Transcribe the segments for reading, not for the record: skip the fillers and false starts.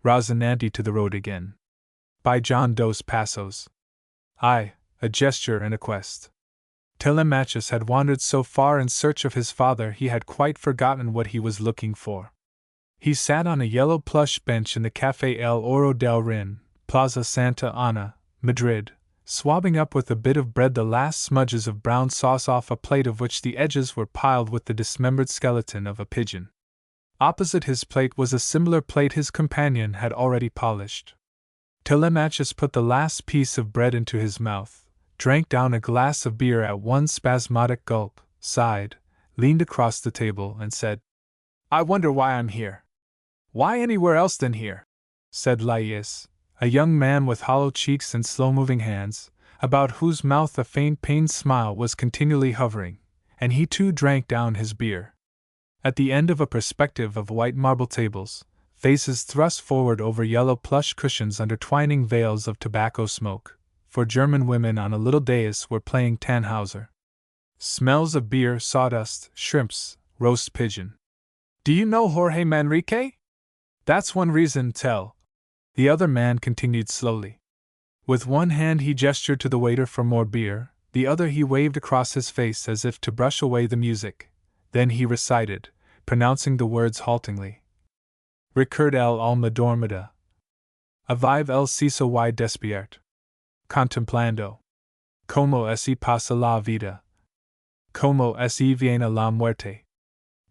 Rosinante to the road again. By John Dos Passos. I, a gesture and a quest. Telemachus had wandered so far in search of his father he had quite forgotten what he was looking for. He sat on a yellow plush bench in the Café El Oro del Rin, Plaza Santa Ana, Madrid, swabbing up with a bit of bread the last smudges of brown sauce off a plate of which the edges were piled with the dismembered skeleton of a pigeon. Opposite his plate was a similar plate his companion had already polished. Telemachus put the last piece of bread into his mouth, drank down a glass of beer at one spasmodic gulp, sighed, leaned across the table, and said, "I wonder why I'm here." "Why anywhere else than here?" said Laius, a young man with hollow cheeks and slow-moving hands, about whose mouth a faint pained smile was continually hovering, and he too drank down his beer. At the end of a perspective of white marble tables, faces thrust forward over yellow plush cushions under twining veils of tobacco smoke, for German women on a little dais were playing Tannhauser. Smells of beer, sawdust, shrimps, roast pigeon. "Do you know Jorge Manrique?" "That's one reason, tell," the other man continued slowly. With one hand he gestured to the waiter for more beer, the other he waved across his face as if to brush away the music. Then he recited, pronouncing the words haltingly. Recurd el alma dormida. Avive el ciso y despiert. Contemplando. Como esi pasa la vida. Como esi viene la muerte.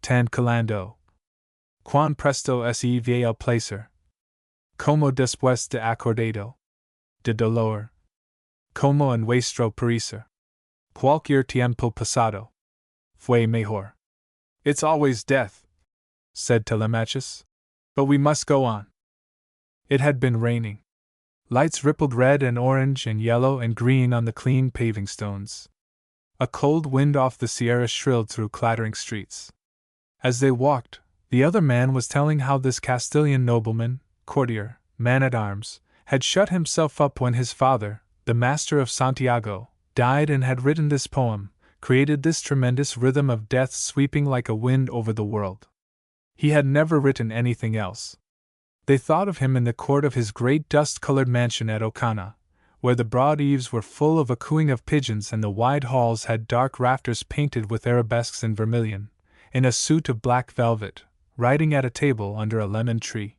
Tan calando. Quan presto esi vie el placer. Como después de acordado. De dolor. Como en vuestro parecer. Cualquier tiempo pasado. Fue mejor. "It's always death," said Telemachus. "But we must go on." It had been raining. Lights rippled red and orange and yellow and green on the clean paving stones. A cold wind off the Sierra shrilled through clattering streets. As they walked, the other man was telling how this Castilian nobleman, courtier, man-at-arms, had shut himself up when his father, the master of Santiago, died and had written this poem, created this tremendous rhythm of death sweeping like a wind over the world. He had never written anything else. They thought of him in the court of his great dust-colored mansion at Ocana, where the broad eaves were full of a cooing of pigeons and the wide halls had dark rafters painted with arabesques in vermilion, in a suit of black velvet, writing at a table under a lemon tree.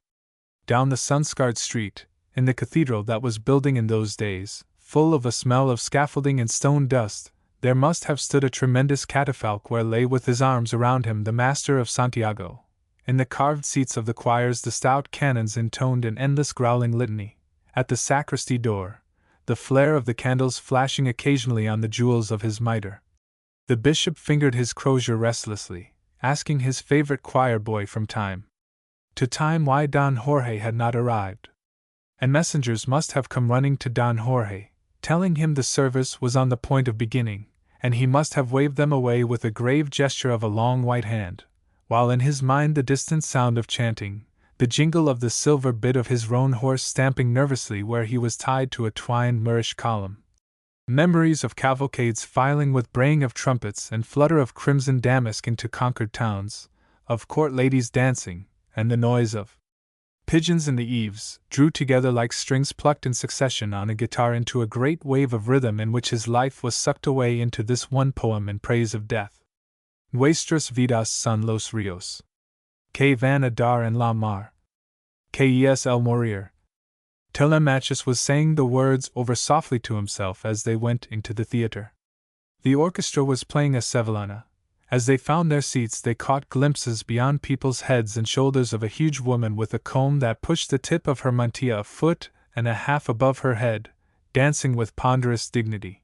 Down the sun-scarred street, in the cathedral that was building in those days, full of a smell of scaffolding and stone dust, there must have stood a tremendous catafalque where lay with his arms around him the master of Santiago. In the carved seats of the choirs the stout canons intoned an endless growling litany. At the sacristy door, the flare of the candles flashing occasionally on the jewels of his mitre. The bishop fingered his crozier restlessly, asking his favorite choir boy from time to time why Don Jorge had not arrived. And messengers must have come running to Don Jorge, telling him the service was on the point of beginning, and he must have waved them away with a grave gesture of a long white hand, while in his mind the distant sound of chanting, the jingle of the silver bit of his roan horse stamping nervously where he was tied to a twined Moorish column. Memories of cavalcades filing with braying of trumpets and flutter of crimson damask into conquered towns, of court ladies dancing, and the noise of pigeons in the eaves, drew together like strings plucked in succession on a guitar into a great wave of rhythm in which his life was sucked away into this one poem in praise of death. Nuestras vidas son los ríos. Que van a dar en la mar. Que es el morir. Telemachus was saying the words over softly to himself as they went into the theater. The orchestra was playing a sevillana. As they found their seats they caught glimpses beyond people's heads and shoulders of a huge woman with a comb that pushed the tip of her mantilla a foot and a half above her head, dancing with ponderous dignity.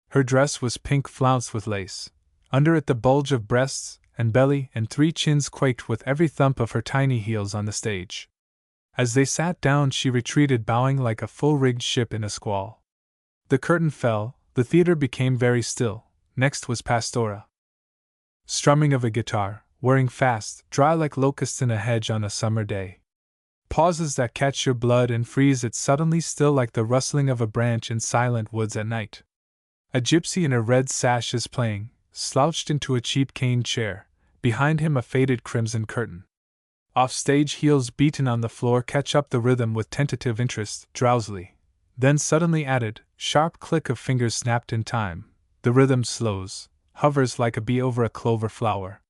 Her dress was pink flounced with lace. Under it the bulge of breasts and belly and 3 chins quaked with every thump of her tiny heels on the stage. As they sat down she retreated bowing like a full-rigged ship in a squall. The curtain fell, the theater became very still. Next was Pastora. Strumming of a guitar, whirring fast, dry like locusts in a hedge on a summer day. Pauses that catch your blood and freeze it suddenly still like the rustling of a branch in silent woods at night. A gypsy in a red sash is playing, slouched into a cheap cane chair, behind him a faded crimson curtain. Off-stage heels beaten on the floor catch up the rhythm with tentative interest, drowsily. Then suddenly added, sharp click of fingers snapped in time. The rhythm slows, hovers like a bee over a clover flower.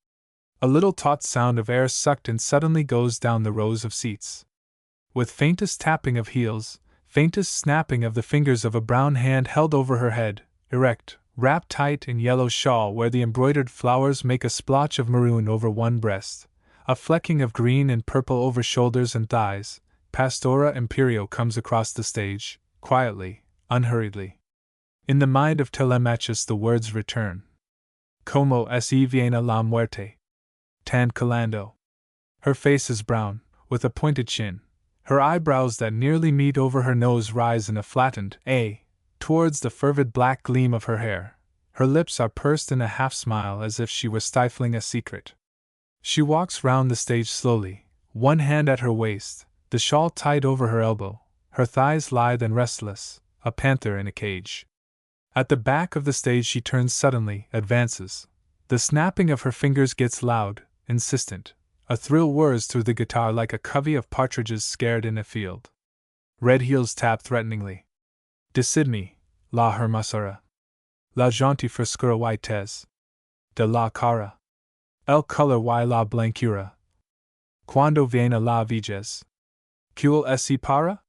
A little taut sound of air sucked in suddenly goes down the rows of seats. With faintest tapping of heels, faintest snapping of the fingers of a brown hand held over her head, erect, wrapped tight in yellow shawl where the embroidered flowers make a splotch of maroon over one breast, a flecking of green and purple over shoulders and thighs, Pastora Imperio comes across the stage, quietly, unhurriedly. In the mind of Telemachus the words return. Como se viene la muerte? Tan calando. Her face is brown, with a pointed chin. Her eyebrows that nearly meet over her nose rise in a flattened A towards the fervid black gleam of her hair. Her lips are pursed in a half-smile as if she were stifling a secret. She walks round the stage slowly, one hand at her waist, the shawl tied over her elbow, her thighs lithe and restless, a panther in a cage. At the back of the stage she turns suddenly, advances. The snapping of her fingers gets loud, insistent. A thrill whirs through the guitar like a covey of partridges scared in a field. Red heels tap threateningly. Decidme, la hermosura. La gente frescura y tez. De la cara. El color y la blancura. Cuando viene la vejez. ¿Cuál es para?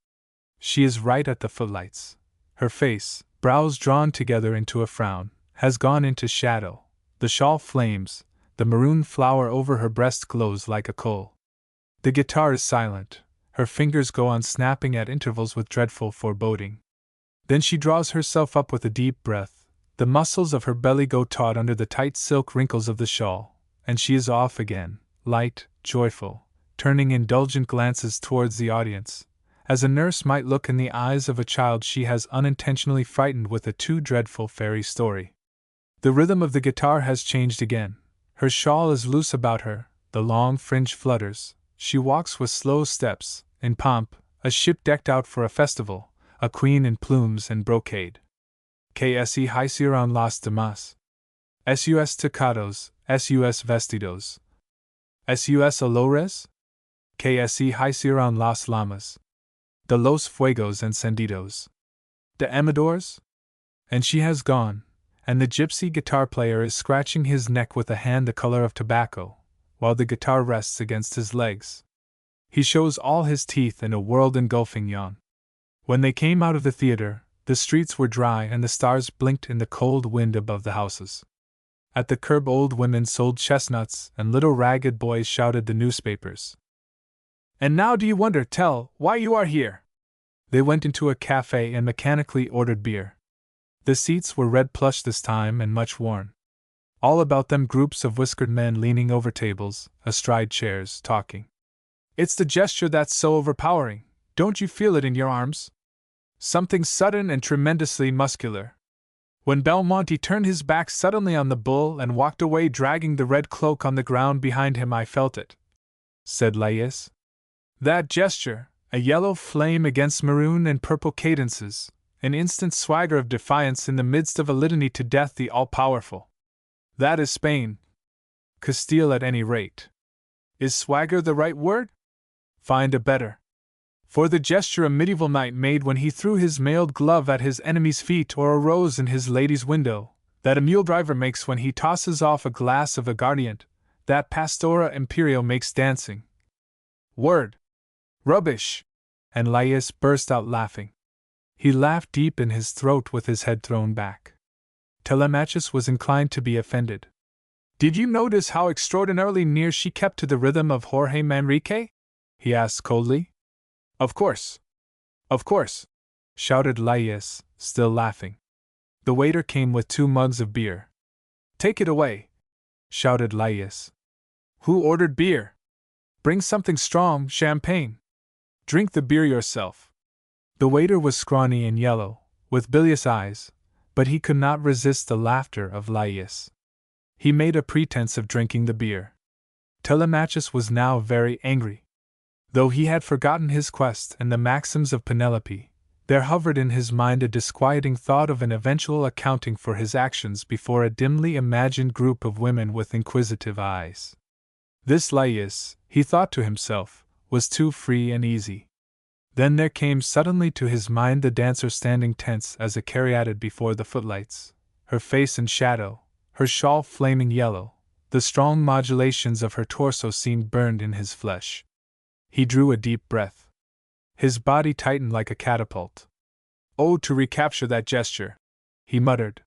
She is right at the footlights. Her face, brows drawn together into a frown, has gone into shadow. The shawl flames, the maroon flower over her breast glows like a coal. The guitar is silent, her fingers go on snapping at intervals with dreadful foreboding. Then she draws herself up with a deep breath, the muscles of her belly go taut under the tight silk wrinkles of the shawl, and she is off again, light, joyful, turning indulgent glances towards the audience, as a nurse might look in the eyes of a child she has unintentionally frightened with a too dreadful fairy story. The rhythm of the guitar has changed again. Her shawl is loose about her, the long fringe flutters, she walks with slow steps, in pomp, a ship decked out for a festival, a queen in plumes and brocade. Que se hicieron las demás? Sus tocados, sus vestidos. Sus olores? Que se hicieron las llamas? De los fuegos encendidos. De amadores? And she has gone, and the gypsy guitar player is scratching his neck with a hand the color of tobacco, while the guitar rests against his legs. He shows all his teeth in a world-engulfing yawn. When they came out of the theater, the streets were dry and the stars blinked in the cold wind above the houses. At the curb old women sold chestnuts and little ragged boys shouted the newspapers. And now do you wonder, Tell, why you are here? They went into a cafe and mechanically ordered beer. The seats were red plush this time and much worn. All about them groups of whiskered men leaning over tables, astride chairs, talking. It's the gesture that's so overpowering, don't you feel it in your arms? Something sudden and tremendously muscular. When Belmonte turned his back suddenly on the bull and walked away dragging the red cloak on the ground behind him, I felt it, said Lais. That gesture, a yellow flame against maroon and purple cadences, an instant swagger of defiance in the midst of a litany to death the all-powerful. That is Spain. Castile at any rate. Is swagger the right word? Find a better. For the gesture a medieval knight made when he threw his mailed glove at his enemy's feet or arose in his lady's window, that a mule driver makes when he tosses off a glass of aguardiente, that Pastora Imperio makes dancing. Word! Rubbish! And Lais burst out laughing. He laughed deep in his throat with his head thrown back. Telemachus was inclined to be offended. Did you notice how extraordinarily near she kept to the rhythm of Jorge Manrique? He asked coldly. Of course, shouted Lais, still laughing. The waiter came with 2 mugs of beer. Take it away, shouted Lais. Who ordered beer? Bring something strong, champagne. Drink the beer yourself. The waiter was scrawny and yellow, with bilious eyes, but he could not resist the laughter of Lais. He made a pretense of drinking the beer. Telemachus was now very angry. Though he had forgotten his quest and the maxims of Penelope, there hovered in his mind a disquieting thought of an eventual accounting for his actions before a dimly imagined group of women with inquisitive eyes. This Lais, he thought to himself, was too free and easy. Then there came suddenly to his mind the dancer standing tense as a caryatid before the footlights, her face in shadow, her shawl flaming yellow. The strong modulations of her torso seemed burned in his flesh. He drew a deep breath. His body tightened like a catapult. Oh, to recapture that gesture! He muttered.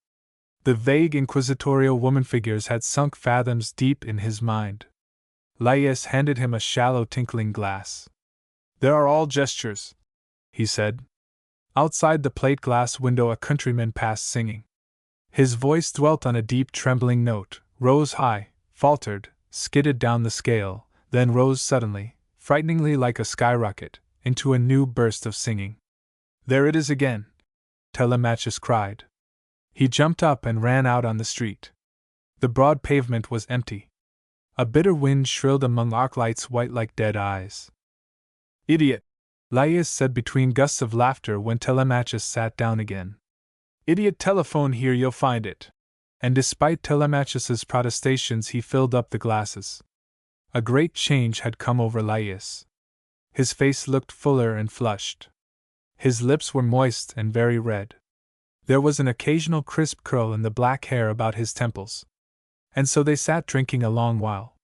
The vague inquisitorial woman figures had sunk fathoms deep in his mind. Laius handed him a shallow tinkling glass. There are all gestures, he said. Outside the plate glass window a countryman passed singing. His voice dwelt on a deep trembling note, rose high, faltered, skidded down the scale, then rose suddenly, frighteningly like a skyrocket, into a new burst of singing. There it is again! Telemachus cried. He jumped up and ran out on the street. The broad pavement was empty. A bitter wind shrilled among arc-lights white like dead eyes. Idiot! Laius said between gusts of laughter when Telemachus sat down again. Idiot, telephone here, you'll find it. And despite Telemachus's protestations he filled up the glasses. A great change had come over Laius. His face looked fuller and flushed. His lips were moist and very red. There was an occasional crisp curl in the black hair about his temples. And so they sat drinking a long while.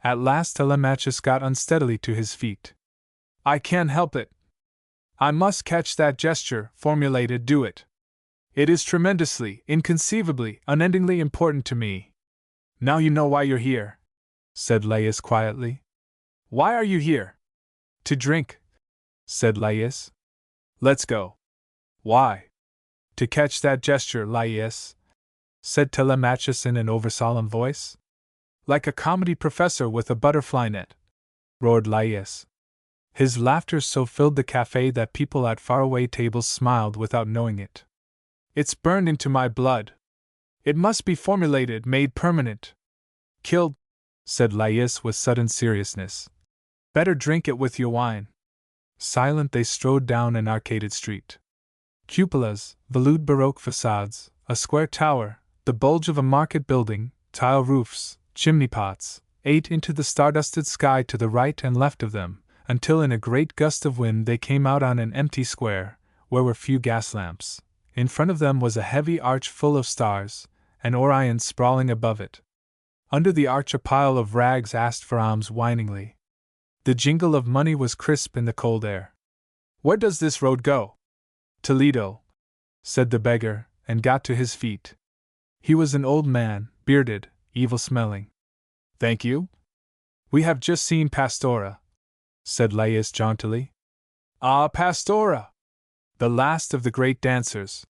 At last Telemachus got unsteadily to his feet. I can't help it. I must catch that gesture, formulated, do it. It is tremendously, inconceivably, unendingly important to me. Now you know why you're here, said Laius quietly. Why are you here? To drink, said Laius. Let's go. Why? To catch that gesture, Laius, said Telemachus in an oversolemn voice. Like a comedy professor with a butterfly net, roared Laius. His laughter so filled the cafe that people at faraway tables smiled without knowing it. It's burned into my blood. It must be formulated, made permanent. Killed, said Laius with sudden seriousness. Better drink it with your wine. Silent they strode down an arcaded street. Cupolas, veloute baroque facades, a square tower, the bulge of a market building, tile roofs, chimney pots, ate into the stardusted sky to the right and left of them, until in a great gust of wind they came out on an empty square, where were few gas lamps. In front of them was a heavy arch full of stars, and Orion sprawling above it. Under the arch a pile of rags asked for alms whiningly. The jingle of money was crisp in the cold air. Where does this road go? Toledo, said the beggar, and got to his feet. He was an old man, bearded, evil-smelling. Thank you. We have just seen Pastora, said Laius jauntily. Ah, Pastora! The last of the great dancers,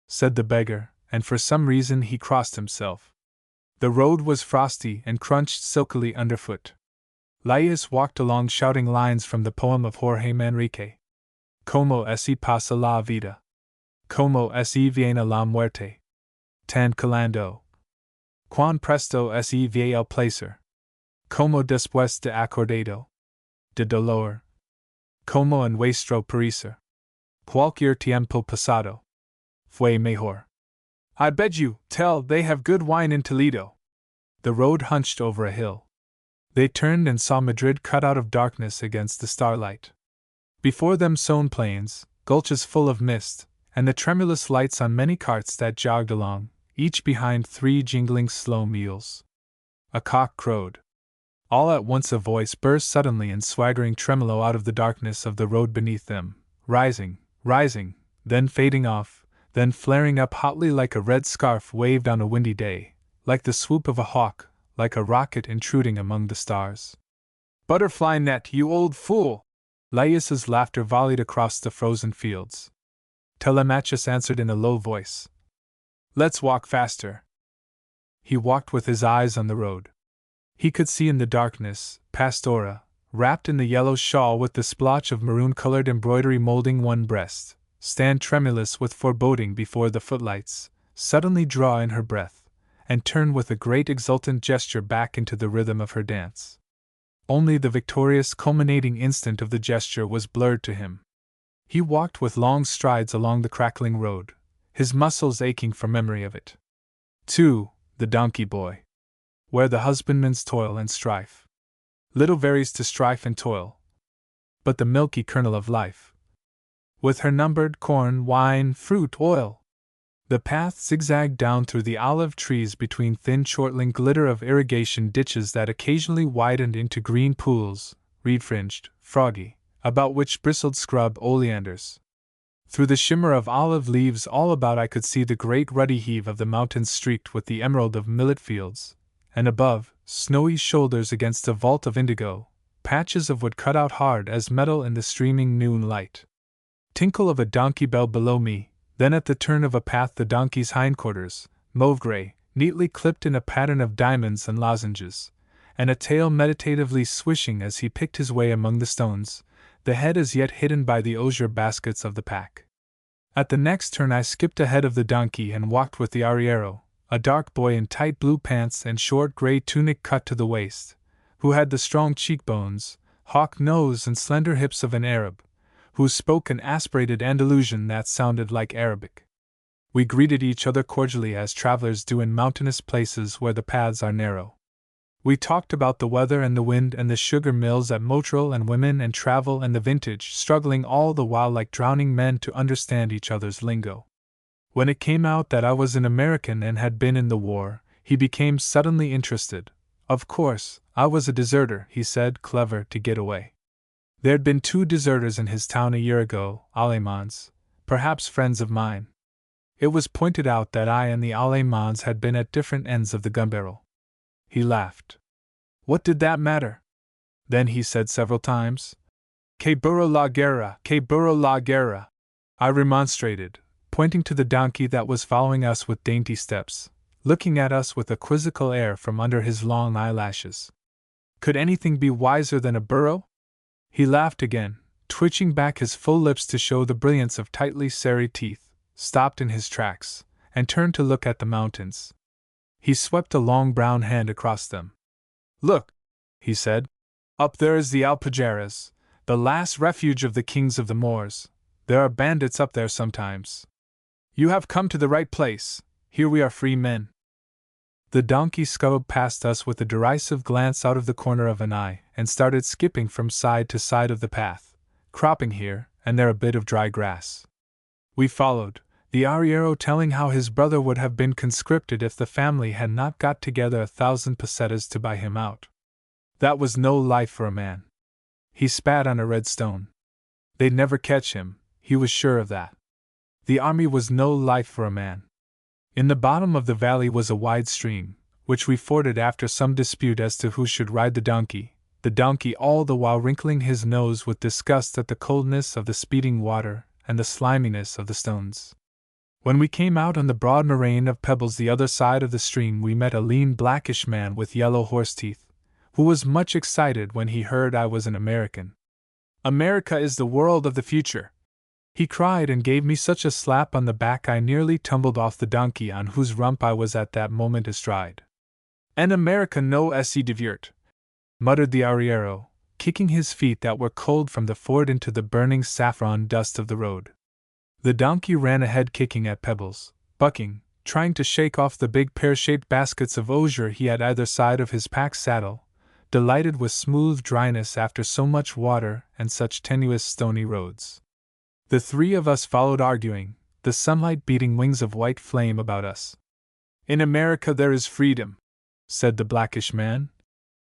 said the beggar, and for some reason he crossed himself. The road was frosty and crunched silkily underfoot. Laius walked along shouting lines from the poem of Jorge Manrique. Como si pasa la vida. Como si viene la muerte. Tan calando. Cuán presto si viene el placer. Como después de acordado. De dolor. Como en nuestro parecer. Cualquier tiempo pasado. Fue mejor. I bet you, tell, they have good wine in Toledo. The road hunched over a hill. They turned and saw Madrid cut out of darkness against the starlight. Before them sown plains, gulches full of mist, and the tremulous lights on many carts that jogged along, each behind 3 jingling slow mules. A cock crowed. All at once a voice burst suddenly in swaggering tremolo out of the darkness of the road beneath them, rising, then fading off, then flaring up hotly like a red scarf waved on a windy day, like the swoop of a hawk, like a rocket intruding among the stars. Butterfly net, you old fool! Laius's laughter volleyed across the frozen fields. Telemachus answered in a low voice. Let's walk faster. He walked with his eyes on the road. He could see in the darkness, Pastora, wrapped in the yellow shawl with the splotch of maroon-colored embroidery molding one breast, stand tremulous with foreboding before the footlights, suddenly draw in her breath, and turn with a great exultant gesture back into the rhythm of her dance. Only the victorious culminating instant of the gesture was blurred to him. He walked with long strides along the crackling road, his muscles aching for memory of it. 2. The donkey boy. Where the husbandman's toil and strife. little varies to strife and toil, but the milky kernel of life. With her numbered corn, wine, fruit, oil. The path zigzagged down through the olive trees between thin chortling glitter of irrigation ditches that occasionally widened into green pools, reed-fringed, froggy, about which bristled scrub oleanders. Through the shimmer of olive leaves all about I could see the great ruddy heave of the mountains streaked with the emerald of millet fields, and above, snowy shoulders against a vault of indigo, patches of wood cut out hard as metal in the streaming noon light. Tinkle of a donkey bell below me, then at the turn of a path the donkey's hindquarters, mauve-gray, neatly clipped in a pattern of diamonds and lozenges, and a tail meditatively swishing as he picked his way among the stones, the head as yet hidden by the osier baskets of the pack. At the next turn I skipped ahead of the donkey and walked with the arriero, a dark boy in tight blue pants and short gray tunic cut to the waist, who had the strong cheekbones, hawk nose and slender hips of an Arab, who spoke an aspirated Andalusian that sounded like Arabic. We greeted each other cordially as travelers do in mountainous places where the paths are narrow. We talked about the weather and the wind and the sugar mills at Motril and women and travel and the vintage, struggling all the while like drowning men to understand each other's lingo. When it came out that I was an American and had been in the war, he became suddenly interested. Of course, I was a deserter, he said, clever to get away. There'd been 2 deserters in his town a year ago, Alemans, perhaps friends of mine. It was pointed out that I and the Alemans had been at different ends of the gun barrel. He laughed. What did that matter? Then he said several times, Que burro la guerra, que burro la guerra. I remonstrated, pointing to the donkey that was following us with dainty steps, looking at us with a quizzical air from under his long eyelashes. Could anything be wiser than a burro? He laughed again, twitching back his full lips to show the brilliance of tightly serried teeth, stopped in his tracks, and turned to look at the mountains. He swept a long brown hand across them. Look, he said. Up there is the Alpujarras, the last refuge of the kings of the Moors. There are bandits up there sometimes. You have come to the right place. Here we are free men. The donkey scuttled past us with a derisive glance out of the corner of an eye and started skipping from side to side of the path, cropping here and there a bit of dry grass. We followed, the arriero telling how his brother would have been conscripted if the family had not got together 1,000 pesetas to buy him out. That was no life for a man. He spat on a red stone. They'd never catch him, he was sure of that. The army was no life for a man. In the bottom of the valley was a wide stream, which we forded after some dispute as to who should ride the donkey all the while wrinkling his nose with disgust at the coldness of the speeding water and the sliminess of the stones. When we came out on the broad moraine of pebbles the other side of the stream we met a lean blackish man with yellow horse teeth, who was much excited when he heard I was an American. America is the world of the future, he cried and gave me such a slap on the back I nearly tumbled off the donkey on whose rump I was at that moment astride. En America no se divierte, muttered the arriero, kicking his feet that were cold from the ford into the burning saffron dust of the road. The donkey ran ahead kicking at pebbles, bucking, trying to shake off the big pear-shaped baskets of osier he had either side of his pack saddle, delighted with smooth dryness after so much water and such tenuous stony roads. The 3 of us followed arguing, the sunlight beating wings of white flame about us. In America there is freedom, said the blackish man.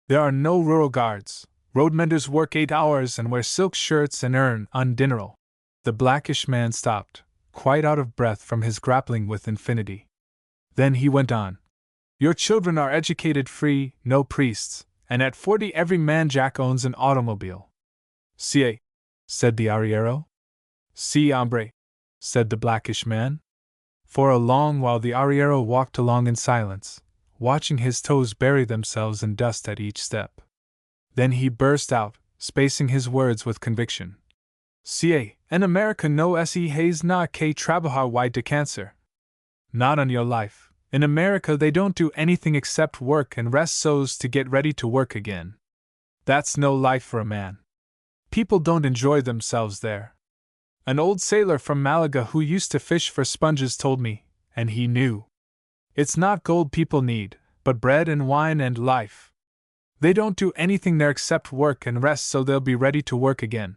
There are no rural guards. Roadmenders work 8 hours and wear silk shirts and earn un dineral. The blackish man stopped, quite out of breath from his grappling with infinity. Then he went on. Your children are educated free, no priests, and at 40 every man jack owns an automobile. Sie, said the arriero. Si, hombre, said the blackish man. For a long while the arriero walked along in silence, watching his toes bury themselves in dust at each step. Then he burst out, spacing his words with conviction. Si, en America no se hays na que trabajar y de cancer. Not on your life. In America they don't do anything except work and rest so's to get ready to work again. That's no life for a man. People don't enjoy themselves there. An old sailor from Malaga who used to fish for sponges told me, and he knew. It's not gold people need, but bread and wine and life. They don't do anything there except work and rest, so they'll be ready to work again.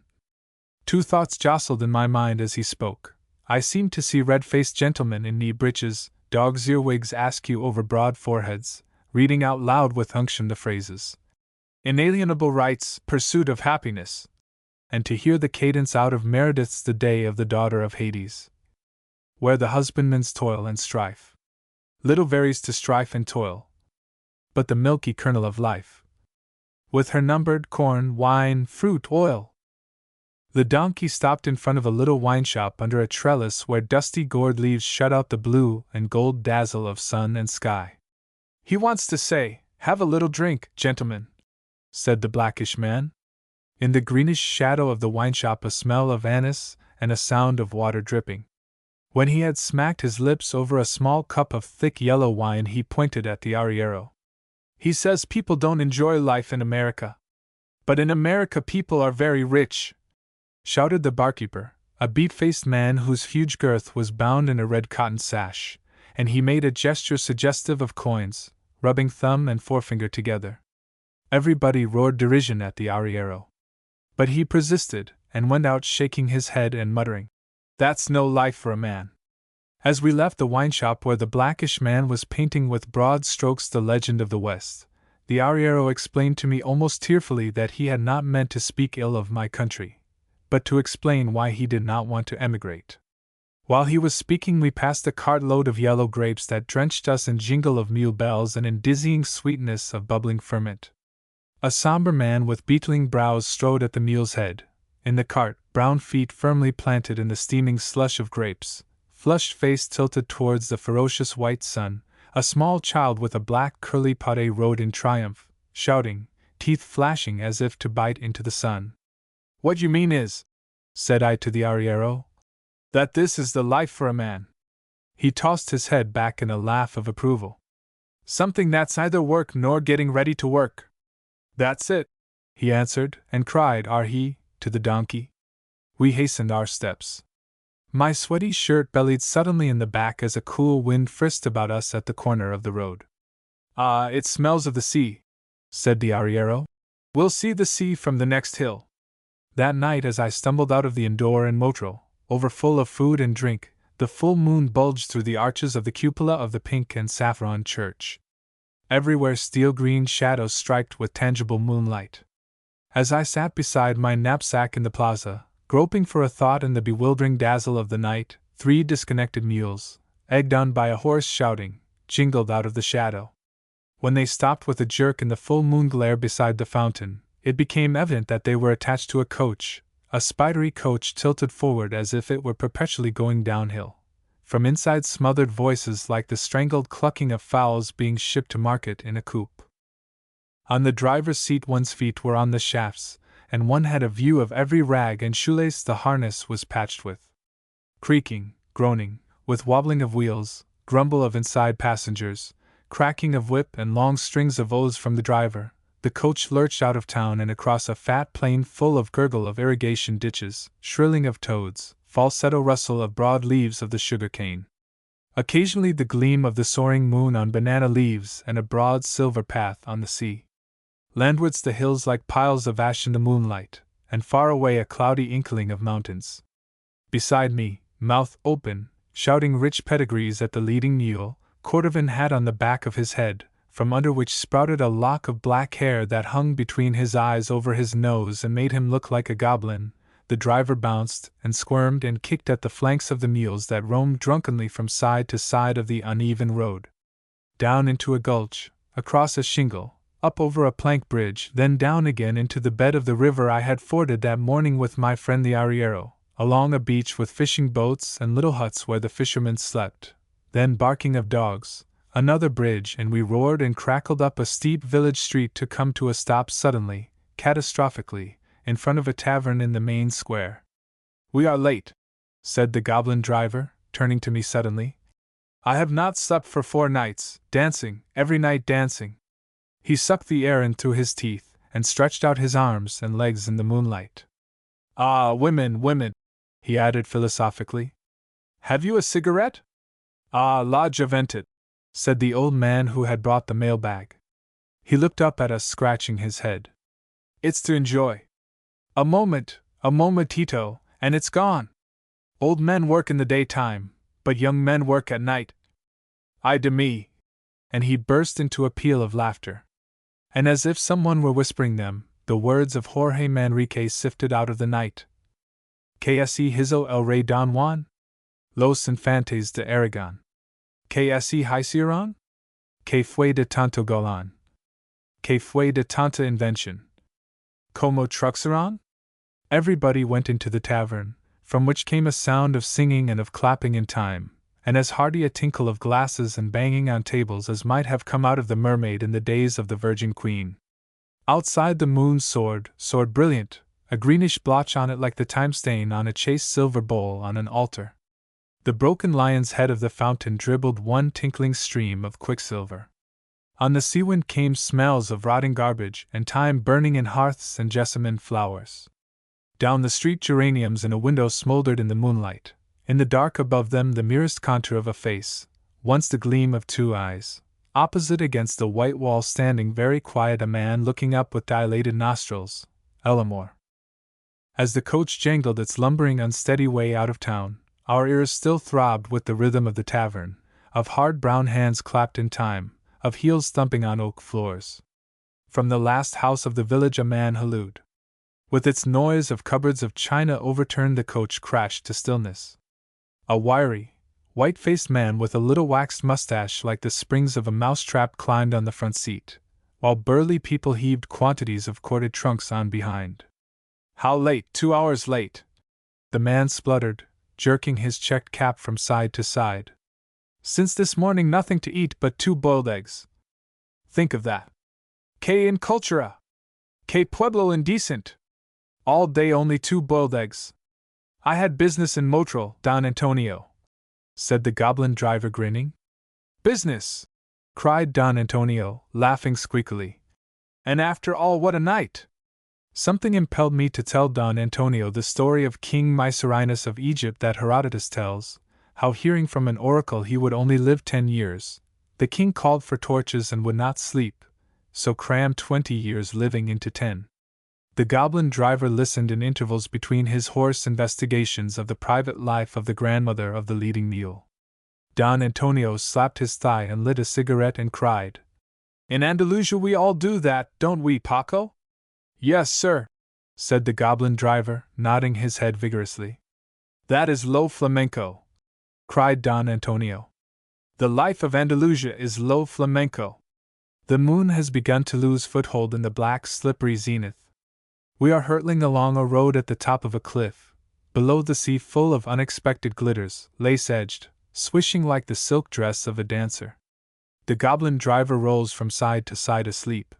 Two thoughts jostled in my mind as he spoke. I seemed to see red-faced gentlemen in knee breeches, dog's earwigs askew over broad foreheads, reading out loud with unction the phrases, "Inalienable rights, pursuit of happiness," and to hear the cadence out of Meredith's "The Day of the Daughter of Hades," where the husbandman's toil and strife. Little varies to strife and toil, but the milky kernel of life, with her numbered corn, wine, fruit, oil. The donkey stopped in front of a little wine shop under a trellis where dusty gourd leaves shut out the blue and gold dazzle of sun and sky. "He wants to say, 'Have a little drink, gentlemen,'" said the blackish man. In the greenish shadow of the wine shop a smell of anise and a sound of water dripping. When he had smacked his lips over a small cup of thick yellow wine he pointed at the arriero. "He says people don't enjoy life in America. But in America people are very rich," shouted the barkeeper, a beet-faced man whose huge girth was bound in a red cotton sash, and he made a gesture suggestive of coins, rubbing thumb and forefinger together. Everybody roared derision at the arriero. But he persisted, and went out shaking his head and muttering, "That's no life for a man." As we left the wine shop where the blackish man was painting with broad strokes the legend of the West, the arriero explained to me almost tearfully that he had not meant to speak ill of my country, but to explain why he did not want to emigrate. While he was speaking we passed a cartload of yellow grapes that drenched us in jingle of mule bells and in dizzying sweetness of bubbling ferment. A somber man with beetling brows strode at the mule's head. In the cart, brown feet firmly planted in the steaming slush of grapes, flushed face tilted towards the ferocious white sun, a small child with a black curly pate rode in triumph, shouting, teeth flashing as if to bite into the sun. "What you mean is," said I to the arriero, "that this is the life for a man." He tossed his head back in a laugh of approval. "Something that's neither work nor getting ready to work." "That's it," he answered, and cried, "Arhi," to the donkey. We hastened our steps. My sweaty shirt bellied suddenly in the back as a cool wind frisked about us at the corner of the road. "Ah, it smells of the sea," said the arriero. "We'll see the sea from the next hill." That night as I stumbled out of the indoor and motel, overfull of food and drink, the full moon bulged through the arches of the cupola of the pink and saffron church. Everywhere steel-green shadows striped with tangible moonlight. As I sat beside my knapsack in the plaza, groping for a thought in the bewildering dazzle of the night, 3 disconnected mules, egged on by a horse shouting, jingled out of the shadow. When they stopped with a jerk in the full moon glare beside the fountain, it became evident that they were attached to a coach, a spidery coach tilted forward as if it were perpetually going downhill. From inside smothered voices like the strangled clucking of fowls being shipped to market in a coop. On the driver's seat one's feet were on the shafts, and one had a view of every rag and shoelace the harness was patched with. Creaking, groaning, with wobbling of wheels, grumble of inside passengers, cracking of whip and long strings of oaths from the driver, the coach lurched out of town and across a fat plain full of gurgle of irrigation ditches, shrilling of toads, falsetto rustle of broad leaves of the sugar cane. Occasionally the gleam of the soaring moon on banana leaves and a broad silver path on the sea. Landwards the hills like piles of ash in the moonlight, and far away a cloudy inkling of mountains. Beside me, mouth open, shouting rich pedigrees at the leading mule, Cordovan had on the back of his head, from under which sprouted a lock of black hair that hung between his eyes over his nose and made him look like a goblin. The driver bounced and squirmed and kicked at the flanks of the mules that roamed drunkenly from side to side of the uneven road. Down into a gulch, across a shingle, up over a plank bridge, then down again into the bed of the river I had forded that morning with my friend the arriero, along a beach with fishing boats and little huts where the fishermen slept, then barking of dogs, another bridge, and we roared and crackled up a steep village street to come to a stop suddenly, catastrophically, in front of a tavern in the main square. "We are late," said the goblin driver, turning to me suddenly. "I have not slept for 4 nights, dancing, every night dancing." He sucked the air in through his teeth, and stretched out his arms and legs in the moonlight. "Ah, women, women," he added philosophically. "Have you a cigarette?" "Ah, la juventud," said the old man who had brought the mailbag. He looked up at us, scratching his head. It's to enjoy. A momentito, and it's gone. Old men work in the daytime, but young men work at night. Ay de mi! And he burst into a peal of laughter. And as if someone were whispering them, the words of Jorge Manrique sifted out of the night. Que se hizo el rey Don Juan? Los infantes de Aragon. Que se hicieron? Que fue de tanto galán? Que fue de tanta invention? Como truxeron? Everybody went into the tavern, from which came a sound of singing and of clapping in time, and as hearty a tinkle of glasses and banging on tables as might have come out of the Mermaid in the days of the Virgin Queen. Outside the moon soared brilliant, a greenish blotch on it like the time stain on a chased silver bowl on an altar. The broken lion's head of the fountain dribbled one tinkling stream of quicksilver. On the sea wind came smells of rotting garbage and time burning in hearths and jessamine flowers. Down the street geraniums in a window smoldered in the moonlight, in the dark above them the merest contour of a face, once the gleam of two eyes. Opposite against the white wall standing very quiet a man looking up with dilated nostrils, Ellamore. As the coach jangled its lumbering unsteady way out of town, our ears still throbbed with the rhythm of the tavern, of hard brown hands clapped in time, of heels thumping on oak floors. From the last house of the village a man hallooed. With its noise of cupboards of china overturned the coach crashed to stillness. A wiry, white-faced man with a little waxed mustache like the springs of a mousetrap climbed on the front seat, while burly people heaved quantities of corded trunks on behind. How late? 2 hours late! The man spluttered, jerking his checked cap from side to side. Since this morning nothing to eat but 2 boiled eggs. Think of that! Que incultura! Que pueblo indecent! All day only 2 boiled eggs. I had business in Motril, Don Antonio, said the goblin driver, grinning. Business! Cried Don Antonio, laughing squeakily. And after all, what a night! Something impelled me to tell Don Antonio the story of King Mycerinus of Egypt that Herodotus tells, how hearing from an oracle he would only live 10 years, the king called for torches and would not sleep, so crammed 20 years living into 10. The goblin driver listened in intervals between his hoarse investigations of the private life of the grandmother of the leading mule. Don Antonio slapped his thigh and lit a cigarette and cried, In Andalusia we all do that, don't we, Paco? Yes, sir, said the goblin driver, nodding his head vigorously. That is lo flamenco, cried Don Antonio. The life of Andalusia is lo flamenco. The moon has begun to lose foothold in the black, slippery zenith. We are hurtling along a road at the top of a cliff, below the sea full of unexpected glitters, lace-edged, swishing like the silk dress of a dancer. The goblin driver rolls from side to side asleep.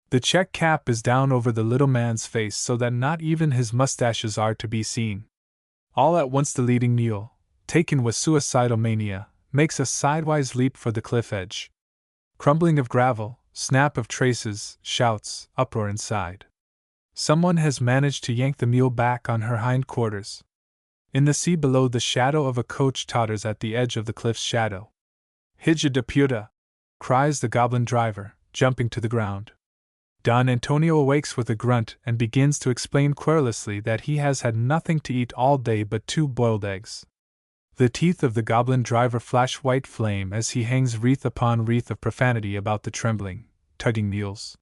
The check cap is down over the little man's face so that not even his mustaches are to be seen. All at once the leading mule, taken with suicidal mania, makes a sidewise leap for the cliff edge. Crumbling of gravel, snap of traces, shouts, uproar inside. Someone has managed to yank the mule back on her hind quarters. In the sea below, the shadow of a coach totters at the edge of the cliff's shadow. Hija de puta! Cries the goblin driver, jumping to the ground. Don Antonio awakes with a grunt and begins to explain querulously that he has had nothing to eat all day but 2 boiled eggs. The teeth of the goblin driver flash white flame as he hangs wreath upon wreath of profanity about the trembling, tugging mules.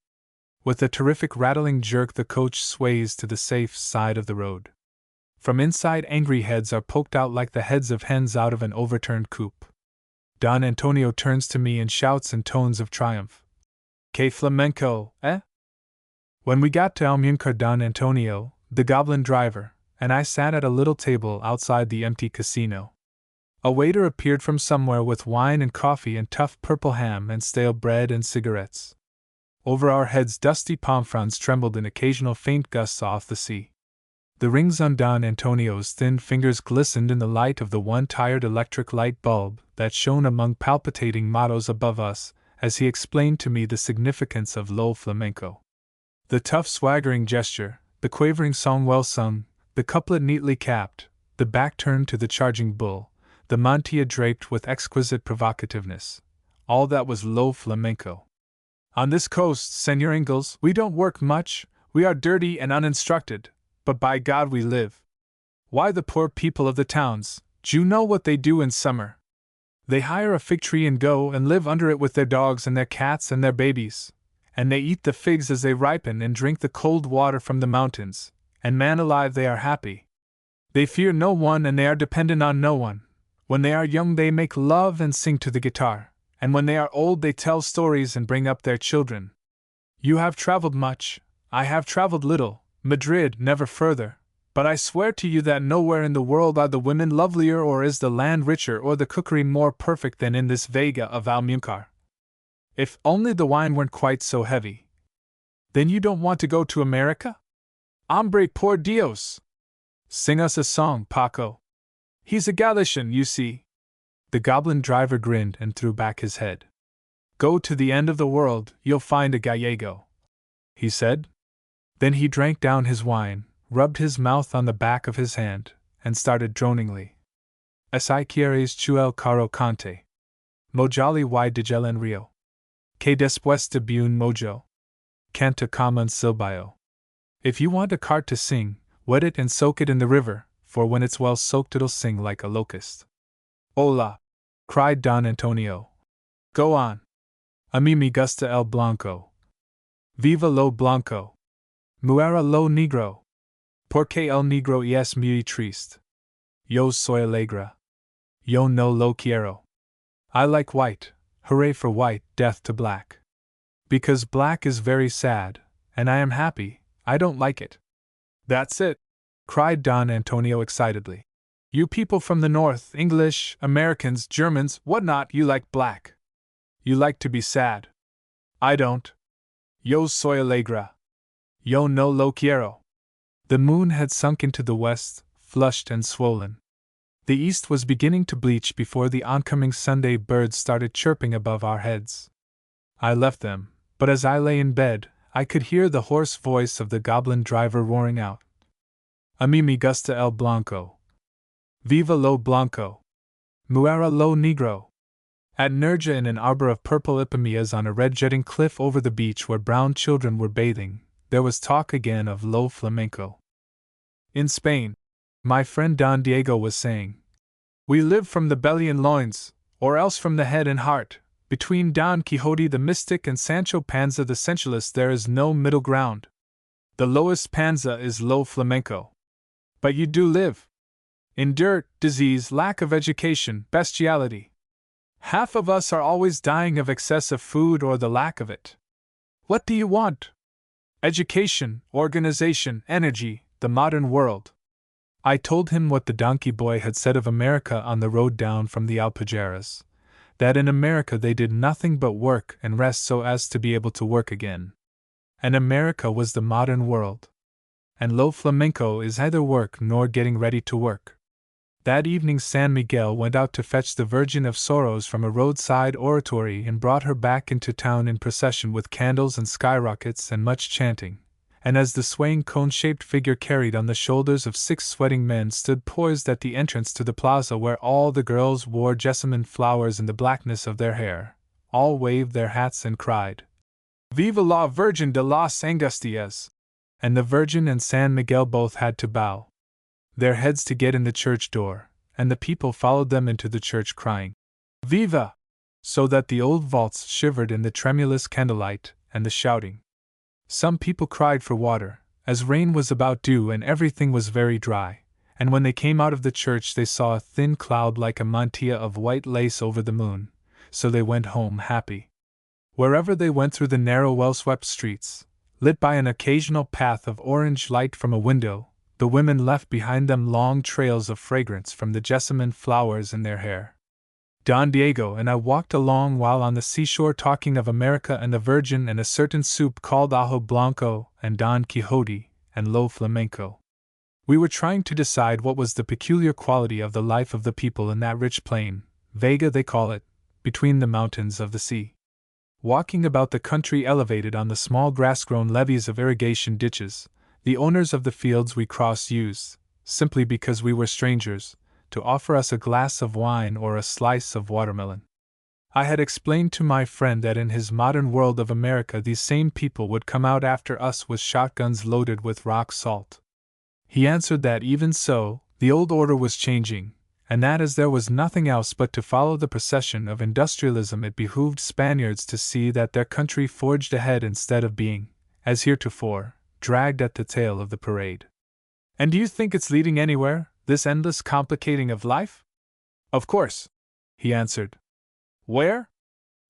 With a terrific rattling jerk the coach sways to the safe side of the road. From inside angry heads are poked out like the heads of hens out of an overturned coop. Don Antonio turns to me and shouts in tones of triumph. Que flamenco, eh? When we got to Almuñécar, Don Antonio, the goblin driver, and I sat at a little table outside the empty casino. A waiter appeared from somewhere with wine and coffee and tough purple ham and stale bread and cigarettes. Over our heads dusty palm fronds trembled in occasional faint gusts off the sea. The rings on Don Antonio's thin fingers glistened in the light of the one-tired electric light bulb that shone among palpitating mottos above us, as he explained to me the significance of lo flamenco. The tough swaggering gesture, the quavering song well sung, the couplet neatly capped, the back turned to the charging bull, the mantilla draped with exquisite provocativeness, all that was lo flamenco. On this coast, Senor Ingalls, we don't work much, we are dirty and uninstructed, but by God we live. Why, the poor people of the towns, do you know what they do in summer? They hire a fig tree and go and live under it with their dogs and their cats and their babies, and they eat the figs as they ripen and drink the cold water from the mountains, and man alive, they are happy. They fear no one and they are dependent on no one. When they are young they make love and sing to the guitar, and when they are old they tell stories and bring up their children. You have traveled much, I have traveled little, Madrid never further, but I swear to you that nowhere in the world are the women lovelier or is the land richer or the cookery more perfect than in this Vega of Almucar. If only the wine weren't quite so heavy. Then you don't want to go to America? Hombre por Dios! Sing us a song, Paco. He's a Galician, you see. The goblin driver grinned and threw back his head. Go to the end of the world, you'll find a Gallego, he said. Then he drank down his wine, rubbed his mouth on the back of his hand, and started droningly. Si quieres chuel caro cante. Mojali y digel en rio. Que después de un mojo. Canta como un silbayo. If you want a cart to sing, wet it and soak it in the river, for when it's well soaked it'll sing like a locust. Hola! Cried Don Antonio. Go on. A mí me gusta el blanco. Viva lo blanco. Muera lo negro. Porque el negro es muy triste. Yo soy alegre. Yo no lo quiero. I like white, hooray for white, death to black. Because black is very sad, and I am happy, I don't like it. That's it! Cried Don Antonio excitedly. You people from the north, English, Americans, Germans, what not, you like black. You like to be sad. I don't. Yo soy alegre. Yo no lo quiero. The moon had sunk into the west, flushed and swollen. The east was beginning to bleach before the oncoming Sunday birds started chirping above our heads. I left them, but as I lay in bed, I could hear the hoarse voice of the goblin driver roaring out. A mí me gusta el blanco. Viva lo blanco. Muera lo negro. At Nerja, in an arbor of purple ipomeas on a red jutting cliff over the beach where brown children were bathing, there was talk again of lo flamenco. In Spain, my friend Don Diego was saying, we live from the belly and loins, or else from the head and heart. Between Don Quixote the mystic and Sancho Panza the sensualist there is no middle ground. The lowest panza is lo flamenco. But you do live. In dirt, disease, lack of education, bestiality. Half of us are always dying of excess of food or the lack of it. What do you want? Education, organization, energy, the modern world. I told him what the donkey boy had said of America on the road down from the Alpujarras, that in America they did nothing but work and rest so as to be able to work again. And America was the modern world. And lo flamenco is neither work nor getting ready to work. That evening San Miguel went out to fetch the Virgin of Sorrows from a roadside oratory and brought her back into town in procession with candles and skyrockets and much chanting, and as the swaying cone-shaped figure carried on the shoulders of 6 sweating men stood poised at the entrance to the plaza where all the girls wore jessamine flowers in the blackness of their hair, all waved their hats and cried, Viva la Virgen de las Angustias! And the Virgin and San Miguel both had to bow their heads to get in the church door, and the people followed them into the church crying, Viva! So that the old vaults shivered in the tremulous candlelight and the shouting. Some people cried for water, as rain was about due and everything was very dry, and when they came out of the church they saw a thin cloud like a mantilla of white lace over the moon, so they went home happy. Wherever they went through the narrow well-swept streets, lit by an occasional path of orange light from a window, the women left behind them long trails of fragrance from the jessamine flowers in their hair. Don Diego and I walked a long while on the seashore talking of America and the Virgin and a certain soup called ajo blanco and Don Quixote and lo flamenco. We were trying to decide what was the peculiar quality of the life of the people in that rich plain, Vega they call it, between the mountains of the sea. Walking about the country elevated on the small grass-grown levees of irrigation ditches, the owners of the fields we crossed used, simply because we were strangers, to offer us a glass of wine or a slice of watermelon. I had explained to my friend that in his modern world of America these same people would come out after us with shotguns loaded with rock salt. He answered that even so, the old order was changing, and that as there was nothing else but to follow the procession of industrialism, it behooved Spaniards to see that their country forged ahead instead of being, as heretofore, dragged at the tail of the parade. And do you think it's leading anywhere, this endless complicating of life? Of course, he answered. Where?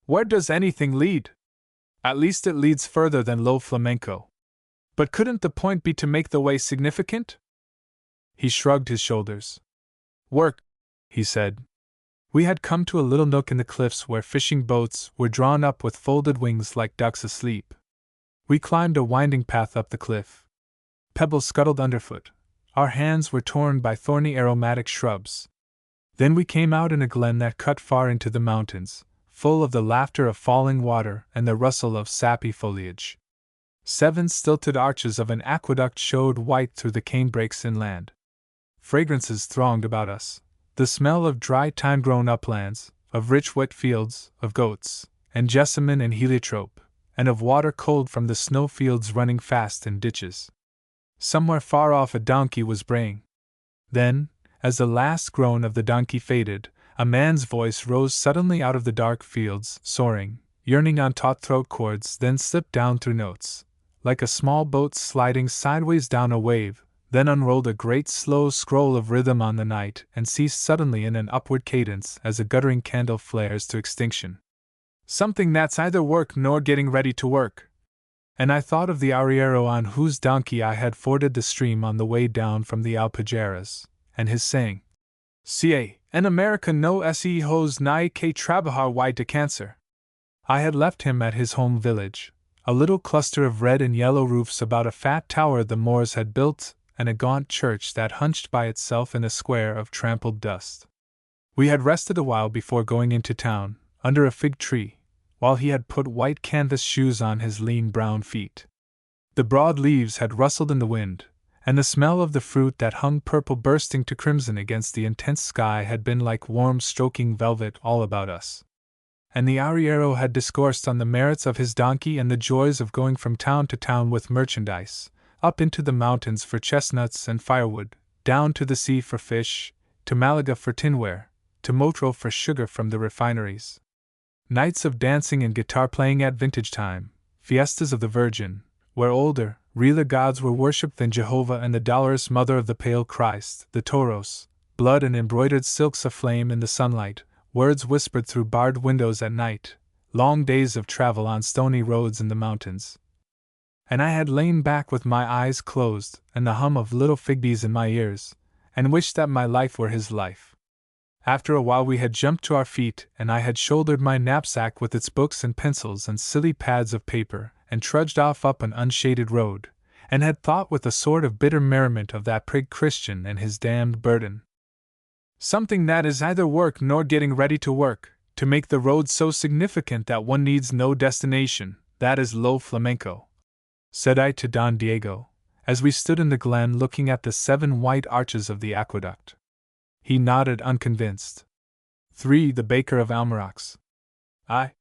Where does anything lead? At least it leads further than low flamenco. But couldn't the point be to make the way significant? He shrugged his shoulders. Work, he said. We had come to a little nook in the cliffs where fishing boats were drawn up with folded wings like ducks asleep. We climbed a winding path up the cliff. Pebbles scuttled underfoot. Our hands were torn by thorny aromatic shrubs. Then we came out in a glen that cut far into the mountains, full of the laughter of falling water and the rustle of sappy foliage. 7 stilted arches of an aqueduct showed white through the canebrakes inland. Fragrances thronged about us, the smell of dry thyme-grown uplands, of rich wet fields, of goats, and jessamine and heliotrope, and of water cold from the snow-fields running fast in ditches. Somewhere far off a donkey was braying. Then, as the last groan of the donkey faded, a man's voice rose suddenly out of the dark fields, soaring, yearning on taut throat chords, then slipped down through notes, like a small boat sliding sideways down a wave, then unrolled a great slow scroll of rhythm on the night and ceased suddenly in an upward cadence as a guttering candle flares to extinction. Something that's either work nor getting ready to work. And I thought of the arriero on whose donkey I had forded the stream on the way down from the Alpujarras, and his saying, "Ca, en America no se hos ni que trabajar y de cancer." I had left him at his home village, a little cluster of red and yellow roofs about a fat tower the Moors had built, and a gaunt church that hunched by itself in a square of trampled dust. We had rested a while before going into town, under a fig tree, while he had put white canvas shoes on his lean brown feet. The broad leaves had rustled in the wind, and the smell of the fruit that hung purple bursting to crimson against the intense sky had been like warm stroking velvet all about us. And the arriero had discoursed on the merits of his donkey and the joys of going from town to town with merchandise, up into the mountains for chestnuts and firewood, down to the sea for fish, to Malaga for tinware, to Motro for sugar from the refineries. Nights of dancing and guitar playing at vintage time, fiestas of the Virgin, where older, realer gods were worshipped than Jehovah and the dolorous mother of the pale Christ, the toros, blood and embroidered silks aflame in the sunlight, words whispered through barred windows at night, long days of travel on stony roads in the mountains. And I had lain back with my eyes closed and the hum of little figbees in my ears, and wished that my life were his life. After a while we had jumped to our feet, and I had shouldered my knapsack with its books and pencils and silly pads of paper, and trudged off up an unshaded road, and had thought with a sort of bitter merriment of that prig Christian and his damned burden. Something that is either work nor getting ready to work, to make the road so significant that one needs no destination, that is low flamenco, said I to Don Diego, as we stood in the glen looking at the 7 white arches of the aqueduct. He nodded unconvinced. 3. The baker of Almarax. I.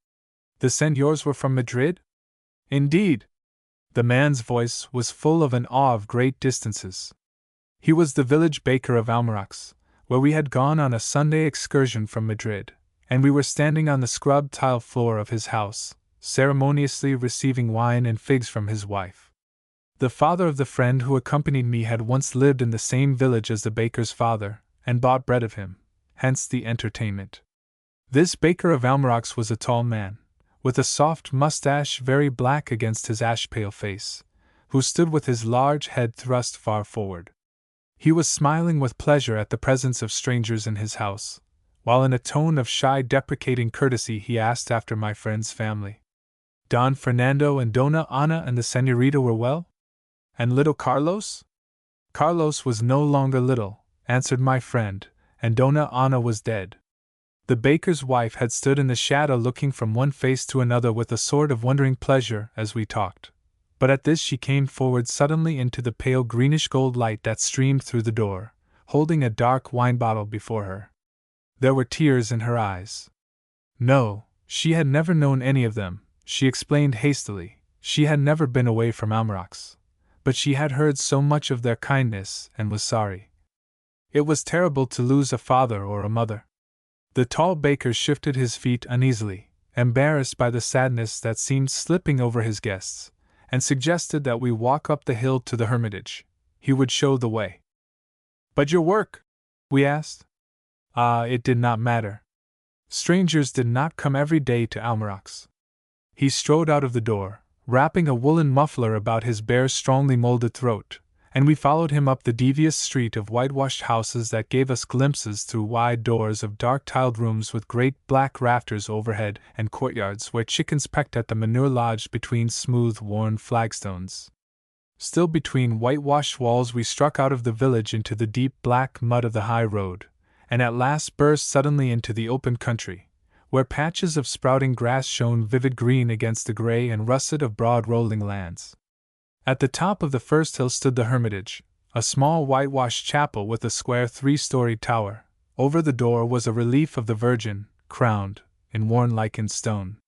The senors were from Madrid? Indeed. The man's voice was full of an awe of great distances. He was the village baker of Almarax, where we had gone on a Sunday excursion from Madrid, and we were standing on the scrubbed tile floor of his house, ceremoniously receiving wine and figs from his wife. The father of the friend who accompanied me had once lived in the same village as the baker's father, and bought bread of him, hence the entertainment. This baker of Almarax was a tall man, with a soft mustache very black against his ash-pale face, who stood with his large head thrust far forward. He was smiling with pleasure at the presence of strangers in his house, while in a tone of shy deprecating courtesy he asked after my friend's family. Don Fernando and Dona Ana and the señorita were well? And little Carlos? Carlos was no longer little, answered my friend, and Dona Ana was dead. The baker's wife had stood in the shadow looking from one face to another with a sort of wondering pleasure as we talked, but at this she came forward suddenly into the pale greenish-gold light that streamed through the door, holding a dark wine bottle before her. There were tears in her eyes. "No," She had never known any of them, she explained hastily. She had never been away from Almirax, but she had heard so much of their kindness and was sorry. It was terrible to lose a father or a mother. The tall baker shifted his feet uneasily, embarrassed by the sadness that seemed slipping over his guests, and suggested that we walk up the hill to the hermitage. He would show the way. But your work? We asked. It did not matter. Strangers did not come every day to Almirax. He strode out of the door, wrapping a woolen muffler about his bare, strongly molded throat, and we followed him up the devious street of whitewashed houses that gave us glimpses through wide doors of dark-tiled rooms with great black rafters overhead and courtyards where chickens pecked at the manure lodged between smooth, worn flagstones. Still between whitewashed walls we struck out of the village into the deep black mud of the high road, and at last burst suddenly into the open country, where patches of sprouting grass shone vivid green against the gray and russet of broad rolling lands. At the top of the first hill stood the hermitage, a small whitewashed chapel with a square 3-storied tower. Over the door was a relief of the Virgin, crowned, and worn lichened stone.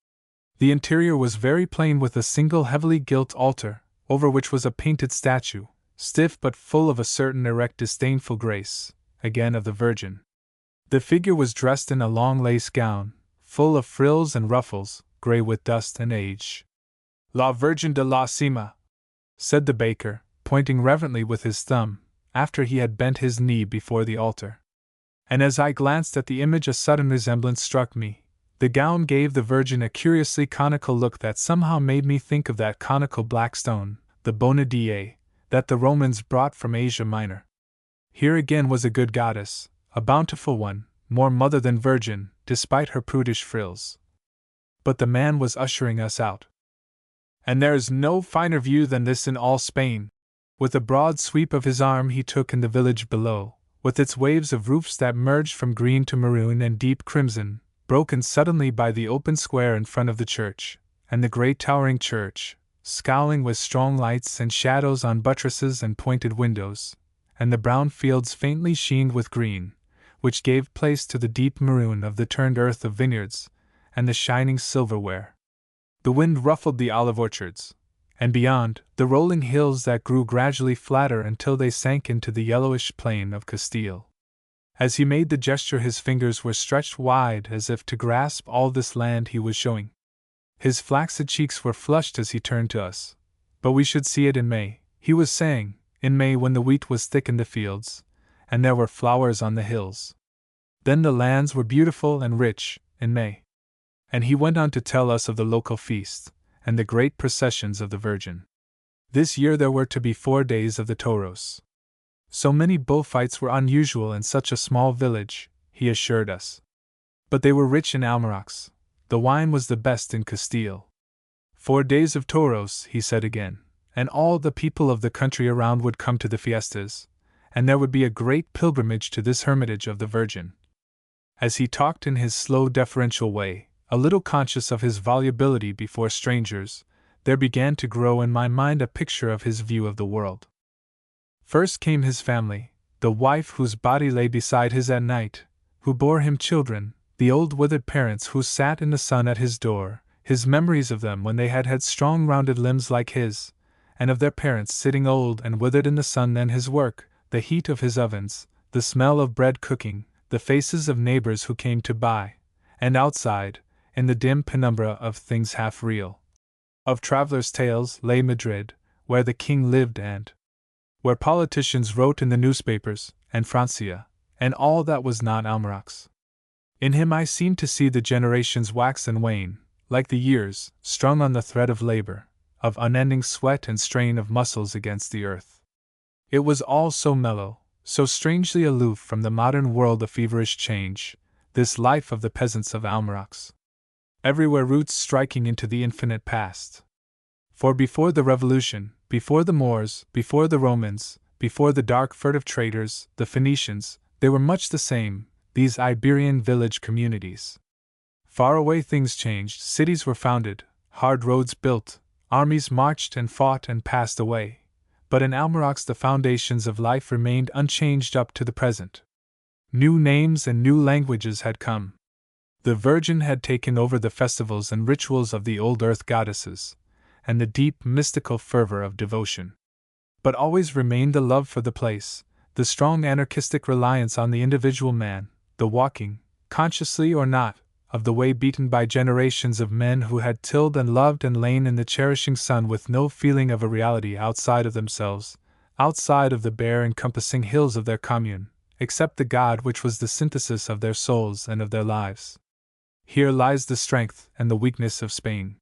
The interior was very plain, with a single heavily gilt altar, over which was a painted statue, stiff but full of a certain erect disdainful grace, again of the Virgin. The figure was dressed in a long lace gown, full of frills and ruffles, grey with dust and age. La Virgen de la Cima, said the baker, pointing reverently with his thumb, after he had bent his knee before the altar. And as I glanced at the image a sudden resemblance struck me. The gown gave the Virgin a curiously conical look that somehow made me think of that conical black stone, the Bonadille, that the Romans brought from Asia Minor. Here again was a good goddess, a bountiful one, more mother than virgin, despite her prudish frills. But the man was ushering us out. And there is no finer view than this in all Spain. With a broad sweep of his arm he took in the village below, with its waves of roofs that merged from green to maroon and deep crimson, broken suddenly by the open square in front of the church, and the great towering church, scowling with strong lights and shadows on buttresses and pointed windows, and the brown fields faintly sheened with green, which gave place to the deep maroon of the turned earth of vineyards, and the shining silverware. The wind ruffled the olive orchards, and beyond, the rolling hills that grew gradually flatter until they sank into the yellowish plain of Castile. As he made the gesture his fingers were stretched wide as if to grasp all this land he was showing. His flaccid cheeks were flushed as he turned to us. But we should see it in May, he was saying, in May when the wheat was thick in the fields, and there were flowers on the hills. Then the lands were beautiful and rich, in May. And he went on to tell us of the local feast, and the great processions of the Virgin. This year there were to be 4 days of the toros. So many bullfights were unusual in such a small village, he assured us. But they were rich in Almirax. The wine was the best in Castile. 4 days of toros, he said again, and all the people of the country around would come to the fiestas, and there would be a great pilgrimage to this hermitage of the Virgin. As he talked in his slow deferential way, a little conscious of his volubility before strangers, there began to grow in my mind a picture of his view of the world. First came his family, the wife whose body lay beside his at night, who bore him children, the old withered parents who sat in the sun at his door, his memories of them when they had had strong rounded limbs like his, and of their parents sitting old and withered in the sun, then his work, the heat of his ovens, the smell of bread cooking, the faces of neighbors who came to buy, and outside, in the dim penumbra of things half real, of travelers' tales, lay Madrid, where the king lived and where politicians wrote in the newspapers, and Francia, and all that was not Almirax. In him I seemed to see the generations wax and wane, like the years, strung on the thread of labor, of unending sweat and strain of muscles against the earth. It was all so mellow, so strangely aloof from the modern world of feverish change, this life of the peasants of Almirax. Everywhere roots striking into the infinite past. For before the Revolution, before the Moors, before the Romans, before the dark furtive traders, the Phoenicians, they were much the same, these Iberian village communities. Far away things changed, cities were founded, hard roads built, armies marched and fought and passed away, but in Almirax the foundations of life remained unchanged up to the present. New names and new languages had come. The Virgin had taken over the festivals and rituals of the old earth goddesses, and the deep mystical fervor of devotion. But always remained the love for the place, the strong anarchistic reliance on the individual man, the walking, consciously or not, of the way beaten by generations of men who had tilled and loved and lain in the cherishing sun with no feeling of a reality outside of themselves, outside of the bare encompassing hills of their commune, except the God which was the synthesis of their souls and of their lives. Here lies the strength and the weakness of Spain.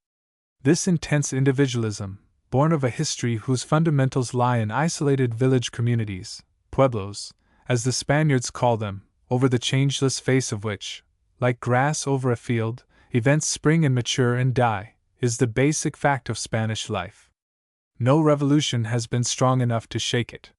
This intense individualism, born of a history whose fundamentals lie in isolated village communities, pueblos, as the Spaniards call them, over the changeless face of which, like grass over a field, events spring and mature and die, is the basic fact of Spanish life. No revolution has been strong enough to shake it.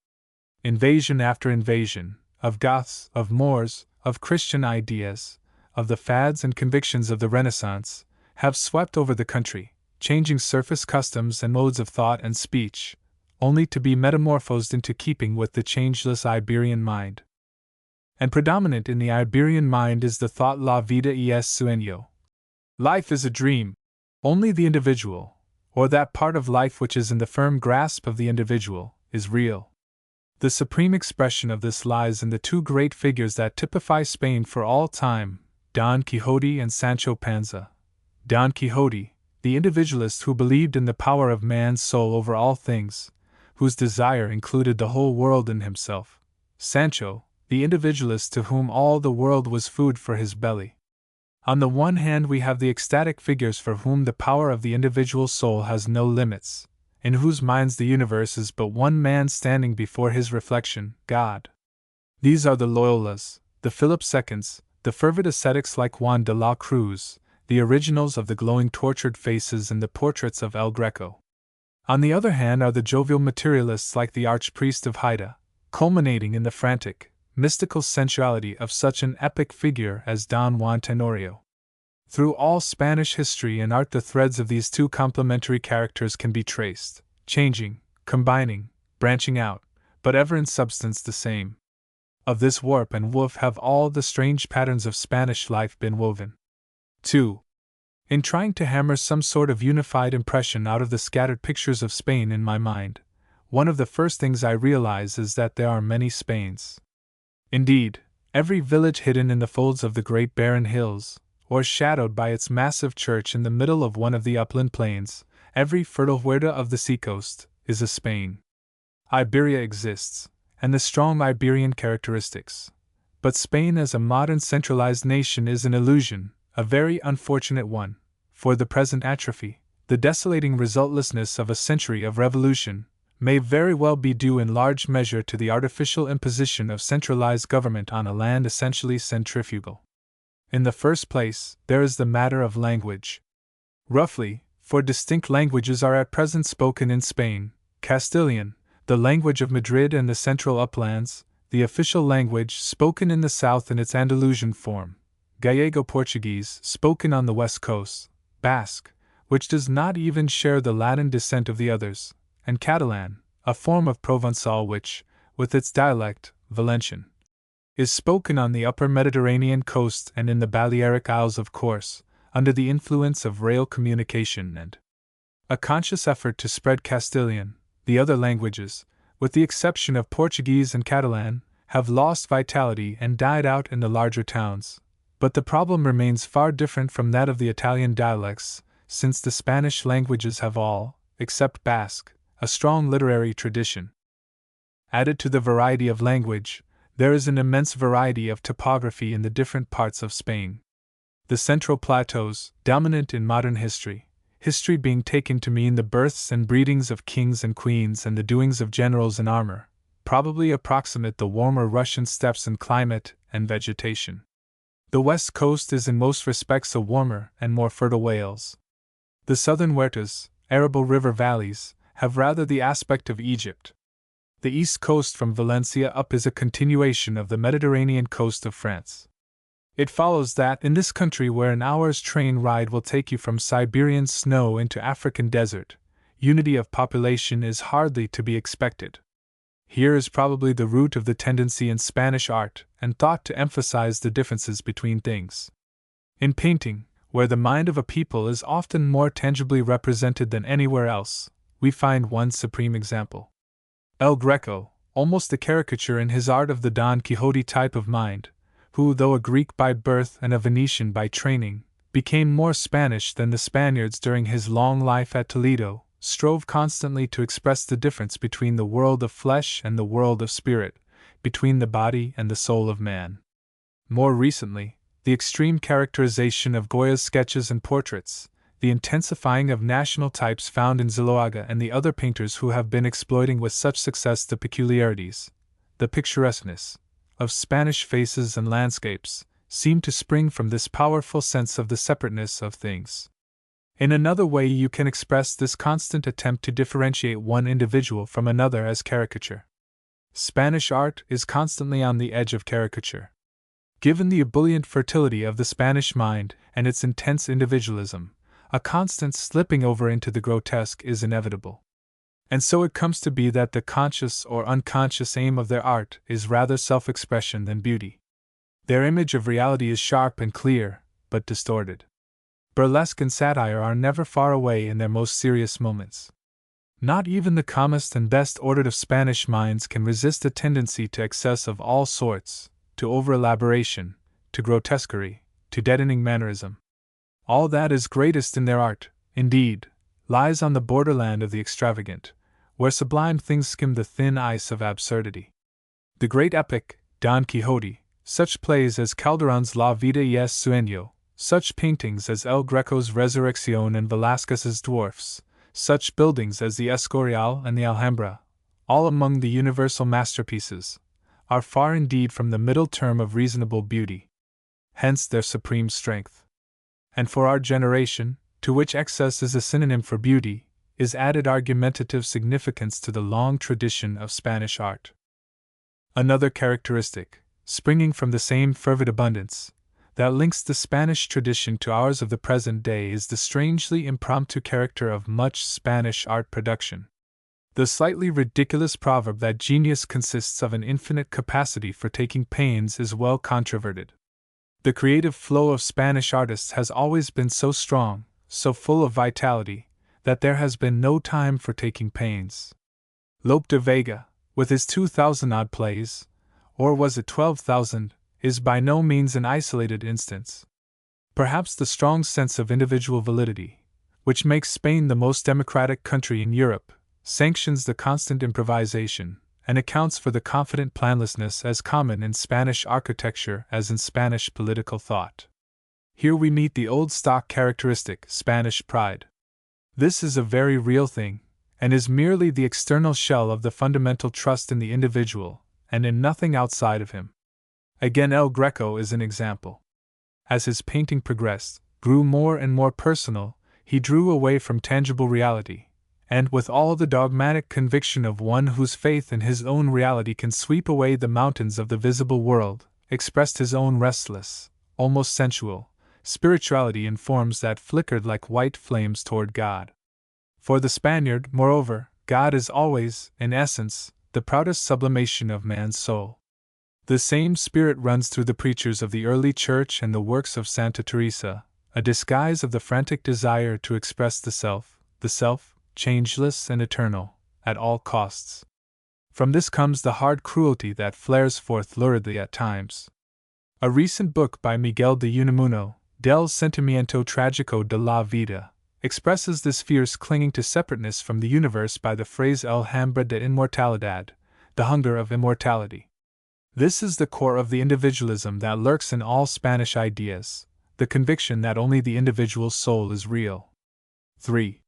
Invasion after invasion, of Goths, of Moors, of Christian ideas, of the fads and convictions of the Renaissance, have swept over the country, changing surface customs and modes of thought and speech, only to be metamorphosed into keeping with the changeless Iberian mind. And predominant in the Iberian mind is the thought La vida es sueño. Life is a dream. Only the individual, or that part of life which is in the firm grasp of the individual, is real. The supreme expression of this lies in the two great figures that typify Spain for all time, Don Quixote and Sancho Panza. Don Quixote, the individualist who believed in the power of man's soul over all things, whose desire included the whole world in himself. Sancho, the individualist to whom all the world was food for his belly. On the one hand we have the ecstatic figures for whom the power of the individual soul has no limits, in whose minds the universe is but one man standing before his reflection, God. These are the Loyolas, the Philip IIs, the fervid ascetics like Juan de la Cruz, the originals of the glowing tortured faces and the portraits of El Greco. On the other hand are the jovial materialists like the archpriest of Haida, culminating in the frantic, mystical sensuality of such an epic figure as Don Juan Tenorio. Through all Spanish history and art the threads of these two complementary characters can be traced, changing, combining, branching out, but ever in substance the same. Of this warp and woof have all the strange patterns of Spanish life been woven. 2. In trying to hammer some sort of unified impression out of the scattered pictures of Spain in my mind, one of the first things I realize is that there are many Spains. Indeed, every village hidden in the folds of the great barren hills, or shadowed by its massive church in the middle of one of the upland plains, every fertile huerta of the seacoast, is a Spain. Iberia exists, and the strong Iberian characteristics. But Spain as a modern centralized nation is an illusion, a very unfortunate one, for the present atrophy, the desolating resultlessness of a century of revolution, may very well be due in large measure to the artificial imposition of centralized government on a land essentially centrifugal. In the first place, there is the matter of language. Roughly, 4 distinct languages are at present spoken in Spain: Castilian, the language of Madrid and the central uplands, the official language spoken in the south in its Andalusian form; Gallego-Portuguese, spoken on the west coast; Basque, which does not even share the Latin descent of the others; and Catalan, a form of Provençal which, with its dialect, Valencian, is spoken on the upper Mediterranean coast and in the Balearic Isles of course, under the influence of rail communication and a conscious effort to spread Castilian. The other languages, with the exception of Portuguese and Catalan, have lost vitality and died out in the larger towns. But the problem remains far different from that of the Italian dialects, since the Spanish languages have all, except Basque, a strong literary tradition. Added to the variety of language, there is an immense variety of topography in the different parts of Spain. The central plateaus, dominant in modern history being taken to mean the births and breedings of kings and queens and the doings of generals in armor, probably approximate the warmer Russian steppes in climate and vegetation. The west coast is in most respects a warmer and more fertile Wales. The southern huertas, arable river valleys, have rather the aspect of Egypt. The east coast from Valencia up is a continuation of the Mediterranean coast of France. It follows that in this country where an hour's train ride will take you from Siberian snow into African desert, unity of population is hardly to be expected. Here is probably the root of the tendency in Spanish art and thought to emphasize the differences between things. In painting, where the mind of a people is often more tangibly represented than anywhere else, we find one supreme example. El Greco, almost a caricature in his art of the Don Quixote type of mind, who, though a Greek by birth and a Venetian by training, became more Spanish than the Spaniards during his long life at Toledo, strove constantly to express the difference between the world of flesh and the world of spirit, between the body and the soul of man. More recently, the extreme characterization of Goya's sketches and portraits, the intensifying of national types found in Zuloaga and the other painters who have been exploiting with such success the peculiarities, the picturesqueness, of Spanish faces and landscapes, seem to spring from this powerful sense of the separateness of things. In another way you can express this constant attempt to differentiate one individual from another as caricature. Spanish art is constantly on the edge of caricature. Given the ebullient fertility of the Spanish mind and its intense individualism, a constant slipping over into the grotesque is inevitable. And so it comes to be that the conscious or unconscious aim of their art is rather self-expression than beauty. Their image of reality is sharp and clear, but distorted. Burlesque and satire are never far away in their most serious moments. Not even the calmest and best ordered of Spanish minds can resist a tendency to excess of all sorts, to over-elaboration, to grotesquerie, to deadening mannerism. All that is greatest in their art, indeed, lies on the borderland of the extravagant, where sublime things skim the thin ice of absurdity. The great epic, Don Quixote, such plays as Calderon's La Vida y el Sueño, such paintings as El Greco's Resurrección and Velázquez's Dwarfs, such buildings as the Escorial and the Alhambra, all among the universal masterpieces, are far indeed from the middle term of reasonable beauty. Hence their supreme strength. And for our generation, to which excess is a synonym for beauty, is added argumentative significance to the long tradition of Spanish art. Another characteristic, springing from the same fervid abundance, that links the Spanish tradition to ours of the present day is the strangely impromptu character of much Spanish art production. The slightly ridiculous proverb that genius consists of an infinite capacity for taking pains is well controverted. The creative flow of Spanish artists has always been so strong, so full of vitality, that there has been no time for taking pains. Lope de Vega, with his 2,000-odd plays, or was it 12,000, is by no means an isolated instance. Perhaps the strong sense of individual validity, which makes Spain the most democratic country in Europe, sanctions the constant improvisation, and accounts for the confident planlessness as common in Spanish architecture as in Spanish political thought. Here we meet the old stock characteristic, Spanish pride. This is a very real thing, and is merely the external shell of the fundamental trust in the individual, and in nothing outside of him. Again, El Greco is an example. As his painting progressed, grew more and more personal, he drew away from tangible reality, and with all the dogmatic conviction of one whose faith in his own reality can sweep away the mountains of the visible world, expressed his own restless, almost sensual, spirituality in forms that flickered like white flames toward God. For the Spaniard, moreover, God is always, in essence, the proudest sublimation of man's soul. The same spirit runs through the preachers of the early church and the works of Santa Teresa, a disguise of the frantic desire to express the self, changeless and eternal, at all costs. From this comes the hard cruelty that flares forth luridly at times. A recent book by Miguel de Unamuno, Del Sentimiento Trágico de la Vida, expresses this fierce clinging to separateness from the universe by the phrase El hambre de inmortalidad, the hunger of immortality. This is the core of the individualism that lurks in all Spanish ideas, the conviction that only the individual soul is real. 3.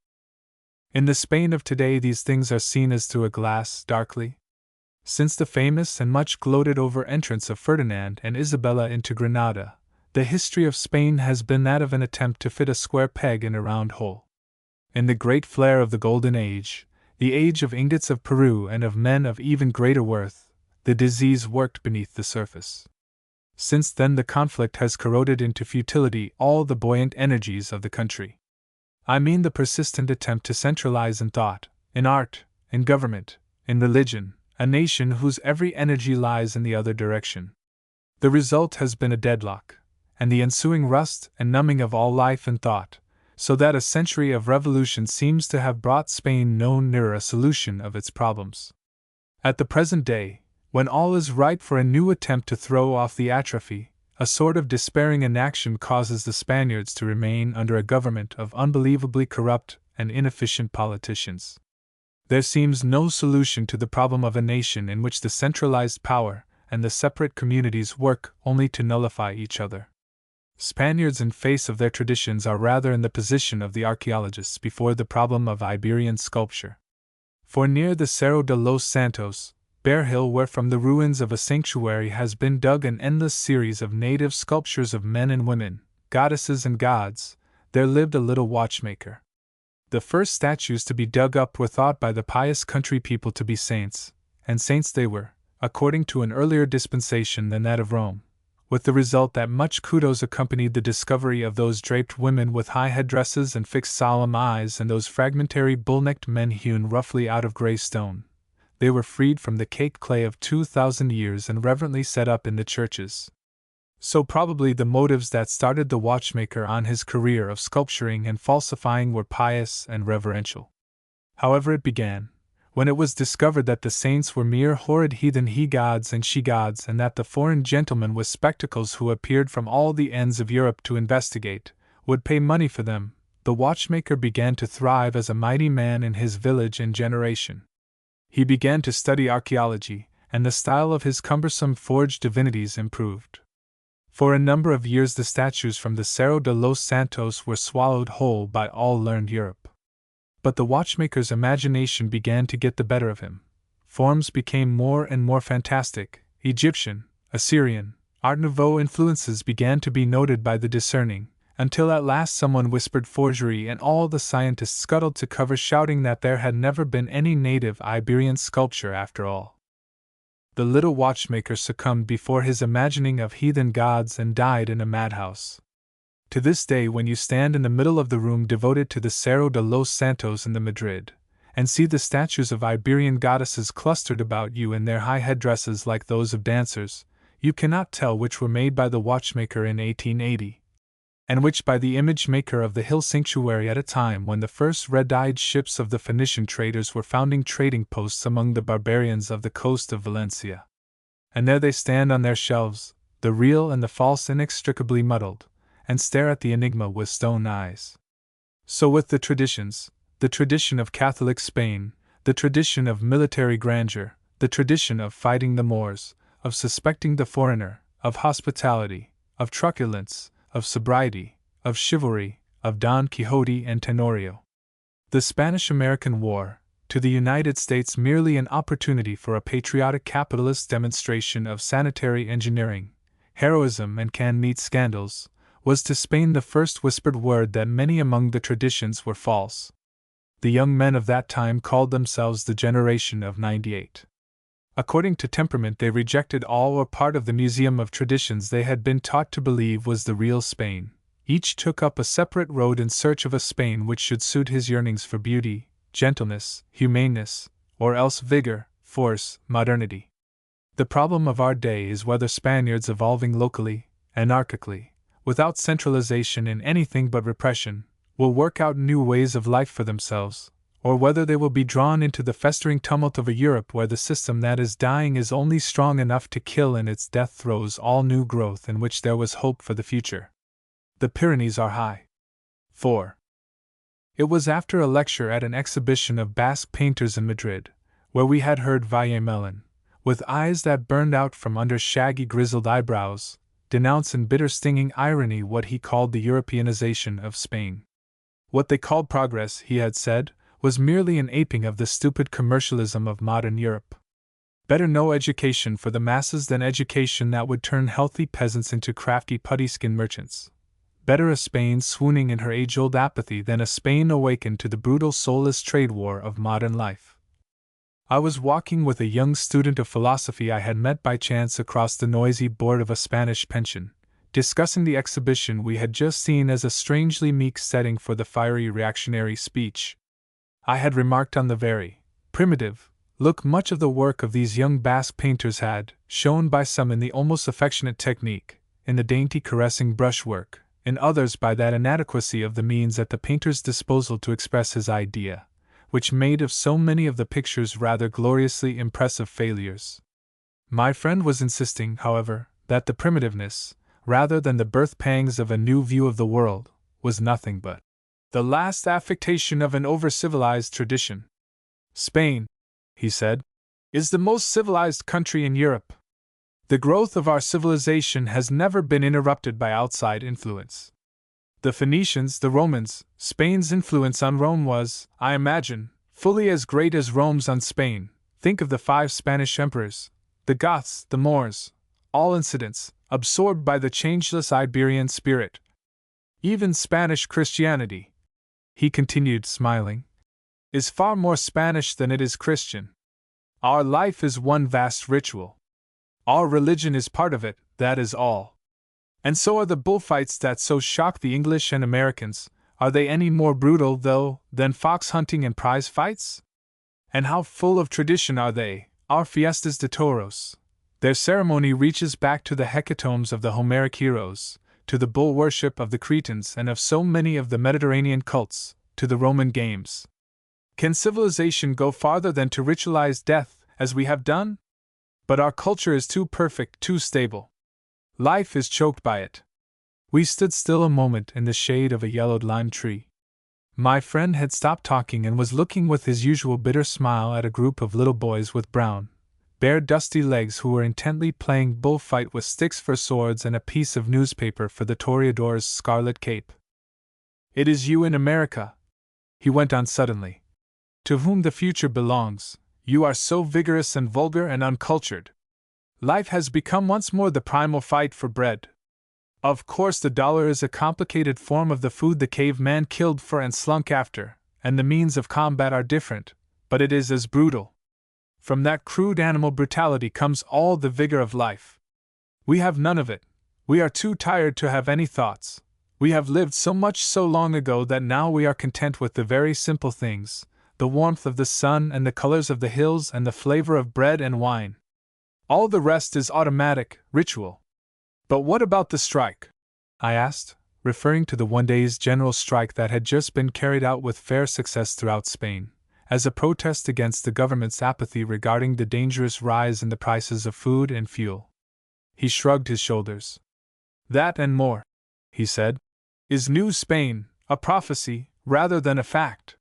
In the Spain of today, these things are seen as through a glass, darkly. Since the famous and much gloated over entrance of Ferdinand and Isabella into Granada, the history of Spain has been that of an attempt to fit a square peg in a round hole. In the great flare of the Golden Age, the age of ingots of Peru and of men of even greater worth, the disease worked beneath the surface. Since then, the conflict has corroded into futility all the buoyant energies of the country. I mean the persistent attempt to centralize in thought, in art, in government, in religion, a nation whose every energy lies in the other direction. The result has been a deadlock, and the ensuing rust and numbing of all life and thought, so that a century of revolution seems to have brought Spain no nearer a solution of its problems. At the present day, when all is ripe for a new attempt to throw off the atrophy, a sort of despairing inaction causes the Spaniards to remain under a government of unbelievably corrupt and inefficient politicians. There seems no solution to the problem of a nation in which the centralized power and the separate communities work only to nullify each other. Spaniards in face of their traditions are rather in the position of the archaeologists before the problem of Iberian sculpture. For near the Cerro de los Santos, bare hill where from the ruins of a sanctuary has been dug an endless series of native sculptures of men and women, goddesses and gods, there lived a little watchmaker. The first statues to be dug up were thought by the pious country people to be saints, and saints they were, according to an earlier dispensation than that of Rome, with the result that much kudos accompanied the discovery of those draped women with high headdresses and fixed solemn eyes and those fragmentary bull-necked men hewn roughly out of grey stone. They were freed from the caked clay of 2,000 years and reverently set up in the churches. So probably the motives that started the watchmaker on his career of sculpturing and falsifying were pious and reverential. However it began, when it was discovered that the saints were mere horrid heathen he-gods and she-gods, and that the foreign gentlemen with spectacles who appeared from all the ends of Europe to investigate would pay money for them, the watchmaker began to thrive as a mighty man in his village and generation. He began to study archaeology, and the style of his cumbersome forged divinities improved. For a number of years the statues from the Cerro de los Santos were swallowed whole by all learned Europe. But the watchmaker's imagination began to get the better of him. Forms became more and more fantastic. Egyptian, Assyrian, Art Nouveau influences began to be noted by the discerning, until at last someone whispered forgery and all the scientists scuttled to cover shouting that there had never been any native Iberian sculpture after all. The little watchmaker succumbed before his imagining of heathen gods and died in a madhouse. To this day, when you stand in the middle of the room devoted to the Cerro de los Santos in the Madrid, and see the statues of Iberian goddesses clustered about you in their high headdresses like those of dancers, you cannot tell which were made by the watchmaker in 1880, and which by the image maker of the hill sanctuary at a time when the first red-eyed ships of the Phoenician traders were founding trading posts among the barbarians of the coast of Valencia. And there they stand on their shelves, the real and the false inextricably muddled, and stare at the enigma with stone eyes. So with the tradition of Catholic Spain, the tradition of military grandeur, the tradition of fighting the Moors, of suspecting the foreigner, of hospitality, of truculence, of sobriety, of chivalry, of Don Quixote and Tenorio. The Spanish-American War, to the United States merely an opportunity for a patriotic capitalist demonstration of sanitary engineering, heroism and can-meat scandals, was to Spain the first whispered word that many among the traditions were false. The young men of that time called themselves the generation of '98. According to temperament, they rejected all or part of the museum of traditions they had been taught to believe was the real Spain. Each took up a separate road in search of a Spain which should suit his yearnings for beauty, gentleness, humaneness, or else vigor, force, modernity. The problem of our day is whether Spaniards evolving locally, anarchically, without centralization in anything but repression, will work out new ways of life for themselves, or whether they will be drawn into the festering tumult of a Europe where the system that is dying is only strong enough to kill in its death throes all new growth in which there was hope for the future. The Pyrenees are high. 4. It was after a lecture at an exhibition of Basque painters in Madrid, where we had heard Valle Melon, with eyes that burned out from under shaggy grizzled eyebrows, denounce in bitter stinging irony what he called the Europeanization of Spain. What they called progress, he had said, was merely an aping of the stupid commercialism of modern Europe. Better no education for the masses than education that would turn healthy peasants into crafty putty-skin merchants. Better a Spain swooning in her age-old apathy than a Spain awakened to the brutal soulless trade war of modern life. I was walking with a young student of philosophy I had met by chance across the noisy board of a Spanish pension, discussing the exhibition we had just seen as a strangely meek setting for the fiery reactionary speech. I had remarked on the very primitive look much of the work of these young Basque painters had, shown by some in the almost affectionate technique, in the dainty caressing brushwork, in others by that inadequacy of the means at the painter's disposal to express his idea, which made of so many of the pictures rather gloriously impressive failures. My friend was insisting, however, that the primitiveness, rather than the birth pangs of a new view of the world, was nothing but the last affectation of an over-civilized tradition. Spain, he said, is the most civilized country in Europe. The growth of our civilization has never been interrupted by outside influence. The Phoenicians, the Romans, Spain's influence on Rome was, I imagine, fully as great as Rome's on Spain. Think of the 5 Spanish emperors, the Goths, the Moors, all incidents, absorbed by the changeless Iberian spirit. Even Spanish Christianity, he continued, smiling, is far more Spanish than it is Christian. Our life is one vast ritual. Our religion is part of it, that is all. And so are the bullfights that so shock the English and Americans. Are they any more brutal, though, than fox hunting and prize fights? And how full of tradition are they, our fiestas de toros? Their ceremony reaches back to the hecatombs of the Homeric heroes, to the bull worship of the Cretans and of so many of the Mediterranean cults, to the Roman games. Can civilization go farther than to ritualize death, as we have done? But our culture is too perfect, too stable. Life is choked by it. We stood still a moment in the shade of a yellowed lime tree. My friend had stopped talking and was looking with his usual bitter smile at a group of little boys with brown, bare dusty legs who were intently playing bullfight with sticks for swords and a piece of newspaper for the toreador's scarlet cape. It is you in America, he went on suddenly, to whom the future belongs. You are so vigorous and vulgar and uncultured. Life has become once more the primal fight for bread. Of course, the dollar is a complicated form of the food the caveman killed for and slunk after, and the means of combat are different, but it is as brutal. From that crude animal brutality comes all the vigor of life. We have none of it. We are too tired to have any thoughts. We have lived so much so long ago that now we are content with the very simple things, the warmth of the sun and the colors of the hills and the flavor of bread and wine. All the rest is automatic, ritual. But what about the strike? I asked, referring to the one-day's general strike that had just been carried out with fair success throughout Spain, as a protest against the government's apathy regarding the dangerous rise in the prices of food and fuel. He shrugged his shoulders. That and more, he said, is New Spain, a prophecy, rather than a fact.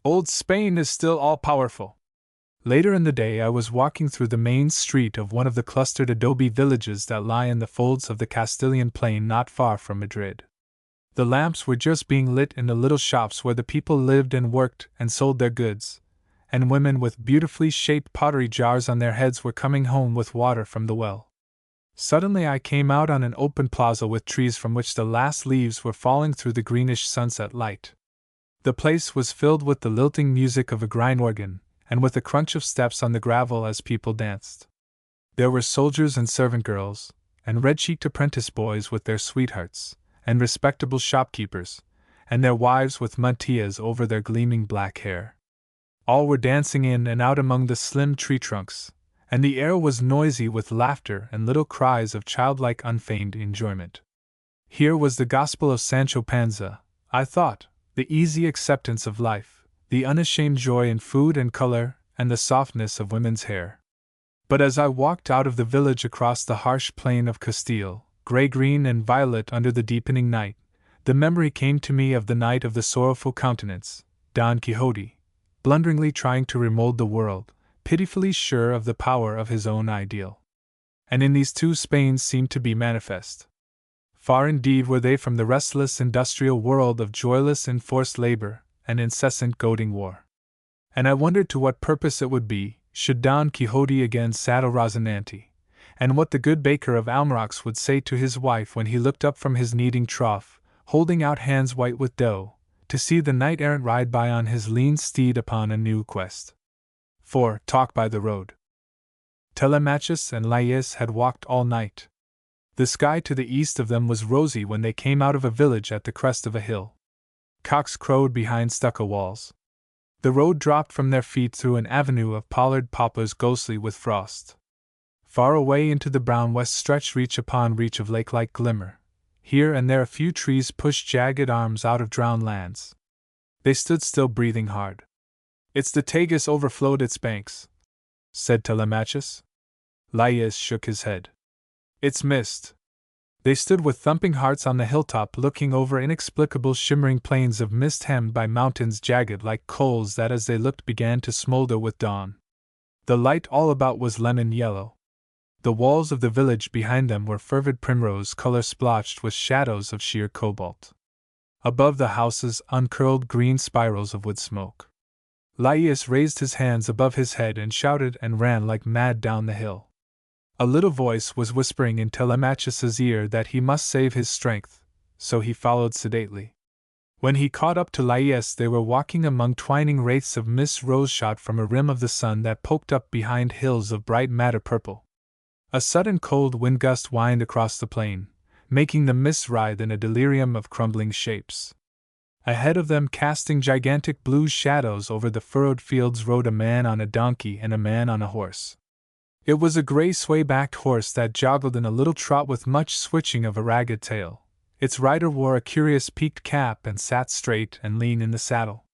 Old Spain is still all-powerful. Later in the day I was walking through the main street of one of the clustered adobe villages that lie in the folds of the Castilian plain not far from Madrid. The lamps were just being lit in the little shops where the people lived and worked and sold their goods, and women with beautifully shaped pottery jars on their heads were coming home with water from the well. Suddenly I came out on an open plaza with trees from which the last leaves were falling through the greenish sunset light. The place was filled with the lilting music of a grind organ, and with the crunch of steps on the gravel as people danced. There were soldiers and servant girls, and red-cheeked apprentice boys with their sweethearts, and respectable shopkeepers, and their wives with mantillas over their gleaming black hair. All were dancing in and out among the slim tree trunks, and the air was noisy with laughter and little cries of childlike unfeigned enjoyment. Here was the gospel of Sancho Panza, I thought, the easy acceptance of life, the unashamed joy in food and color, and the softness of women's hair. But as I walked out of the village across the harsh plain of Castile, gray-green and violet under the deepening night, the memory came to me of the knight of the sorrowful countenance, Don Quixote, blunderingly trying to remold the world, pitifully sure of the power of his own ideal. And in these two Spains seemed to be manifest. Far indeed were they from the restless industrial world of joyless enforced labor and incessant goading war. And I wondered to what purpose it would be, should Don Quixote again saddle Rosinante, and what the good baker of Almarox would say to his wife when he looked up from his kneading trough, holding out hands white with dough, to see the knight-errant ride by on his lean steed upon a new quest. 4. Talk by the road. Telemachus and Laius had walked all night. The sky to the east of them was rosy when they came out of a village at the crest of a hill. Cocks crowed behind stucco walls. The road dropped from their feet through an avenue of pollard poplars ghostly with frost. Far away into the brown west stretched reach upon reach of lake-like glimmer. Here and there a few trees pushed jagged arms out of drowned lands. They stood still, breathing hard. "It's the Tagus overflowed its banks," said Telemachus. Laius shook his head. "It's mist." They stood with thumping hearts on the hilltop, looking over inexplicable shimmering plains of mist hemmed by mountains jagged like coals that as they looked began to smolder with dawn. The light all about was lemon yellow. The walls of the village behind them were fervid primrose color splotched with shadows of sheer cobalt. Above the houses uncurled green spirals of wood smoke. Laius raised his hands above his head and shouted and ran like mad down the hill. A little voice was whispering in Telemachus's ear that he must save his strength, so he followed sedately. When he caught up to Laius, they were walking among twining wraiths of mist rose-shot from a rim of the sun that poked up behind hills of bright madder purple. A sudden cold wind gust whined across the plain, making the mist writhe in a delirium of crumbling shapes. Ahead of them, casting gigantic blue shadows over the furrowed fields, rode a man on a donkey and a man on a horse. It was a gray sway-backed horse that joggled in a little trot with much switching of a ragged tail. Its rider wore a curious peaked cap and sat straight and lean in the saddle.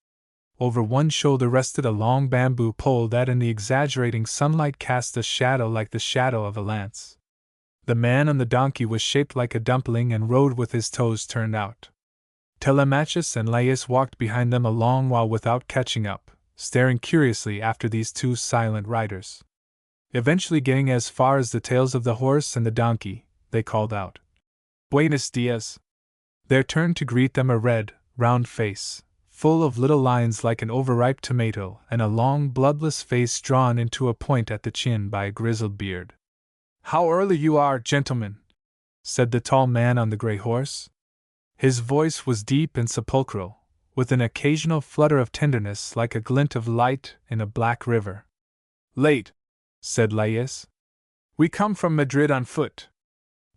Over one shoulder rested a long bamboo pole that in the exaggerating sunlight cast a shadow like the shadow of a lance. The man on the donkey was shaped like a dumpling and rode with his toes turned out. Telemachus and Laius walked behind them a long while without catching up, staring curiously after these two silent riders. Eventually getting as far as the tails of the horse and the donkey, they called out, "Buenos dias." There turned to greet them a red, round face, full of little lines like an overripe tomato, and a long, bloodless face drawn into a point at the chin by a grizzled beard. "How early you are, gentlemen," said the tall man on the gray horse. His voice was deep and sepulchral, with an occasional flutter of tenderness like a glint of light in a black river. "Late," said Laius. "We come from Madrid on foot."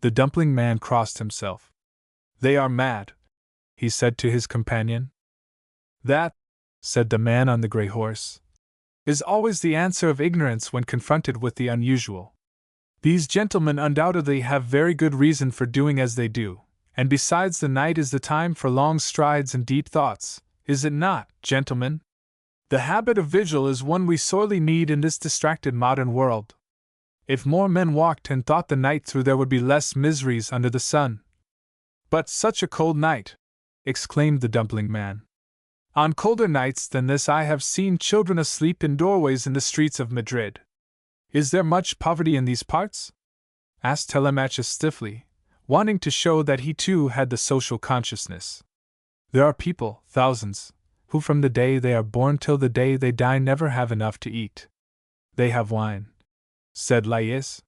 The dumpling man crossed himself. "They are mad," he said to his companion. "That," said the man on the gray horse, "is always the answer of ignorance when confronted with the unusual. These gentlemen undoubtedly have very good reason for doing as they do, and besides, the night is the time for long strides and deep thoughts, is it not, gentlemen? The habit of vigil is one we sorely need in this distracted modern world. If more men walked and thought the night through, there would be less miseries under the sun." "But such a cold night!" exclaimed the dumpling man. "On colder nights than this I have seen children asleep in doorways in the streets of Madrid." "Is there much poverty in these parts?" asked Telemachus stiffly, wanting to show that he too had the social consciousness. "There are people, thousands, who from the day they are born till the day they die never have enough to eat." "They have wine," said Laius.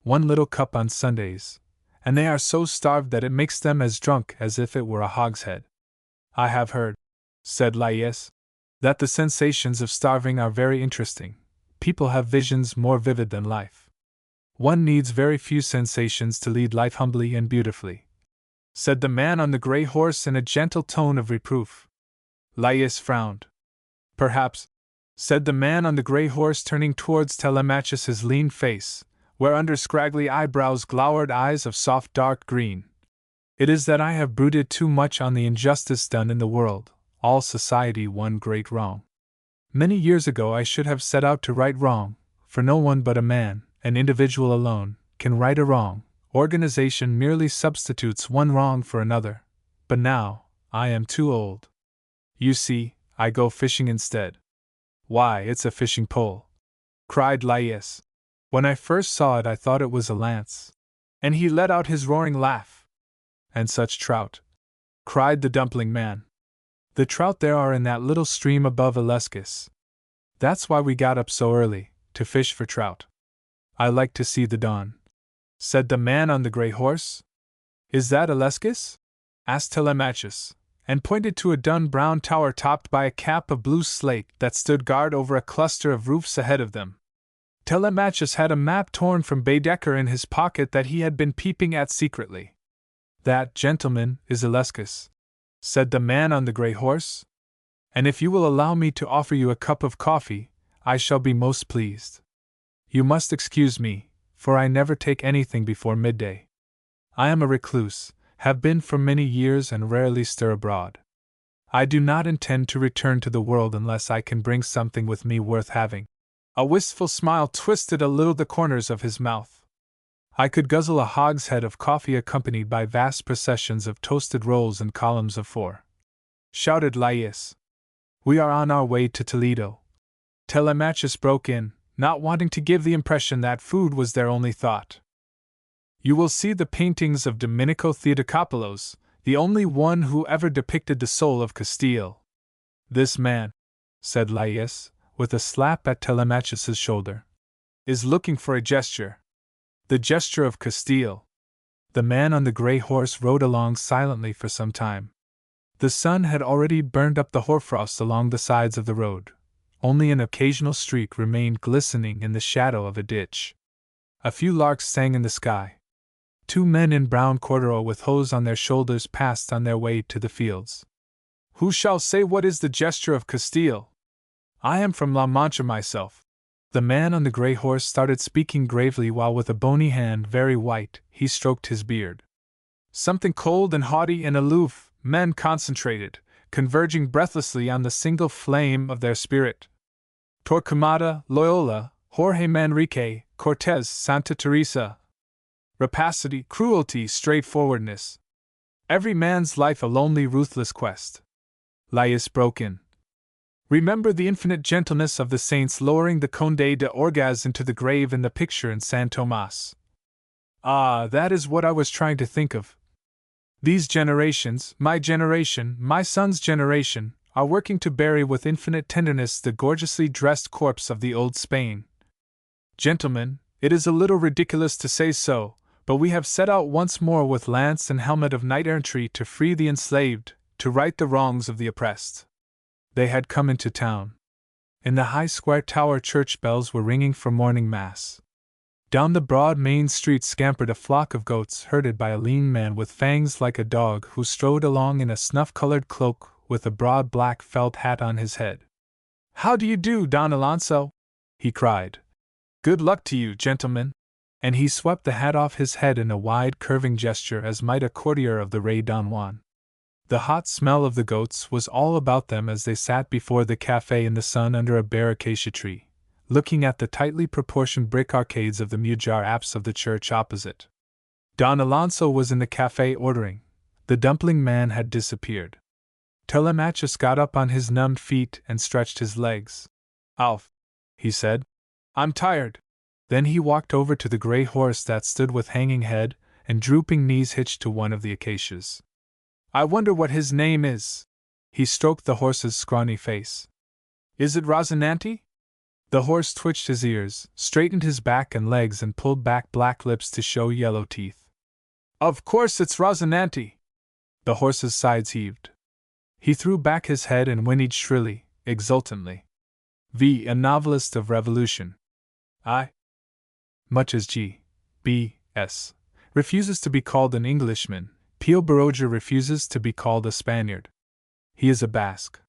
"One little cup on Sundays, and they are so starved that it makes them as drunk as if it were a hogshead." "I have heard," said Laius, "that the sensations of starving are very interesting. People have visions more vivid than life." "One needs very few sensations to lead life humbly and beautifully," said the man on the gray horse in a gentle tone of reproof. Laius frowned. "Perhaps," said the man on the gray horse, turning towards Telemachus his lean face, where under scraggly eyebrows glowered eyes of soft dark green, "it is that I have brooded too much on the injustice done in the world, all society one great wrong. Many years ago I should have set out to right wrong, for no one but a man, an individual alone, can right a wrong. Organization merely substitutes one wrong for another. But now, I am too old. You see, I go fishing instead." "Why, it's a fishing pole!" cried Laius. "When I first saw it I thought it was a lance." And he let out his roaring laugh. "And such trout!" cried the dumpling man. "The trout there are in that little stream above Elescus. That's why we got up so early, to fish for trout." "I like to see the dawn," said the man on the gray horse. "Is that Elescus?" asked Telemachus, and pointed to a dun brown tower topped by a cap of blue slate that stood guard over a cluster of roofs ahead of them. Telemachus had a map torn from Baedeker in his pocket that he had been peeping at secretly. "That, gentlemen, is Elescus," said the man on the gray horse. "And if you will allow me to offer you a cup of coffee, I shall be most pleased. You must excuse me, for I never take anything before midday. I am a recluse, have been for many years and rarely stir abroad. I do not intend to return to the world unless I can bring something with me worth having. A wistful smile twisted a little the corners of his mouth. I could guzzle a hogshead of coffee accompanied by vast processions of toasted rolls and columns of four, shouted Lais. We are on our way to Toledo. Telemachus broke in, not wanting to give the impression that food was their only thought. You will see the paintings of Domenico Theotocopoulos, the only one who ever depicted the soul of Castile. This man, said Lais, with a slap at Telemachus's shoulder, is looking for a gesture. The gesture of Castile. The man on the grey horse rode along silently for some time. The sun had already burned up the hoarfrost along the sides of the road. Only an occasional streak remained glistening in the shadow of a ditch. A few larks sang in the sky. Two men in brown corduroy with hoes on their shoulders passed on their way to the fields. Who shall say what is the gesture of Castile? I am from La Mancha myself. The man on the grey horse started speaking gravely while with a bony hand very white, he stroked his beard. Something cold and haughty and aloof, men concentrated, converging breathlessly on the single flame of their spirit. Torquemada, Loyola, Jorge Manrique, Cortez, Santa Teresa. Rapacity, cruelty, straightforwardness. Every man's life a lonely, ruthless quest. Lais broke in. Remember the infinite gentleness of the saints lowering the Conde de Orgaz into the grave in the picture in San Tomas. Ah, that is what I was trying to think of. These generations, my generation, my son's generation, are working to bury with infinite tenderness the gorgeously dressed corpse of the old Spain. Gentlemen, it is a little ridiculous to say so, but we have set out once more with lance and helmet of knight-errantry to free the enslaved, to right the wrongs of the oppressed. They had come into town. In the high square tower church bells were ringing for morning mass. Down the broad main street scampered a flock of goats herded by a lean man with fangs like a dog who strode along in a snuff-colored cloak with a broad black felt hat on his head. How do you do, Don Alonso? He cried. Good luck to you, gentlemen. And he swept the hat off his head in a wide curving gesture as might a courtier of the Rey Don Juan. The hot smell of the goats was all about them as they sat before the cafe in the sun under a bare acacia tree, looking at the tightly proportioned brick arcades of the Mujar apse of the church opposite. Don Alonso was in the cafe ordering. The dumpling man had disappeared. Telemachus got up on his numbed feet and stretched his legs. Alf, he said, I'm tired. Then he walked over to the grey horse that stood with hanging head and drooping knees hitched to one of the acacias. I wonder what his name is. He stroked the horse's scrawny face. Is it Rosinante? The horse twitched his ears, straightened his back and legs and pulled back black lips to show yellow teeth. Of course it's Rosinante. The horse's sides heaved. He threw back his head and whinnied shrilly, exultantly. V. A novelist of revolution. I. Much as G. B. S. refuses to be called an Englishman, Pio Baroja refuses to be called a Spaniard. He is a Basque.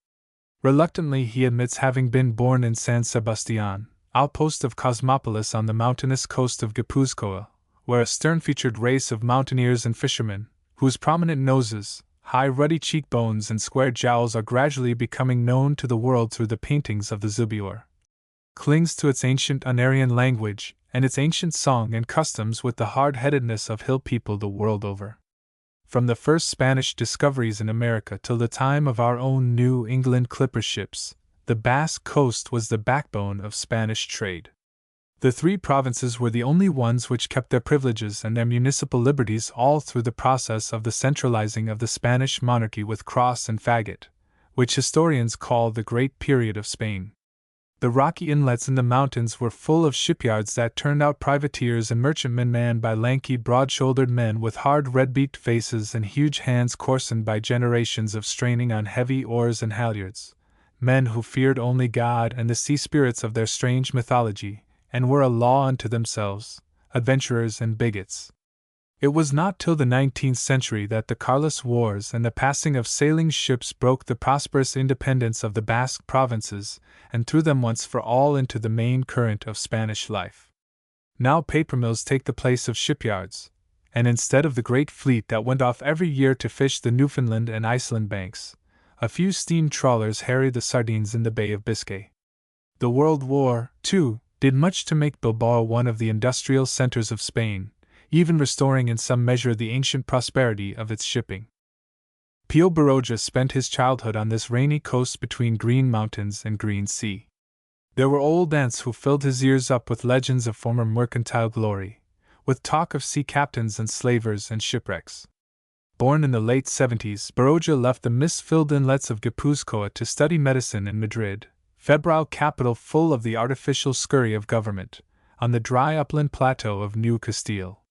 Reluctantly he admits having been born in San Sebastian, outpost of Cosmopolis on the mountainous coast of Guipuzcoa, where a stern-featured race of mountaineers and fishermen, whose prominent noses, high ruddy cheekbones and square jowls are gradually becoming known to the world through the paintings of the Zubior, clings to its ancient Unarian language and its ancient song and customs with the hard-headedness of hill people the world over. From the first Spanish discoveries in America till the time of our own New England clipper ships, the Basque coast was the backbone of Spanish trade. The three provinces were the only ones which kept their privileges and their municipal liberties all through the process of the centralizing of the Spanish monarchy with cross and faggot, which historians call the Great Period of Spain. The rocky inlets in the mountains were full of shipyards that turned out privateers and merchantmen manned by lanky, broad-shouldered men with hard red-beaked faces and huge hands coarsened by generations of straining on heavy oars and halyards, men who feared only God and the sea spirits of their strange mythology, and were a law unto themselves, adventurers and bigots. It was not till the 19th century that the Carlist Wars and the passing of sailing ships broke the prosperous independence of the Basque provinces and threw them once for all into the main current of Spanish life. Now paper mills take the place of shipyards, and instead of the great fleet that went off every year to fish the Newfoundland and Iceland banks, a few steam trawlers harry the sardines in the Bay of Biscay. The World War, too, did much to make Bilbao one of the industrial centers of Spain, even restoring in some measure the ancient prosperity of its shipping. Pío Baroja spent his childhood on this rainy coast between green mountains and green sea. There were old aunts who filled his ears up with legends of former mercantile glory, with talk of sea captains and slavers and shipwrecks. Born in the late 70s, Baroja left the mist-filled inlets of Guipúzcoa to study medicine in Madrid, febrile capital full of the artificial scurry of government, on the dry upland plateau of New Castile.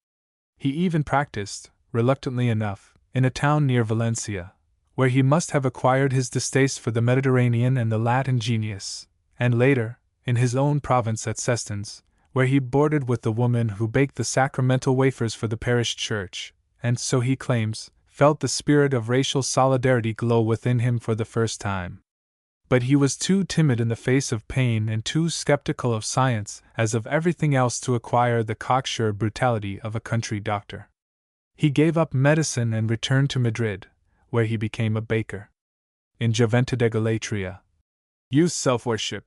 He even practiced, reluctantly enough, in a town near Valencia, where he must have acquired his distaste for the Mediterranean and the Latin genius, and later, in his own province at Sestins, where he boarded with the woman who baked the sacramental wafers for the parish church, and, so he claims, felt the spirit of racial solidarity glow within him for the first time. But he was too timid in the face of pain and too skeptical of science, as of everything else, to acquire the cocksure brutality of a country doctor. He gave up medicine and returned to Madrid, where he became a baker. In Juventudegolatria, Youth Self-Worship,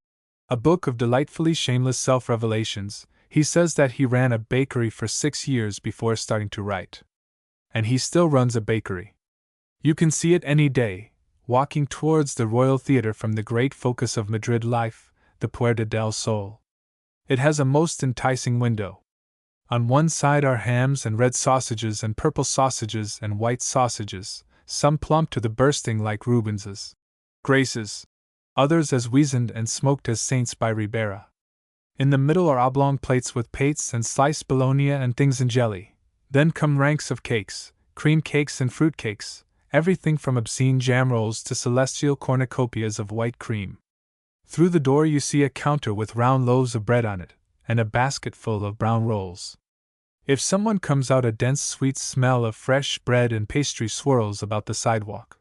a book of delightfully shameless self-revelations, he says that he ran a bakery for 6 years before starting to write. And he still runs a bakery. You can see it any day, walking towards the Royal Theatre from the great focus of Madrid life, the Puerta del Sol. It has a most enticing window. On one side are hams and red sausages and purple sausages and white sausages, some plump to the bursting like Rubens's Graces, others as weazened and smoked as saints by Ribera. In the middle are oblong plates with pates and sliced bologna and things in jelly. Then come ranks of cakes, cream cakes and fruit cakes, everything from obscene jam rolls to celestial cornucopias of white cream. Through the door you see a counter with round loaves of bread on it, and a basket full of brown rolls. If someone comes out, a dense sweet smell of fresh bread and pastry swirls about the sidewalk.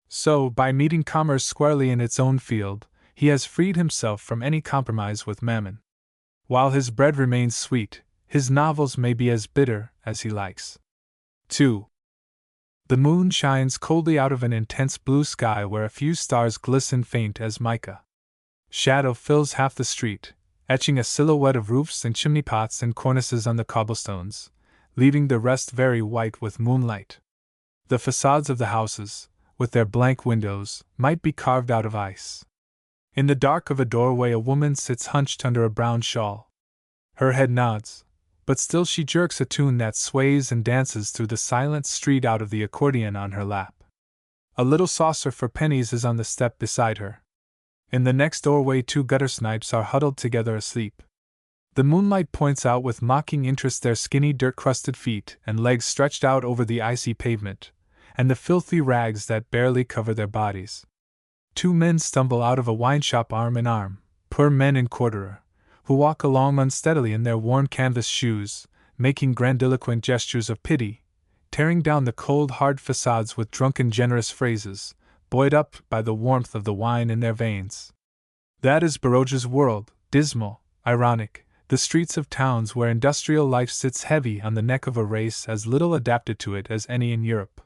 So, by meeting commerce squarely in its own field, he has freed himself from any compromise with mammon. While his bread remains sweet, his novels may be as bitter as he likes. 2. The moon shines coldly out of an intense blue sky where a few stars glisten faint as mica. Shadow fills half the street, etching a silhouette of roofs and chimney pots and cornices on the cobblestones, leaving the rest very white with moonlight. The facades of the houses, with their blank windows, might be carved out of ice. In the dark of a doorway a woman sits hunched under a brown shawl. Her head nods, but still she jerks a tune that sways and dances through the silent street out of the accordion on her lap. A little saucer for pennies is on the step beside her. In the next doorway 2 gutter snipes are huddled together asleep. The moonlight points out with mocking interest their skinny dirt-crusted feet and legs stretched out over the icy pavement, and the filthy rags that barely cover their bodies. 2 men stumble out of a wine shop arm in arm, poor men in corduroy, who walk along unsteadily in their worn canvas shoes, making grandiloquent gestures of pity, tearing down the cold hard facades with drunken generous phrases, buoyed up by the warmth of the wine in their veins. That is Baroja's world, dismal, ironic, the streets of towns where industrial life sits heavy on the neck of a race as little adapted to it as any in Europe.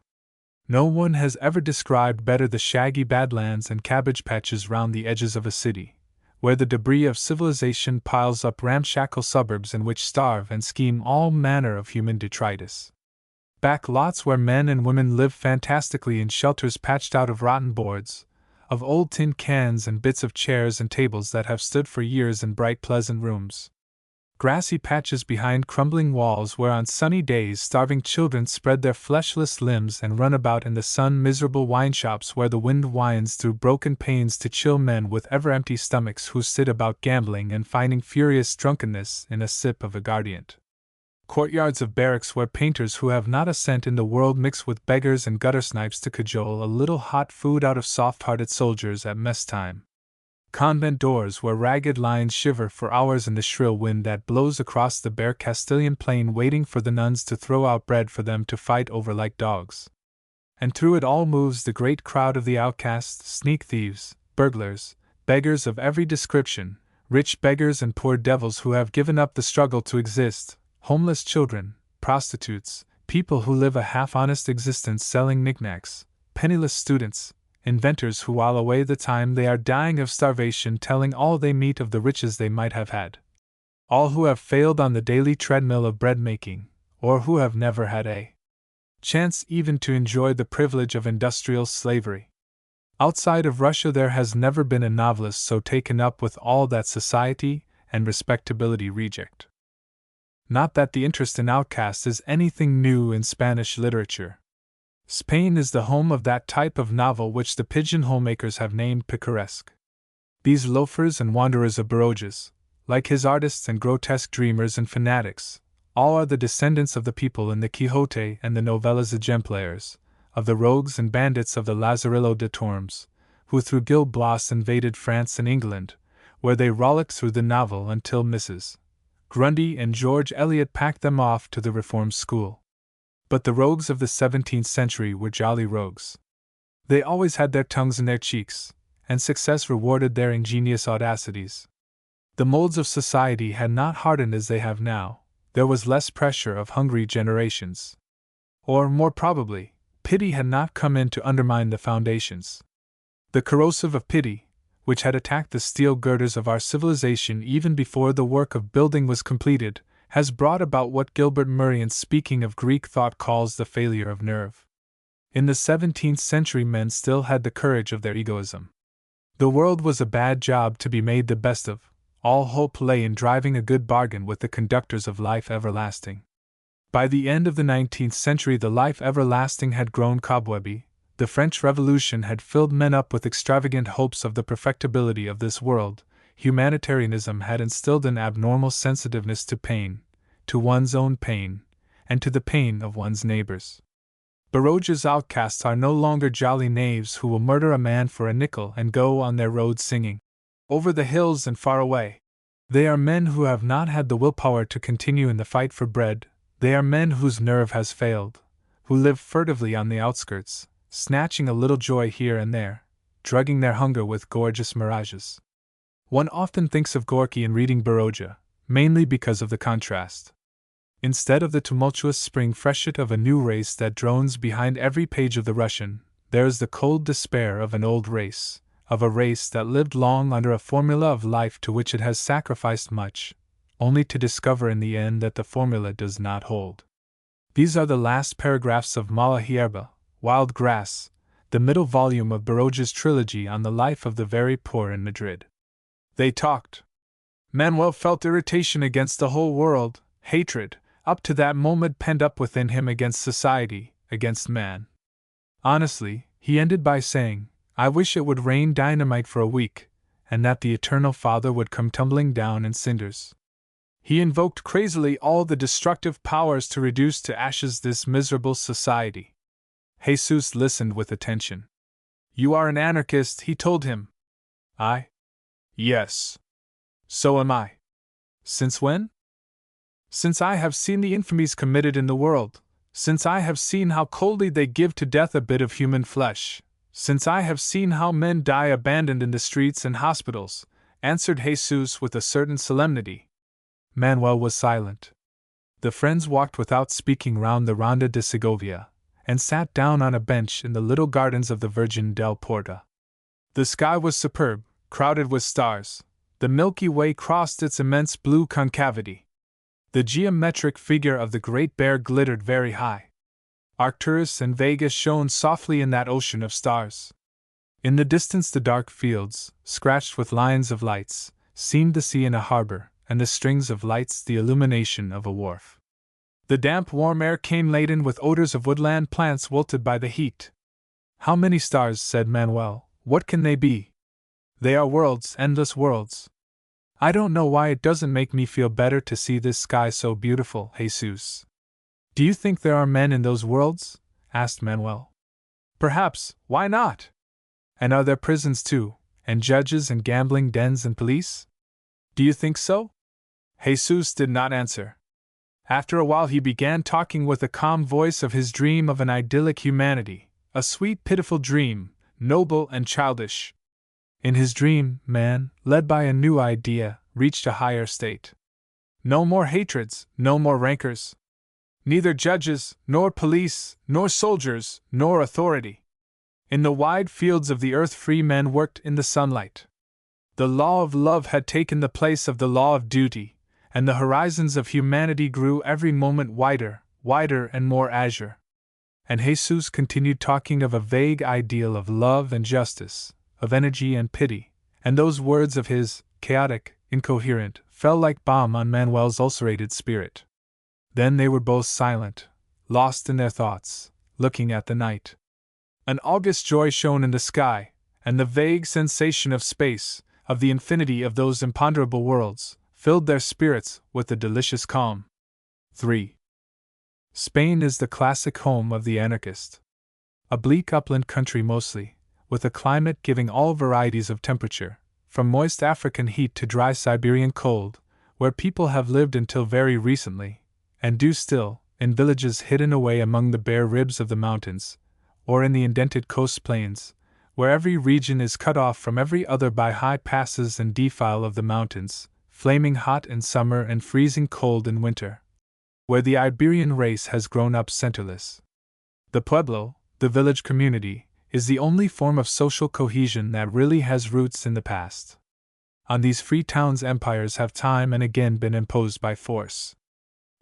No one has ever described better the shaggy badlands and cabbage patches round the edges of a city, where the debris of civilization piles up ramshackle suburbs in which starve and scheme all manner of human detritus. Back lots where men and women live fantastically in shelters patched out of rotten boards, of old tin cans and bits of chairs and tables that have stood for years in bright pleasant rooms. Grassy patches behind crumbling walls where on sunny days starving children spread their fleshless limbs and run about in the sun, miserable wine shops where the wind whines through broken panes to chill men with ever-empty stomachs who sit about gambling and finding furious drunkenness in a sip of aguardiente. Courtyards of barracks where painters who have not a cent in the world mix with beggars and gutter snipes to cajole a little hot food out of soft-hearted soldiers at mess time. Convent doors where ragged lions shiver for hours in the shrill wind that blows across the bare Castilian plain waiting for the nuns to throw out bread for them to fight over like dogs. And through it all moves the great crowd of the outcasts, sneak thieves, burglars, beggars of every description, rich beggars and poor devils who have given up the struggle to exist, homeless children, prostitutes, people who live a half-honest existence selling knickknacks, penniless students, inventors who while away the time they are dying of starvation telling all they meet of the riches they might have had. All who have failed on the daily treadmill of bread-making, or who have never had a chance even to enjoy the privilege of industrial slavery. Outside of Russia there has never been a novelist so taken up with all that society and respectability reject. Not that the interest in outcasts is anything new in Spanish literature. Spain is the home of that type of novel which the pigeonhole makers have named picaresque. These loafers and wanderers of Barojas, like his artists and grotesque dreamers and fanatics, all are the descendants of the people in the Quixote and the novellas exemplaires, of the rogues and bandits of the Lazarillo de Tormes, who through Gil Blas invaded France and England, where they rollicked through the novel until Mrs. Grundy and George Eliot packed them off to the Reform School. But the rogues of the 17th century were jolly rogues. They always had their tongues in their cheeks, and success rewarded their ingenious audacities. The molds of society had not hardened as they have now, there was less pressure of hungry generations. Or, more probably, pity had not come in to undermine the foundations. The corrosive of pity, which had attacked the steel girders of our civilization even before the work of building was completed, has brought about what Gilbert Murray in speaking of Greek thought calls the failure of nerve. In the 17th century men still had the courage of their egoism. The world was a bad job to be made the best of, all hope lay in driving a good bargain with the conductors of life everlasting. By the end of the 19th century the life everlasting had grown cobwebby, the French Revolution had filled men up with extravagant hopes of the perfectibility of this world, humanitarianism had instilled an abnormal sensitiveness to pain, to one's own pain, and to the pain of one's neighbors. Baroja's outcasts are no longer jolly knaves who will murder a man for a nickel and go on their road singing, "Over the hills and far away." They are men who have not had the willpower to continue in the fight for bread, they are men whose nerve has failed, who live furtively on the outskirts, snatching a little joy here and there, drugging their hunger with gorgeous mirages. One often thinks of Gorky in reading Baroja, mainly because of the contrast. Instead of the tumultuous spring freshet of a new race that drones behind every page of the Russian, there is the cold despair of an old race, of a race that lived long under a formula of life to which it has sacrificed much, only to discover in the end that the formula does not hold. These are the last paragraphs of Mala Hierba, Wild Grass, the middle volume of Baroja's trilogy on the life of the very poor in Madrid. They talked. Manuel felt irritation against the whole world, hatred, up to that moment pent up within him against society, against man. Honestly, he ended by saying, "I wish it would rain dynamite for a week, and that the Eternal Father would come tumbling down in cinders." He invoked crazily all the destructive powers to reduce to ashes this miserable society. Jesus listened with attention. "You are an anarchist," he told him. "I? Yes. So am I." "Since when?" "Since I have seen the infamies committed in the world, since I have seen how coldly they give to death a bit of human flesh, since I have seen how men die abandoned in the streets and hospitals," answered Jesus with a certain solemnity. Manuel was silent. The friends walked without speaking round the Ronda de Segovia, and sat down on a bench in the little gardens of the Virgen del Porta. The sky was superb, crowded with stars. The Milky Way crossed its immense blue concavity. The geometric figure of the Great Bear glittered very high. Arcturus and Vega shone softly in that ocean of stars. In the distance the dark fields, scratched with lines of lights, seemed the sea in a harbor, and the strings of lights the illumination of a wharf. The damp warm air came laden with odors of woodland plants wilted by the heat. "How many stars," said Manuel, "what can they be?" "They are worlds, endless worlds. I don't know why it doesn't make me feel better to see this sky so beautiful, Jesus." "Do you think there are men in those worlds?" asked Manuel. "Perhaps, why not? And are there prisons too, and judges and gambling dens and police?" "Do you think so?" Jesus did not answer. After a while he began talking with a calm voice of his dream of an idyllic humanity, a sweet pitiful dream, noble and childish. In his dream, man, led by a new idea, reached a higher state. No more hatreds, no more rancors. Neither judges, nor police, nor soldiers, nor authority. In the wide fields of the earth free men worked in the sunlight. The law of love had taken the place of the law of duty, and the horizons of humanity grew every moment wider, wider and more azure. And Jesus continued talking of a vague ideal of love and justice, of energy and pity, and those words of his, chaotic, incoherent, fell like balm on Manuel's ulcerated spirit. Then they were both silent, lost in their thoughts, looking at the night. An August joy shone in the sky, and the vague sensation of space, of the infinity of those imponderable worlds, filled their spirits with a delicious calm. 3. Spain is the classic home of the anarchist. A bleak upland country mostly, with a climate giving all varieties of temperature, from moist African heat to dry Siberian cold, where people have lived until very recently, and do still, in villages hidden away among the bare ribs of the mountains, or in the indented coast plains, where every region is cut off from every other by high passes and defile of the mountains, flaming hot in summer and freezing cold in winter, where the Iberian race has grown up centerless. The pueblo, the village community, is the only form of social cohesion that really has roots in the past. On these free towns empires have time and again been imposed by force.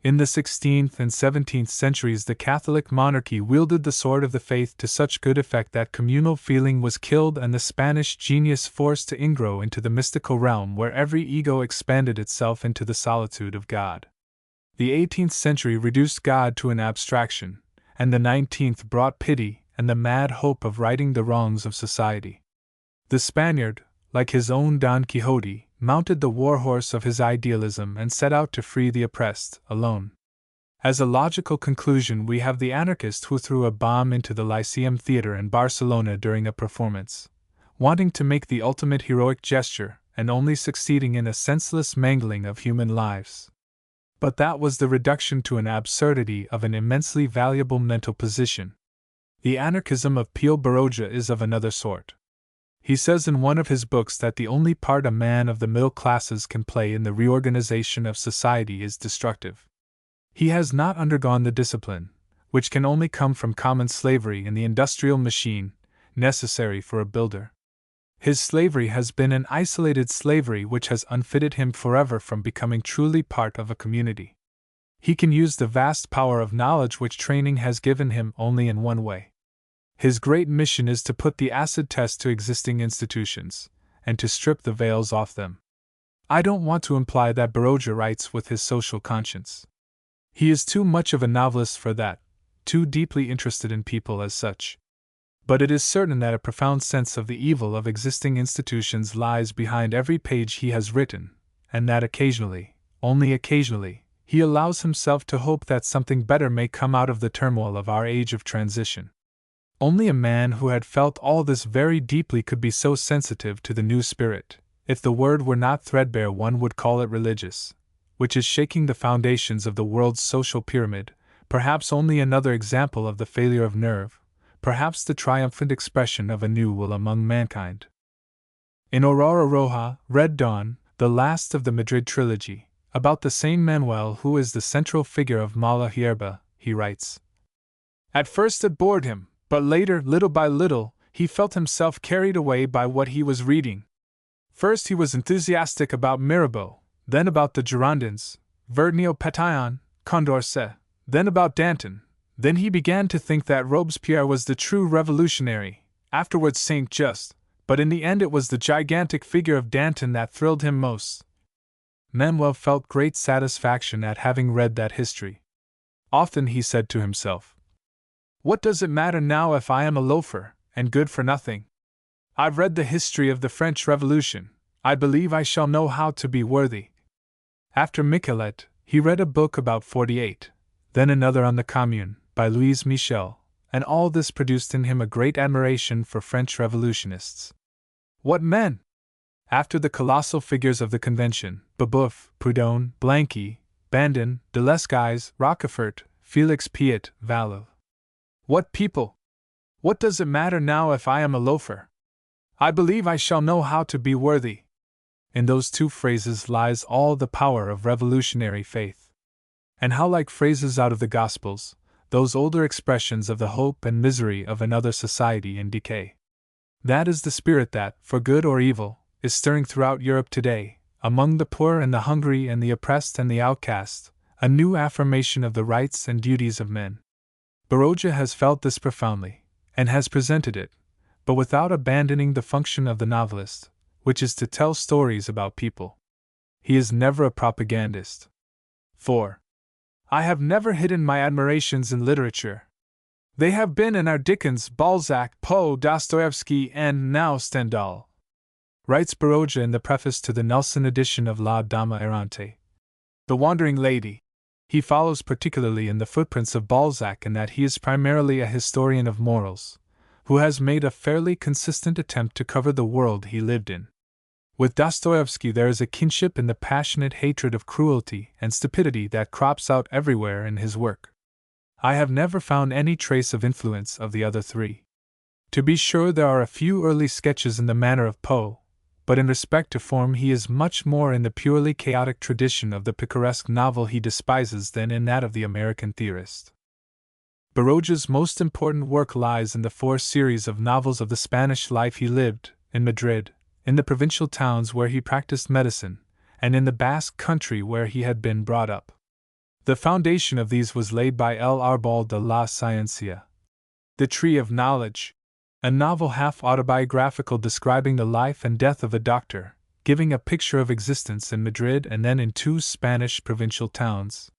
In the 16th and 17th centuries the Catholic monarchy wielded the sword of the faith to such good effect that communal feeling was killed and the Spanish genius forced to ingrow into the mystical realm where every ego expanded itself into the solitude of God. The 18th century reduced God to an abstraction, and the 19th brought pity and the mad hope of righting the wrongs of society. The Spaniard, like his own Don Quixote, mounted the war-horse of his idealism and set out to free the oppressed, alone. As a logical conclusion we have the anarchist who threw a bomb into the Lyceum Theatre in Barcelona during a performance, wanting to make the ultimate heroic gesture and only succeeding in a senseless mangling of human lives. But that was the reduction to an absurdity of an immensely valuable mental position. The anarchism of Pio Baroja is of another sort. He says in one of his books that the only part a man of the middle classes can play in the reorganization of society is destructive. He has not undergone the discipline, which can only come from common slavery in the industrial machine, necessary for a builder. His slavery has been an isolated slavery which has unfitted him forever from becoming truly part of a community. He can use the vast power of knowledge which training has given him only in one way. His great mission is to put the acid test to existing institutions, and to strip the veils off them. I don't want to imply that Baroja writes with his social conscience. He is too much of a novelist for that, too deeply interested in people as such. But it is certain that a profound sense of the evil of existing institutions lies behind every page he has written, and that occasionally, only occasionally, he allows himself to hope that something better may come out of the turmoil of our age of transition. Only a man who had felt all this very deeply could be so sensitive to the new spirit, if the word were not threadbare one would call it religious, which is shaking the foundations of the world's social pyramid, perhaps only another example of the failure of nerve, perhaps the triumphant expression of a new will among mankind. In Aurora Roja, Red Dawn, the last of the Madrid trilogy, about the same Manuel who is the central figure of Mala Hierba, he writes, "At first it bored him, but later, little by little, he felt himself carried away by what he was reading. First he was enthusiastic about Mirabeau, then about the Girondins, Vergniaud Patillon, Condorcet, then about Danton. Then he began to think that Robespierre was the true revolutionary, afterwards Saint Just, but in the end it was the gigantic figure of Danton that thrilled him most." Manuel felt great satisfaction at having read that history. Often he said to himself, "What does it matter now if I am a loafer, and good for nothing? I've read the history of the French Revolution, I believe I shall know how to be worthy." After Michelet, he read a book about 48, then another on the Commune, by Louise Michel, and all this produced in him a great admiration for French revolutionists. What men! After the colossal figures of the Convention, Babeuf, Proudhon, Blanqui, Bandin, de Lesguise, Rochefort, Félix Piat, Valel. What people! What does it matter now if I am a loafer? I believe I shall know how to be worthy. In those two phrases lies all the power of revolutionary faith. And how like phrases out of the Gospels, those older expressions of the hope and misery of another society in decay. That is the spirit that, for good or evil, is stirring throughout Europe today, among the poor and the hungry and the oppressed and the outcast, a new affirmation of the rights and duties of men. Baroja has felt this profoundly, and has presented it, but without abandoning the function of the novelist, which is to tell stories about people. He is never a propagandist. 4. I have never hidden my admirations in literature. They have been and are Dickens, Balzac, Poe, Dostoevsky, and now Stendhal, writes Baroja in the preface to the Nelson edition of La Dama Errante, The Wandering Lady. He follows particularly in the footprints of Balzac in that he is primarily a historian of morals, who has made a fairly consistent attempt to cover the world he lived in. With Dostoevsky there is a kinship in the passionate hatred of cruelty and stupidity that crops out everywhere in his work. I have never found any trace of influence of the other three. To be sure, there are a few early sketches in the manner of Poe, but in respect to form he is much more in the purely chaotic tradition of the picaresque novel he despises than in that of the American theorist. Baroja's most important work lies in the 4 series of novels of the Spanish life he lived, in Madrid, in the provincial towns where he practiced medicine, and in the Basque country where he had been brought up. The foundation of these was laid by El Árbol de la Ciencia, The Tree of Knowledge, a novel half autobiographical describing the life and death of a doctor, giving a picture of existence in Madrid and then in 2 Spanish provincial towns.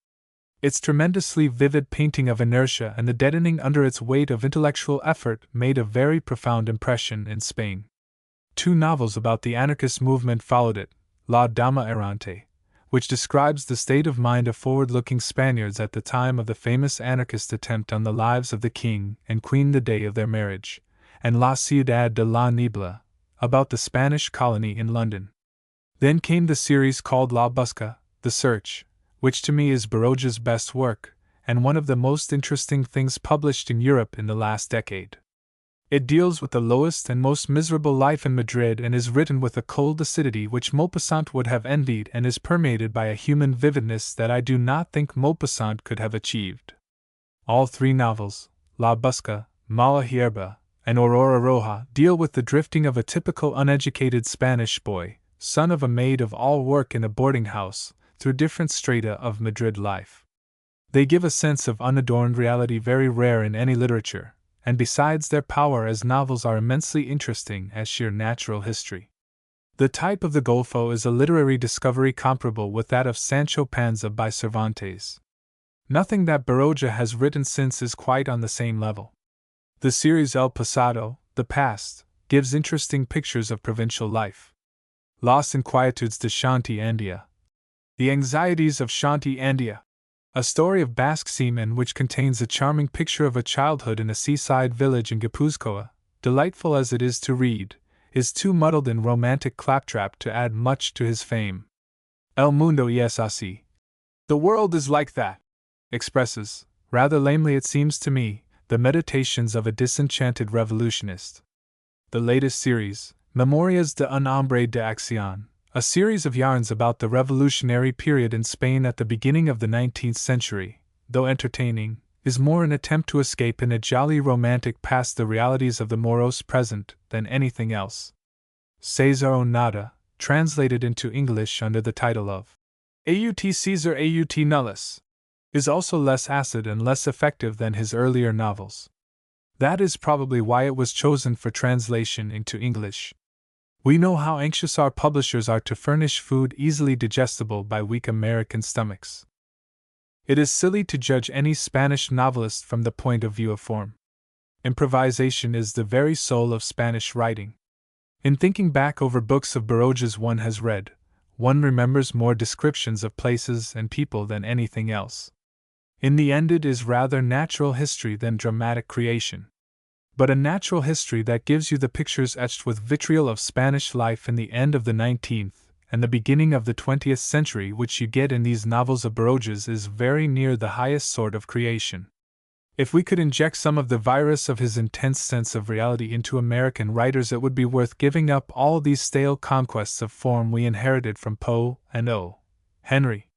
Its tremendously vivid painting of inertia and the deadening under its weight of intellectual effort made a very profound impression in Spain. 2 novels about the anarchist movement followed it, La Dama Errante, which describes the state of mind of forward-looking Spaniards at the time of the famous anarchist attempt on the lives of the king and queen the day of their marriage, and La Ciudad de la Niebla, about the Spanish colony in London. Then came the series called La Busca, The Search, which to me is Baroja's best work, and one of the most interesting things published in Europe in the last decade. It deals with the lowest and most miserable life in Madrid and is written with a cold acidity which Maupassant would have envied and is permeated by a human vividness that I do not think Maupassant could have achieved. All 3 novels, La Busca, Mala Hierba, and Aurora Roja, deal with the drifting of a typical uneducated Spanish boy, son of a maid of all work in a boarding house, through different strata of Madrid life. They give a sense of unadorned reality very rare in any literature, and besides their power as novels are immensely interesting as sheer natural history. The type of the Golfo is a literary discovery comparable with that of Sancho Panza by Cervantes. Nothing that Baroja has written since is quite on the same level. The series El Pasado, The Past, gives interesting pictures of provincial life. Las Inquietudes de Shanti Andia, The Anxieties of Shanti Andia, a story of Basque seamen which contains a charming picture of a childhood in a seaside village in Gipuzkoa, delightful as it is to read, is too muddled in romantic claptrap to add much to his fame. El Mundo es así, The World is Like That, expresses, rather lamely it seems to me, the meditations of a disenchanted revolutionist. The latest series, Memorias de un hombre de acción, a series of yarns about the revolutionary period in Spain at the beginning of the 19th century, though entertaining, is more an attempt to escape in a jolly romantic past the realities of the morose present than anything else. Cesar o Nada, translated into English under the title of Aut Caesar Aut Nullus, is also less acid and less effective than his earlier novels. That is probably why it was chosen for translation into English. We know how anxious our publishers are to furnish food easily digestible by weak American stomachs. It is silly to judge any Spanish novelist from the point of view of form. Improvisation is the very soul of Spanish writing. In thinking back over books of Baroja's one has read, one remembers more descriptions of places and people than anything else. In the end, it is rather natural history than dramatic creation. But a natural history that gives you the pictures etched with vitriol of Spanish life in the end of the 19th and the beginning of the 20th century which you get in these novels of Baroja's is very near the highest sort of creation. If we could inject some of the virus of his intense sense of reality into American writers, it would be worth giving up all these stale conquests of form we inherited from Poe and O. Henry.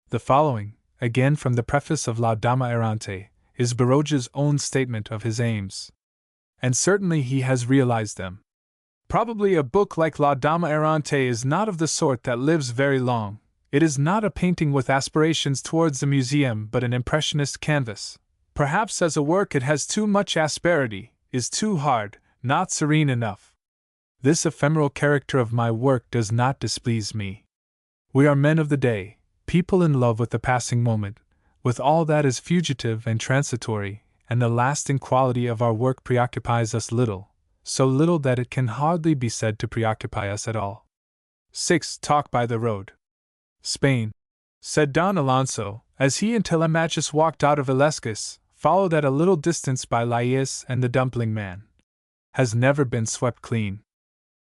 The following, again from the preface of La Dama Errante, is Barroja's own statement of his aims. And certainly he has realized them. Probably a book like La Dama Errante is not of the sort that lives very long. It is not a painting with aspirations towards the museum but an impressionist canvas. Perhaps as a work it has too much asperity, is too hard, not serene enough. This ephemeral character of my work does not displease me. We are men of the day, people in love with the passing moment, with all that is fugitive and transitory, and the lasting quality of our work preoccupies us little, so little that it can hardly be said to preoccupy us at all. 6. Talk by the road. Spain, said Don Alonso, as he and Telemachus walked out of Illescas, followed at a little distance by Laius and the dumpling man, has never been swept clean.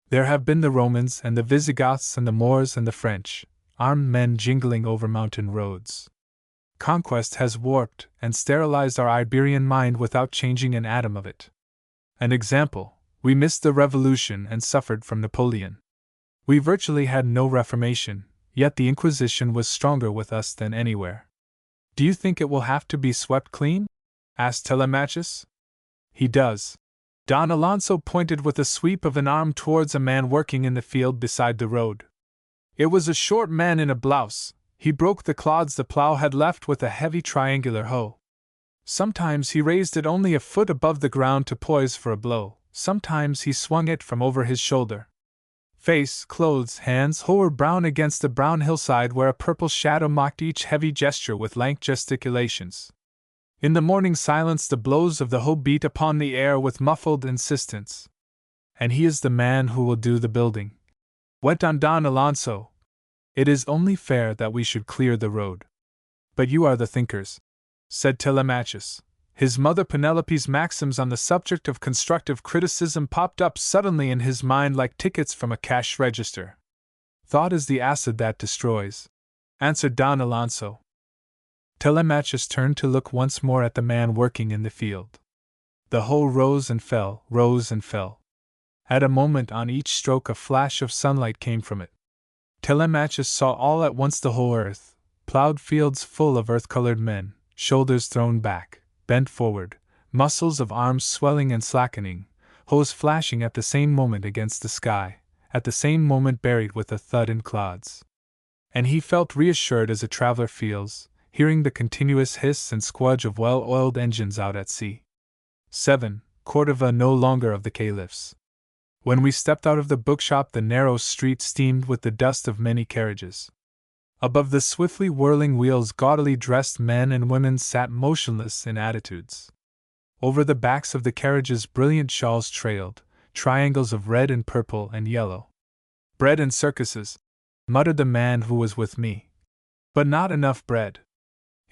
There have been the Romans and the Visigoths and the Moors and the French, armed men jingling over mountain roads. Conquest has warped and sterilized our Iberian mind without changing an atom of it. An example, we missed the Revolution and suffered from Napoleon. We virtually had no Reformation, yet the Inquisition was stronger with us than anywhere. Do you think it will have to be swept clean? Asked Telemachus. He does. Don Alonso pointed with a sweep of an arm towards a man working in the field beside the road. It was a short man in a blouse. He broke the clods the plough had left with a heavy triangular hoe. Sometimes he raised it only a foot above the ground to poise for a blow, sometimes he swung it from over his shoulder. Face, clothes, hands, hoe were brown against the brown hillside where a purple shadow mocked each heavy gesture with lank gesticulations. In the morning silence the blows of the hoe beat upon the air with muffled insistence. And he is the man who will do the building, went on Don Alonso. It is only fair that we should clear the road. But you are the thinkers, said Telemachus. His mother Penelope's maxims on the subject of constructive criticism popped up suddenly in his mind like tickets from a cash register. Thought is the acid that destroys, answered Don Alonso. Telemachus turned to look once more at the man working in the field. The hoe rose and fell, rose and fell. At a moment on each stroke a flash of sunlight came from it. Telemachus saw all at once the whole earth, plowed fields full of earth-colored men, shoulders thrown back, bent forward, muscles of arms swelling and slackening, hoes flashing at the same moment against the sky, at the same moment buried with a thud in clods. And he felt reassured as a traveler feels, hearing the continuous hiss and squudge of well-oiled engines out at sea. 7. Cordova no longer of the caliphs. When we stepped out of the bookshop the narrow street steamed with the dust of many carriages. Above the swiftly whirling wheels gaudily dressed men and women sat motionless in attitudes. Over the backs of the carriages brilliant shawls trailed, triangles of red and purple and yellow. Bread and circuses, muttered the man who was with me. But not enough bread.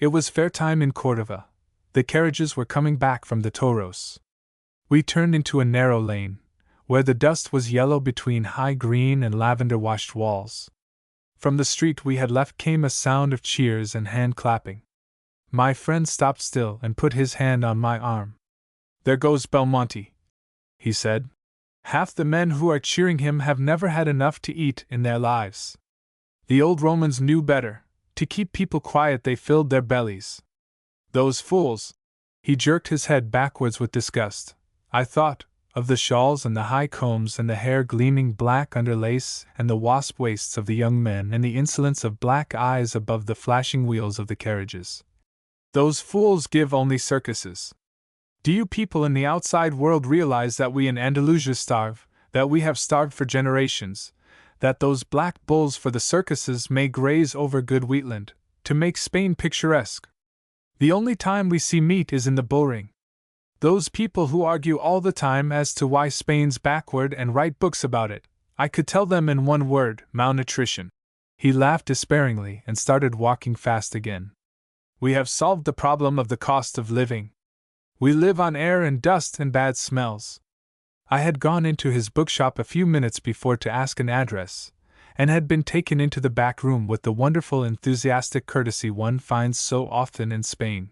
It was fair time in Cordova. The carriages were coming back from the toros. We turned into a narrow lane, where the dust was yellow between high green and lavender-washed walls. From the street we had left came a sound of cheers and hand-clapping. My friend stopped still and put his hand on my arm. There goes Belmonte, he said. Half the men who are cheering him have never had enough to eat in their lives. The old Romans knew better. To keep people quiet they filled their bellies. Those fools! He jerked his head backwards with disgust. I thought of the shawls and the high combs and the hair gleaming black under lace and the wasp waists of the young men and the insolence of black eyes above the flashing wheels of the carriages. Those fools give only circuses. Do you people in the outside world realize that we in Andalusia starve, that we have starved for generations, that those black bulls for the circuses may graze over good wheatland, to make Spain picturesque? The only time we see meat is in the bullring. Those people who argue all the time as to why Spain's backward and write books about it, I could tell them in one word: malnutrition. He laughed despairingly and started walking fast again. We have solved the problem of the cost of living. We live on air and dust and bad smells. I had gone into his bookshop a few minutes before to ask an address, and had been taken into the back room with the wonderful enthusiastic courtesy one finds so often in Spain.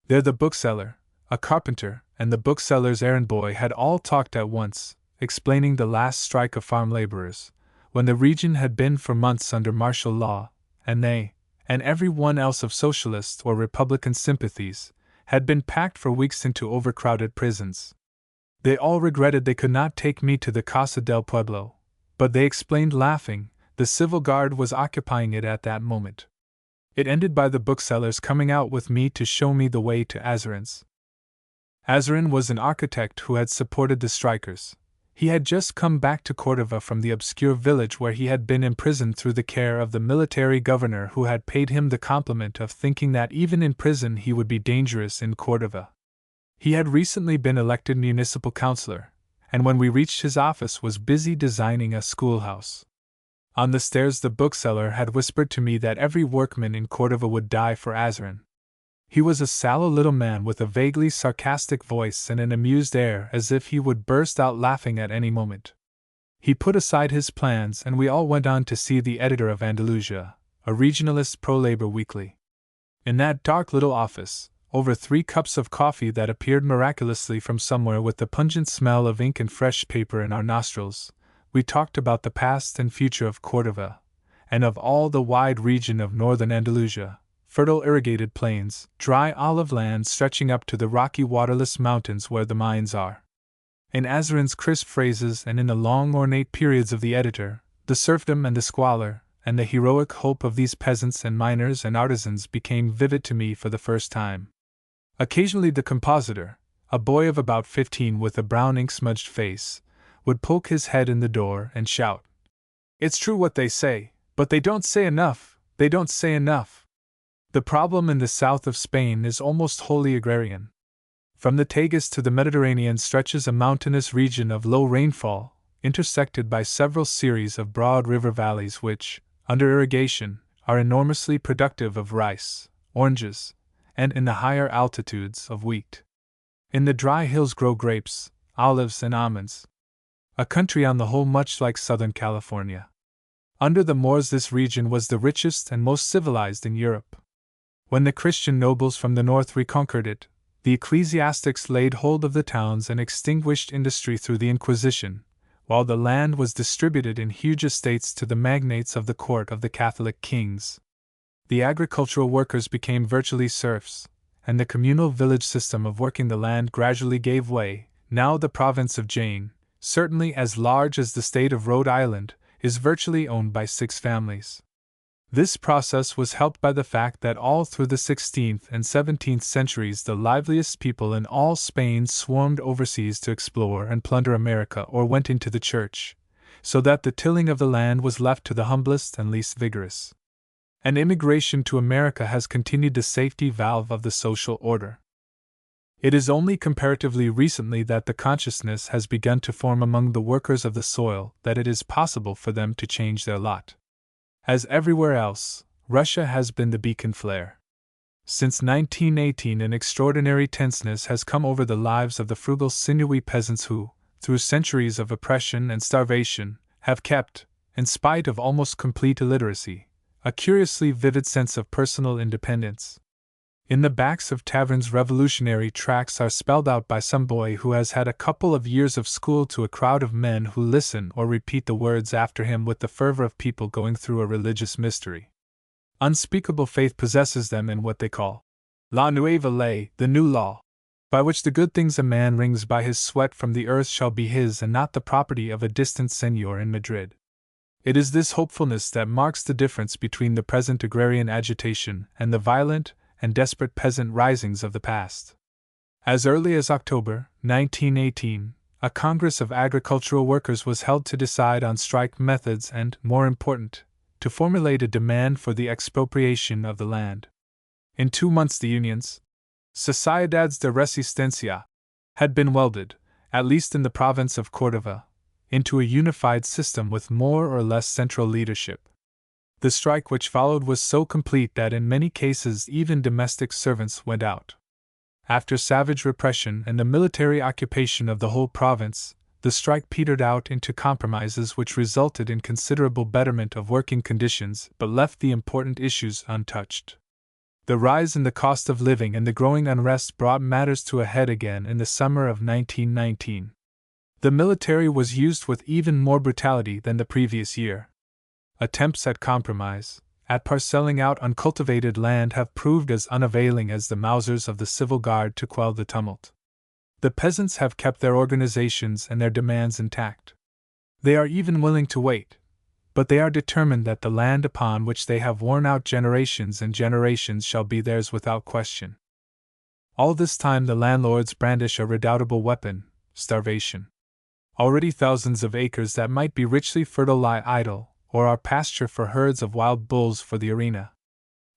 There the bookseller, a carpenter, and the bookseller's errand boy had all talked at once, explaining the last strike of farm laborers, when the region had been for months under martial law, and they, and every one else of socialist or Republican sympathies, had been packed for weeks into overcrowded prisons. They all regretted they could not take me to the Casa del Pueblo, but they explained laughing, the civil guard was occupying it at that moment. It ended by the bookseller's coming out with me to show me the way to Azarin's. Azarin was an architect who had supported the strikers. He had just come back to Cordova from the obscure village where he had been imprisoned through the care of the military governor who had paid him the compliment of thinking that even in prison he would be dangerous in Cordova. He had recently been elected municipal councillor, and when we reached his office was busy designing a schoolhouse. On the stairs the bookseller had whispered to me that every workman in Cordova would die for Azarin. He was a sallow little man with a vaguely sarcastic voice and an amused air as if he would burst out laughing at any moment. He put aside his plans and we all went on to see the editor of Andalusia, a regionalist pro-labor weekly. In that dark little office, over 3 cups of coffee that appeared miraculously from somewhere with the pungent smell of ink and fresh paper in our nostrils, we talked about the past and future of Cordova, and of all the wide region of northern Andalusia, fertile irrigated plains, dry olive lands stretching up to the rocky waterless mountains where the mines are. In Azarin's crisp phrases and in the long ornate periods of the editor, the serfdom and the squalor, and the heroic hope of these peasants and miners and artisans became vivid to me for the first time. Occasionally the compositor, a boy of about 15 with a brown ink-smudged face, would poke his head in the door and shout, "It's true what they say, but they don't say enough, they don't say enough." The problem in the south of Spain is almost wholly agrarian. From the Tagus to the Mediterranean stretches a mountainous region of low rainfall, intersected by several series of broad river valleys which, under irrigation, are enormously productive of rice, oranges, and in the higher altitudes of wheat. In the dry hills grow grapes, olives, and almonds. A country on the whole much like Southern California. Under the Moors this region was the richest and most civilized in Europe. When the Christian nobles from the north reconquered it, the ecclesiastics laid hold of the towns and extinguished industry through the Inquisition, while the land was distributed in huge estates to the magnates of the court of the Catholic kings. The agricultural workers became virtually serfs, and the communal village system of working the land gradually gave way. Now the province of Jaén, certainly as large as the state of Rhode Island, is virtually owned by 6 families. This process was helped by the fact that all through the 16th and 17th centuries the liveliest people in all Spain swarmed overseas to explore and plunder America or went into the church, so that the tilling of the land was left to the humblest and least vigorous. And immigration to America has continued the safety valve of the social order. It is only comparatively recently that the consciousness has begun to form among the workers of the soil that it is possible for them to change their lot. As everywhere else, Russia has been the beacon flare. Since 1918 an extraordinary tenseness has come over the lives of the frugal sinewy peasants who, through centuries of oppression and starvation, have kept, in spite of almost complete illiteracy, a curiously vivid sense of personal independence. In the backs of taverns revolutionary tracts are spelled out by some boy who has had a couple of years of school to a crowd of men who listen or repeat the words after him with the fervor of people going through a religious mystery. Unspeakable faith possesses them in what they call La Nueva Ley, the new law, by which the good things a man wrings by his sweat from the earth shall be his and not the property of a distant señor in Madrid. It is this hopefulness that marks the difference between the present agrarian agitation and the violent and desperate peasant risings of the past. As early as October 1918, a Congress of Agricultural Workers was held to decide on strike methods and, more important, to formulate a demand for the expropriation of the land. In 2 months the unions, Sociedades de Resistencia, had been welded, at least in the province of Cordova, into a unified system with more or less central leadership. The strike which followed was so complete that in many cases even domestic servants went out. After savage repression and the military occupation of the whole province, the strike petered out into compromises which resulted in considerable betterment of working conditions but left the important issues untouched. The rise in the cost of living and the growing unrest brought matters to a head again in the summer of 1919. The military was used with even more brutality than the previous year. Attempts at compromise, at parcelling out uncultivated land, have proved as unavailing as the Mausers of the Civil Guard to quell the tumult. The peasants have kept their organizations and their demands intact. They are even willing to wait, but they are determined that the land upon which they have worn out generations and generations shall be theirs without question. All this time the landlords brandish a redoubtable weapon, starvation. Already thousands of acres that might be richly fertile lie idle, or are pasture for herds of wild bulls for the arena.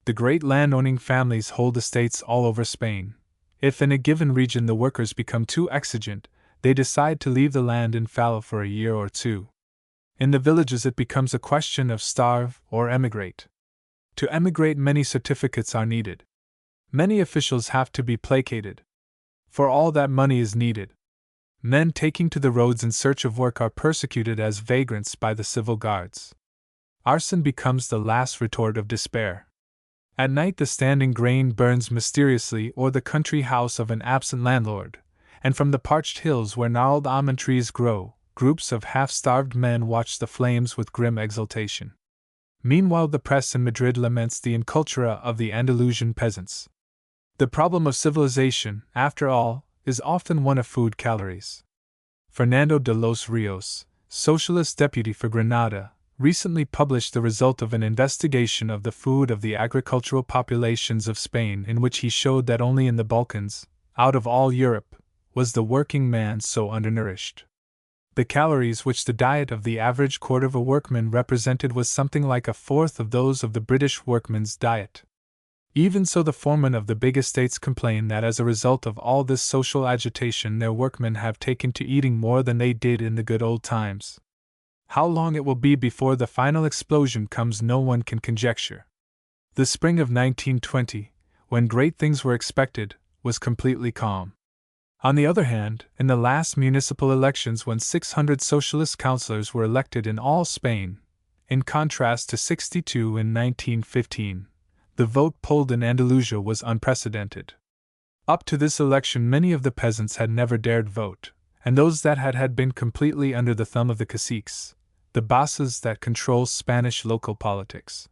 The great landowning families hold estates all over Spain. If in a given region the workers become too exigent, they decide to leave the land in fallow for a year or two. In the villages it becomes a question of starve or emigrate. To emigrate, many certificates are needed. Many officials have to be placated. For all that money is needed. Men taking to the roads in search of work are persecuted as vagrants by the civil guards. Arson becomes the last retort of despair. At night the standing grain burns mysteriously or the country house of an absent landlord, and from the parched hills where gnarled almond trees grow, groups of half-starved men watch the flames with grim exultation. Meanwhile the press in Madrid laments the incultura of the Andalusian peasants. The problem of civilization, after all, is often one of food calories. Fernando de los Rios, socialist deputy for Granada, recently published the result of an investigation of the food of the agricultural populations of Spain, in which he showed that only in the Balkans, out of all Europe, was the working man so undernourished. The calories which the diet of the average Cordova workman represented was something like a fourth of those of the British workman's diet. Even so, the foremen of the big estates complain that as a result of all this social agitation their workmen have taken to eating more than they did in the good old times. How long it will be before the final explosion comes no one can conjecture. The spring of 1920, when great things were expected, was completely calm. On the other hand, in the last municipal elections, when 600 socialist councillors were elected in all Spain, in contrast to 62 in 1915, the vote polled in Andalusia was unprecedented. Up to this election many of the peasants had never dared vote, and those that had been completely under the thumb of the caciques, the bosses that control Spanish local politics.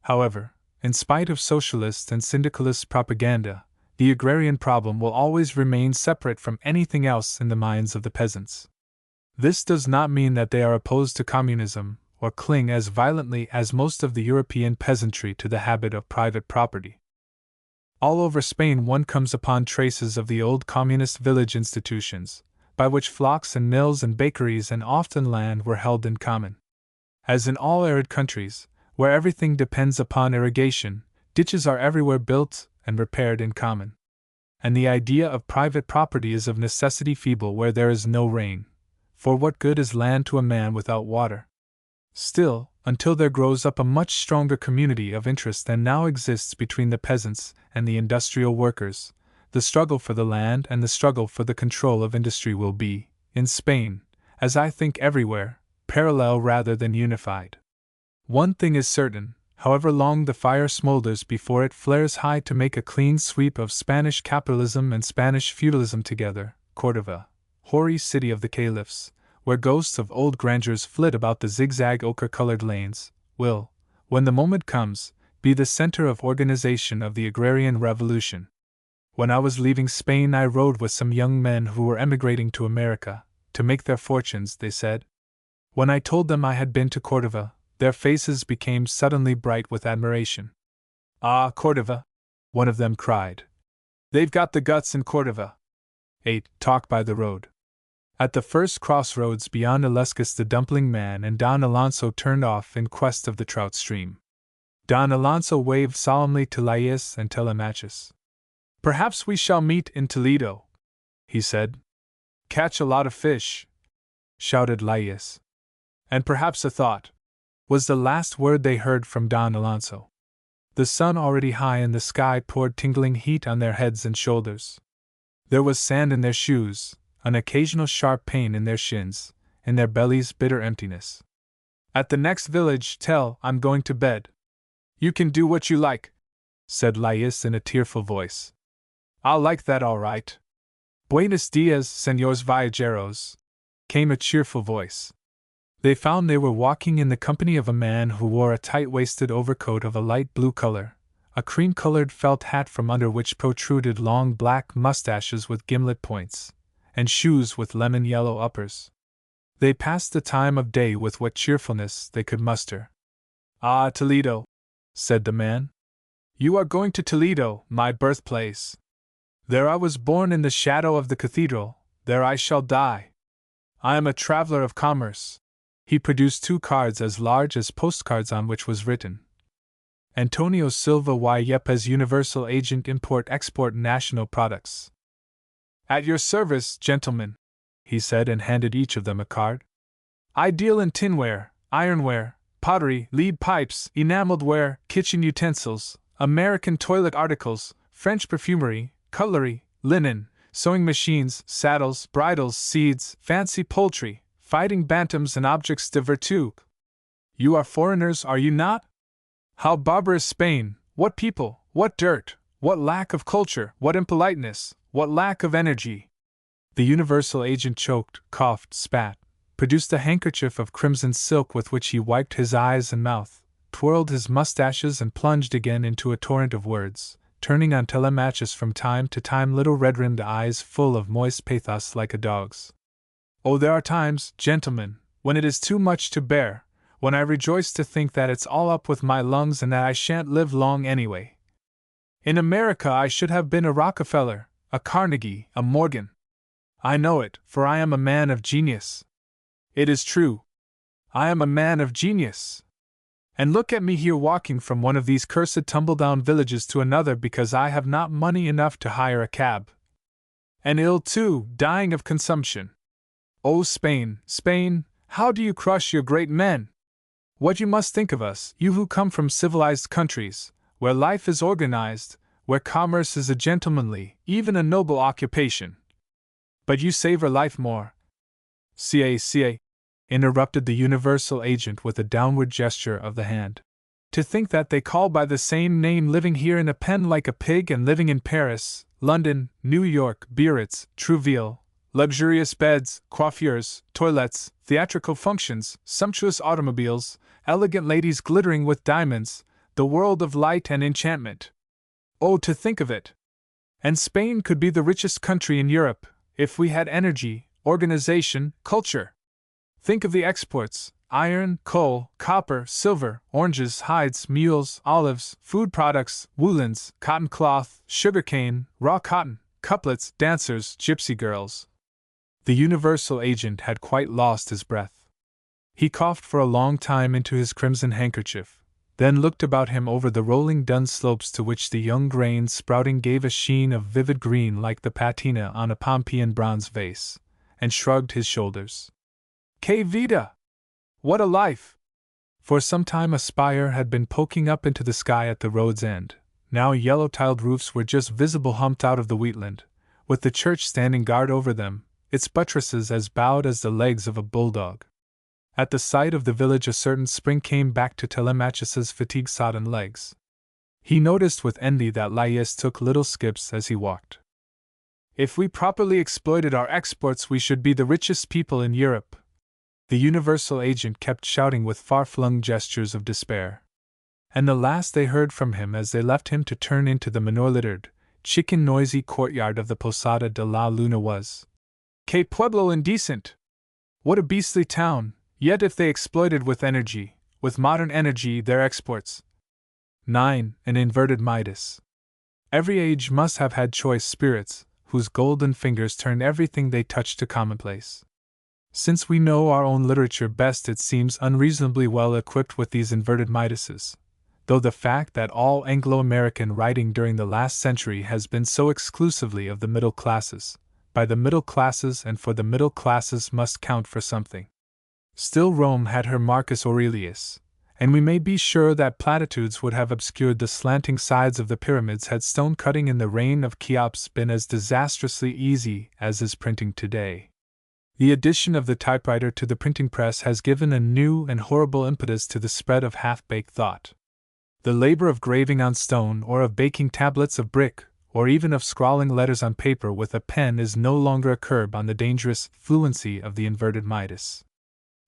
However, in spite of socialist and syndicalist propaganda, the agrarian problem will always remain separate from anything else in the minds of the peasants. This does not mean that they are opposed to communism, or cling as violently as most of the European peasantry to the habit of private property. All over Spain one comes upon traces of the old communist village institutions, by which flocks and mills and bakeries and often land were held in common. As in all arid countries, where everything depends upon irrigation, ditches are everywhere built and repaired in common. And the idea of private property is of necessity feeble where there is no rain, for what good is land to a man without water? Still, until there grows up a much stronger community of interest than now exists between the peasants and the industrial workers, the struggle for the land and the struggle for the control of industry will be, in Spain, as I think everywhere, parallel rather than unified. One thing is certain: however long the fire smolders before it flares high to make a clean sweep of Spanish capitalism and Spanish feudalism together, Cordova, hoary city of the caliphs, where ghosts of old grandeurs flit about the zigzag ochre-colored lanes, will, when the moment comes, be the center of organization of the agrarian revolution. When I was leaving Spain I rode with some young men who were emigrating to America, to make their fortunes, they said. When I told them I had been to Cordova, their faces became suddenly bright with admiration. "Ah, Cordova!" one of them cried. "They've got the guts in Cordova." 8. Talk by the road. At the first crossroads beyond Illescas the dumpling man and Don Alonso turned off in quest of the trout stream. Don Alonso waved solemnly to Lais and Telemachus. "Perhaps we shall meet in Toledo," he said. "Catch a lot of fish," shouted Lais. "And perhaps a thought," was the last word they heard from Don Alonso. The sun already high in the sky poured tingling heat on their heads and shoulders. There was sand in their shoes, an occasional sharp pain in their shins, in their bellies bitter emptiness. "At the next village, tell I'm going to bed. You can do what you like," said Lais in a tearful voice. I'll like that all right. Buenos dias, señores viajeros, came a cheerful voice. They found they were walking in the company of a man who wore a tight-waisted overcoat of a light blue color, a cream-colored felt hat from under which protruded long black mustaches with gimlet points, and shoes with lemon-yellow uppers. They passed the time of day with what cheerfulness they could muster. Ah, Toledo, said the man. You are going to Toledo, my birthplace. There I was born in the shadow of the cathedral, there I shall die. I am a traveler of commerce. He produced 2 cards as large as postcards on which was written, Antonio Silva y Yepes, Universal Agent, Import-Export National Products. At your service, gentlemen, he said, and handed each of them a card. I deal in tinware, ironware, pottery, lead pipes, enameled ware, kitchen utensils, American toilet articles, French perfumery, cutlery, linen, sewing machines, saddles, bridles, seeds, fancy poultry, fighting bantams and objects de virtu. You are foreigners, are you not? How barbarous Spain, what people, what dirt, what lack of culture, what impoliteness, what lack of energy. The universal agent choked, coughed, spat, produced a handkerchief of crimson silk with which he wiped his eyes and mouth, twirled his mustaches and plunged again into a torrent of words, turning on Telemachus from time to time little red-rimmed eyes full of moist pathos like a dog's. Oh, there are times, gentlemen, when it is too much to bear, when I rejoice to think that it's all up with my lungs and that I shan't live long anyway. In America I should have been a Rockefeller, a Carnegie, a Morgan. I know it, for I am a man of genius. It is true. I am a man of genius. And look at me here walking from one of these cursed tumble-down villages to another because I have not money enough to hire a cab. And ill too, dying of consumption. Oh, Spain, Spain, how do you crush your great men? What you must think of us, you who come from civilized countries, where life is organized, where commerce is a gentlemanly, even a noble occupation. But you savor life more. Ca, interrupted the universal agent with a downward gesture of the hand. To think that they call by the same name living here in a pen like a pig and living in Paris, London, New York, Biarritz, Trouville, luxurious beds, coiffures, toilets, theatrical functions, sumptuous automobiles, elegant ladies glittering with diamonds, the world of light and enchantment. Oh, to think of it! And Spain could be the richest country in Europe, if we had energy, organization, culture. Think of the exports: iron, coal, copper, silver, oranges, hides, mules, olives, food products, woolens, cotton cloth, sugarcane, raw cotton, couplets, dancers, gypsy girls. The universal agent had quite lost his breath. He coughed for a long time into his crimson handkerchief, then looked about him over the rolling dun slopes to which the young grain sprouting gave a sheen of vivid green like the patina on a Pompeian bronze vase, and shrugged his shoulders. Que vida! What a life! For some time a spire had been poking up into the sky at the road's end. Now yellow-tiled roofs were just visible humped out of the wheatland, with the church standing guard over them, its buttresses as bowed as the legs of a bulldog. At the sight of the village a certain spring came back to Telemachus's fatigue-sodden legs. He noticed with envy that Lais took little skips as he walked. If we properly exploited our exports we should be the richest people in Europe. The universal agent kept shouting with far-flung gestures of despair. And the last they heard from him as they left him to turn into the manure-littered, chicken-noisy courtyard of the Posada de la Luna was, "Que pueblo indecent! What a beastly town! Yet if they exploited with energy, with modern energy, their exports." 9. An inverted Midas. Every age must have had choice spirits, whose golden fingers turned everything they touched to commonplace. Since we know our own literature best, it seems unreasonably well equipped with these inverted Midases, though the fact that all Anglo-American writing during the last century has been so exclusively of the middle classes, by the middle classes and for the middle classes must count for something. Still, Rome had her Marcus Aurelius, and we may be sure that platitudes would have obscured the slanting sides of the pyramids had stone-cutting in the reign of Cheops been as disastrously easy as is printing today. The addition of the typewriter to the printing press has given a new and horrible impetus to the spread of half-baked thought. The labor of graving on stone or of baking tablets of brick, or even of scrawling letters on paper with a pen is no longer a curb on the dangerous fluency of the inverted Midas.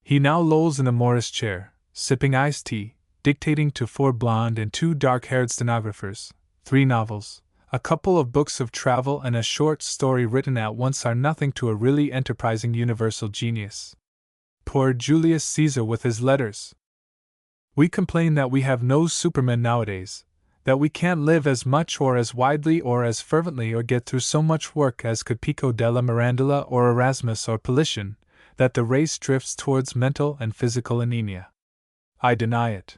He now lolls in a Morris chair, sipping iced tea, dictating to 4 blonde and 2 dark-haired stenographers. 3 novels, a couple of books of travel and a short story written at once are nothing to a really enterprising universal genius. Poor Julius Caesar with his letters! We complain that we have no Supermen nowadays, that we can't live as much or as widely or as fervently or get through so much work as could Pico della Mirandola or Erasmus or Politian, that the race drifts towards mental and physical anemia. I deny it.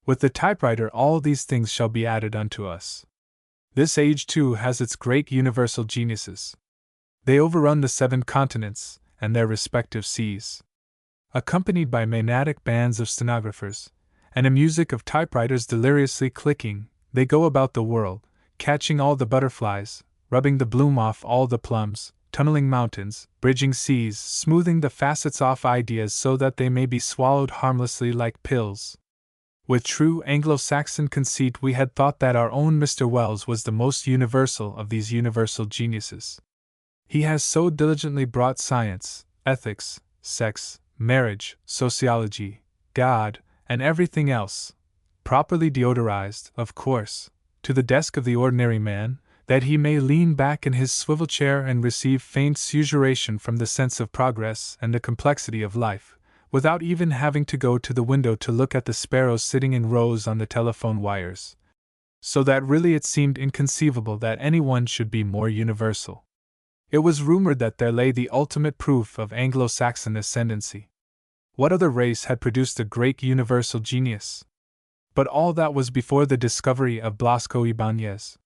With the typewriter all these things shall be added unto us. This age too has its great universal geniuses. They overrun the 7 continents and their respective seas. Accompanied by maniac bands of stenographers, and a music of typewriters deliriously clicking, they go about the world, catching all the butterflies, rubbing the bloom off all the plums, tunneling mountains, bridging seas, smoothing the facets off ideas so that they may be swallowed harmlessly like pills. With true Anglo-Saxon conceit we had thought that our own Mr. Wells was the most universal of these universal geniuses. He has so diligently brought science, ethics, sex, marriage, sociology, God, and everything else, properly deodorized, of course, to the desk of the ordinary man, that he may lean back in his swivel chair and receive faint suggeration from the sense of progress and the complexity of life, without even having to go to the window to look at the sparrows sitting in rows on the telephone wires. So that really it seemed inconceivable that anyone should be more universal. It was rumored that there lay the ultimate proof of Anglo-Saxon ascendancy. What other race had produced a great universal genius? But all that was before the discovery of Blasco Ibáñez.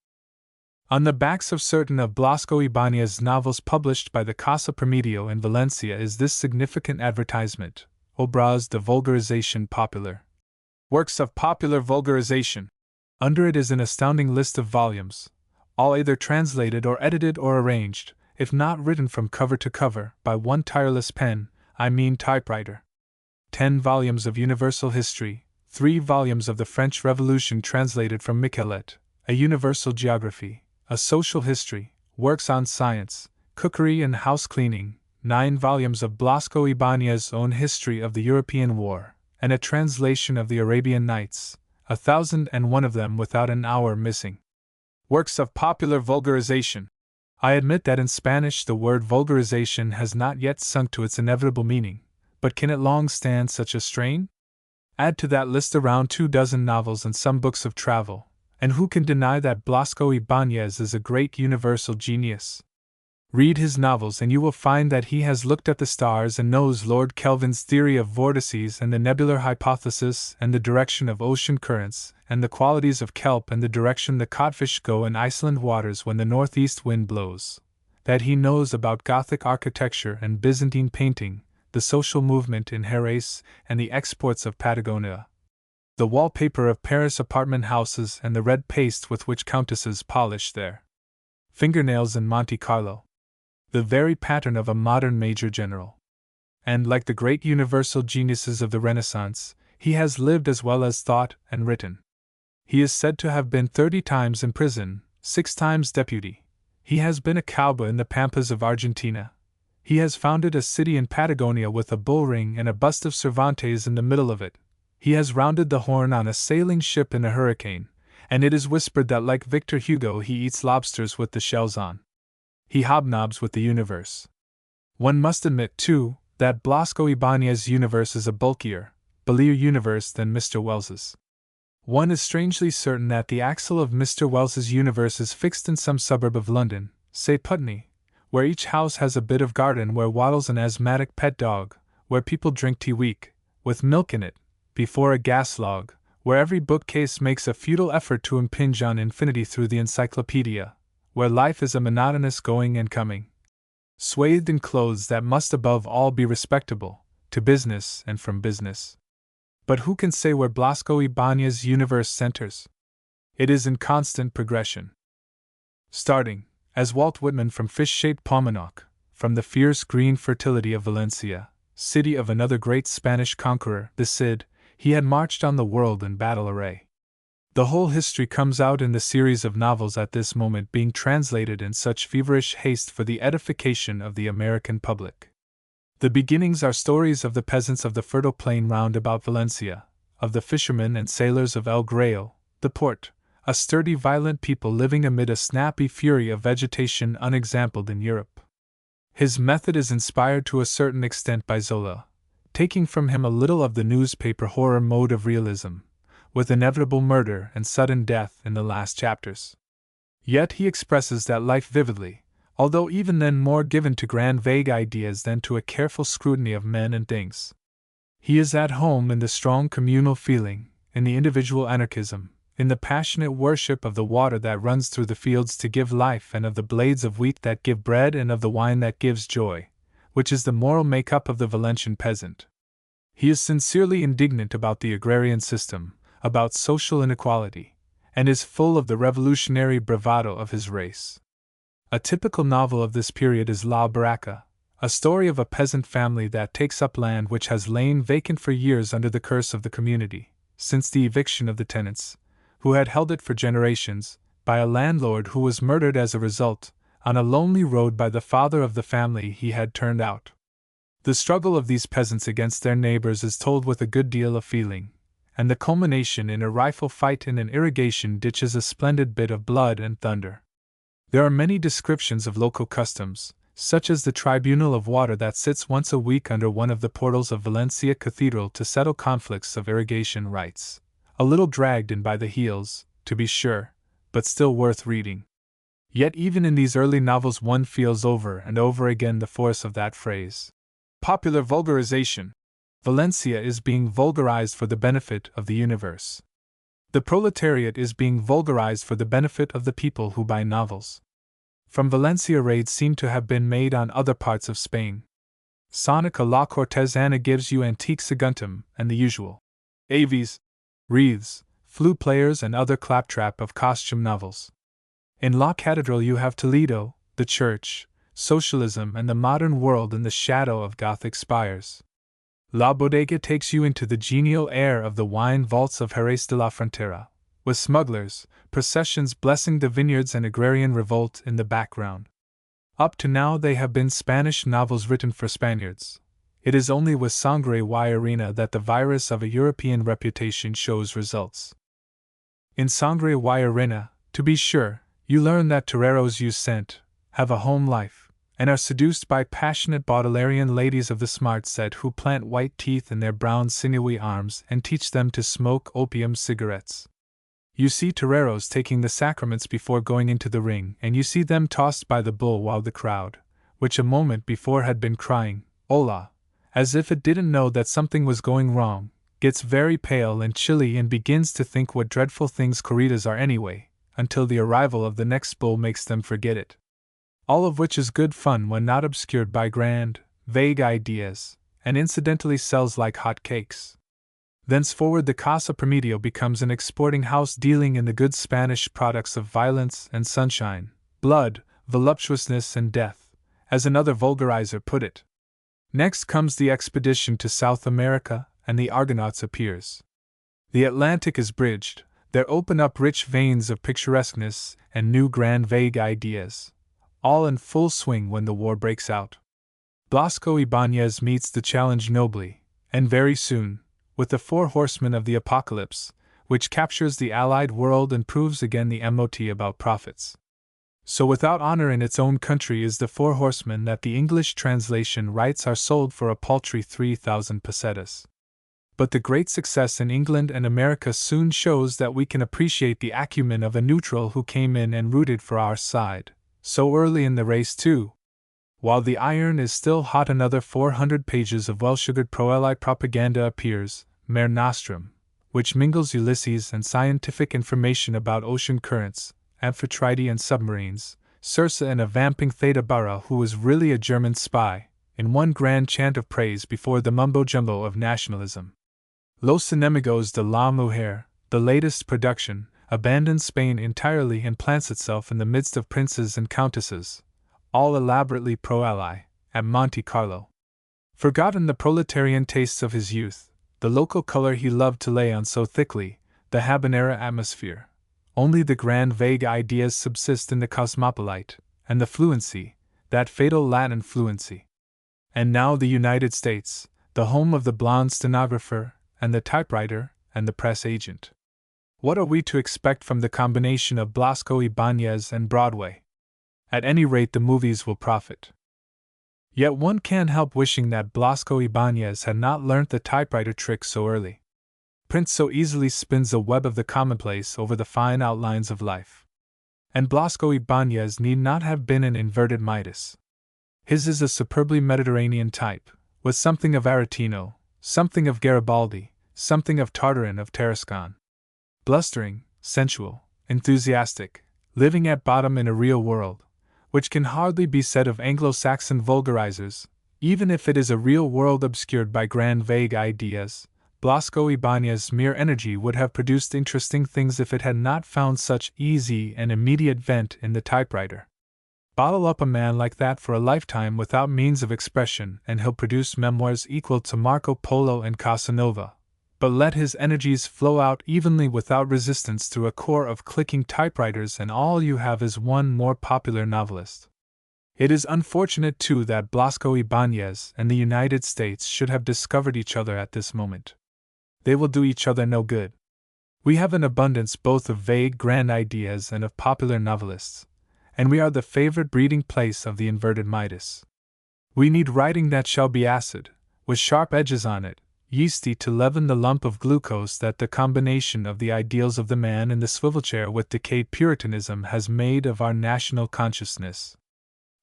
On the backs of certain of Blasco Ibáñez's novels published by the Casa Promedio in Valencia is this significant advertisement: Obras de vulgarization popular. Works of popular vulgarization. Under it is an astounding list of volumes, all either translated or edited or arranged, if not written from cover to cover, by one tireless pen, I mean typewriter. 10 volumes of universal history, 3 volumes of the French Revolution translated from Michelet, a universal geography, a social history, works on science, cookery and house cleaning, 9 volumes of Blasco Ibáñez's own history of the European War, and a translation of the Arabian Nights, 1,001 of them without an hour missing. Works of popular vulgarization. I admit that in Spanish the word vulgarization has not yet sunk to its inevitable meaning, but can it long stand such a strain? Add to that list around 24 novels and some books of travel, and who can deny that Blasco Ibáñez is a great universal genius? Read his novels and you will find that he has looked at the stars and knows Lord Kelvin's theory of vortices and the nebular hypothesis and the direction of ocean currents and the qualities of kelp and the direction the codfish go in Iceland waters when the northeast wind blows. That he knows about Gothic architecture and Byzantine painting, the social movement in Jerez and the exports of Patagonia, the wallpaper of Paris apartment houses and the red paste with which countesses polish their fingernails in Monte Carlo, the very pattern of a modern major general. And, like the great universal geniuses of the Renaissance, he has lived as well as thought and written. He is said to have been 30 times in prison, 6 times deputy. He has been a cowboy in the pampas of Argentina. He has founded a city in Patagonia with a bull ring and a bust of Cervantes in the middle of it. He has rounded the Horn on a sailing ship in a hurricane, and it is whispered that like Victor Hugo he eats lobsters with the shells on. He hobnobs with the universe. One must admit, too, that Blasco Ibáñez's universe is a bulkier universe than Mr. Wells's. One is strangely certain that the axle of Mr. Wells's universe is fixed in some suburb of London, say Putney, where each house has a bit of garden where waddles an asthmatic pet dog, where people drink tea weak, with milk in it, before a gas log, where every bookcase makes a futile effort to impinge on infinity through the encyclopedia, where life is a monotonous going and coming, swathed in clothes that must above all be respectable, to business and from business. But who can say where Blasco Ibáñez's universe centers? It is in constant progression. Starting, as Walt Whitman, from fish-shaped Paumanok, from the fierce green fertility of Valencia, city of another great Spanish conqueror, the Cid, he had marched on the world in battle array. The whole history comes out in the series of novels at this moment being translated in such feverish haste for the edification of the American public. The beginnings are stories of the peasants of the fertile plain round about Valencia, of the fishermen and sailors of El Grao, the port, a sturdy, violent people living amid a snappy fury of vegetation unexampled in Europe. His method is inspired to a certain extent by Zola, taking from him a little of the newspaper horror mode of realism, with inevitable murder and sudden death in the last chapters. Yet he expresses that life vividly, although even then more given to grand vague ideas than to a careful scrutiny of men and things. He is at home in the strong communal feeling, in the individual anarchism, in the passionate worship of the water that runs through the fields to give life and of the blades of wheat that give bread and of the wine that gives joy, which is the moral make-up of the Valencian peasant. He is sincerely indignant about the agrarian system, about social inequality, and is full of the revolutionary bravado of his race. A typical novel of this period is La Barraca, a story of a peasant family that takes up land which has lain vacant for years under the curse of the community, since the eviction of the tenants, who had held it for generations, by a landlord who was murdered as a result, on a lonely road by the father of the family he had turned out. The struggle of these peasants against their neighbors is told with a good deal of feeling, and the culmination in a rifle fight in an irrigation ditch is a splendid bit of blood and thunder. There are many descriptions of local customs, such as the tribunal of water that sits once a week under one of the portals of Valencia Cathedral to settle conflicts of irrigation rights, a little dragged in by the heels, to be sure, but still worth reading. Yet even in these early novels one feels over and over again the force of that phrase. Popular vulgarization. Valencia is being vulgarized for the benefit of the universe. The proletariat is being vulgarized for the benefit of the people who buy novels. From Valencia raids seem to have been made on other parts of Spain. Sonica La Cortesana gives you antique saguntum and the usual avies, wreaths, flute players and other claptrap of costume novels. In La Catedral you have Toledo, the church, socialism and the modern world in the shadow of Gothic spires. La Bodega takes you into the genial air of the wine vaults of Jerez de la Frontera, with smugglers, processions blessing the vineyards and agrarian revolt in the background. Up to now they have been Spanish novels written for Spaniards. It is only with Sangre y Arena that the virus of a European reputation shows results. In Sangre y Arena, to be sure, you learn that toreros use scent, have a home life, and are seduced by passionate Baudelairian ladies of the smart set who plant white teeth in their brown sinewy arms and teach them to smoke opium cigarettes. You see toreros taking the sacraments before going into the ring, and you see them tossed by the bull while the crowd, which a moment before had been crying, "Hola," as if it didn't know that something was going wrong, gets very pale and chilly and begins to think what dreadful things corridas are anyway, until the arrival of the next bull makes them forget it. All of which is good fun when not obscured by grand, vague ideas, and incidentally sells like hot cakes. Thenceforward the Casa Promedio becomes an exporting house dealing in the good Spanish products of violence and sunshine, blood, voluptuousness and death, as another vulgarizer put it. Next comes the expedition to South America, and the Argonauts appears. The Atlantic is bridged, there open up rich veins of picturesqueness and new grand vague ideas, all in full swing when the war breaks out. Blasco Ibáñez meets the challenge nobly, and very soon, with the Four Horsemen of the Apocalypse, which captures the Allied world and proves again the MOT about prophets. So without honor in its own country is the Four Horsemen that the English translation rights are sold for a paltry 3,000 pesetas. But the great success in England and America soon shows that we can appreciate the acumen of a neutral who came in and rooted for our side, so early in the race too. While the iron is still hot another 400 pages of well-sugared pro-Allied propaganda appears, Mare Nostrum, which mingles Ulysses and scientific information about ocean currents, Amphitrite and submarines, Circe and a vamping Theta Bara who was really a German spy, in one grand chant of praise before the mumbo-jumbo of nationalism. Los Enemigos de la Mujer, the latest production, abandons Spain entirely and plants itself in the midst of princes and countesses, all elaborately pro-ally, at Monte Carlo. Forgotten the proletarian tastes of his youth, the local color he loved to lay on so thickly, the habanera atmosphere. Only the grand vague ideas subsist in the cosmopolite, and the fluency, that fatal Latin fluency. And now the United States, the home of the blonde stenographer, and the typewriter, and the press agent. What are we to expect from the combination of Blasco Ibanez and Broadway? At any rate, the movies will profit. Yet one can't help wishing that Blasco Ibanez had not learnt the typewriter trick so early. Print so easily spins the web of the commonplace over the fine outlines of life. And Blasco Ibanez need not have been an inverted Midas. His is a superbly Mediterranean type, with something of Aretino, something of Garibaldi, something of Tartarin of Tarascon. Blustering, sensual, enthusiastic, living at bottom in a real world, which can hardly be said of Anglo-Saxon vulgarizers, even if it is a real world obscured by grand vague ideas. Blasco Ibanez's mere energy would have produced interesting things if it had not found such easy and immediate vent in the typewriter. Bottle up a man like that for a lifetime without means of expression, and he'll produce memoirs equal to Marco Polo and Casanova. But let his energies flow out evenly without resistance through a corps of clicking typewriters, and all you have is one more popular novelist. It is unfortunate, too, that Blasco Ibanez and the United States should have discovered each other at this moment. They will do each other no good. We have an abundance both of vague grand ideas and of popular novelists, and we are the favorite breeding place of the inverted Midas. We need writing that shall be acid, with sharp edges on it, yeasty to leaven the lump of glucose that the combination of the ideals of the man in the swivel chair with decayed Puritanism has made of our national consciousness.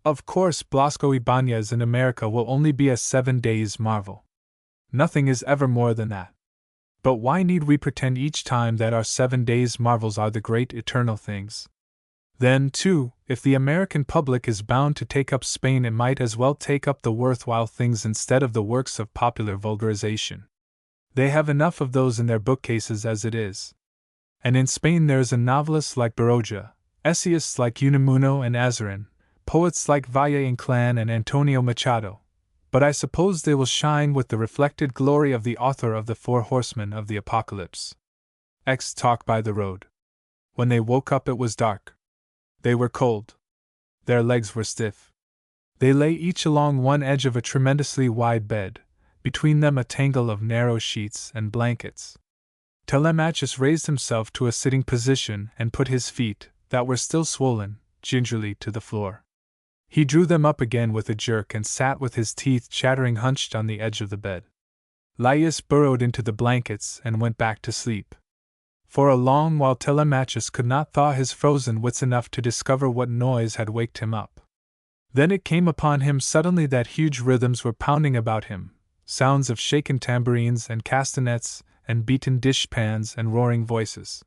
Of course, Blasco Ibanez in America will only be a 7 days marvel. Nothing is ever more than that. But why need we pretend each time that our 7 days marvels are the great eternal things? Then, too, if the American public is bound to take up Spain, it might as well take up the worthwhile things instead of the works of popular vulgarization. They have enough of those in their bookcases as it is. And in Spain there is a novelist like Baroja, essayists like Unamuno and Azarin, poets like Valle Inclán and Antonio Machado. But I suppose they will shine with the reflected glory of the author of the Four Horsemen of the Apocalypse. X talk by the road. When they woke up it was dark. They were cold. Their legs were stiff. They lay each along one edge of a tremendously wide bed, between them a tangle of narrow sheets and blankets. Telemachus raised himself to a sitting position and put his feet, that were still swollen, gingerly to the floor. He drew them up again with a jerk and sat with his teeth chattering hunched on the edge of the bed. Laius burrowed into the blankets and went back to sleep. For a long while Telemachus could not thaw his frozen wits enough to discover what noise had waked him up. Then it came upon him suddenly that huge rhythms were pounding about him, sounds of shaken tambourines and castanets and beaten dishpans and roaring voices.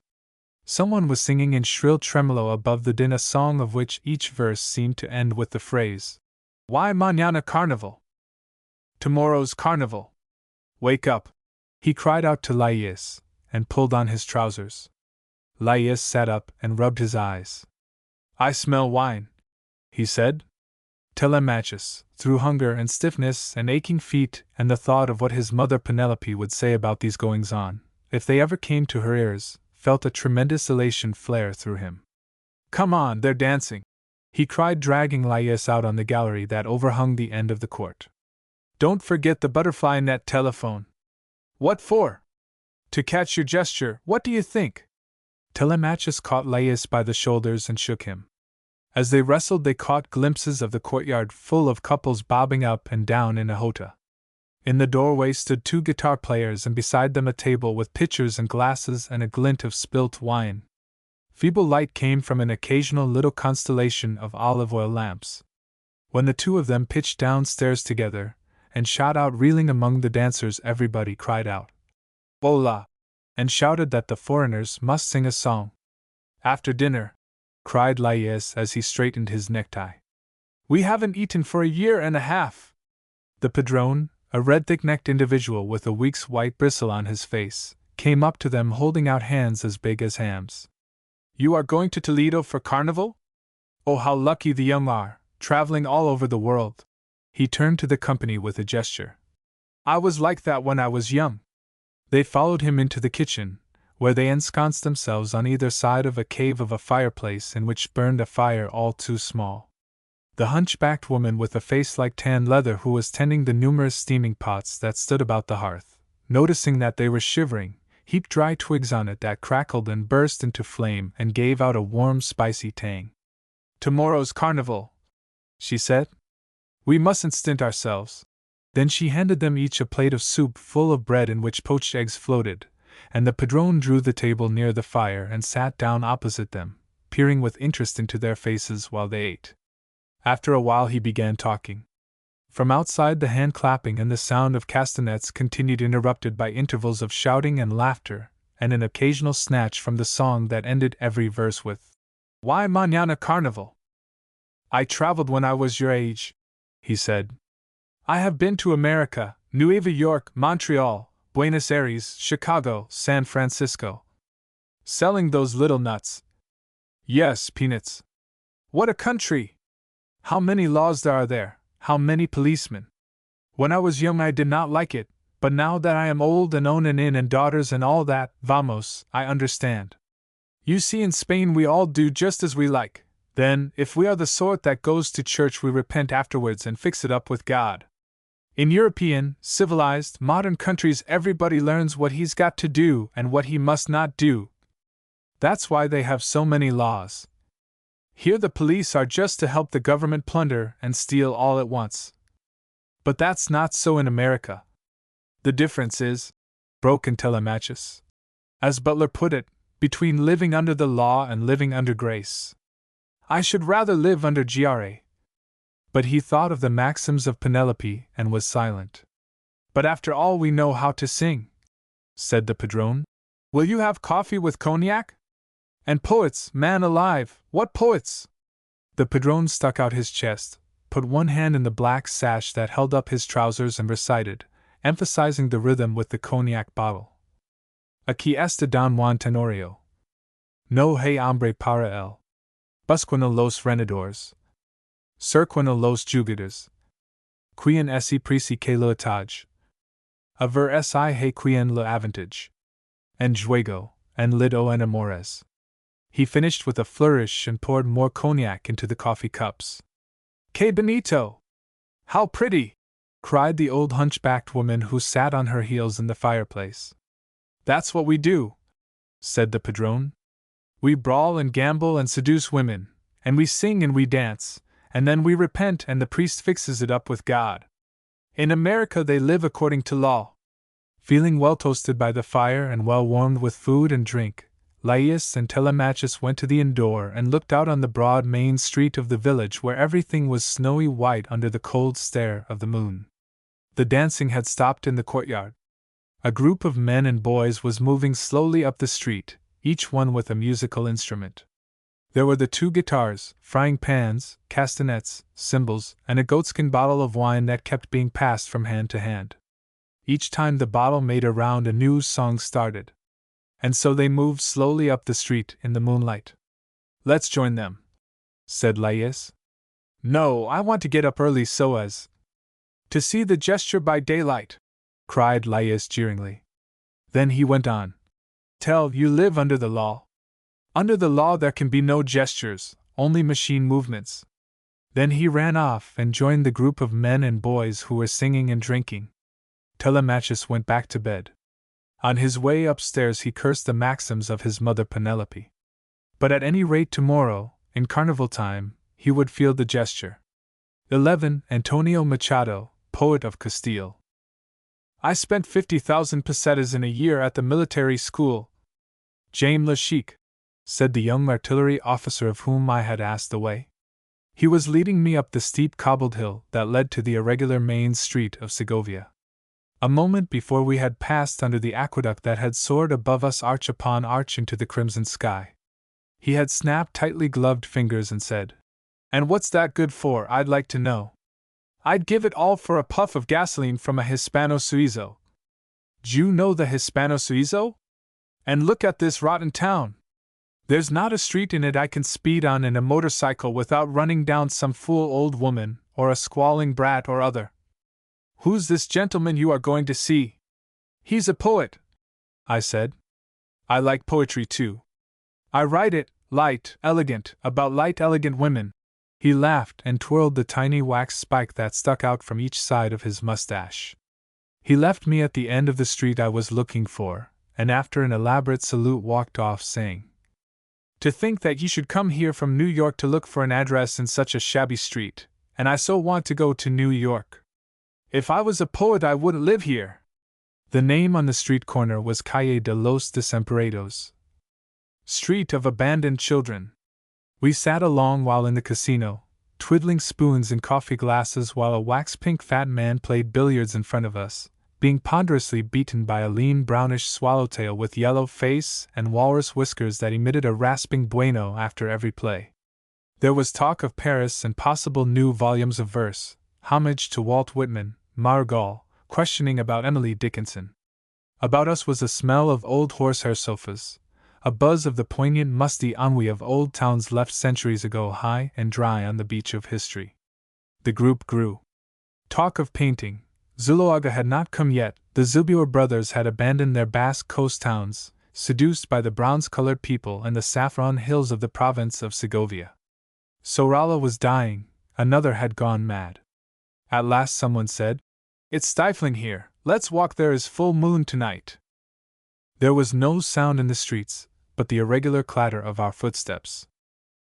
Someone was singing in shrill tremolo above the din a song of which each verse seemed to end with the phrase, "Why mañana carnival? Tomorrow's carnival. Wake up!" He cried out to Laius, and pulled on his trousers. Laius sat up and rubbed his eyes. "I smell wine," he said. Telemachus, through hunger and stiffness and aching feet and the thought of what his mother Penelope would say about these goings-on, if they ever came to her ears, felt a tremendous elation flare through him. "Come on, they're dancing," he cried, dragging Laius out on the gallery that overhung the end of the court. "Don't forget the butterfly net telephone." "What for?" "To catch your gesture, what do you think?" Telemachus caught Laius by the shoulders and shook him. As they wrestled they caught glimpses of the courtyard full of couples bobbing up and down in a jota. In the doorway stood 2 guitar players, and beside them a table with pitchers and glasses and a glint of spilt wine. Feeble light came from an occasional little constellation of olive oil lamps. When the 2 of them pitched downstairs together, and shot out reeling among the dancers, everybody cried out, "Hola!" and shouted that the foreigners must sing a song. "After dinner," cried Laius as he straightened his necktie. "We haven't eaten for a year and a half." The padrone, a red thick-necked individual with a week's white bristle on his face, came up to them holding out hands as big as hams. "You are going to Toledo for carnival? Oh, how lucky the young are, traveling all over the world." He turned to the company with a gesture. "I was like that when I was young." They followed him into the kitchen, where they ensconced themselves on either side of a cave of a fireplace in which burned a fire all too small. The hunchbacked woman with a face like tan leather who was tending the numerous steaming pots that stood about the hearth, noticing that they were shivering, heaped dry twigs on it that crackled and burst into flame and gave out a warm, spicy tang. "Tomorrow's carnival," she said. "We mustn't stint ourselves." Then she handed them each a plate of soup full of bread in which poached eggs floated, and the padrone drew the table near the fire and sat down opposite them, peering with interest into their faces while they ate. After a while he began talking. From outside the hand-clapping and the sound of castanets continued, interrupted by intervals of shouting and laughter, and an occasional snatch from the song that ended every verse with, "Why mañana carnival? I traveled when I was your age," he said. "I have been to America, Nueva York, Montreal, Buenos Aires, Chicago, San Francisco. Selling those little nuts. Yes, peanuts. What a country! How many laws there are, how many policemen. When I was young I did not like it, but now that I am old and own an inn and daughters and all that, vamos, I understand. You see, in Spain we all do just as we like. Then, if we are the sort that goes to church, we repent afterwards and fix it up with God. In European, civilized, modern countries everybody learns what he's got to do and what he must not do. That's why they have so many laws. Here the police are just to help the government plunder and steal all at once. But that's not so in America. The difference is," broke in Telemachus, "as Butler put it, between living under the law and living under grace. I should rather live under GRA." But he thought of the maxims of Penelope and was silent. "But after all we know how to sing," said the padrone. "Will you have coffee with cognac? And poets, man alive, what poets!" The padrone stuck out his chest, put one hand in the black sash that held up his trousers and recited, emphasizing the rhythm with the cognac bottle. "Aquí está Don Juan Tenorio. No hay hambre para él. Busquino los renedores. Cerquino los jugadores. Quien ese prisi que lo atage. A ver si hay quien lo avantage. En juego, en lido en amores." He finished with a flourish and poured more cognac into the coffee cups. "Que bonito! How pretty!" cried the old hunchbacked woman who sat on her heels in the fireplace. "That's what we do," said the padrone. "We brawl and gamble and seduce women, and we sing and we dance, and then we repent and the priest fixes it up with God. In America they live according to law." Feeling well toasted by the fire and well warmed with food and drink, Laius and Telemachus went to the inn door and looked out on the broad main street of the village where everything was snowy white under the cold stare of the moon. The dancing had stopped in the courtyard. A group of men and boys was moving slowly up the street, each one with a musical instrument. There were the 2 guitars, frying pans, castanets, cymbals, and a goatskin bottle of wine that kept being passed from hand to hand. Each time the bottle made a round a new song started. And so they moved slowly up the street in the moonlight. "Let's join them," said Laius. "No, I want to get up early so as to see the gesture by daylight," cried Laius jeeringly. Then he went on. "Tell, you live under the law. Under the law there can be no gestures, only machine movements." Then he ran off and joined the group of men and boys who were singing and drinking. Telemachus went back to bed. On his way upstairs he cursed the maxims of his mother Penelope. But at any rate tomorrow, in carnival time, he would feel the gesture. 11. Antonio Machado, poet of Castile. "I spent 50,000 pesetas in a year at the military school, Jaime le Chic," said the young artillery officer of whom I had asked the way. He was leading me up the steep cobbled hill that led to the irregular main street of Segovia. A moment before we had passed under the aqueduct that had soared above us arch upon arch into the crimson sky. He had snapped tightly gloved fingers and said, "And what's that good for, I'd like to know? I'd give it all for a puff of gasoline from a Hispano-Suizo. D'you know the Hispano-Suizo? And look at this rotten town. There's not a street in it I can speed on in a motorcycle without running down some fool old woman, or a squalling brat or other. Who's this gentleman you are going to see?" "He's a poet," I said. I like poetry too. I write it, light, elegant, about light, elegant women. He laughed and twirled the tiny wax spike that stuck out from each side of his mustache. He left me at the end of the street I was looking for, and after an elaborate salute walked off, saying, "To think that ye should come here from New York to look for an address in such a shabby street, and I so want to go to New York. If I was a poet I wouldn't live here." The name on the street corner was Calle de los Desamparados, Street of Abandoned Children. We sat a long while in the casino, twiddling spoons in coffee glasses while a wax-pink fat man played billiards in front of us, being ponderously beaten by a lean brownish swallowtail with yellow face and walrus whiskers that emitted a rasping bueno after every play. There was talk of Paris and possible new volumes of verse, homage to Walt Whitman, Margall, questioning about Emily Dickinson. About us was a smell of old horsehair sofas, a buzz of the poignant musty ennui of old towns left centuries ago high and dry on the beach of history. The group grew. Talk of painting. Zuloaga had not come yet. The Zilbeur brothers had abandoned their Basque coast towns, seduced by the bronze-colored people and the saffron hills of the province of Segovia. Sorala was dying, another had gone mad. At last someone said, "It's stifling here, let's walk, there is full moon tonight." There was no sound in the streets, but the irregular clatter of our footsteps.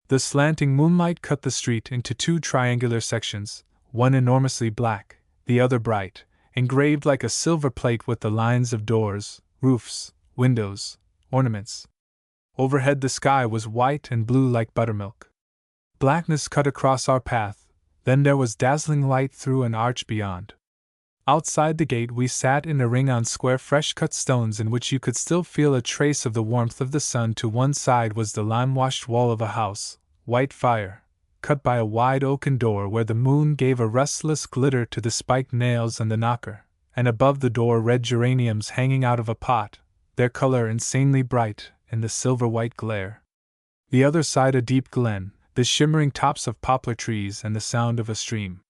The slanting moonlight cut the street into two triangular sections, one enormously black, the other bright, engraved like a silver plate with the lines of doors, roofs, windows, ornaments. Overhead the sky was white and blue like buttermilk. Blackness cut across our path, then there was dazzling light through an arch beyond. Outside the gate we sat in a ring on square fresh-cut stones in which you could still feel a trace of the warmth of the sun. To one side was the lime-washed wall of a house, white fire, cut by a wide oaken door where the moon gave a restless glitter to the spiked nails and the knocker, and above the door red geraniums hanging out of a pot, their color insanely bright in the silver-white glare. The other side a deep glen, the shimmering tops of poplar trees and the sound of a stream.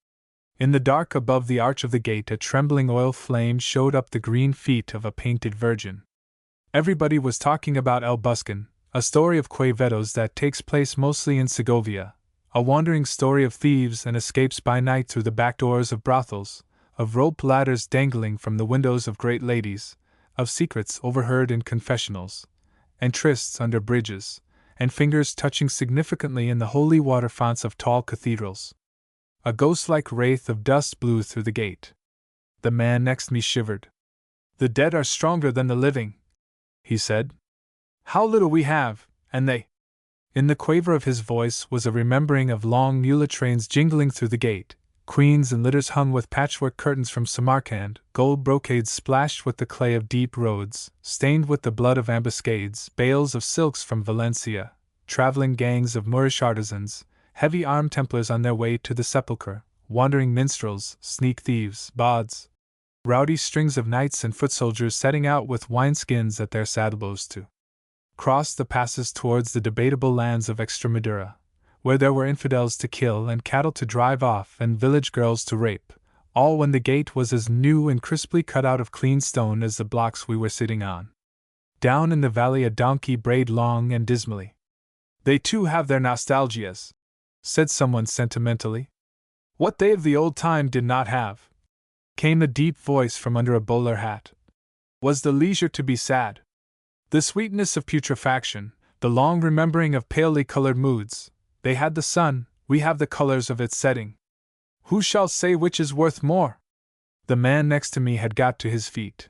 In the dark above the arch of the gate a trembling oil flame showed up the green feet of a painted virgin. Everybody was talking about El Buscan, a story of Quevedos that takes place mostly in Segovia, a wandering story of thieves and escapes by night through the back doors of brothels, of rope ladders dangling from the windows of great ladies, of secrets overheard in confessionals, and trysts under bridges, and fingers touching significantly in the holy water fonts of tall cathedrals. A ghost-like wraith of dust blew through the gate. The man next me shivered. "The dead are stronger than the living," he said. "How little we have, and they—" In the quaver of his voice was a remembering of long mule trains jingling through the gate, queens and litters hung with patchwork curtains from Samarkand, gold brocades splashed with the clay of deep roads, stained with the blood of ambuscades, bales of silks from Valencia, traveling gangs of Moorish artisans, heavy-armed Templars on their way to the sepulchre, wandering minstrels, sneak thieves, bawds, rowdy strings of knights and foot soldiers setting out with wineskins at their saddlebows to cross the passes towards the debatable lands of Extremadura, where there were infidels to kill and cattle to drive off and village girls to rape, all when the gate was as new and crisply cut out of clean stone as the blocks we were sitting on. Down in the valley a donkey brayed long and dismally. "They too have their nostalgias," said someone sentimentally. "What they of the old time did not have," came a deep voice from under a bowler hat, "was the leisure to be sad. The sweetness of putrefaction, the long remembering of palely colored moods. They had the sun, we have the colors of its setting. Who shall say which is worth more?" The man next to me had got to his feet.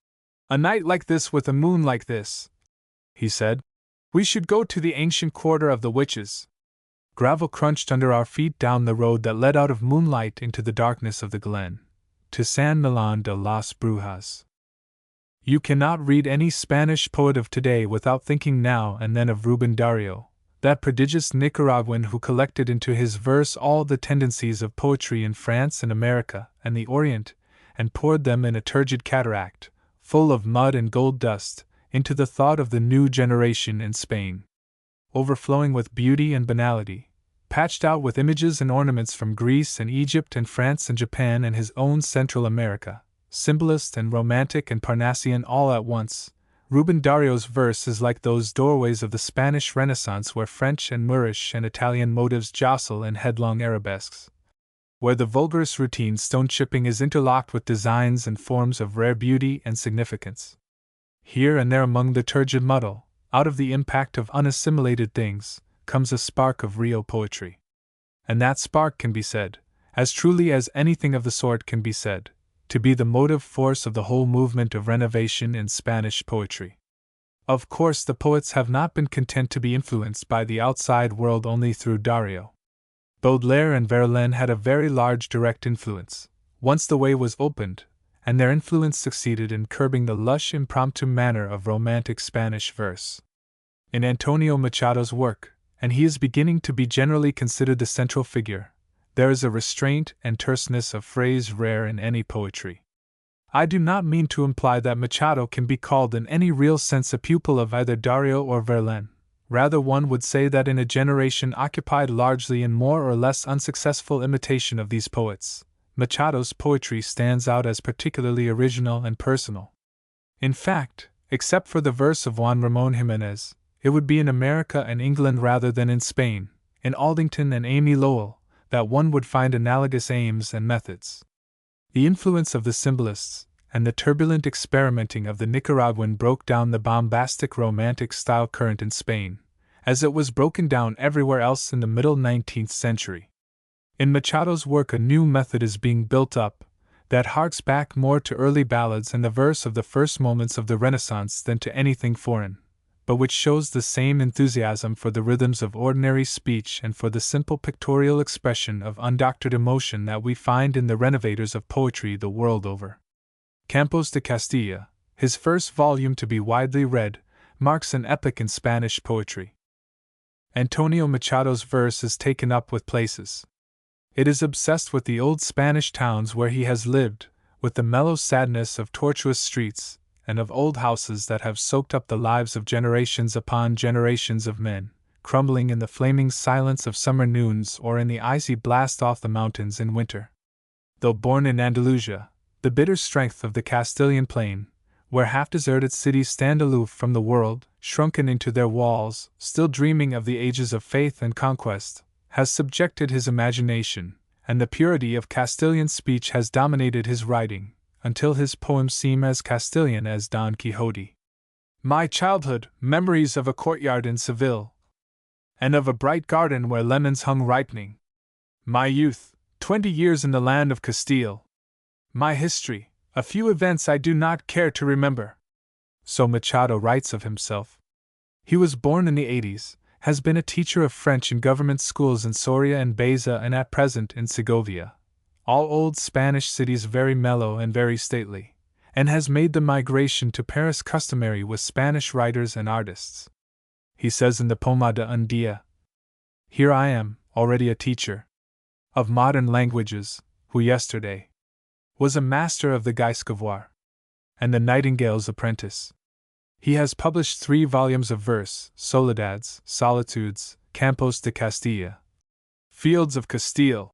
"A night like this with a moon like this," he said, "we should go to the ancient quarter of the witches." Gravel crunched under our feet down the road that led out of moonlight into the darkness of the glen, to San Millán de las Brujas. You cannot read any Spanish poet of today without thinking now and then of Rubén Darío, that prodigious Nicaraguan who collected into his verse all the tendencies of poetry in France and America and the Orient, and poured them in a turgid cataract, full of mud and gold dust, into the thought of the new generation in Spain. Overflowing with beauty and banality, patched out with images and ornaments from Greece and Egypt and France and Japan and his own Central America, symbolist and romantic and Parnassian all at once, Ruben Dario's verse is like those doorways of the Spanish Renaissance where French and Moorish and Italian motives jostle in headlong arabesques, where the vulgarest routine stone chipping is interlocked with designs and forms of rare beauty and significance. Here and there among the turgid muddle, out of the impact of unassimilated things, comes a spark of real poetry. And that spark can be said, as truly as anything of the sort can be said, to be the motive force of the whole movement of renovation in Spanish poetry. Of course, the poets have not been content to be influenced by the outside world only through Dario. Baudelaire and Verlaine had a very large direct influence, once the way was opened, and their influence succeeded in curbing the lush impromptu manner of romantic Spanish verse. In Antonio Machado's work, and he is beginning to be generally considered the central figure, there is a restraint and terseness of phrase rare in any poetry. I do not mean to imply that Machado can be called in any real sense a pupil of either Dario or Verlaine. Rather, one would say that in a generation occupied largely in more or less unsuccessful imitation of these poets, Machado's poetry stands out as particularly original and personal. In fact, except for the verse of Juan Ramón Jiménez, it would be in America and England rather than in Spain, in Aldington and Amy Lowell, that one would find analogous aims and methods. The influence of the symbolists and the turbulent experimenting of the Nicaraguan broke down the bombastic romantic style current in Spain, as it was broken down everywhere else in the middle 19th century. In Machado's work a new method is being built up, that harks back more to early ballads and the verse of the first moments of the Renaissance than to anything foreign, but which shows the same enthusiasm for the rhythms of ordinary speech and for the simple pictorial expression of undoctored emotion that we find in the renovators of poetry the world over. Campos de Castilla, his first volume to be widely read, marks an epoch in Spanish poetry. Antonio Machado's verse is taken up with places. It is obsessed with the old Spanish towns where he has lived, with the mellow sadness of tortuous streets, and of old houses that have soaked up the lives of generations upon generations of men, crumbling in the flaming silence of summer noons or in the icy blast off the mountains in winter. Though born in Andalusia, the bitter strength of the Castilian plain, where half-deserted cities stand aloof from the world, shrunken into their walls, still dreaming of the ages of faith and conquest, has subjected his imagination, and the purity of Castilian speech has dominated his writing, until his poems seem as Castilian as Don Quixote. My childhood, memories of a courtyard in Seville, and of a bright garden where lemons hung ripening. My youth, 20 years in the land of Castile. My history, a few events I do not care to remember. So Machado writes of himself. He was born in the 80s, has been a teacher of French in government schools in Soria and Baeza and at present in Segovia, all old Spanish cities very mellow and very stately, and has made the migration to Paris customary with Spanish writers and artists. He says in the Poema de un Día, "Here I am, already a teacher of modern languages, who yesterday was a master of the Guiscavois, and the Nightingale's apprentice." He has published 3 volumes of verse, Soledades, Solitudes, Campos de Castilla, Fields of Castile,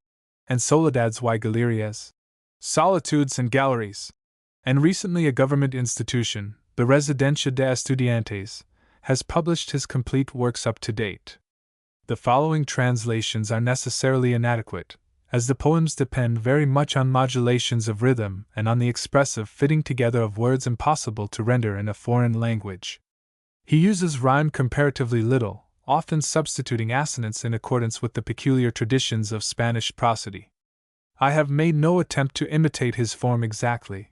and Soledades y Galerías, Solitudes and Galleries, and recently a government institution, the Residencia de Estudiantes, has published his complete works up to date. The following translations are necessarily inadequate, as the poems depend very much on modulations of rhythm and on the expressive fitting together of words impossible to render in a foreign language. He uses rhyme comparatively little, often substituting assonance in accordance with the peculiar traditions of Spanish prosody. I have made no attempt to imitate his form exactly.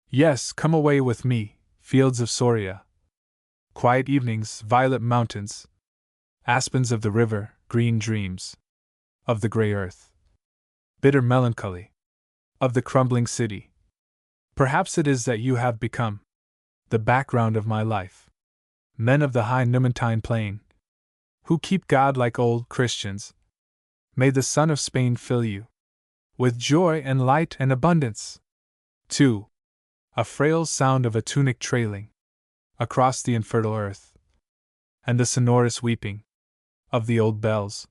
Yes, come away with me, fields of Soria, quiet evenings, violet mountains, aspens of the river, green dreams of the grey earth, bitter melancholy of the crumbling city. Perhaps it is that you have become the background of my life. Men of the high Numantine plain, who keep God like old Christians, may the Son of Spain fill you with joy and light and abundance. 2. A frail sound of a tunic trailing across the infertile earth, and the sonorous weeping of the old bells,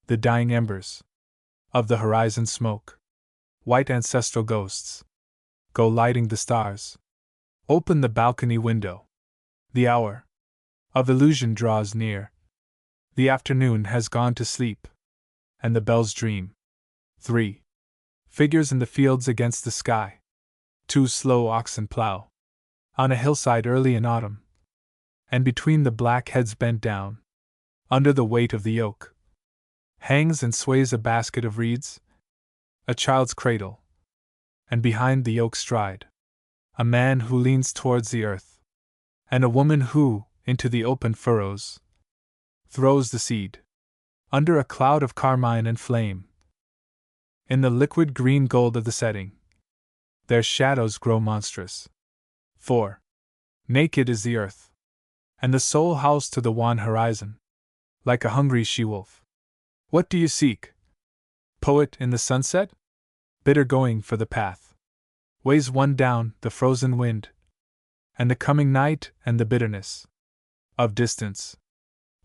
the dying embers of the horizon smoke, white ancestral ghosts, go lighting the stars Open the balcony window. The hour of illusion draws near. The afternoon has gone to sleep, and the bells dream. 3. Figures in the fields against the sky. 2 slow oxen plow on a hillside early in autumn, and between the black heads bent down, under the weight of the yoke, hangs and sways a basket of reeds, a child's cradle, and behind the yoke stride a man who leans towards the earth, and a woman who, into the open furrows, throws the seed, under a cloud of carmine and flame. In the liquid green gold of the setting, their shadows grow monstrous. 4. Naked is the earth, and the soul howls to the wan horizon, like a hungry she-wolf. What do you seek? Poet in the sunset? Bitter going for the path. Weighs one down the frozen wind, and the coming night and the bitterness of distance.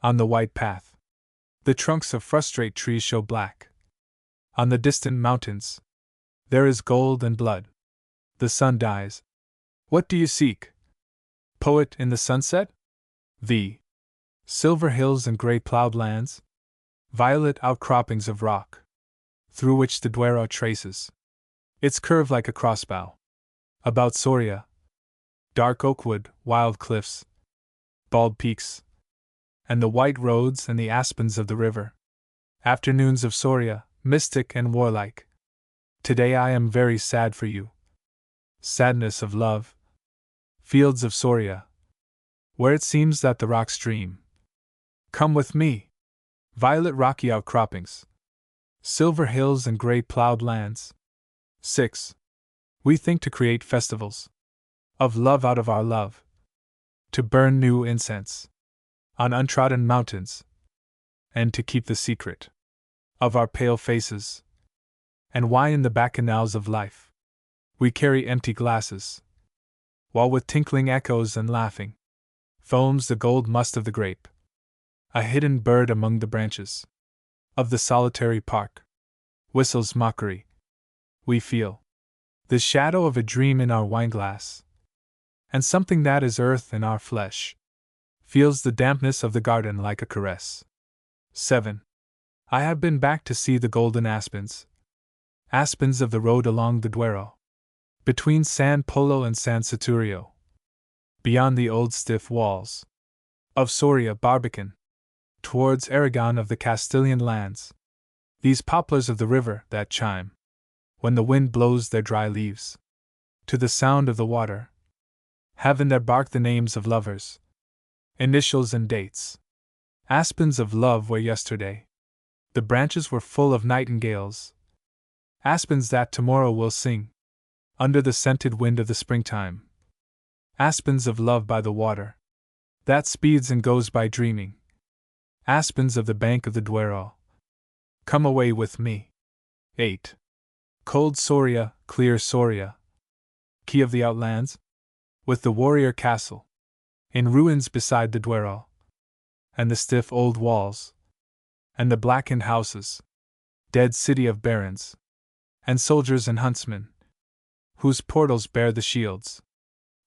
On the white path, the trunks of frustrate trees show black. On the distant mountains, there is gold and blood. The sun dies. What do you seek? Poet in the sunset? V. Silver hills and gray plowed lands, violet outcroppings of rock, through which the Duero traces its curve like a crossbow. About Soria, dark oakwood, wild cliffs, bald peaks, and the white roads and the aspens of the river. Afternoons of Soria, mystic and warlike. Today I am very sad for you. Sadness of love. Fields of Soria, where it seems that the rocks dream. Come with me. Violet rocky outcroppings, silver hills and gray plowed lands. 6. We think to create festivals of love out of our love, to burn new incense on untrodden mountains, and to keep the secret of our pale faces. And why in the bacchanals of life we carry empty glasses, while with tinkling echoes and laughing foams the gold must of the grape. A hidden bird among the branches of the solitary park whistles mockery. We feel the shadow of a dream in our wineglass, and something that is earth in our flesh feels the dampness of the garden like a caress. 7. I have been back to see the golden aspens of the road along the Duero, between San Polo and San Saturio, beyond the old stiff walls of Soria Barbican, towards Aragon of the Castilian lands. These poplars of the river that chime, when the wind blows their dry leaves, to the sound of the water, have in their bark the names of lovers, initials and dates. Aspens of love where yesterday the branches were full of nightingales, aspens that tomorrow will sing under the scented wind of the springtime. Aspens of love by the water that speeds and goes by dreaming. Aspens of the bank of the Duero. Come away with me. 8. Cold Soria, clear Soria, key of the outlands, with the warrior castle in ruins beside the Duero, and the stiff old walls, and the blackened houses, dead city of barons, and soldiers and huntsmen, whose portals bear the shields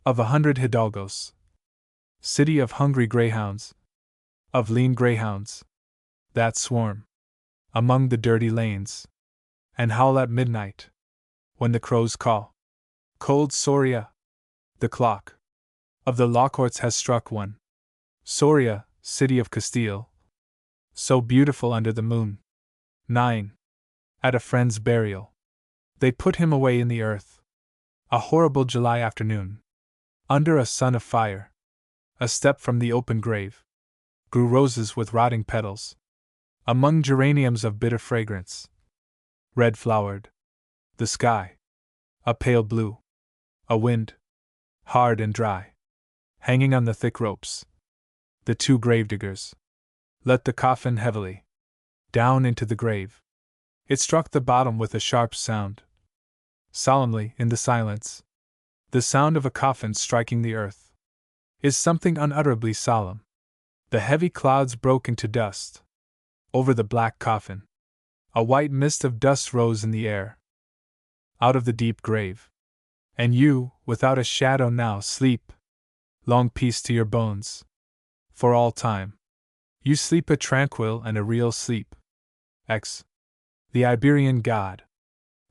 of 100 hidalgos. City of hungry greyhounds, of lean greyhounds, that swarm among the dirty lanes, and howl at midnight, when the crows call. Cold Soria, the clock of the law courts has struck 1. Soria, city of Castile, so beautiful under the moon. 9. At a friend's burial, they put him away in the earth. A horrible July afternoon, under a sun of fire. A step from the open grave grew roses with rotting petals, among geraniums of bitter fragrance. Red flowered. The sky, a pale blue. A wind, hard and dry, hanging on the thick ropes. The 2 gravediggers let the coffin heavily down into the grave. It struck the bottom with a sharp sound. Solemnly, in the silence, the sound of a coffin striking the earth is something unutterably solemn. The heavy clouds broke into dust over the black coffin. A white mist of dust rose in the air out of the deep grave. And you, without a shadow now, sleep. Long peace to your bones. For all time. You sleep a tranquil and a real sleep. X. The Iberian god.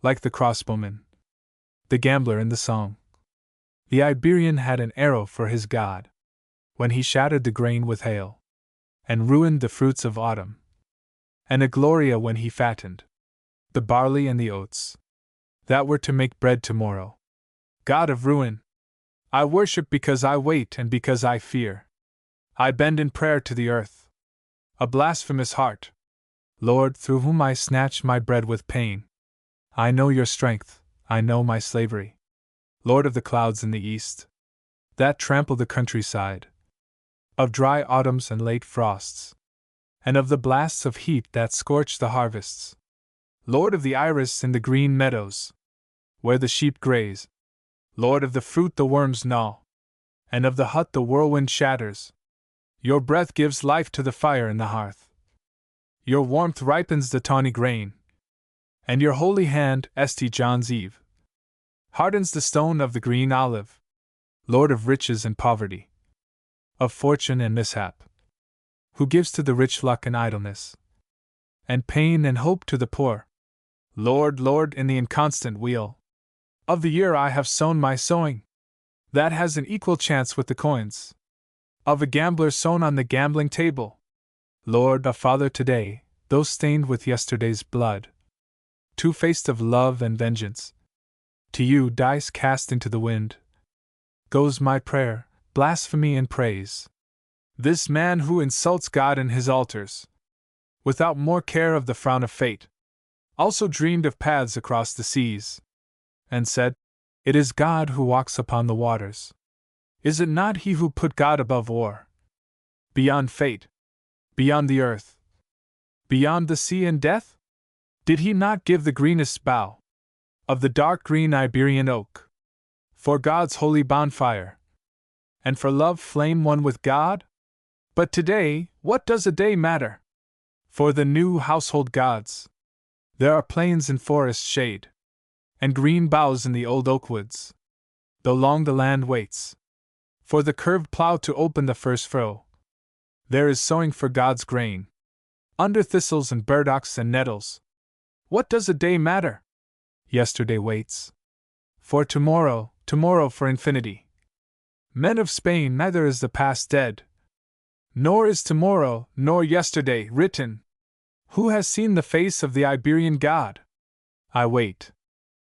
Like the crossbowman. The gambler in the song. The Iberian had an arrow for his god. When he shattered the grain with hail. And ruined the fruits of autumn. And a Gloria when he fattened the barley and the oats that were to make bread tomorrow. God of ruin, I worship because I wait and because I fear. I bend in prayer to the earth. A blasphemous heart. Lord, through whom I snatch my bread with pain. I know your strength, I know my slavery. Lord of the clouds in the east, that trample the countryside. Of dry autumns and late frosts. And of the blasts of heat that scorch the harvests. Lord of the iris in the green meadows, where the sheep graze. Lord of the fruit the worms gnaw, and of the hut the whirlwind shatters. Your breath gives life to the fire in the hearth. Your warmth ripens the tawny grain, and your holy hand, St. John's Eve, hardens the stone of the green olive. Lord of riches and poverty, of fortune and mishap, who gives to the rich luck and idleness, and pain and hope to the poor. Lord, Lord, in the inconstant wheel of the year I have sown my sowing, that has an equal chance with the coins of a gambler sown on the gambling table. Lord, a father today, though stained with yesterday's blood, two-faced of love and vengeance, to you, dice cast into the wind, goes my prayer, blasphemy and praise. This man who insults God in his altars, without more care of the frown of fate, also dreamed of paths across the seas, and said, "It is God who walks upon the waters." Is it not he who put God above war? Beyond fate, beyond the earth, beyond the sea and death? Did he not give the greenest bough of the dark green Iberian oak for God's holy bonfire, and for love flame one with God? But today, what does a day matter? For the new household gods, there are plains and forest shade, and green boughs in the old oak woods, though long the land waits for the curved plough to open the first furrow. There is sowing for God's grain, under thistles and burdocks and nettles. What does a day matter? Yesterday waits for tomorrow, tomorrow for infinity. Men of Spain, neither is the past dead, nor is tomorrow, nor yesterday written. Who has seen the face of the Iberian god? I wait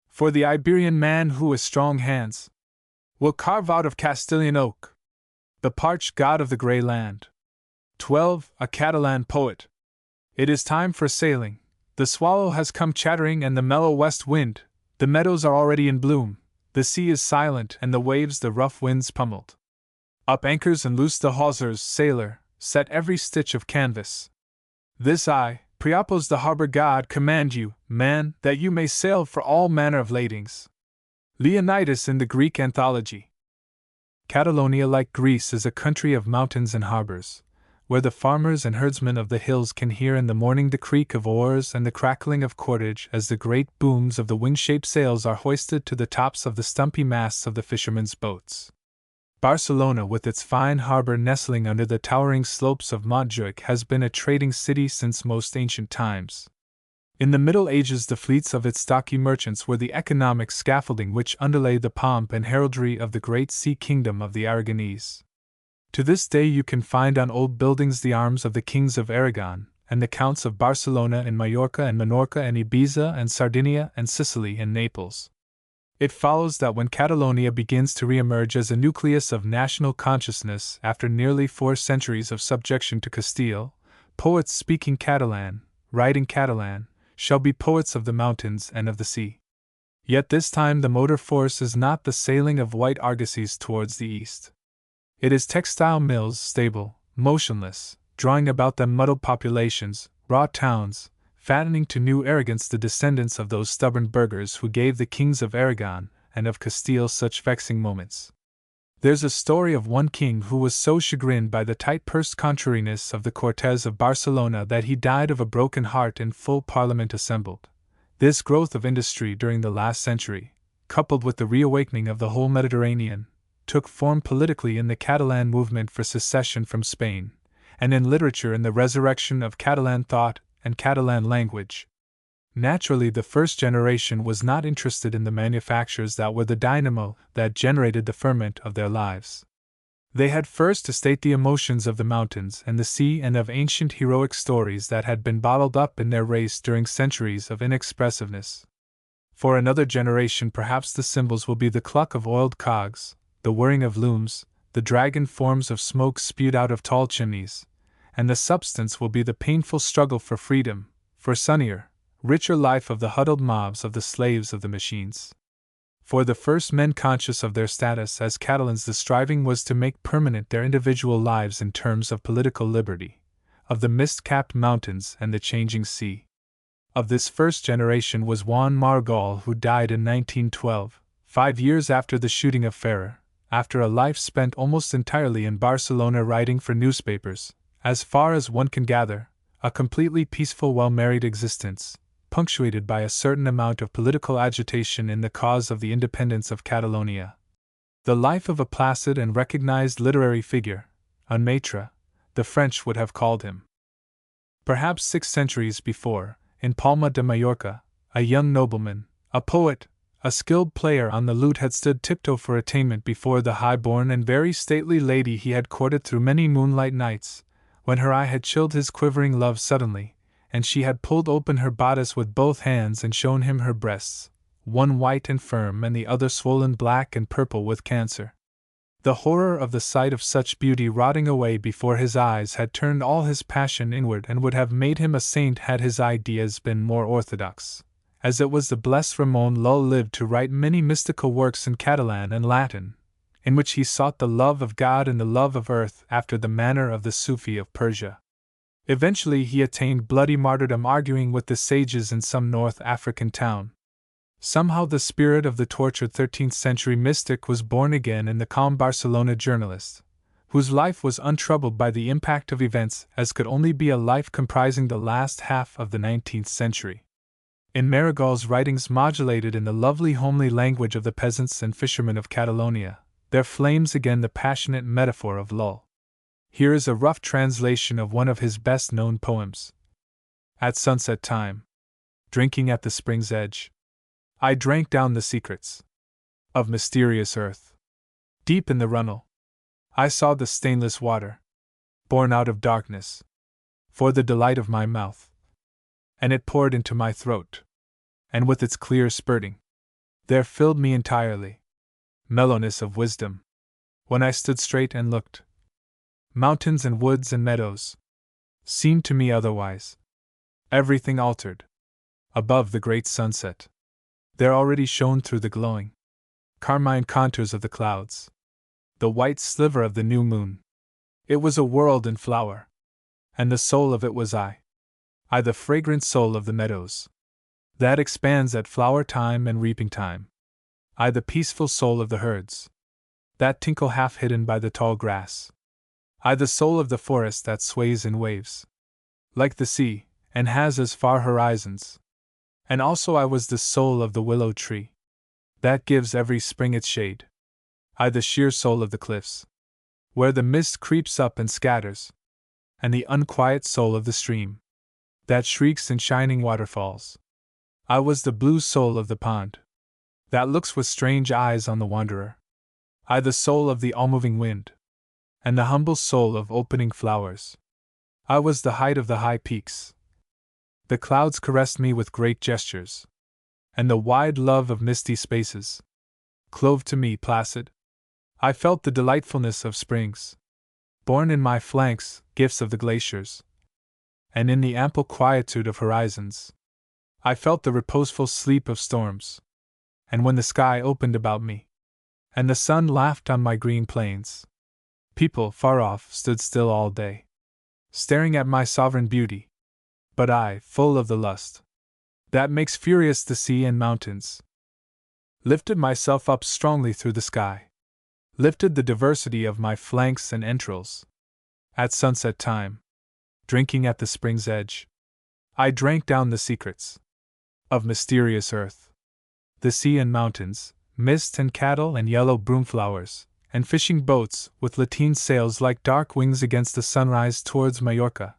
for the Iberian man who with strong hands will carve out of Castilian oak the parched god of the grey land. 12. A Catalan poet. It is time for sailing. The swallow has come chattering and the mellow west wind. The meadows are already in bloom. The sea is silent and the waves the rough winds pummeled. Up anchors and loose the hawsers, sailor, set every stitch of canvas. This I, Priapos the harbor god, command you, man, that you may sail for all manner of ladings. Leonidas in the Greek Anthology. Catalonia, like Greece, is a country of mountains and harbors, where the farmers and herdsmen of the hills can hear in the morning the creak of oars and the crackling of cordage as the great booms of the wing-shaped sails are hoisted to the tops of the stumpy masts of the fishermen's boats. Barcelona, with its fine harbor nestling under the towering slopes of Montjuic, has been a trading city since most ancient times. In the Middle Ages, the fleets of its stocky merchants were the economic scaffolding which underlay the pomp and heraldry of the great sea kingdom of the Aragonese. To this day you can find on old buildings the arms of the kings of Aragon, and the counts of Barcelona and Mallorca and Minorca and Ibiza and Sardinia and Sicily and Naples. It follows that when Catalonia begins to re-emerge as a nucleus of national consciousness after nearly 4 centuries of subjection to Castile, poets speaking Catalan, writing Catalan, shall be poets of the mountains and of the sea. Yet this time the motor force is not the sailing of white argosies towards the east. It is textile mills, stable, motionless, drawing about them muddled populations, raw towns, fattening to new arrogance the descendants of those stubborn burghers who gave the kings of Aragon and of Castile such vexing moments. There's a story of one king who was so chagrined by the tight-pursed contrariness of the Cortes of Barcelona that he died of a broken heart in full parliament assembled. This growth of industry during the last century, coupled with the reawakening of the whole Mediterranean, took form politically in the Catalan movement for secession from Spain, and in literature in the resurrection of Catalan thought and Catalan language. Naturally, the first generation was not interested in the manufactures that were the dynamo that generated the ferment of their lives. They had first to state the emotions of the mountains and the sea and of ancient heroic stories that had been bottled up in their race during centuries of inexpressiveness. For another generation, perhaps the symbols will be the cluck of oiled cogs, the whirring of looms, the dragon forms of smoke spewed out of tall chimneys, and the substance will be the painful struggle for freedom, for sunnier, richer life of the huddled mobs of the slaves of the machines. For the first men conscious of their status as Catalans, the striving was to make permanent their individual lives in terms of political liberty, of the mist-capped mountains and the changing sea. Of this first generation was Juan Margall, who died in 1912, 5 years after the shooting of Ferrer, after a life spent almost entirely in Barcelona writing for newspapers, as far as one can gather, a completely peaceful, well-married existence, punctuated by a certain amount of political agitation in the cause of the independence of Catalonia. The life of a placid and recognized literary figure, un maître, the French would have called him. Perhaps 6 centuries before, in Palma de Mallorca, a young nobleman, a poet, a skilled player on the lute had stood tiptoe for attainment before the high-born and very stately lady he had courted through many moonlight nights, when her eye had chilled his quivering love suddenly, and she had pulled open her bodice with both hands and shown him her breasts, one white and firm and the other swollen black and purple with cancer. The horror of the sight of such beauty rotting away before his eyes had turned all his passion inward and would have made him a saint had his ideas been more orthodox, as it was the blessed Ramon Lull lived to write many mystical works in Catalan and Latin, in which he sought the love of God and the love of earth after the manner of the Sufi of Persia. Eventually he attained bloody martyrdom arguing with the sages in some North African town. Somehow the spirit of the tortured 13th-century mystic was born again in the calm Barcelona journalist, whose life was untroubled by the impact of events as could only be a life comprising the last half of the 19th century. In Maragall's writings, modulated in the lovely homely language of the peasants and fishermen of Catalonia, there flames again the passionate metaphor of Lull. Here is a rough translation of one of his best-known poems. At sunset time, drinking at the spring's edge, I drank down the secrets of mysterious earth. Deep in the runnel, I saw the stainless water, born out of darkness, for the delight of my mouth, and it poured into my throat, and with its clear spurting, there filled me entirely. Mellowness of wisdom. When I stood straight and looked, mountains and woods and meadows seemed to me otherwise. Everything altered. Above the great sunset, there already shone through the glowing, carmine contours of the clouds, the white sliver of the new moon. It was a world in flower, and the soul of it was I the fragrant soul of the meadows, that expands at flower time and reaping time. I the peaceful soul of the herds, that tinkle half hidden by the tall grass. I the soul of the forest that sways in waves, like the sea, and has as far horizons. And also I was the soul of the willow tree, that gives every spring its shade. I the sheer soul of the cliffs, where the mist creeps up and scatters, and the unquiet soul of the stream, that shrieks in shining waterfalls. I was the blue soul of the pond, that looks with strange eyes on the wanderer. I the soul of the all-moving wind, and the humble soul of opening flowers. I was the height of the high peaks. The clouds caressed me with great gestures, and the wide love of misty spaces clove to me placid. I felt the delightfulness of springs, born in my flanks, gifts of the glaciers, and in the ample quietude of horizons. I felt the reposeful sleep of storms, and when the sky opened about me, and the sun laughed on my green plains, people far off stood still all day, staring at my sovereign beauty. But I, full of the lust that makes furious the sea and mountains, lifted myself up strongly through the sky, lifted the diversity of my flanks and entrails. At sunset time, drinking at the spring's edge, I drank down the secrets of mysterious earth. The sea and mountains, mist and cattle and yellow broomflowers, and fishing boats with lateen sails like dark wings against the sunrise towards Majorca.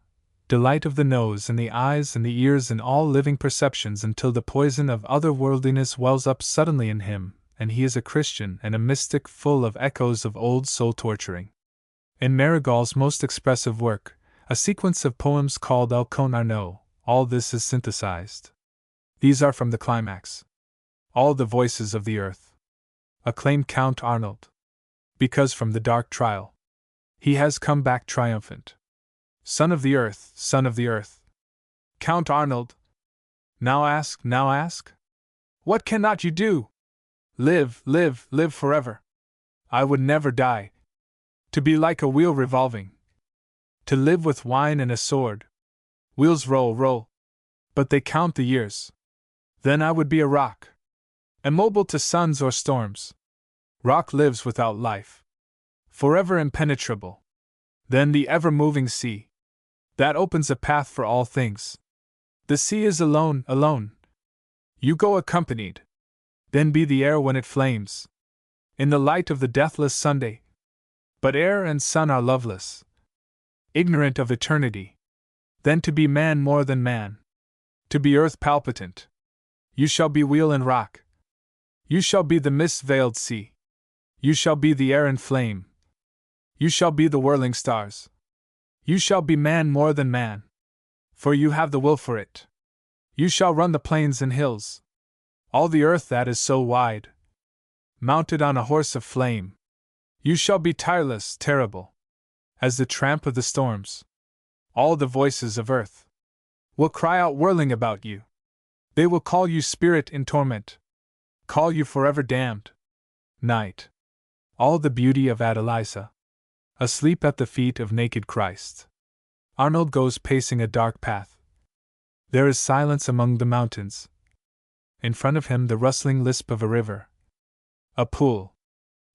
Delight of the nose and the eyes and the ears and all living perceptions until the poison of otherworldliness wells up suddenly in him, and he is a Christian and a mystic full of echoes of old soul torturing. In Marigall's most expressive work, a sequence of poems called El Con Arnaud, all this is synthesized. These are from the climax. All the voices of the earth. Acclaimed Count Arnold. Because from the dark trial, he has come back triumphant. Son of the earth, son of the earth. Count Arnold. Now ask. What cannot you do? Live, live, live forever. I would never die. To be like a wheel revolving. To live with wine and a sword. Wheels roll, roll. But they count the years. Then I would be a rock. Immobile to suns or storms. Rock lives without life. Forever impenetrable. Then the ever-moving sea. That opens a path for all things. The sea is alone, alone. You go accompanied. Then be the air when it flames. In the light of the deathless Sunday. But air and sun are loveless. Ignorant of eternity. Then to be man more than man. To be earth palpitant. You shall be wheel and rock. You shall be the mist-veiled sea. You shall be the air and flame. You shall be the whirling stars. You shall be man more than man. For you have the will for it. You shall run the plains and hills. All the earth that is so wide. Mounted on a horse of flame. You shall be tireless, terrible. As the tramp of the storms. All the voices of earth will cry out whirling about you. They will call you spirit in torment. Call you forever damned. Night. All the beauty of Adeliza. Asleep at the feet of naked Christ. Arnold goes pacing a dark path. There is silence among the mountains. In front of him the rustling lisp of a river. A pool.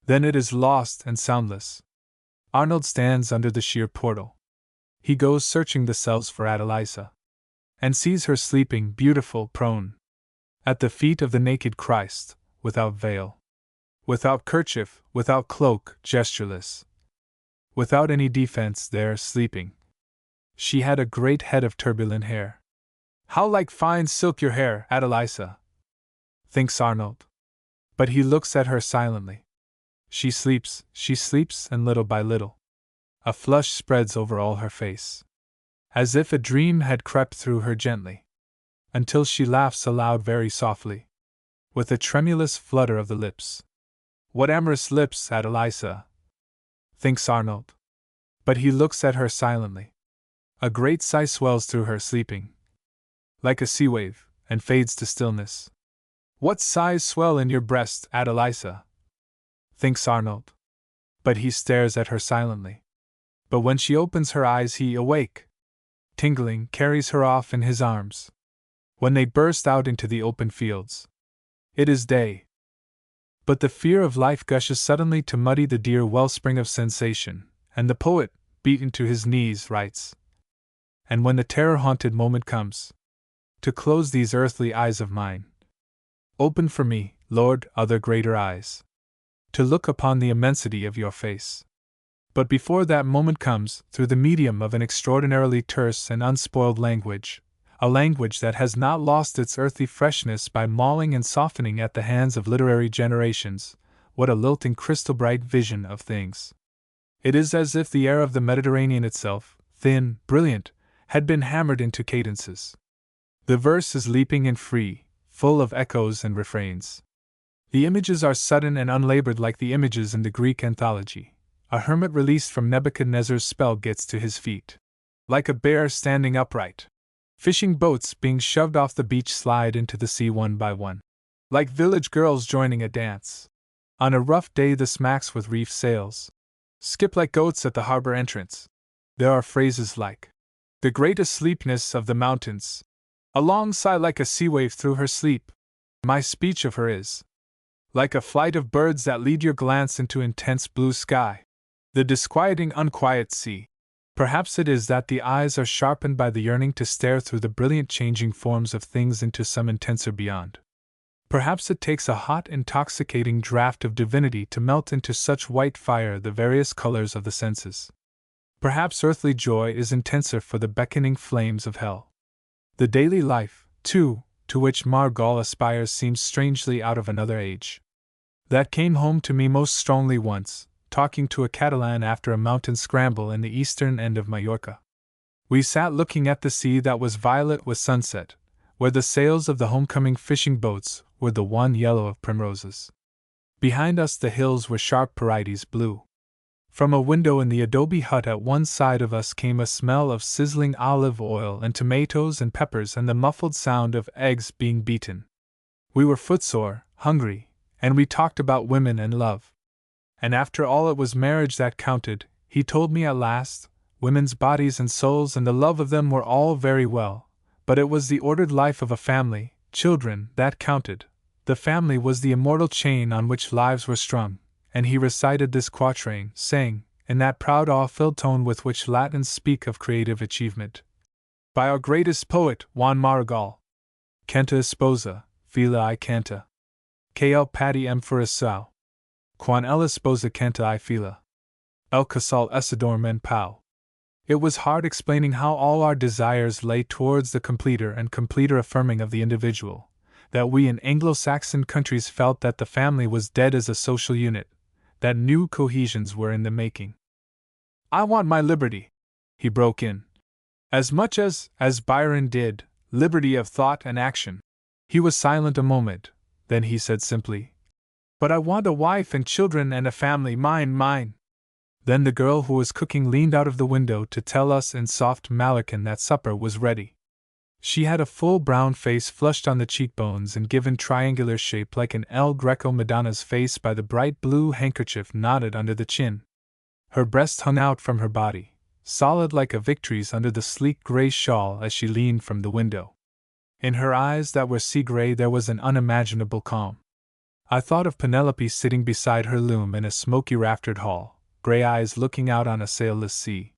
Then it is lost and soundless. Arnold stands under the sheer portal. He goes searching the cells for Adeliza. And sees her sleeping, beautiful, prone. At the feet of the naked Christ, without veil. Without kerchief, without cloak, gestureless. Without any defense there, sleeping. She had a great head of turbulent hair. How like fine silk your hair, Adeliza, thinks Arnold. But he looks at her silently. She sleeps, and little by little, a flush spreads over all her face. As if a dream had crept through her gently. Until she laughs aloud very softly. With a tremulous flutter of the lips. What amorous lips, Adeliza, thinks Arnold. But he looks at her silently. A great sigh swells through her sleeping. Like a sea wave, and fades to stillness. What sighs swell in your breast, Adeliza, thinks Arnold. But he stares at her silently. But when she opens her eyes he, awake, tingling, carries her off in his arms. When they burst out into the open fields. It is day. But the fear of life gushes suddenly to muddy the dear wellspring of sensation, and the poet, beaten to his knees, writes. And when the terror-haunted moment comes, to close these earthly eyes of mine, open for me, Lord, other greater eyes, to look upon the immensity of your face. But before that moment comes, through the medium of an extraordinarily terse and unspoiled language, a language that has not lost its earthy freshness by mauling and softening at the hands of literary generations, what a lilting crystal-bright vision of things. It is as if the air of the Mediterranean itself, thin, brilliant, had been hammered into cadences. The verse is leaping and free, full of echoes and refrains. The images are sudden and unlabored like the images in the Greek anthology. A hermit released from Nebuchadnezzar's spell gets to his feet. Like a bear standing upright. Fishing boats being shoved off the beach slide into the sea one by one. Like village girls joining a dance. On a rough day the smacks with reefed sails. Skip like goats at the harbor entrance. There are phrases like, the great asleepness of the mountains. A long sigh like a sea wave through her sleep. My speech of her is like a flight of birds that lead your glance into intense blue sky. The disquieting unquiet sea. Perhaps it is that the eyes are sharpened by the yearning to stare through the brilliant changing forms of things into some intenser beyond. Perhaps it takes a hot, intoxicating draught of divinity to melt into such white fire the various colors of the senses. Perhaps earthly joy is intenser for the beckoning flames of hell. The daily life, too, to which Margall aspires seems strangely out of another age. That came home to me most strongly once, talking to a Catalan after a mountain scramble in the eastern end of Majorca. We sat looking at the sea that was violet with sunset, where the sails of the homecoming fishing boats were the wan yellow of primroses. Behind us the hills were sharp Porides blue. From a window in the adobe hut at one side of us came a smell of sizzling olive oil and tomatoes and peppers and the muffled sound of eggs being beaten. We were footsore, hungry, and we talked about women and love. And after all it was marriage that counted, he told me at last. Women's bodies and souls and the love of them were all very well, but it was the ordered life of a family, children, that counted. The family was the immortal chain on which lives were strung, and he recited this quatrain, saying, in that proud awe-filled tone with which Latins speak of creative achievement, by our greatest poet, Juan Maragall. Canta esposa, fila I canta. Que el pati emphorasau. Quan el esposa canta I fila. El casal esadorm en pau. It was hard explaining how all our desires lay towards the completer and completer affirming of the individual, that we in Anglo-Saxon countries felt that the family was dead as a social unit, that new cohesions were in the making. I want my liberty, he broke in. As much as Byron did, liberty of thought and action. He was silent a moment, then he said simply, but I want a wife and children and a family, mine. Then the girl who was cooking leaned out of the window to tell us in soft Mallorcan that supper was ready. She had a full brown face flushed on the cheekbones and given triangular shape like an El Greco Madonna's face by the bright blue handkerchief knotted under the chin. Her breast hung out from her body, solid like a Victory's under the sleek gray shawl as she leaned from the window. In her eyes that were sea-gray there was an unimaginable calm. I thought of Penelope sitting beside her loom in a smoky-raftered hall, gray eyes looking out on a sailless sea.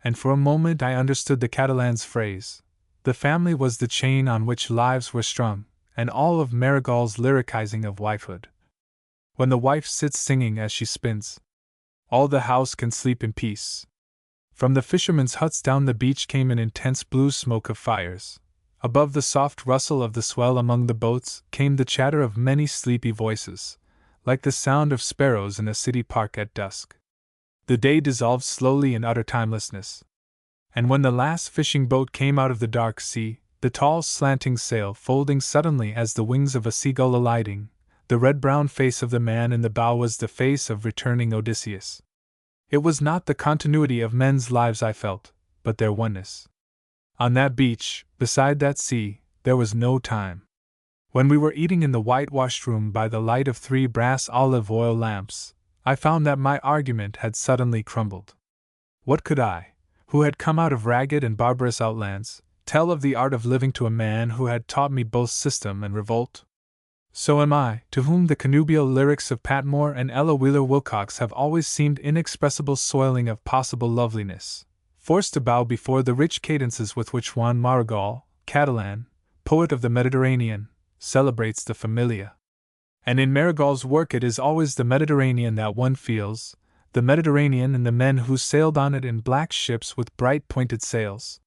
And for a moment I understood the Catalan's phrase. The family was the chain on which lives were strung, and all of Maragall's lyricizing of wifehood. When the wife sits singing as she spins, all the house can sleep in peace. From the fishermen's huts down the beach came an intense blue smoke of fires. Above the soft rustle of the swell among the boats came the chatter of many sleepy voices, like the sound of sparrows in a city park at dusk. The day dissolved slowly in utter timelessness. And when the last fishing boat came out of the dark sea, the tall slanting sail folding suddenly as the wings of a seagull alighting, the red-brown face of the man in the bow was the face of returning Odysseus. It was not the continuity of men's lives I felt, but their oneness. On that beach, beside that sea, there was no time. When we were eating in the whitewashed room by the light of 3 brass olive oil lamps, I found that my argument had suddenly crumbled. What could I, who had come out of ragged and barbarous outlands, tell of the art of living to a man who had taught me both system and revolt? So am I, to whom the connubial lyrics of Patmore and Ella Wheeler Wilcox have always seemed inexpressible soiling of possible loveliness, forced to bow before the rich cadences with which Juan Maragall, Catalan, poet of the Mediterranean, celebrates the Familia. And in Maragall's work it is always the Mediterranean that one feels, the Mediterranean and the men who sailed on it in black ships with bright pointed sails.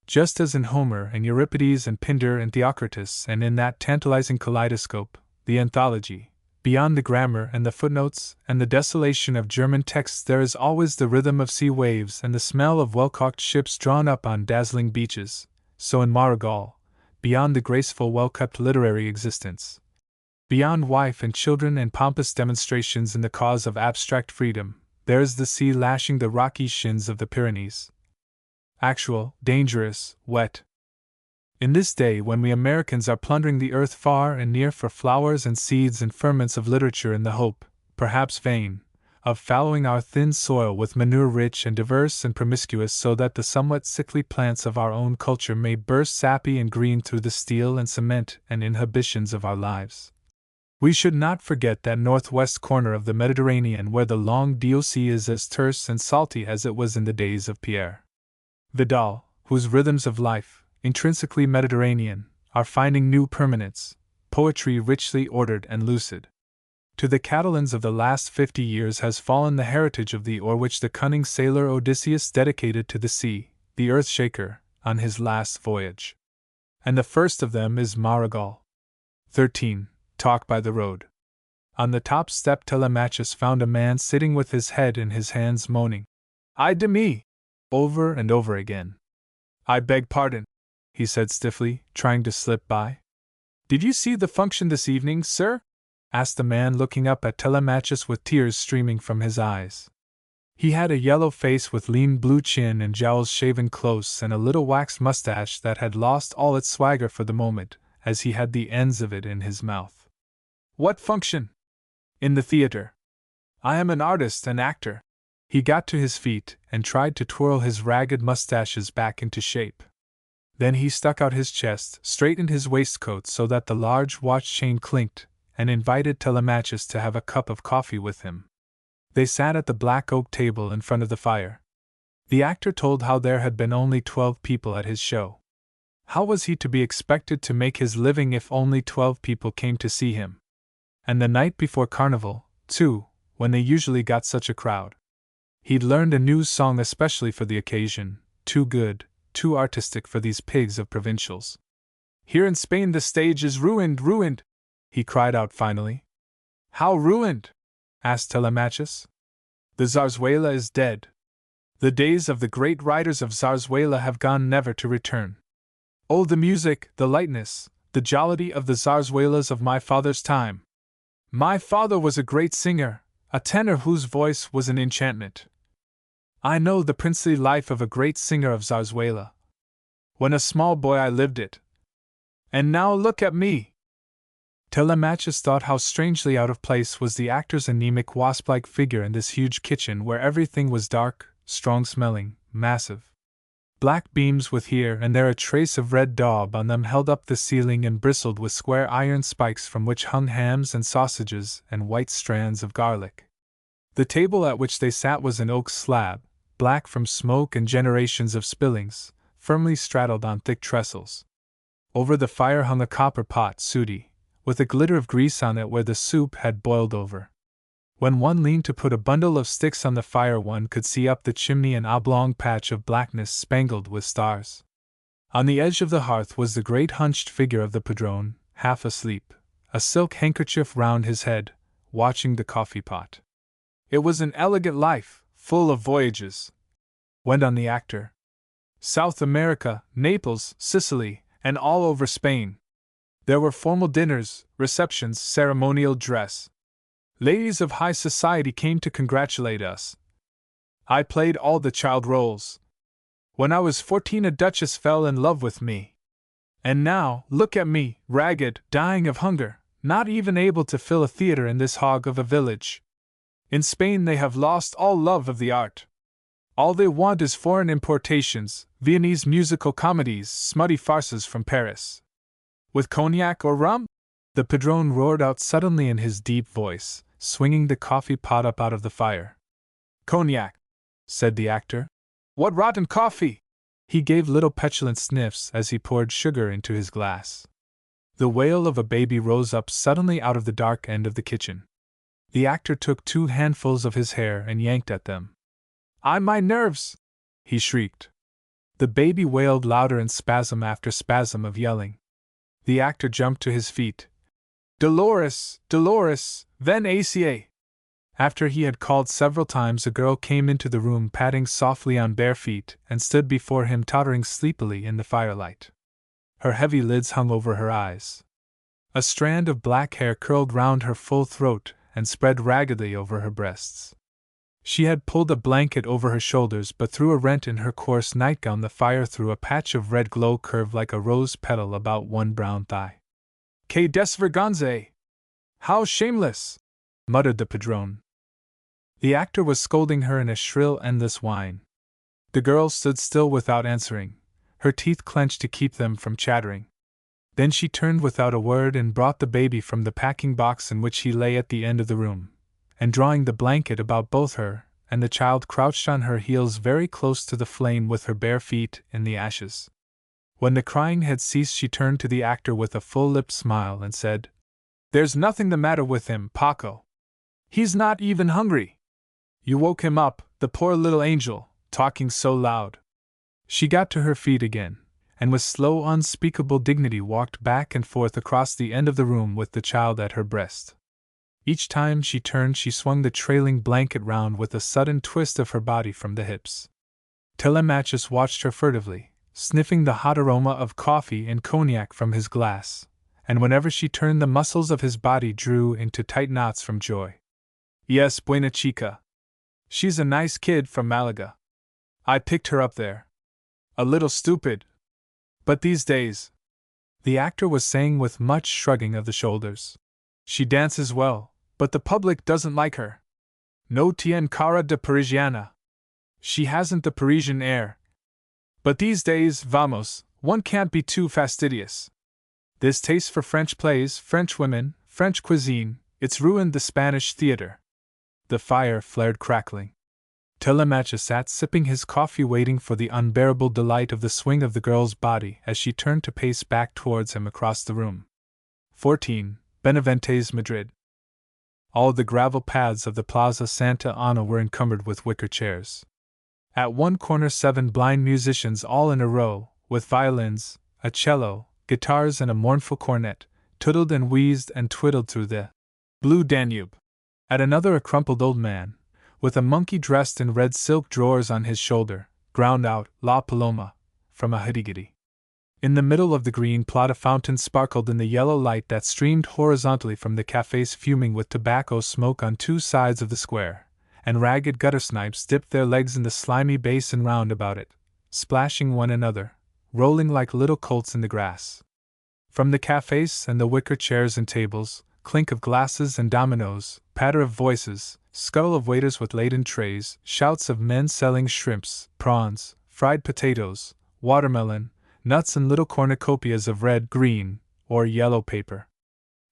Just as in Homer and Euripides and Pindar and Theocritus and in that tantalizing kaleidoscope, the anthology, beyond the grammar and the footnotes and the desolation of German texts there is always the rhythm of sea waves and the smell of well-caulked ships drawn up on dazzling beaches, so in Maragall, beyond the graceful well-kept literary existence, beyond wife and children and pompous demonstrations in the cause of abstract freedom, there is the sea lashing the rocky shins of the Pyrenees. Actual, dangerous, wet. In this day when we Americans are plundering the earth far and near for flowers and seeds and ferments of literature in the hope, perhaps vain, of fallowing our thin soil with manure rich and diverse and promiscuous so that the somewhat sickly plants of our own culture may burst sappy and green through the steel and cement and inhibitions of our lives, we should not forget that northwest corner of the Mediterranean where the long DOC is as terse and salty as it was in the days of Pierre Vidal, whose rhythms of life, intrinsically Mediterranean, are finding new permanence, poetry richly ordered and lucid. To the Catalans of the last 50 years has fallen the heritage of the oar which the cunning sailor Odysseus dedicated to the sea, the earth shaker, on his last voyage. And the first of them is Marigal. 13. Talk by the road. On the top step Telemachus found a man sitting with his head in his hands moaning, "Ay de mi!" over and over again. "I beg pardon," he said stiffly, trying to slip by. "Did you see the function this evening, sir?" asked the man, looking up at Telemachus with tears streaming from his eyes. He had a yellow face with lean blue chin and jowls shaven close and a little waxed mustache that had lost all its swagger for the moment, as he had the ends of it in his mouth. "What function?" "In the theater. I am an artist and actor." He got to his feet and tried to twirl his ragged mustaches back into shape. Then he stuck out his chest, straightened his waistcoat so that the large watch chain clinked, and invited Telemachus to have a cup of coffee with him. They sat at the black oak table in front of the fire. The actor told how there had been only 12 people at his show. How was he to be expected to make his living if only 12 people came to see him? And the night before Carnival, too, when they usually got such a crowd. He'd learned a new song especially for the occasion, too good, too artistic for these pigs of provincials. "Here in Spain the stage is ruined, ruined!" he cried out finally. "How ruined?" asked Telemachus. "The Zarzuela is dead. The days of the great writers of Zarzuela have gone never to return. Oh, the music, the lightness, the jollity of the Zarzuelas of my father's time! My father was a great singer, a tenor whose voice was an enchantment. I know the princely life of a great singer of Zarzuela. When a small boy I lived it. And now look at me!" Telemachus thought how strangely out of place was the actor's anemic wasp-like figure in this huge kitchen where everything was dark, strong-smelling, massive. Black beams with here and there a trace of red daub on them held up the ceiling and bristled with square iron spikes from which hung hams and sausages and white strands of garlic. The table at which they sat was an oak slab, black from smoke and generations of spillings, firmly straddled on thick trestles. Over the fire hung a copper pot, sooty, with a glitter of grease on it where the soup had boiled over. When one leaned to put a bundle of sticks on the fire, one could see up the chimney an oblong patch of blackness spangled with stars. On the edge of the hearth was the great hunched figure of the padrone, half asleep, a silk handkerchief round his head, watching the coffee pot. "It was an elegant life, full of voyages," went on the actor. "South America, Naples, Sicily, and all over Spain. There were formal dinners, receptions, ceremonial dress. Ladies of high society came to congratulate us. I played all the child roles. When I was 14 a duchess fell in love with me. And now, look at me, ragged, dying of hunger, not even able to fill a theater in this hog of a village. In Spain they have lost all love of the art. All they want is foreign importations, Viennese musical comedies, smutty farces from Paris. With cognac or rum?" the padrone roared out suddenly in his deep voice, swinging the coffee pot up out of the fire. "Cognac," said the actor. "What rotten coffee!" He gave little petulant sniffs as he poured sugar into his glass. The wail of a baby rose up suddenly out of the dark end of the kitchen. The actor took 2 handfuls of his hair and yanked at them. My nerves!" he shrieked. The baby wailed louder in spasm after spasm of yelling. The actor jumped to his feet. "Dolores, Dolores, ven aca!" After he had called several times, a girl came into the room padding softly on bare feet and stood before him tottering sleepily in the firelight. Her heavy lids hung over her eyes. A strand of black hair curled round her full throat and spread raggedly over her breasts. She had pulled a blanket over her shoulders, but through a rent in her coarse nightgown the fire threw a patch of red glow curved like a rose petal about one brown thigh. "Que desvergonze! How shameless!" muttered the padrone. The actor was scolding her in a shrill, endless whine. The girl stood still without answering, her teeth clenched to keep them from chattering. Then she turned without a word and brought the baby from the packing box in which he lay at the end of the room, and drawing the blanket about both her and the child, crouched on her heels very close to the flame with her bare feet in the ashes. When the crying had ceased, she turned to the actor with a full-lipped smile and said, "There's nothing the matter with him, Paco. He's not even hungry. You woke him up, the poor little angel, talking so loud." She got to her feet again, and with slow, unspeakable dignity walked back and forth across the end of the room with the child at her breast. Each time she turned, she swung the trailing blanket round with a sudden twist of her body from the hips. Telemachus watched her furtively, sniffing the hot aroma of coffee and cognac from his glass, and whenever she turned, the muscles of his body drew into tight knots from joy. "Yes, buena chica. She's a nice kid from Malaga. I picked her up there. A little stupid. But these days," the actor was saying with much shrugging of the shoulders, "she dances well, but the public doesn't like her. No tiene cara de Parisiana. She hasn't the Parisian air. But these days, vamos, one can't be too fastidious. This taste for French plays, French women, French cuisine, it's ruined the Spanish theater." The fire flared crackling. Telemachus sat sipping his coffee, waiting for the unbearable delight of the swing of the girl's body as she turned to pace back towards him across the room. 14. Benevente's Madrid. All the gravel paths of the Plaza Santa Ana were encumbered with wicker chairs. At one corner 7 blind musicians, all in a row, with violins, a cello, guitars and a mournful cornet, tootled and wheezed and twiddled through the blue Danube. At another a crumpled old man, with a monkey dressed in red silk drawers on his shoulder, ground out La Paloma from a hiddy-giddy. In the middle of the green plot a fountain sparkled in the yellow light that streamed horizontally from the cafes fuming with tobacco smoke on 2 sides of the square, and ragged gutter snipes dipped their legs in the slimy basin round about it, splashing one another, rolling like little colts in the grass. From the cafes and the wicker chairs and tables, clink of glasses and dominoes, patter of voices, scuttle of waiters with laden trays, shouts of men selling shrimps, prawns, fried potatoes, watermelon, nuts and little cornucopias of red, green, or yellow paper.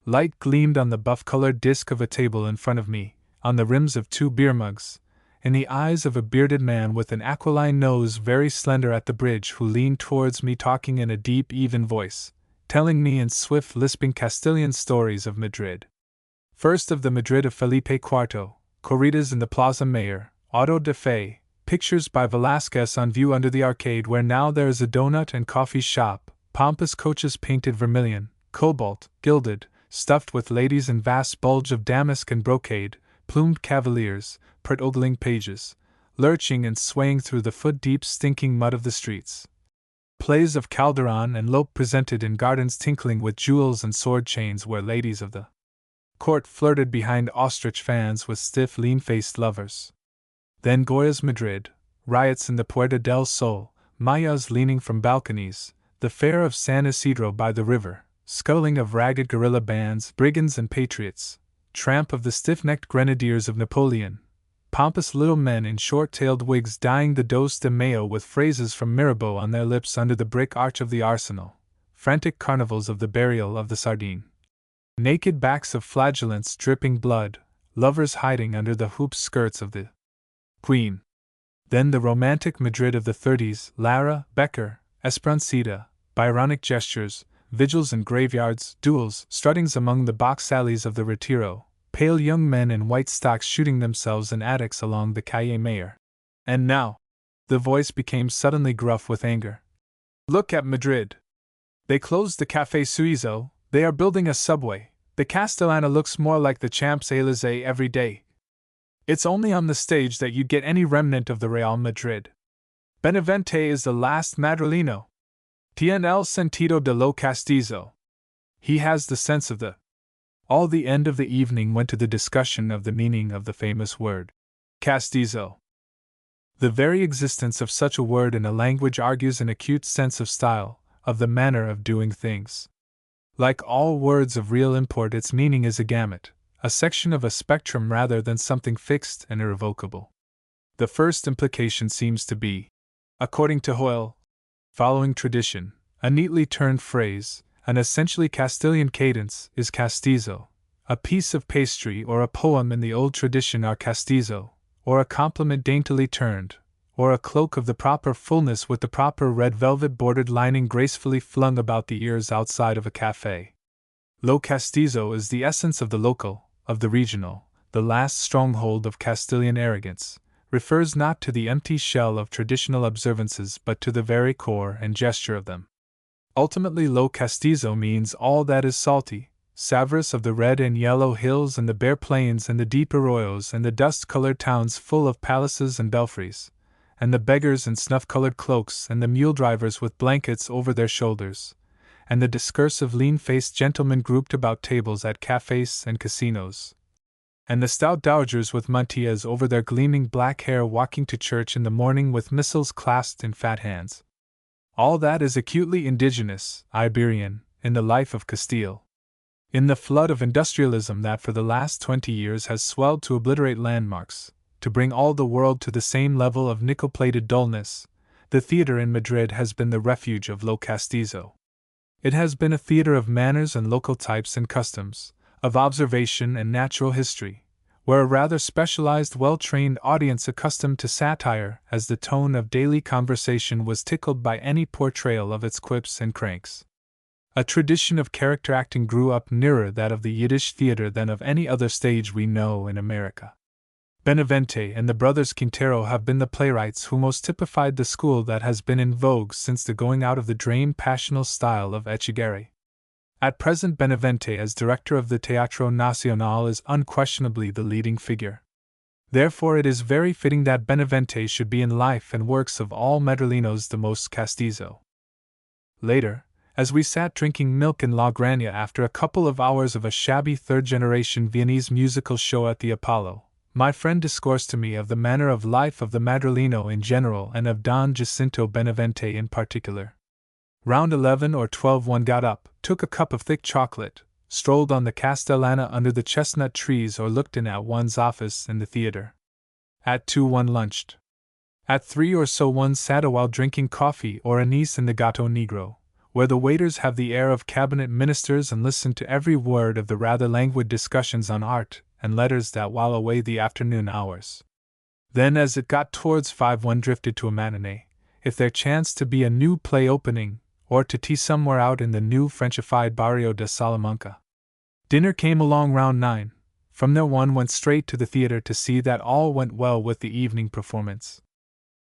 Light gleamed on the buff-colored disk of a table in front of me, on the rims of 2 beer mugs, in the eyes of a bearded man with an aquiline nose very slender at the bridge who leaned towards me talking in a deep, even voice, telling me in swift, lisping Castilian stories of Madrid. First of the Madrid of Felipe IV, corridas in the Plaza Mayor, auto de fe, pictures by Velázquez on view under the arcade where now there is a donut and coffee shop, pompous coaches painted vermilion, cobalt, gilded, stuffed with ladies in vast bulge of damask and brocade, plumed cavaliers, pert ogling pages, lurching and swaying through the foot-deep stinking mud of the streets. Plays of Calderon and Lope presented in gardens tinkling with jewels and sword chains where ladies of the court flirted behind ostrich fans with stiff, lean-faced lovers. Then Goya's Madrid, riots in the Puerta del Sol, mayas leaning from balconies, the fair of San Isidro by the river, scuttling of ragged guerrilla bands, brigands and patriots, tramp of the stiff-necked grenadiers of Napoleon, pompous little men in short-tailed wigs dyeing the Dos de Mayo with phrases from Mirabeau on their lips under the brick arch of the Arsenal, frantic carnivals of the burial of the Sardine. Naked backs of flagellants dripping blood, lovers hiding under the hoop skirts of the Queen. Then the romantic Madrid of the 30s, Lara, Becker, Esperancita, Byronic gestures, vigils in graveyards, duels, struttings among the box alleys of the Retiro, pale young men in white stocks shooting themselves in attics along the Calle Mayor. And now, the voice became suddenly gruff with anger. Look at Madrid. They closed the Café Suizo, they are building a subway, the Castellana looks more like the Champs-Élysées every day. It's only on the stage that you get any remnant of the Real Madrid. Benavente is the last Madrileno. Tiene el sentido de lo castizo. He has the sense of the. All the end of the evening went to the discussion of the meaning of the famous word, castizo. The very existence of such a word in a language argues an acute sense of style, of the manner of doing things. Like all words of real import, its meaning is a gamut, a section of a spectrum rather than something fixed and irrevocable. The first implication seems to be, according to Hoyle, following tradition, a neatly turned phrase, an essentially Castilian cadence, is castizo. A piece of pastry or a poem in the old tradition are castizo, or a compliment daintily turned, or a cloak of the proper fullness with the proper red velvet bordered lining gracefully flung about the ears outside of a cafe. Lo castizo is the essence of the local, of the regional, the last stronghold of Castilian arrogance, refers not to the empty shell of traditional observances but to the very core and gesture of them. Ultimately, lo castizo means all that is salty, savourous of the red and yellow hills and the bare plains and the deep arroyos and the dust-coloured towns full of palaces and belfries, and the beggars in snuff-coloured cloaks and the mule-drivers with blankets over their shoulders, and the discursive lean-faced gentlemen grouped about tables at cafes and casinos, and the stout dowagers with mantillas over their gleaming black hair walking to church in the morning with missals clasped in fat hands. All that is acutely indigenous, Iberian, in the life of Castile. In the flood of industrialism that for the last 20 years has swelled to obliterate landmarks, to bring all the world to the same level of nickel-plated dullness, the theatre in Madrid has been the refuge of lo castizo. It has been a theatre of manners and local types and customs, of observation and natural history, where a rather specialized, well-trained audience accustomed to satire as the tone of daily conversation was tickled by any portrayal of its quips and cranks. A tradition of character acting grew up nearer that of the Yiddish theatre than of any other stage we know in America. Benavente and the brothers Quintero have been the playwrights who most typified the school that has been in vogue since the going out of the drained passional style of Echegaray. At present, Benavente, as director of the Teatro Nacional, is unquestionably the leading figure. Therefore, it is very fitting that Benavente should be in life and works of all Madrileños the most castizo. Later, as we sat drinking milk in La Granja after a couple of hours of a shabby third-generation Viennese musical show at the Apollo, my friend discoursed to me of the manner of life of the Madrileño in general and of Don Jacinto Benavente in particular. Round 11 or 12 one got up, took a cup of thick chocolate, strolled on the Castellana under the chestnut trees or looked in at one's office in the theatre. At 2 one lunched. At 3 or so one sat a while drinking coffee or anise in the Gato Negro, where the waiters have the air of cabinet ministers and listen to every word of the rather languid discussions on art and letters that while away the afternoon hours. Then as it got towards 5 one drifted to a matinee, if there chanced to be a new play opening, or to tea somewhere out in the new Frenchified Barrio de Salamanca. Dinner came along round 9. From there one went straight to the theatre to see that all went well with the evening performance.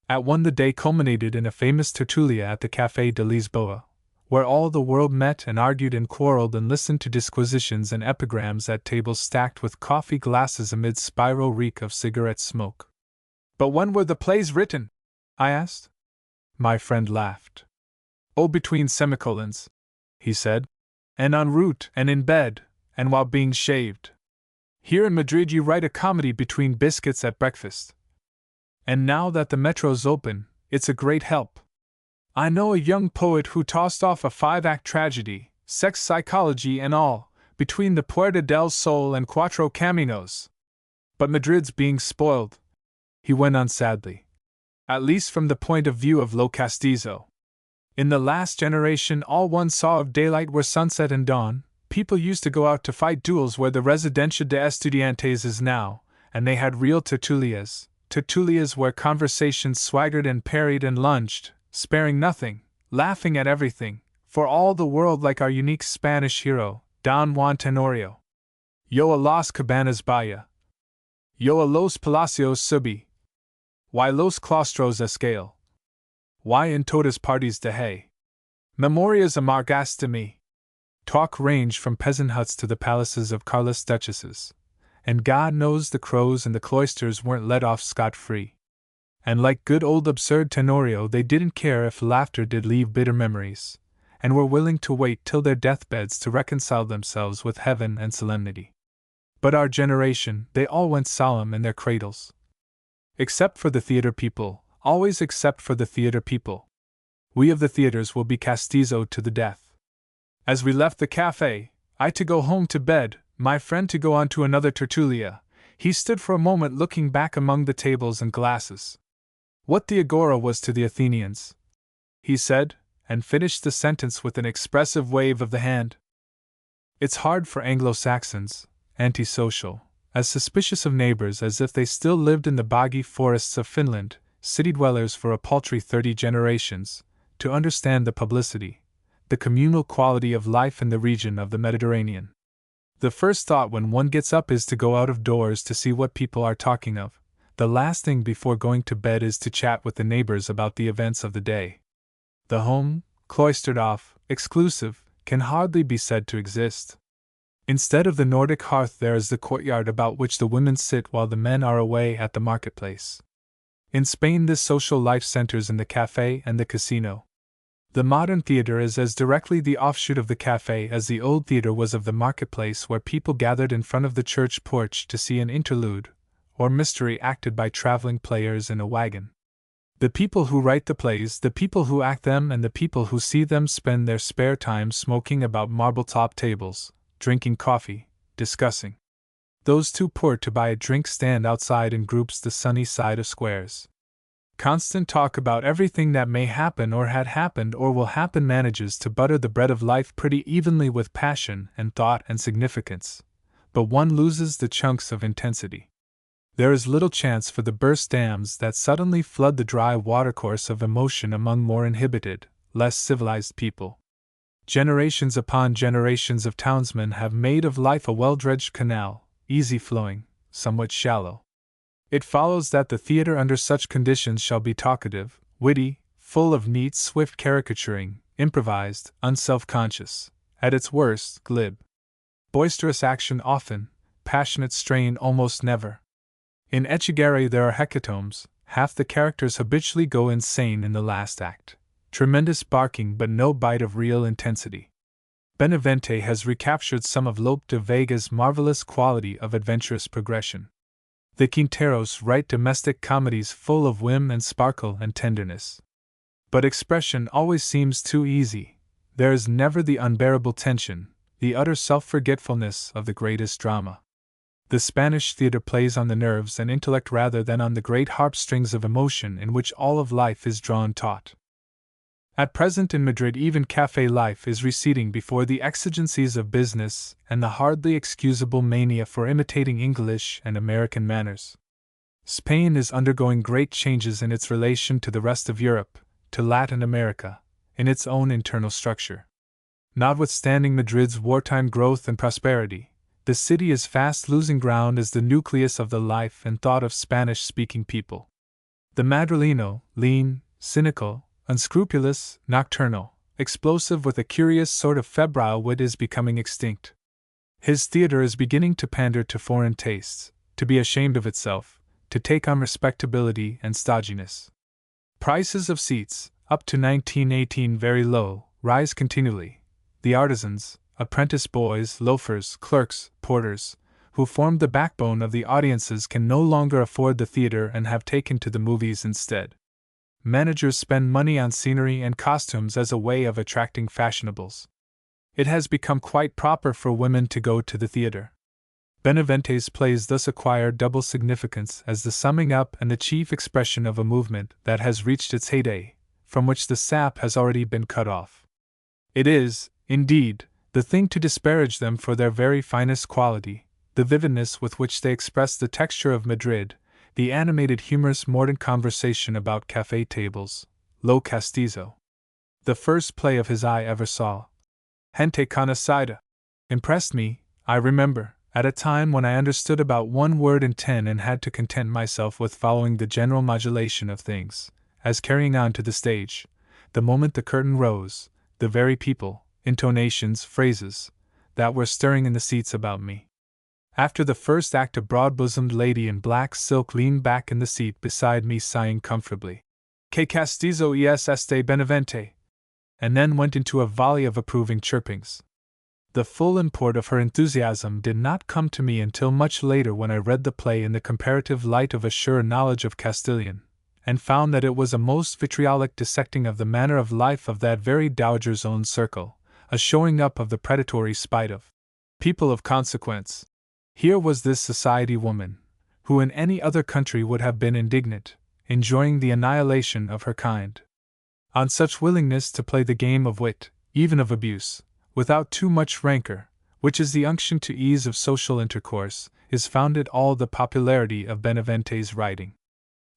At 1 the day culminated in a famous tertulia at the Café de Lisboa, where all the world met and argued and quarreled and listened to disquisitions and epigrams at tables stacked with coffee glasses amid spiral reek of cigarette smoke. "But when were the plays written?" I asked. My friend laughed. "Oh, between semicolons," he said, "and en route, and in bed, and while being shaved. Here in Madrid you write a comedy between biscuits at breakfast. And now that the metro's open, it's a great help. I know a young poet who tossed off a 5-act tragedy, sex psychology and all, between the Puerta del Sol and Cuatro Caminos. But Madrid's being spoiled," he went on sadly, "at least from the point of view of lo castizo. In the last generation all one saw of daylight were sunset and dawn. People used to go out to fight duels where the Residencia de Estudiantes is now, and they had real tertulias where conversation swaggered and parried and lunged, sparing nothing, laughing at everything, for all the world like our unique Spanish hero, Don Juan Tenorio. Yo a las cabanas vaya. Yo a los palacios subí. Why los claustros escale. Why in todas partes dejé. Memorias amargas de mí." Talk ranged from peasant huts to the palaces of Carlist duchesses, and God knows the crows and the cloisters weren't let off scot-free. And like good old absurd Tenorio, they didn't care if laughter did leave bitter memories, and were willing to wait till their deathbeds to reconcile themselves with heaven and solemnity. But our generation, they all went solemn in their cradles. Except for the theatre people, always except for the theatre people. We of the theatres will be castizo to the death. As we left the café, I to go home to bed, my friend to go on to another tertulia, he stood for a moment looking back among the tables and glasses. "What the agora was to the Athenians," he said, and finished the sentence with an expressive wave of the hand. It's hard for Anglo-Saxons, antisocial, as suspicious of neighbors as if they still lived in the boggy forests of Finland, city dwellers for a paltry 30 generations, to understand the publicity, the communal quality of life in the region of the Mediterranean. The first thought when one gets up is to go out of doors to see what people are talking of. The last thing before going to bed is to chat with the neighbors about the events of the day. The home, cloistered off, exclusive, can hardly be said to exist. Instead of the Nordic hearth, there is the courtyard about which the women sit while the men are away at the marketplace. In Spain, this social life centers in the café and the casino. The modern theater is as directly the offshoot of the café as the old theater was of the marketplace, where people gathered in front of the church porch to see an interlude, or mystery acted by traveling players in a wagon. The people who write the plays, the people who act them, and the people who see them spend their spare time smoking about marble-top tables, drinking coffee, discussing. Those too poor to buy a drink stand outside in groups the sunny side of squares. Constant talk about everything that may happen or had happened or will happen manages to butter the bread of life pretty evenly with passion and thought and significance, but one loses the chunks of intensity. There is little chance for the burst dams that suddenly flood the dry watercourse of emotion among more inhibited, less civilized people. Generations upon generations of townsmen have made of life a well-dredged canal, easy-flowing, somewhat shallow. It follows that the theater under such conditions shall be talkative, witty, full of neat, swift caricaturing, improvised, unself-conscious, at its worst, glib. Boisterous action often, passionate strain almost never. In Etchegare there are hecatombs, half the characters habitually go insane in the last act. Tremendous barking but no bite of real intensity. Benavente has recaptured some of Lope de Vega's marvelous quality of adventurous progression. The Quinteros write domestic comedies full of whim and sparkle and tenderness. But expression always seems too easy. There is never the unbearable tension, the utter self-forgetfulness of the greatest drama. The Spanish theater plays on the nerves and intellect rather than on the great harp strings of emotion in which all of life is drawn taut. At present in Madrid even café life is receding before the exigencies of business and the hardly excusable mania for imitating English and American manners. Spain is undergoing great changes in its relation to the rest of Europe, to Latin America, in its own internal structure. Notwithstanding Madrid's wartime growth and prosperity, the city is fast losing ground as the nucleus of the life and thought of Spanish-speaking people. The Madrileno, lean, cynical, unscrupulous, nocturnal, explosive with a curious sort of febrile wit, is becoming extinct. His theater is beginning to pander to foreign tastes, to be ashamed of itself, to take on respectability and stodginess. Prices of seats, up to 1918 very low, rise continually. The artisans, apprentice boys, loafers, clerks, porters, who formed the backbone of the audiences can no longer afford the theater and have taken to the movies instead. Managers spend money on scenery and costumes as a way of attracting fashionables. It has become quite proper for women to go to the theater. Benavente's plays thus acquire double significance as the summing up and the chief expression of a movement that has reached its heyday, from which the sap has already been cut off. It is, indeed, the thing to disparage them for their very finest quality, the vividness with which they express the texture of Madrid, the animated humorous mordant conversation about café tables, Lo Castizo. The first play of his I ever saw, Gente Conocida, impressed me, I remember, at a time when I understood about 1 word in 10 and had to content myself with following the general modulation of things, as carrying on to the stage, the moment the curtain rose, the very people, intonations, phrases, that were stirring in the seats about me. After the first act, a broad-bosomed lady in black silk leaned back in the seat beside me, sighing comfortably, "Que castizo es este Benavente," and then went into a volley of approving chirpings. The full import of her enthusiasm did not come to me until much later, when I read the play in the comparative light of a sure knowledge of Castilian, and found that it was a most vitriolic dissecting of the manner of life of that very dowager's own circle, a showing up of the predatory spite of people of consequence. Here was this society woman, who in any other country would have been indignant, enjoying the annihilation of her kind. On such willingness to play the game of wit, even of abuse, without too much rancor, which is the unction to ease of social intercourse, is founded all the popularity of Benavente's writing.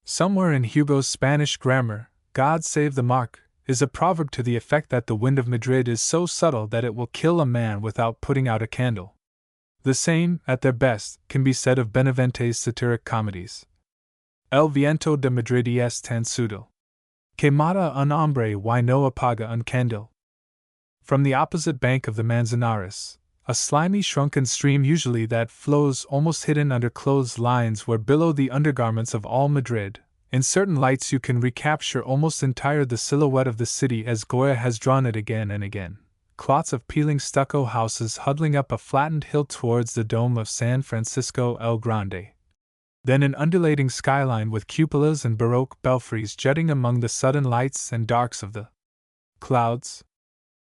Somewhere in Hugo's Spanish grammar, God save the mark, is a proverb to the effect that the wind of Madrid is so subtle that it will kill a man without putting out a candle. The same, at their best, can be said of Benevente's satiric comedies. El viento de Madrid es tan sutil, que mata un hombre y no apaga un candil. From the opposite bank of the Manzanares, a slimy shrunken stream usually that flows almost hidden under clothes lines where billow the undergarments of all Madrid, in certain lights you can recapture almost entire the silhouette of the city as Goya has drawn it again and again. Clots of peeling stucco houses huddling up a flattened hill towards the dome of San Francisco el Grande. Then an undulating skyline with cupolas and Baroque belfries jutting among the sudden lights and darks of the clouds.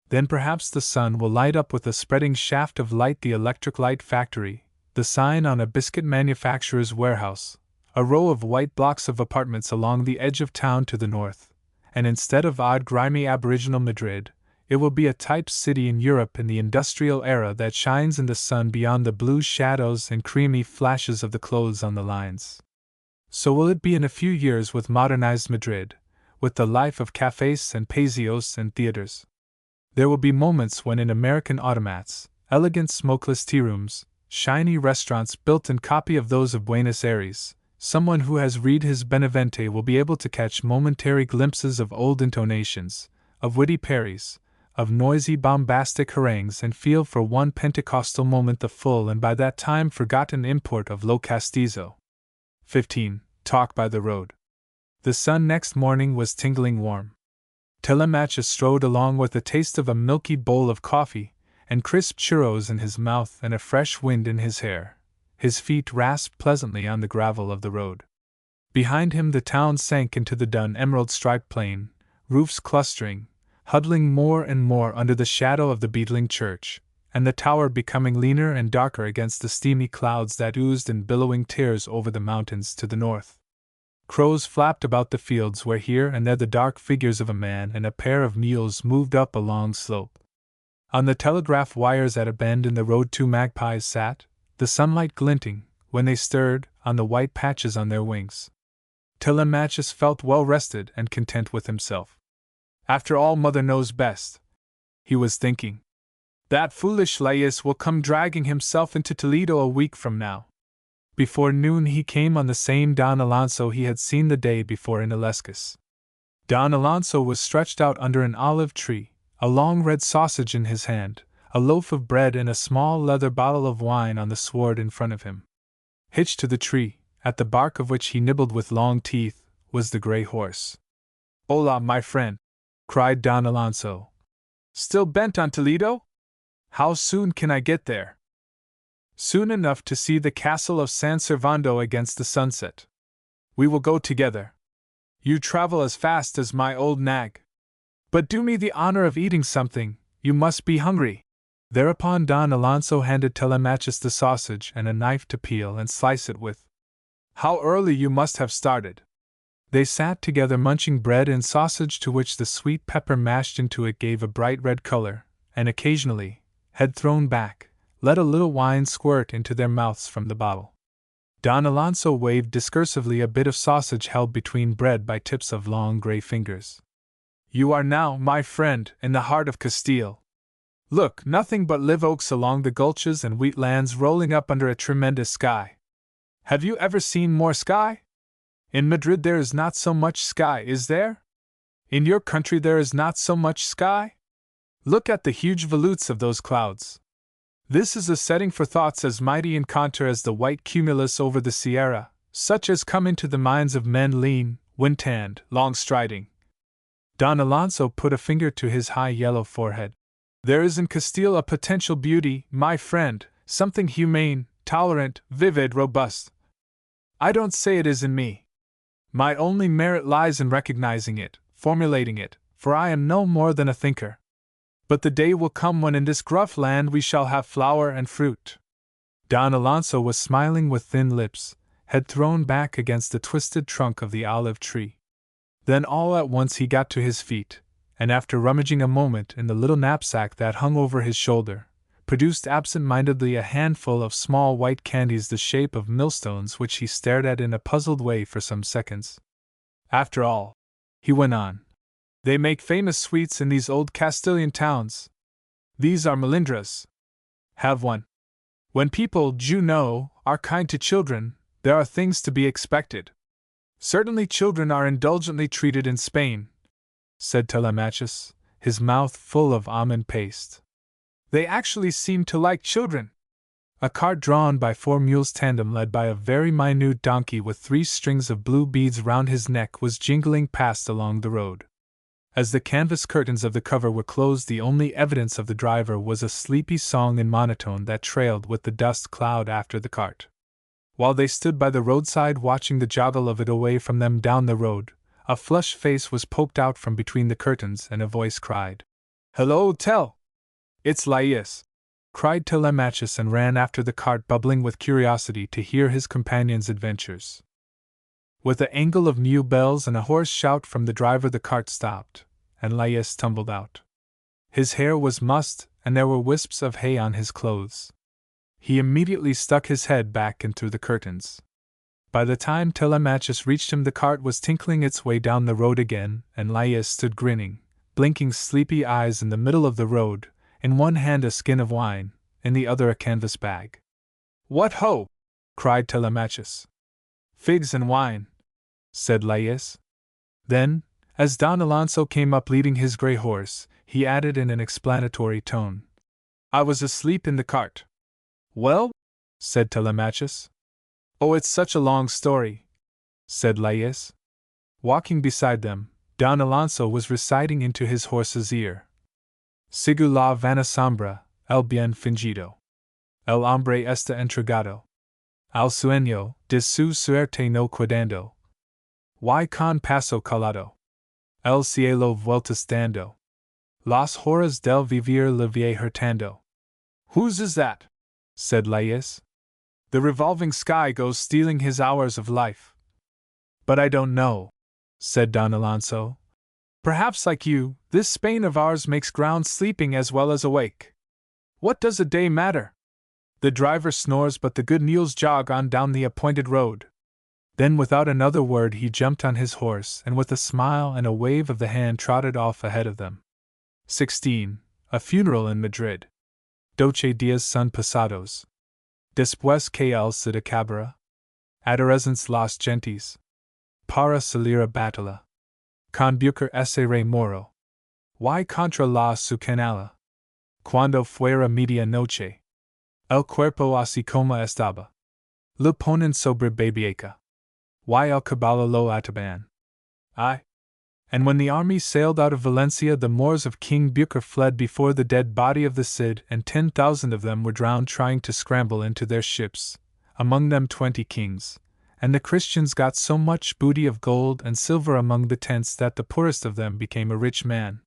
Then perhaps the sun will light up with a spreading shaft of light the electric light factory, the sign on a biscuit manufacturer's warehouse, a row of white blocks of apartments along the edge of town to the north, and instead of odd grimy aboriginal Madrid, it will be a type city in Europe in the industrial era that shines in the sun beyond the blue shadows and creamy flashes of the clothes on the lines. So will it be in a few years with modernized Madrid, with the life of cafes and paseos and theaters. There will be moments when in American automats, elegant smokeless tea rooms, shiny restaurants built in copy of those of Buenos Aires, someone who has read his Benevente will be able to catch momentary glimpses of old intonations, of witty parries, of noisy bombastic harangues and feel for one Pentecostal moment the full and by that time forgotten import of Lo Castizo. 15. Talk by the road. The sun next morning was tingling warm. Telemacha strode along with the taste of a milky bowl of coffee, and crisp churros in his mouth and a fresh wind in his hair. His feet rasped pleasantly on the gravel of the road. Behind him the town sank into the dun emerald-striped plain, roofs clustering, huddling more and more under the shadow of the beetling church, and the tower becoming leaner and darker against the steamy clouds that oozed in billowing tears over the mountains to the north. Crows flapped about the fields where here and there the dark figures of a man and a pair of mules moved up a long slope. On the telegraph wires at a bend in the road 2 magpies sat, the sunlight glinting, when they stirred, on the white patches on their wings. Telemachus felt well rested and content with himself. After all, Mother knows best, he was thinking. That foolish Lais will come dragging himself into Toledo a week from now. Before noon he came on the same Don Alonso he had seen the day before in Illescas. Don Alonso was stretched out under an olive tree, a long red sausage in his hand, a loaf of bread and a small leather bottle of wine on the sward in front of him. Hitched to the tree, at the bark of which he nibbled with long teeth, was the gray horse. "Hola, my friend!" cried Don Alonso. "Still bent on Toledo? How soon can I get there?" "Soon enough to see the castle of San Servando against the sunset. We will go together. You travel as fast as my old nag. But do me the honor of eating something, you must be hungry." Thereupon Don Alonso handed Telemachus the sausage and a knife to peel and slice it with. "How early you must have started." They sat together munching bread and sausage to which the sweet pepper mashed into it gave a bright red color, and occasionally, head thrown back, let a little wine squirt into their mouths from the bottle. Don Alonso waved discursively a bit of sausage held between bread by tips of long gray fingers. "You are now, my friend, in the heart of Castile. Look, nothing but live oaks along the gulches and wheat lands rolling up under a tremendous sky. Have you ever seen more sky? In Madrid there is not so much sky, is there? In your country there is not so much sky? Look at the huge volutes of those clouds. This is a setting for thoughts as mighty in contour as the white cumulus over the Sierra, such as come into the minds of men lean, wind-tanned, long-striding." Don Alonso put a finger to his high yellow forehead. "There is in Castile a potential beauty, my friend, something humane, tolerant, vivid, robust. I don't say it is in me. My only merit lies in recognizing it, formulating it, for I am no more than a thinker. But the day will come when in this gruff land we shall have flower and fruit." Don Alonso was smiling with thin lips, head thrown back against the twisted trunk of the olive tree. Then all at once he got to his feet, and after rummaging a moment in the little knapsack that hung over his shoulder, produced absent-mindedly a handful of small white candies the shape of millstones which he stared at in a puzzled way for some seconds. After all, he went on, they make famous sweets in these old Castilian towns. These are melindras. Have one. When people, you know, are kind to children, there are things to be expected. Certainly children are indulgently treated in Spain, said Telemachus, his mouth full of almond paste. They actually seem to like children. A cart drawn by 4 mules tandem led by a very minute donkey with 3 strings of blue beads round his neck was jingling past along the road. As the canvas curtains of the cover were closed, the only evidence of the driver was a sleepy song in monotone that trailed with the dust cloud after the cart. While they stood by the roadside watching the joggle of it away from them down the road, a flushed face was poked out from between the curtains and a voice cried, "Hello, Tel! It's Laius!" cried Telemachus and ran after the cart, bubbling with curiosity to hear his companion's adventures. With the angle of new bells and a hoarse shout from the driver, the cart stopped, and Laius tumbled out. His hair was mussed, and there were wisps of hay on his clothes. He immediately stuck his head back and through the curtains. By the time Telemachus reached him, the cart was tinkling its way down the road again, and Laius stood grinning, blinking sleepy eyes in the middle of the road, in one hand a skin of wine, in the other a canvas bag. "What ho!" cried Telemachus. "Figs and wine," said Laius. Then, as Don Alonso came up leading his grey horse, he added in an explanatory tone, "I was asleep in the cart." "Well?" said Telemachus. "Oh, it's such a long story," said Laius. Walking beside them, Don Alonso was reciting into his horse's ear, "Sigu la vana sombra, el bien fingido. El hombre está entregado. Al sueño, de su suerte no cuidando. Y con paso calado. El cielo vueltas dando. Las horas del vivir le vie hurtando." "Whose is that?" said Laius. "The revolving sky goes stealing his hours of life." "But I don't know," said Don Alonso. "Perhaps, like you, this Spain of ours makes ground sleeping as well as awake. What does a day matter? The driver snores, but the good mules jog on down the appointed road." Then, without another word, he jumped on his horse and with a smile and a wave of the hand trotted off ahead of them. 16. A funeral in Madrid. Doce días son pasados. Después que él se acabara. Adorescens las gentes. Para salir a batalla. Con bucer ese rey moro. Y contra la su canala. Cuando fuera media noche. El cuerpo así como estaba. Lo ponen sobre babieca. Y el caballo lo ataban. Ay. And when the army sailed out of Valencia, the Moors of King Bucer fled before the dead body of the Cid, and 10,000 of them were drowned trying to scramble into their ships, among them 20 kings. And the Christians got so much booty of gold and silver among the tents that the poorest of them became a rich man.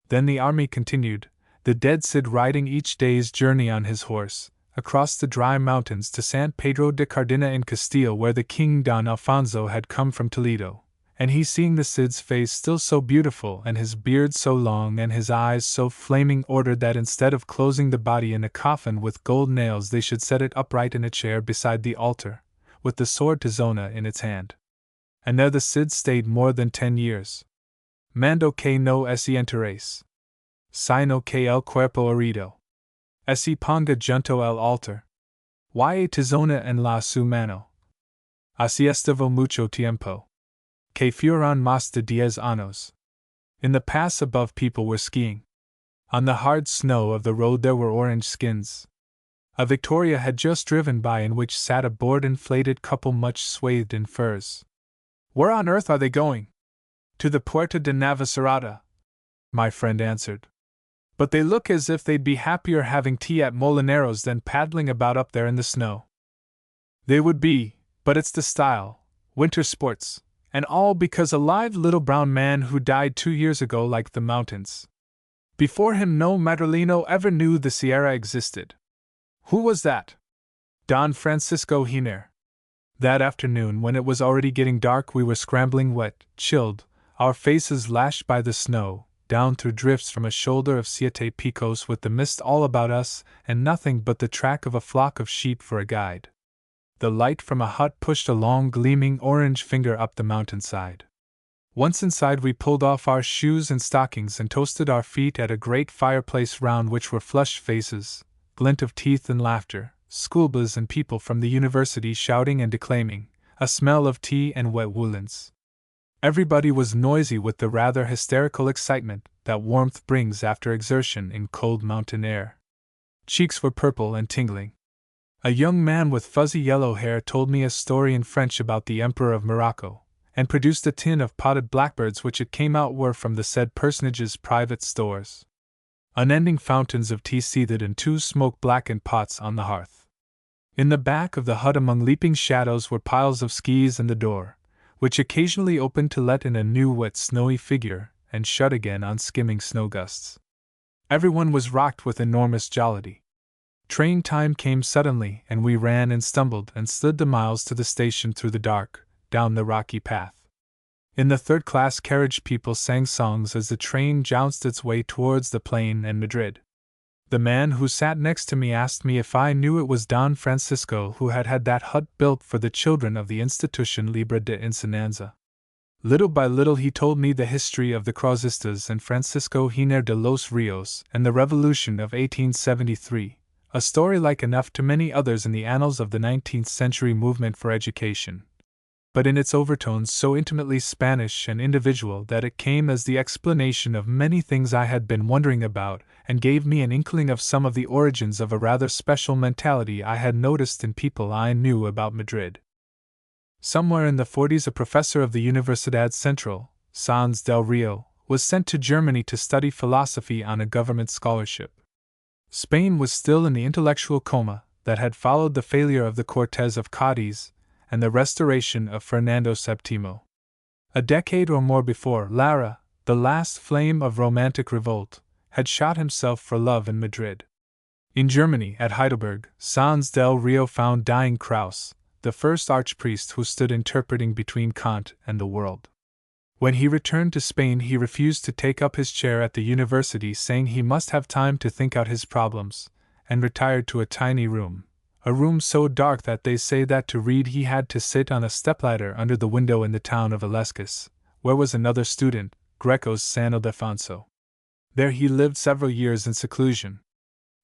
Then the army continued, the dead Cid riding each day's journey on his horse, across the dry mountains to San Pedro de Cardena in Castile, where the king Don Alfonso had come from Toledo, and he, seeing the Cid's face still so beautiful and his beard so long and his eyes so flaming, ordered that instead of closing the body in a coffin with gold nails they should set it upright in a chair beside the altar, with the sword Tizona in its hand. And there the Cid stayed more than 10 years. Mando que no ese enterrace. Sino que el cuerpo herido. Ese ponga junto el altar. Y Tizona en la su mano. Así estuvo mucho tiempo. Que fueron más de 10 años. In the pass above people were skiing. On the hard snow of the road there were orange skins. A victoria had just driven by in which sat a board-inflated couple much swathed in furs. "Where on earth are they going?" "To the Puerta de Navacerrada," my friend answered. "But they look as if they'd be happier having tea at Molineros than paddling about up there in the snow." "They would be, but it's the style, winter sports, and all because a live little brown man who died 2 years ago liked the mountains. Before him no Madrileno ever knew the Sierra existed." "Who was that?" "Don Francisco Giner." That afternoon, when it was already getting dark, we were scrambling wet, chilled, our faces lashed by the snow, down through drifts from a shoulder of Siete Picos with the mist all about us and nothing but the track of a flock of sheep for a guide. The light from a hut pushed a long gleaming orange finger up the mountainside. Once inside, we pulled off our shoes and stockings and toasted our feet at a great fireplace round which were flushed faces, glint of teeth and laughter, schoolboys and people from the university shouting and declaiming, a smell of tea and wet woolens. Everybody was noisy with the rather hysterical excitement that warmth brings after exertion in cold mountain air. Cheeks were purple and tingling. A young man with fuzzy yellow hair told me a story in French about the Emperor of Morocco, and produced a tin of potted blackbirds which it came out were from the said personage's private stores. Unending fountains of tea seethed in two smoke-blackened pots on the hearth. In the back of the hut among leaping shadows were piles of skis and the door, which occasionally opened to let in a new wet snowy figure and shut again on skimming snow gusts. Everyone was rocked with enormous jollity. Train time came suddenly, and we ran and stumbled and slid the miles to the station through the dark, down the rocky path. In the third-class carriage people sang songs as the train jounced its way towards the plain and Madrid. The man who sat next to me asked me if I knew it was Don Francisco who had had that hut built for the children of the Institution Libre de Enseñanza. Little by little he told me the history of the Cruzistas and Francisco Giner de los Rios and the Revolution of 1873, a story like enough to many others in the annals of the 19th century movement for education, but in its overtones so intimately Spanish and individual that it came as the explanation of many things I had been wondering about, and gave me an inkling of some of the origins of a rather special mentality I had noticed in people I knew about Madrid. Somewhere in the 40s, a professor of the Universidad Central, Sans del Rio, was sent to Germany to study philosophy on a government scholarship. Spain was still in the intellectual coma that had followed the failure of the Cortes of Cádiz and the restoration of Fernando VII. A decade or more before, Lara, the last flame of romantic revolt, had shot himself for love in Madrid. In Germany, at Heidelberg, Sans del Rio found dying Kraus, the first archpriest who stood interpreting between Kant and the world. When he returned to Spain, he refused to take up his chair at the university, saying he must have time to think out his problems, and retired to a tiny room, a room so dark that they say that to read he had to sit on a stepladder under the window in the town of Illescas, where was another student, Greco's San Ildefonso. There he lived several years in seclusion.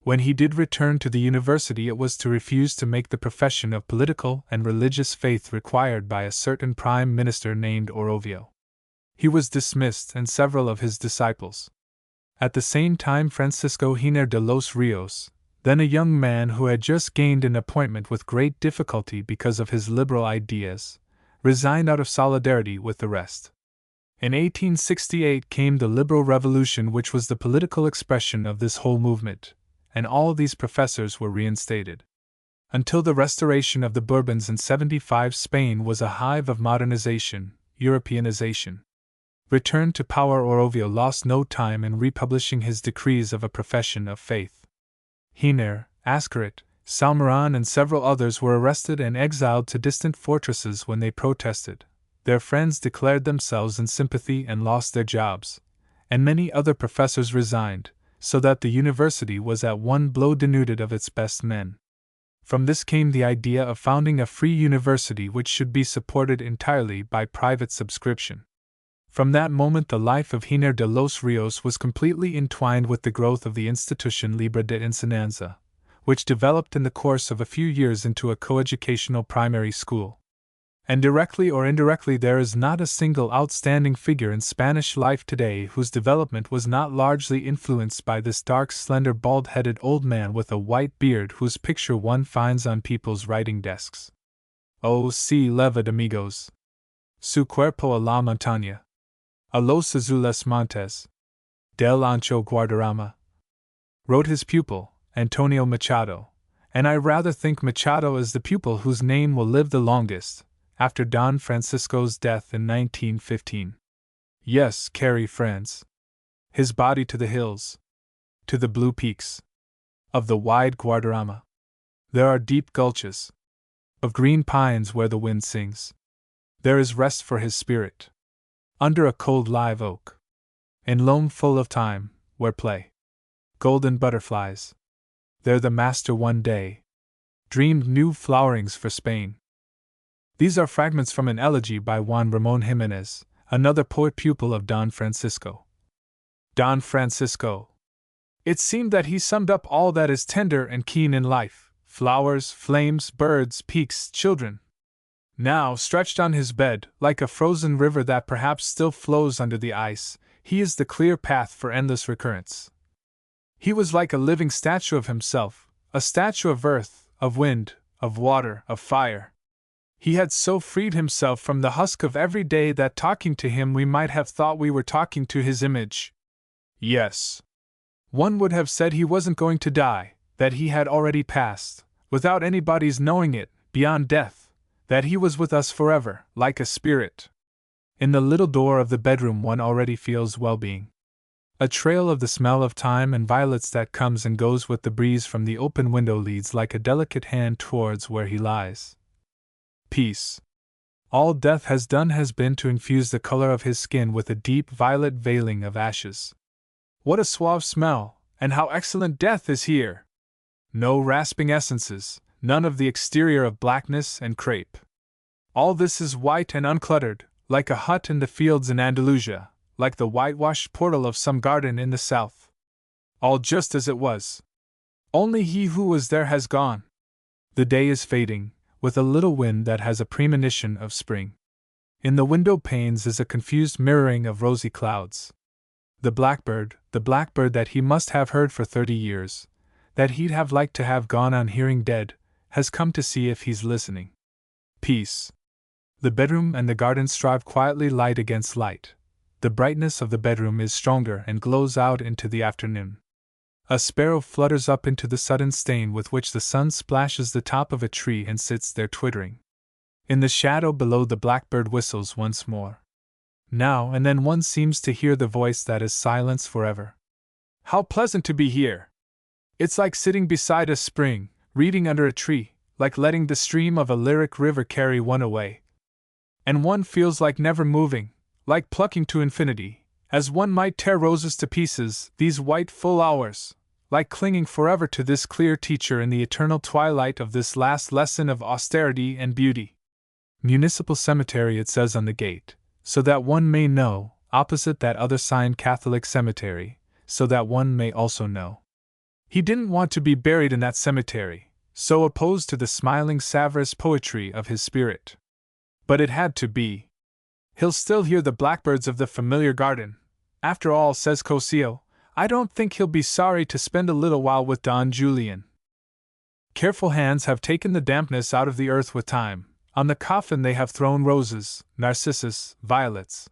When he did return to the university, it was to refuse to make the profession of political and religious faith required by a certain prime minister named Orovio. He was dismissed, and several of his disciples. At the same time, Francisco Giner de los Rios, then a young man who had just gained an appointment with great difficulty because of his liberal ideas, resigned out of solidarity with the rest. In 1868 came the Liberal Revolution, which was the political expression of this whole movement, and all these professors were reinstated. Until the restoration of the Bourbons in 75, Spain was a hive of modernization, Europeanization. Returned to power, Orovio lost no time in republishing his decrees of a profession of faith. Giner, Ascaret, Salmeron, and several others were arrested and exiled to distant fortresses when they protested. Their friends declared themselves in sympathy and lost their jobs, and many other professors resigned, so that the university was at one blow denuded of its best men. From this came the idea of founding a free university which should be supported entirely by private subscription. From that moment the life of Giner de los Rios was completely entwined with the growth of the Institution Libre de Enseñanza, which developed in the course of a few years into a coeducational primary school. And directly or indirectly, there is not a single outstanding figure in Spanish life today whose development was not largely influenced by this dark, slender, bald-headed old man with a white beard whose picture one finds on people's writing desks. Oh, si levad amigos. Su cuerpo a la montaña. A los azules montes. Del ancho guadarrama. Wrote his pupil, Antonio Machado, and I rather think Machado is the pupil whose name will live the longest, after Don Francisco's death in 1915. Yes, carry friends. His body to the hills, to the blue peaks of the wide Guadarrama. There are deep gulches of green pines where the wind sings. There is rest for his spirit under a cold live oak, in loam full of thyme, where play golden butterflies. There the master one day dreamed new flowerings for Spain. These are fragments from an elegy by Juan Ramón Jiménez, another poet pupil of Don Francisco. Don Francisco. It seemed that he summed up all that is tender and keen in life: flowers, flames, birds, peaks, children. Now, stretched on his bed, like a frozen river that perhaps still flows under the ice, he is the clear path for endless recurrence. He was like a living statue of himself, a statue of earth, of wind, of water, of fire. He had so freed himself from the husk of every day that talking to him we might have thought we were talking to his image. Yes. One would have said he wasn't going to die, that he had already passed, without anybody's knowing it, beyond death, that he was with us forever, like a spirit. In the little door of the bedroom one already feels well-being. A trail of the smell of thyme and violets that comes and goes with the breeze from the open window leads like a delicate hand towards where he lies. Peace. All death has done has been to infuse the color of his skin with a deep violet veiling of ashes. What a suave smell, and how excellent death is here! No rasping essences, none of the exterior of blackness and crepe. All this is white and uncluttered, like a hut in the fields in Andalusia, like the whitewashed portal of some garden in the south. All just as it was. Only he who was there has gone. The day is fading, with a little wind that has a premonition of spring. In the window panes is a confused mirroring of rosy clouds. The blackbird that he must have heard for 30 years, that he'd have liked to have gone on hearing dead, has come to see if he's listening. Peace. The bedroom and the garden strive quietly light against light. The brightness of the bedroom is stronger and glows out into the afternoon. A sparrow flutters up into the sudden stain with which the sun splashes the top of a tree and sits there twittering. In the shadow below the blackbird whistles once more. Now and then one seems to hear the voice that is silence forever. How pleasant to be here! It's like sitting beside a spring, reading under a tree, like letting the stream of a lyric river carry one away. And one feels like never moving, like plucking to infinity, as one might tear roses to pieces, these white full hours, like clinging forever to this clear teacher in the eternal twilight of this last lesson of austerity and beauty. Municipal Cemetery it says on the gate, so that one may know, opposite that other sign Catholic Cemetery, so that one may also know. He didn't want to be buried in that cemetery, so opposed to the smiling Savarist poetry of his spirit. But it had to be. He'll still hear the blackbirds of the familiar garden. After all, says Cosio, I don't think he'll be sorry to spend a little while with Don Julian. Careful hands have taken the dampness out of the earth with time. On the coffin they have thrown roses, narcissus, violets.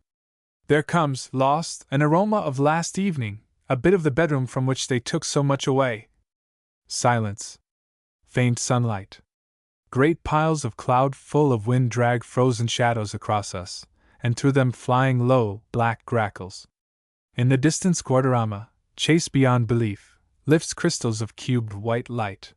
There comes, lost, an aroma of last evening, a bit of the bedroom from which they took so much away. Silence. Faint sunlight. Great piles of cloud full of wind drag frozen shadows across us, and through them flying low, black grackles. In the distance Guadarrama, chased beyond belief, lifts crystals of cubed white light.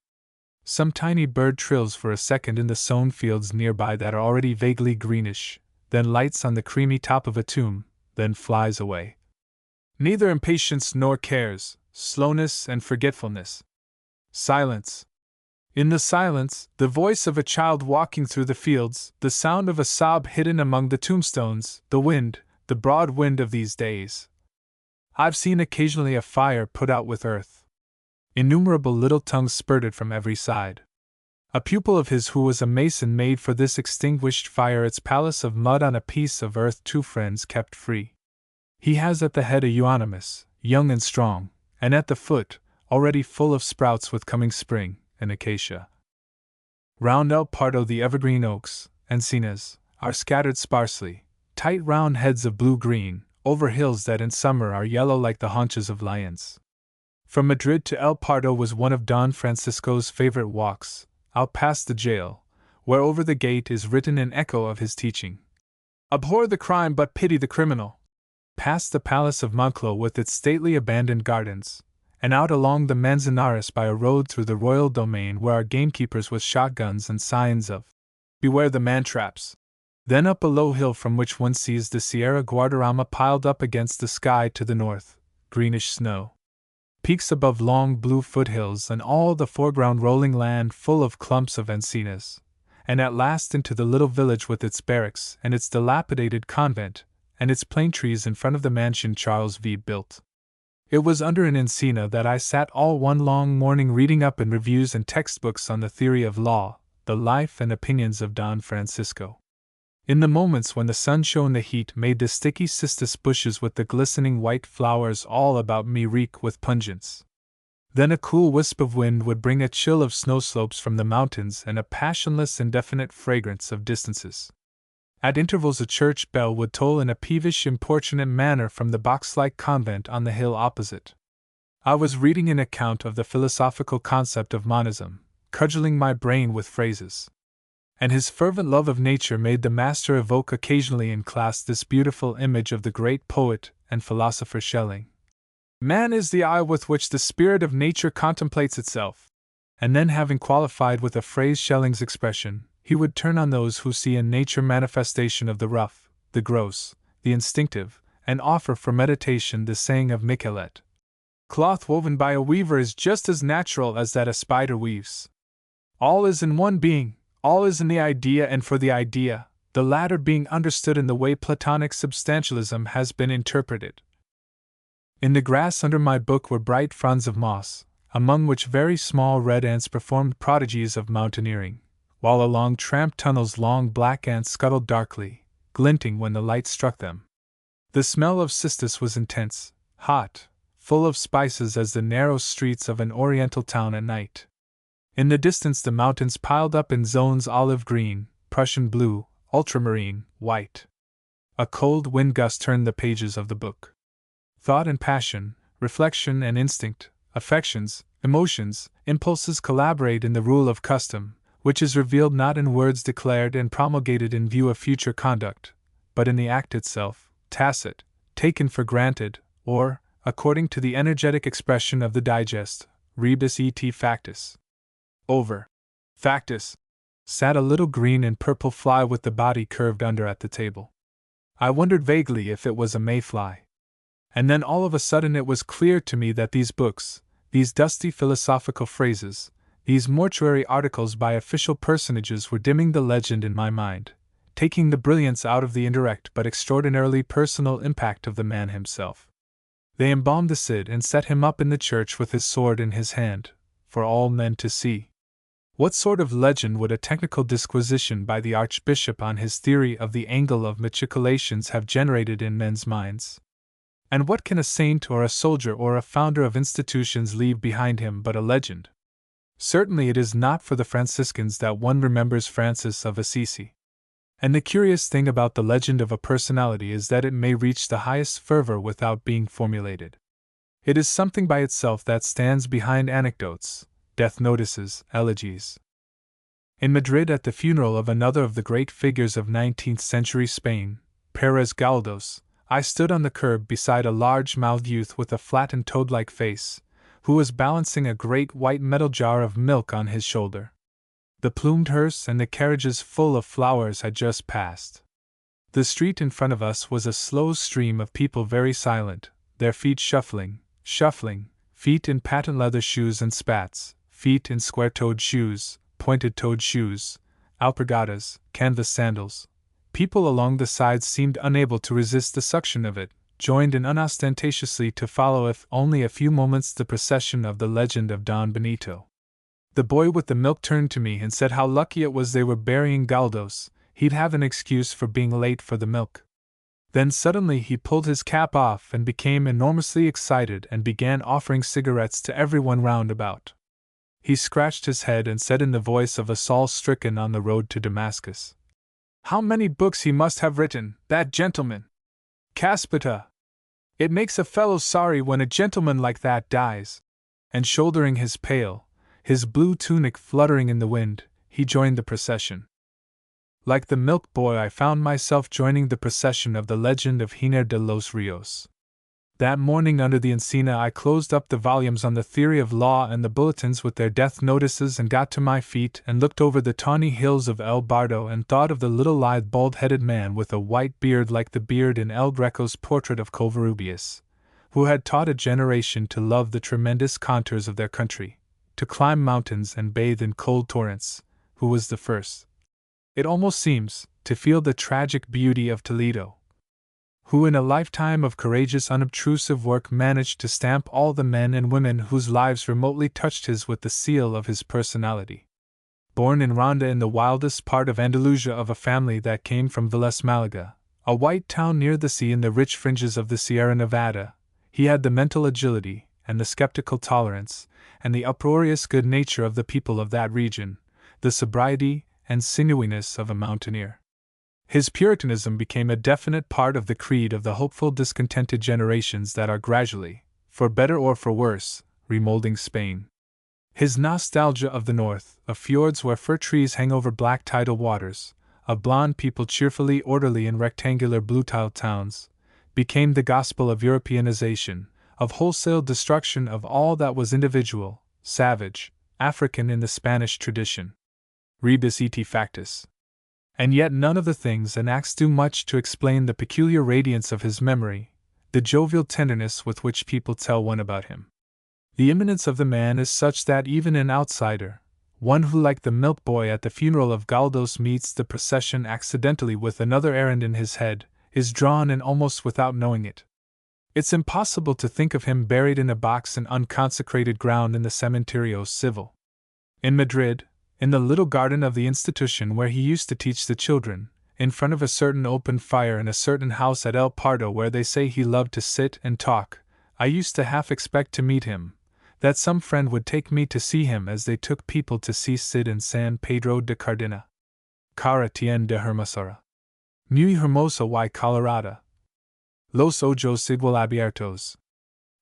Some tiny bird trills for a second in the sown fields nearby that are already vaguely greenish, then lights on the creamy top of a tomb, then flies away. Neither impatience nor cares, slowness and forgetfulness. Silence. In the silence, the voice of a child walking through the fields, the sound of a sob hidden among the tombstones, the wind, the broad wind of these days. I've seen occasionally a fire put out with earth. Innumerable little tongues spurted from every side. A pupil of his who was a mason made for this extinguished fire its palace of mud on a piece of earth two friends kept free. He has at the head a euonymus, young and strong, and at the foot, already full of sprouts with coming spring, an acacia. Round El Pardo the evergreen oaks, encinas, are scattered sparsely, tight round heads of blue-green, over hills that in summer are yellow like the haunches of lions. From Madrid to El Pardo was one of Don Francisco's favorite walks, out past the jail, where over the gate is written an echo of his teaching. Abhor the crime but pity the criminal. Past the palace of Monclo with its stately abandoned gardens, and out along the Manzanares by a road through the royal domain where are gamekeepers with shotguns and signs of beware the man-traps. Then up a low hill from which one sees the Sierra Guadarrama piled up against the sky to the north, greenish snow. Peaks above long blue foothills and all the foreground rolling land full of clumps of encinas, and at last into the little village with its barracks and its dilapidated convent, and its plane trees in front of the mansion Charles V. built. It was under an encina that I sat all one long morning reading up in reviews and textbooks on the theory of law, the life and opinions of Don Francisco. In the moments when the sun shone, the heat made the sticky cistus bushes with the glistening white flowers all about me reek with pungence. Then a cool wisp of wind would bring a chill of snow slopes from the mountains and a passionless, indefinite fragrance of distances. At intervals a church bell would toll in a peevish, importunate manner from the box-like convent on the hill opposite. I was reading an account of the philosophical concept of monism, cudgeling my brain with phrases. And his fervent love of nature made the master evoke occasionally in class this beautiful image of the great poet and philosopher Schelling. Man is the eye with which the spirit of nature contemplates itself. And then, having qualified with a phrase Schelling's expression, he would turn on those who see in nature manifestation of the rough, the gross, the instinctive, and offer for meditation the saying of Michelet: "Cloth woven by a weaver is just as natural as that a spider weaves. All is in one being, all is in the idea and for the idea, the latter being understood in the way Platonic substantialism has been interpreted." In the grass under my book were bright fronds of moss, among which very small red ants performed prodigies of mountaineering, while along tramp tunnels long black ants scuttled darkly, glinting when the light struck them. The smell of cistus was intense, hot, full of spices as the narrow streets of an oriental town at night. In the distance the mountains piled up in zones olive green, Prussian blue, ultramarine, white. A cold wind gust turned the pages of the book. Thought and passion, reflection and instinct, affections, emotions, impulses collaborate in the rule of custom, which is revealed not in words declared and promulgated in view of future conduct, but in the act itself, tacit, taken for granted, or, according to the energetic expression of the digest, rebus et factus. Over factus sat a little green and purple fly with the body curved under at the table. I wondered vaguely if it was a mayfly. And then all of a sudden it was clear to me that these books, these dusty philosophical phrases, these mortuary articles by official personages were dimming the legend in my mind, taking the brilliance out of the indirect but extraordinarily personal impact of the man himself. They embalmed the Cid and set him up in the church with his sword in his hand, for all men to see. What sort of legend would a technical disquisition by the Archbishop on his theory of the angle of matriculations have generated in men's minds? And what can a saint or a soldier or a founder of institutions leave behind him but a legend? Certainly it is not for the Franciscans that one remembers Francis of Assisi. And the curious thing about the legend of a personality is that it may reach the highest fervor without being formulated. It is something by itself that stands behind anecdotes, death notices, elegies. In Madrid, at the funeral of another of the great figures of 19th-century Spain, Pérez Galdós, I stood on the curb beside a large-mouthed youth with a flattened toad-like face, who was balancing a great white metal jar of milk on his shoulder. The plumed hearse and the carriages full of flowers had just passed. The street in front of us was a slow stream of people, very silent, their feet shuffling, feet in patent leather shoes and spats, feet in square-toed shoes, pointed-toed shoes, alpargatas, canvas sandals. People along the sides seemed unable to resist the suction of it, joined in unostentatiously to follow, if only a few moments, the procession of the legend of Don Benito. The boy with the milk turned to me and said how lucky it was they were burying Galdós, he'd have an excuse for being late for the milk. Then suddenly he pulled his cap off and became enormously excited and began offering cigarettes to everyone round about. He scratched his head and said in the voice of a Saul stricken on the road to Damascus, "How many books he must have written, that gentleman! Caspita! It makes a fellow sorry when a gentleman like that dies." And shouldering his pail, his blue tunic fluttering in the wind, he joined the procession. Like the milk boy, I found myself joining the procession of the legend of Giner de los Rios. That morning under the encina I closed up the volumes on the theory of law and the bulletins with their death notices and got to my feet and looked over the tawny hills of El Bardo and thought of the little lithe bald-headed man with a white beard like the beard in El Greco's portrait of Covarrubias, who had taught a generation to love the tremendous contours of their country, to climb mountains and bathe in cold torrents, who was the first, it almost seems, to feel the tragic beauty of Toledo, who in a lifetime of courageous unobtrusive work managed to stamp all the men and women whose lives remotely touched his with the seal of his personality. Born in Ronda in the wildest part of Andalusia of a family that came from Vélez Malaga, a white town near the sea in the rich fringes of the Sierra Nevada, he had the mental agility, and the skeptical tolerance, and the uproarious good nature of the people of that region, the sobriety and sinewyiness of a mountaineer. His Puritanism became a definite part of the creed of the hopeful discontented generations that are gradually, for better or for worse, remolding Spain. His nostalgia of the north, of fjords where fir trees hang over black tidal waters, of blond people cheerfully orderly in rectangular blue-tiled towns, became the gospel of Europeanization, of wholesale destruction of all that was individual, savage, African in the Spanish tradition. Rebus et factus. And yet none of the things and acts do much to explain the peculiar radiance of his memory, the jovial tenderness with which people tell one about him. The imminence of the man is such that even an outsider, one who like the milk boy at the funeral of Galdos meets the procession accidentally with another errand in his head, is drawn in almost without knowing it. It's impossible to think of him buried in a box in unconsecrated ground in the Cementerio Civil. In Madrid, in the little garden of the institution where he used to teach the children, in front of a certain open fire in a certain house at El Pardo where they say he loved to sit and talk, I used to half expect to meet him, that some friend would take me to see him as they took people to see Cid in San Pedro de Cardena. Cara tien de hermosura. Muy hermosa y colorada. Los ojos igual abiertos.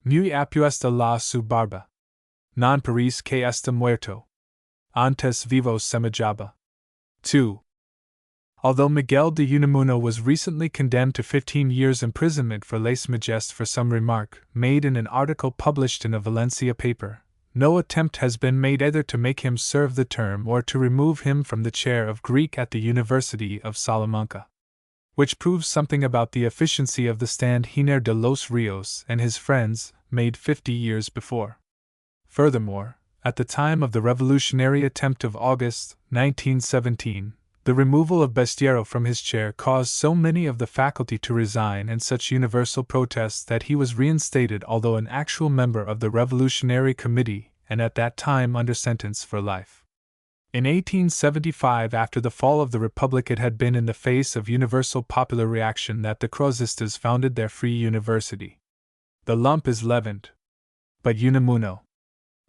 Muy apuesta la su barba. Non parece que está muerto. Antes vivo semejaba. 2. Although Miguel de Unamuno was recently condemned to 15 years' imprisonment for lèse majesté for some remark made in an article published in a Valencia paper, no attempt has been made either to make him serve the term or to remove him from the chair of Greek at the University of Salamanca. Which proves something about the efficiency of the stand Giner de los Rios and his friends made 50 years before. Furthermore, at the time of the revolutionary attempt of August, 1917, the removal of Bestiero from his chair caused so many of the faculty to resign and such universal protests that he was reinstated, although an actual member of the Revolutionary Committee and at that time under sentence for life. In 1875, after the fall of the Republic, it had been in the face of universal popular reaction that the Cruzistas founded their free university. The lump is leavened. But Unamuno,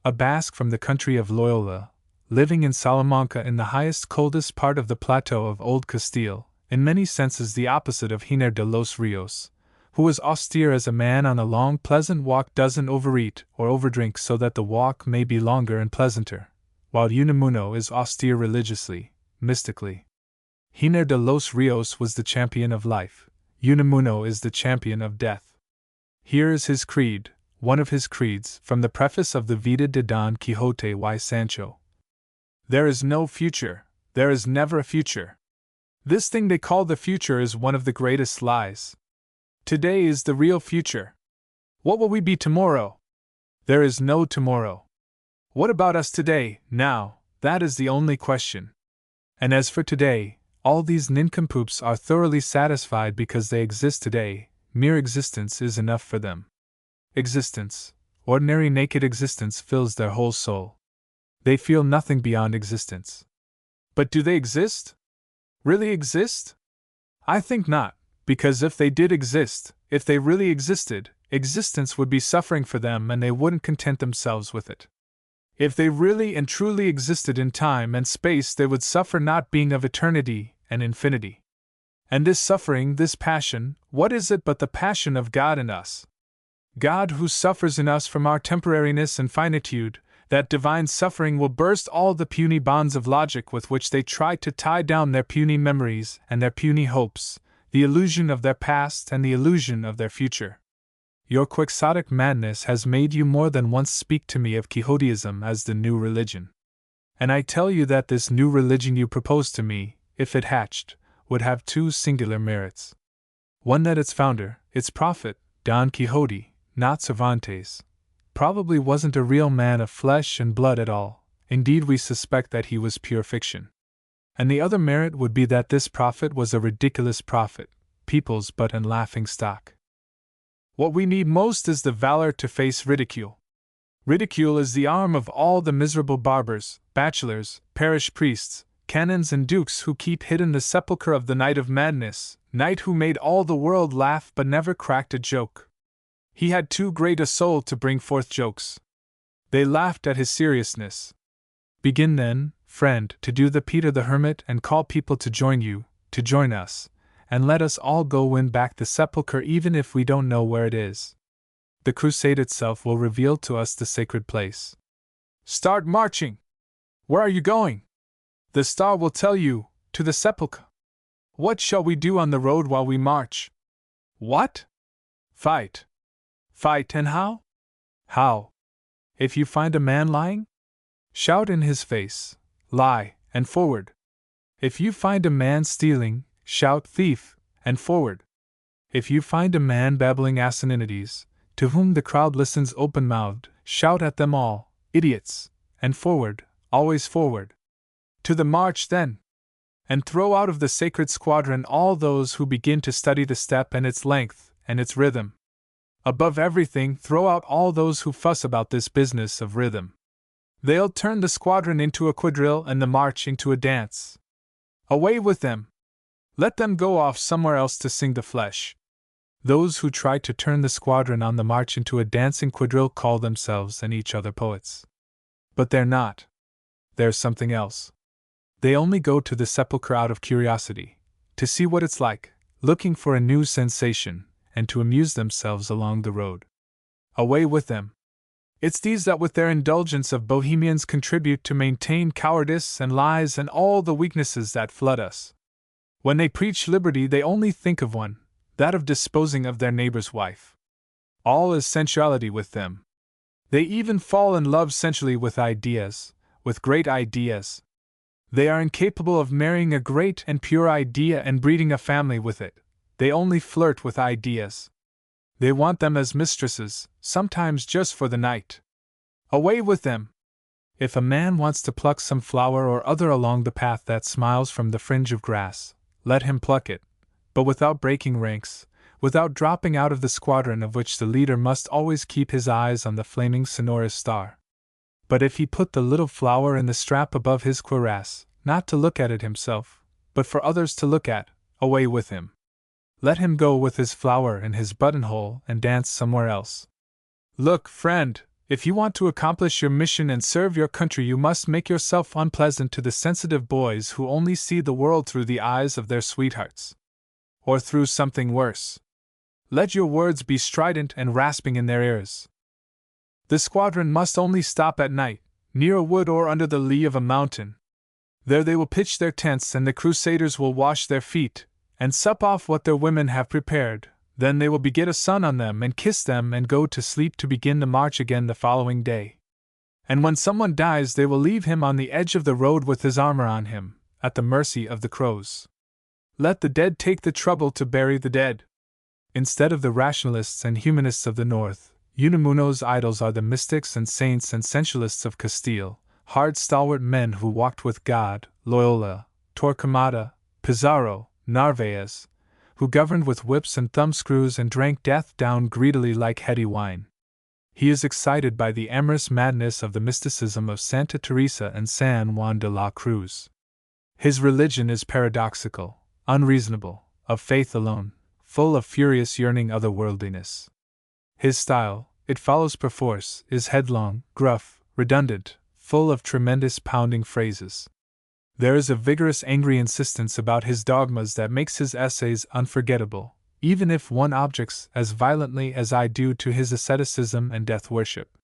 a Basque from the country of Loyola, living in Salamanca in the highest, coldest part of the plateau of Old Castile, in many senses the opposite of Giner de los Rios, who was austere as a man on a long, pleasant walk, doesn't overeat or overdrink so that the walk may be longer and pleasanter, while Unamuno is austere religiously, mystically. Giner de los Rios was the champion of life, Unamuno is the champion of death. Here is his creed, one of his creeds, from the preface of the Vida de Don Quixote y Sancho. There is no future, there is never a future. This thing they call the future is one of the greatest lies. Today is the real future. What will we be tomorrow? There is no tomorrow. What about us today, now? That is the only question. And as for today, all these nincompoops are thoroughly satisfied because they exist today. Mere existence is enough for them. Existence, ordinary naked existence, fills their whole soul. They feel nothing beyond existence. But do they exist? Really exist? I think not, because if they did exist, if they really existed, existence would be suffering for them and they wouldn't content themselves with it. If they really and truly existed in time and space, they would suffer not being of eternity and infinity. And this suffering, this passion, what is it but the passion of God in us? God who suffers in us from our temporariness and finitude. That divine suffering will burst all the puny bonds of logic with which they try to tie down their puny memories and their puny hopes, the illusion of their past and the illusion of their future. Your quixotic madness has made you more than once speak to me of Quixotism as the new religion. And I tell you that this new religion you propose to me, if it hatched, would have two singular merits. One, that its founder, its prophet, Don Quixote, not Cervantes, probably wasn't a real man of flesh and blood at all. Indeed, we suspect that he was pure fiction. And the other merit would be that this prophet was a ridiculous prophet, people's butt and laughing stock. What we need most is the valor to face ridicule. Ridicule is the arm of all the miserable barbers, bachelors, parish priests, canons and dukes who keep hidden the sepulchre of the night of madness, night who made all the world laugh but never cracked a joke. He had too great a soul to bring forth jokes. They laughed at his seriousness. Begin then, friend, to do the Peter the Hermit and call people to join you, to join us, and let us all go win back the sepulchre even if we don't know where it is. The crusade itself will reveal to us the sacred place. Start marching! Where are you going? The star will tell you, to the sepulchre. What shall we do on the road while we march? What? Fight. Fight, and how? How? If you find a man lying? Shout in his face, lie, and forward. If you find a man stealing, shout thief, and forward. If you find a man babbling asininities, to whom the crowd listens open-mouthed, shout at them all, idiots, and forward, always forward. To the march then! And throw out of the sacred squadron all those who begin to study the step and its length, and its rhythm. Above everything, throw out all those who fuss about this business of rhythm. They'll turn the squadron into a quadrille and the march into a dance. Away with them! Let them go off somewhere else to sing the flesh. Those who try to turn the squadron on the march into a dancing quadrille call themselves and each other poets. But they're not. They're something else. They only go to the sepulchre out of curiosity, to see what it's like, looking for a new sensation, and to amuse themselves along the road. Away with them! It's these that with their indulgence of bohemians contribute to maintain cowardice and lies and all the weaknesses that flood us. When they preach liberty they only think of one, that of disposing of their neighbor's wife. All is sensuality with them. They even fall in love sensually with ideas, with great ideas. They are incapable of marrying a great and pure idea and breeding a family with it. They only flirt with ideas. They want them as mistresses, sometimes just for the night. Away with them! If a man wants to pluck some flower or other along the path that smiles from the fringe of grass, let him pluck it, but without breaking ranks, without dropping out of the squadron of which the leader must always keep his eyes on the flaming sonorous star. But if he put the little flower in the strap above his cuirass, not to look at it himself, but for others to look at, away with him. Let him go with his flower in his buttonhole and dance somewhere else. Look, friend, if you want to accomplish your mission and serve your country, you must make yourself unpleasant to the sensitive boys who only see the world through the eyes of their sweethearts. Or through something worse. Let your words be strident and rasping in their ears. The squadron must only stop at night, near a wood or under the lee of a mountain. There they will pitch their tents and the crusaders will wash their feet, and sup off what their women have prepared. Then they will beget a son on them and kiss them and go to sleep to begin the march again the following day. And when someone dies they will leave him on the edge of the road with his armor on him, at the mercy of the crows. Let the dead take the trouble to bury the dead. Instead of the rationalists and humanists of the North, Unamuno's idols are the mystics and saints and sensualists of Castile, hard stalwart men who walked with God, Loyola, Torquemada, Pizarro, Narvaez, who governed with whips and thumbscrews and drank death down greedily like heady wine. He is excited by the amorous madness of the mysticism of Santa Teresa and San Juan de la Cruz. His religion is paradoxical, unreasonable, of faith alone, full of furious yearning otherworldliness. His style, it follows perforce, is headlong, gruff, redundant, full of tremendous pounding phrases. There is a vigorous angry insistence about his dogmas that makes his essays unforgettable, even if one objects as violently as I do to his asceticism and death worship.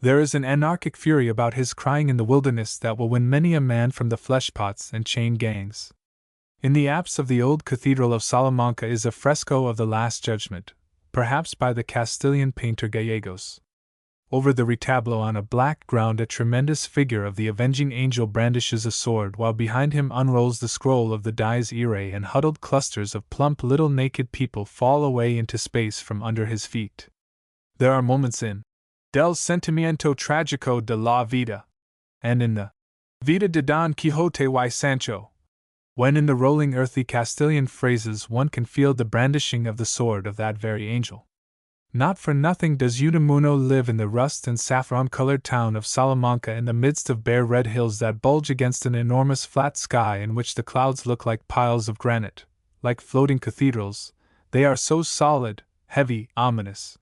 There is an anarchic fury about his crying in the wilderness that will win many a man from the fleshpots and chain gangs. In the apse of the old cathedral of Salamanca is a fresco of the Last Judgment, perhaps by the Castilian painter Gallegos. Over the retableau on a black ground a tremendous figure of the avenging angel brandishes a sword while behind him unrolls the scroll of the Dies Irae and huddled clusters of plump little naked people fall away into space from under his feet. There are moments in Del Sentimiento Tragico de la Vida and in the Vida de Don Quixote y Sancho when in the rolling earthy Castilian phrases one can feel the brandishing of the sword of that very angel. Not for nothing does Unamuno live in the rust and saffron-colored town of Salamanca in the midst of bare red hills that bulge against an enormous flat sky in which the clouds look like piles of granite, like floating cathedrals. They are so solid, heavy, ominous.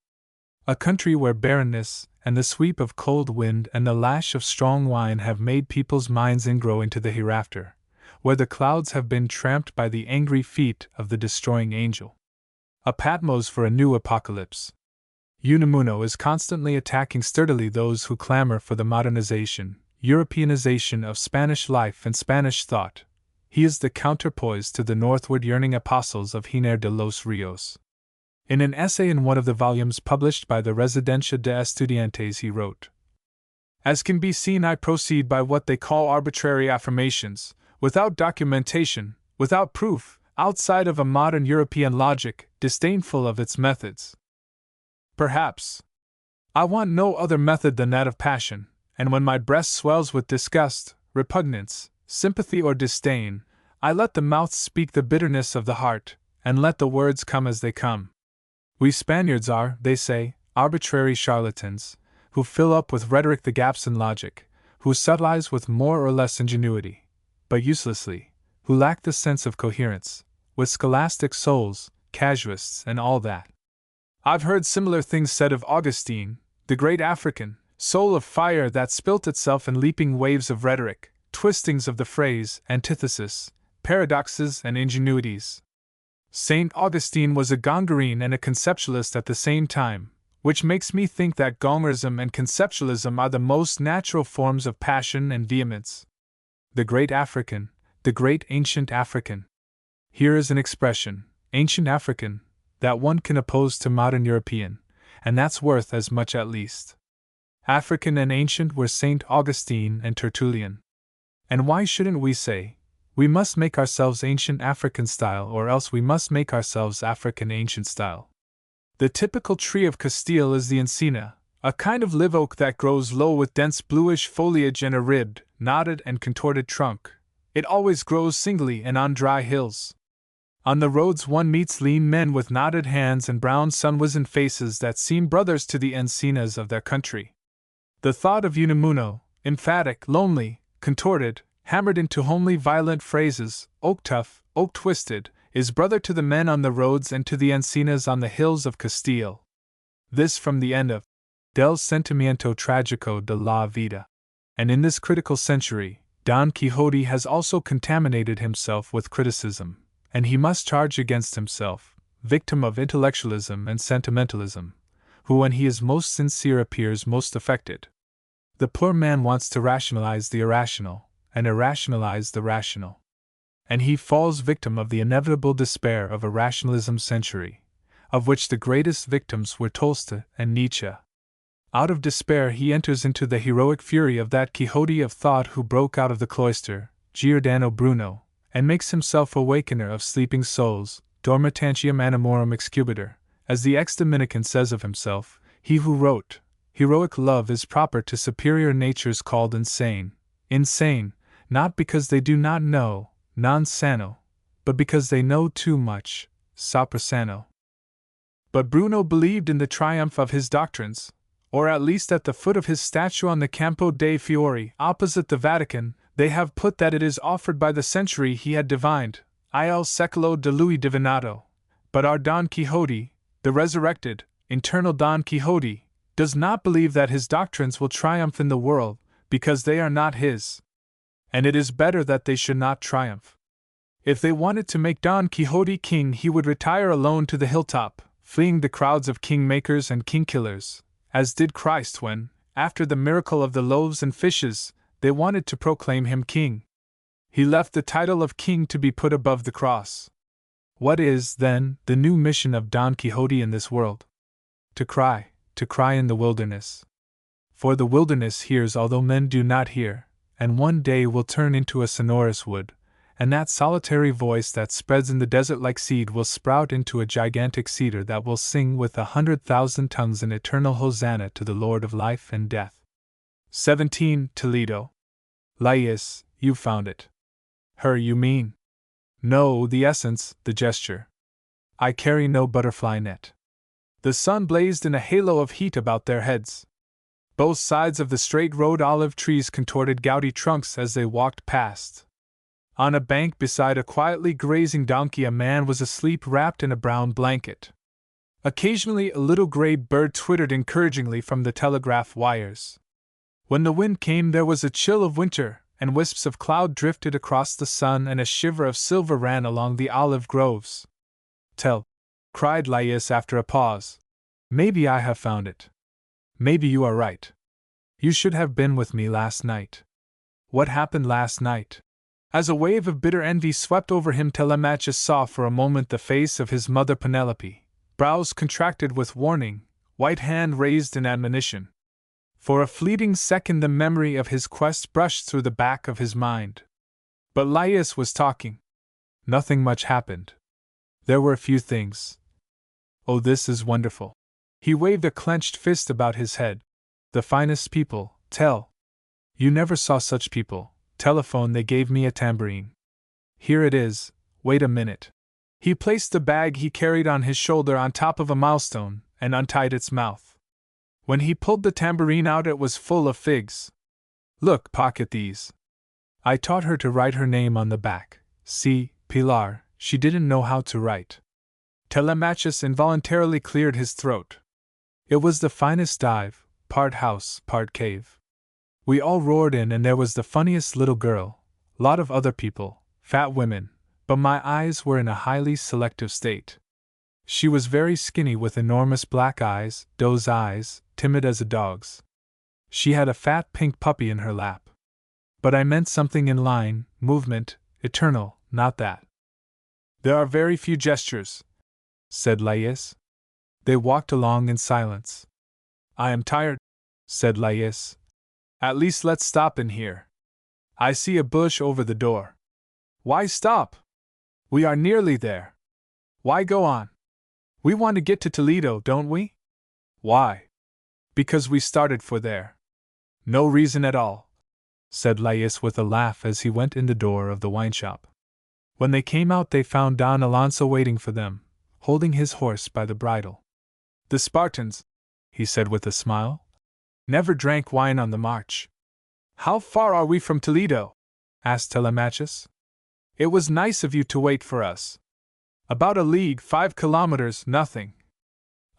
A country where barrenness, and the sweep of cold wind and the lash of strong wine have made people's minds ingrow into the hereafter, where the clouds have been tramped by the angry feet of the destroying angel. A Patmos for a new apocalypse. Unamuno is constantly attacking sturdily those who clamor for the modernization, Europeanization of Spanish life and Spanish thought. He is the counterpoise to the northward yearning apostles of Giner de los Rios. In an essay in one of the volumes published by the Residencia de Estudiantes he wrote, "As can be seen, I proceed by what they call arbitrary affirmations, without documentation, without proof, outside of a modern European logic, disdainful of its methods. Perhaps I want no other method than that of passion, and when my breast swells with disgust, repugnance, sympathy, or disdain, I let the mouth speak the bitterness of the heart, and let the words come as they come. We Spaniards are, they say, arbitrary charlatans, who fill up with rhetoric the gaps in logic, who subtilize with more or less ingenuity, but uselessly, who lack the sense of coherence, with scholastic souls, casuists, and all that. I've heard similar things said of Augustine, the great African, soul of fire that spilt itself in leaping waves of rhetoric, twistings of the phrase, antithesis, paradoxes, and ingenuities. St. Augustine was a Gongarine and a conceptualist at the same time, which makes me think that Gongarism and conceptualism are the most natural forms of passion and vehemence. The great African, the great ancient African. Here is an expression, ancient African, that one can oppose to modern European, and that's worth as much at least. African and ancient were St. Augustine and Tertullian. And why shouldn't we say, we must make ourselves ancient African style, or else we must make ourselves African ancient style? The typical tree of Castile is the encina, a kind of live oak that grows low with dense bluish foliage and a ribbed, knotted, and contorted trunk. It always grows singly and on dry hills. On the roads one meets lean men with knotted hands and brown sun-wizened faces that seem brothers to the encinas of their country. The thought of Unamuno, emphatic, lonely, contorted, hammered into homely violent phrases, oak-tough, oak-twisted, is brother to the men on the roads and to the encinas on the hills of Castile. This from the end of Del Sentimiento Tragico de la Vida. And in this critical century, Don Quixote has also contaminated himself with criticism, and he must charge against himself, victim of intellectualism and sentimentalism, who when he is most sincere appears most affected. The poor man wants to rationalize the irrational, and irrationalize the rational. And he falls victim of the inevitable despair of a rationalism century, of which the greatest victims were Tolstoy and Nietzsche. Out of despair he enters into the heroic fury of that Quixote of thought who broke out of the cloister, Giordano Bruno, and makes himself awakener of sleeping souls, dormitantium animorum excubitor, as the ex-Dominican says of himself, he who wrote, heroic love is proper to superior natures called insane, not because they do not know, non sano, but because they know too much, soprasano. But Bruno believed in the triumph of his doctrines, or at least at the foot of his statue on the Campo dei Fiori, opposite the Vatican, they have put that it is offered by the century he had divined, il secolo de lui divinato. But our Don Quixote, the resurrected, eternal Don Quixote, does not believe that his doctrines will triumph in the world, because they are not his. And it is better that they should not triumph. If they wanted to make Don Quixote king, he would retire alone to the hilltop, fleeing the crowds of king-makers and king-killers, as did Christ when, after the miracle of the loaves and fishes, they wanted to proclaim him king. He left the title of king to be put above the cross. What is, then, the new mission of Don Quixote in this world? To cry in the wilderness. For the wilderness hears although men do not hear, and one day will turn into a sonorous wood, and that solitary voice that spreads in the desert like seed will sprout into a gigantic cedar that will sing with 100,000 tongues an eternal hosanna to the Lord of life and death. 17. Toledo. Lais, you found it. Her, you mean? No, the essence, the gesture. I carry no butterfly net. The sun blazed in a halo of heat about their heads. Both sides of the straight road olive trees contorted gouty trunks as they walked past. On a bank beside a quietly grazing donkey a man was asleep wrapped in a brown blanket. Occasionally a little gray bird twittered encouragingly from the telegraph wires. When the wind came there was a chill of winter, and wisps of cloud drifted across the sun and a shiver of silver ran along the olive groves. Tell, cried Lais after a pause. Maybe I have found it. Maybe you are right. You should have been with me last night. What happened last night? As a wave of bitter envy swept over him, Telemachus saw for a moment the face of his mother Penelope, brows contracted with warning, white hand raised in admonition. For a fleeting second the memory of his quest brushed through the back of his mind. But Laius was talking. Nothing much happened. There were a few things. Oh, this is wonderful. He waved a clenched fist about his head. The finest people, tell. You never saw such people. Telephone, they gave me a tambourine. Here it is, wait a minute. He placed the bag he carried on his shoulder on top of a milestone, and untied its mouth. When he pulled the tambourine out it was full of figs. Look, pocket these. I taught her to write her name on the back. See, Pilar, she didn't know how to write. Telemachus involuntarily cleared his throat. It was the finest dive, part house, part cave. We all roared in and there was the funniest little girl, lot of other people, fat women, but my eyes were in a highly selective state. She was very skinny with enormous black eyes, doe's eyes, timid as a dog's. She had a fat pink puppy in her lap. But I meant something in line, movement, eternal, not that. There are very few gestures, said Laius. They walked along in silence. I am tired, said Laius. At least let's stop in here. I see a bush over the door. Why stop? We are nearly there. Why go on? We want to get to Toledo, don't we? Why? Because we started for there. No reason at all, said Laius with a laugh as he went in the door of the wine shop. When they came out they found Don Alonso waiting for them, holding his horse by the bridle. The Spartans, he said with a smile, never drank wine on the march. How far are we from Toledo? Asked Telemachus. It was nice of you to wait for us. About a league, 5 kilometers, nothing.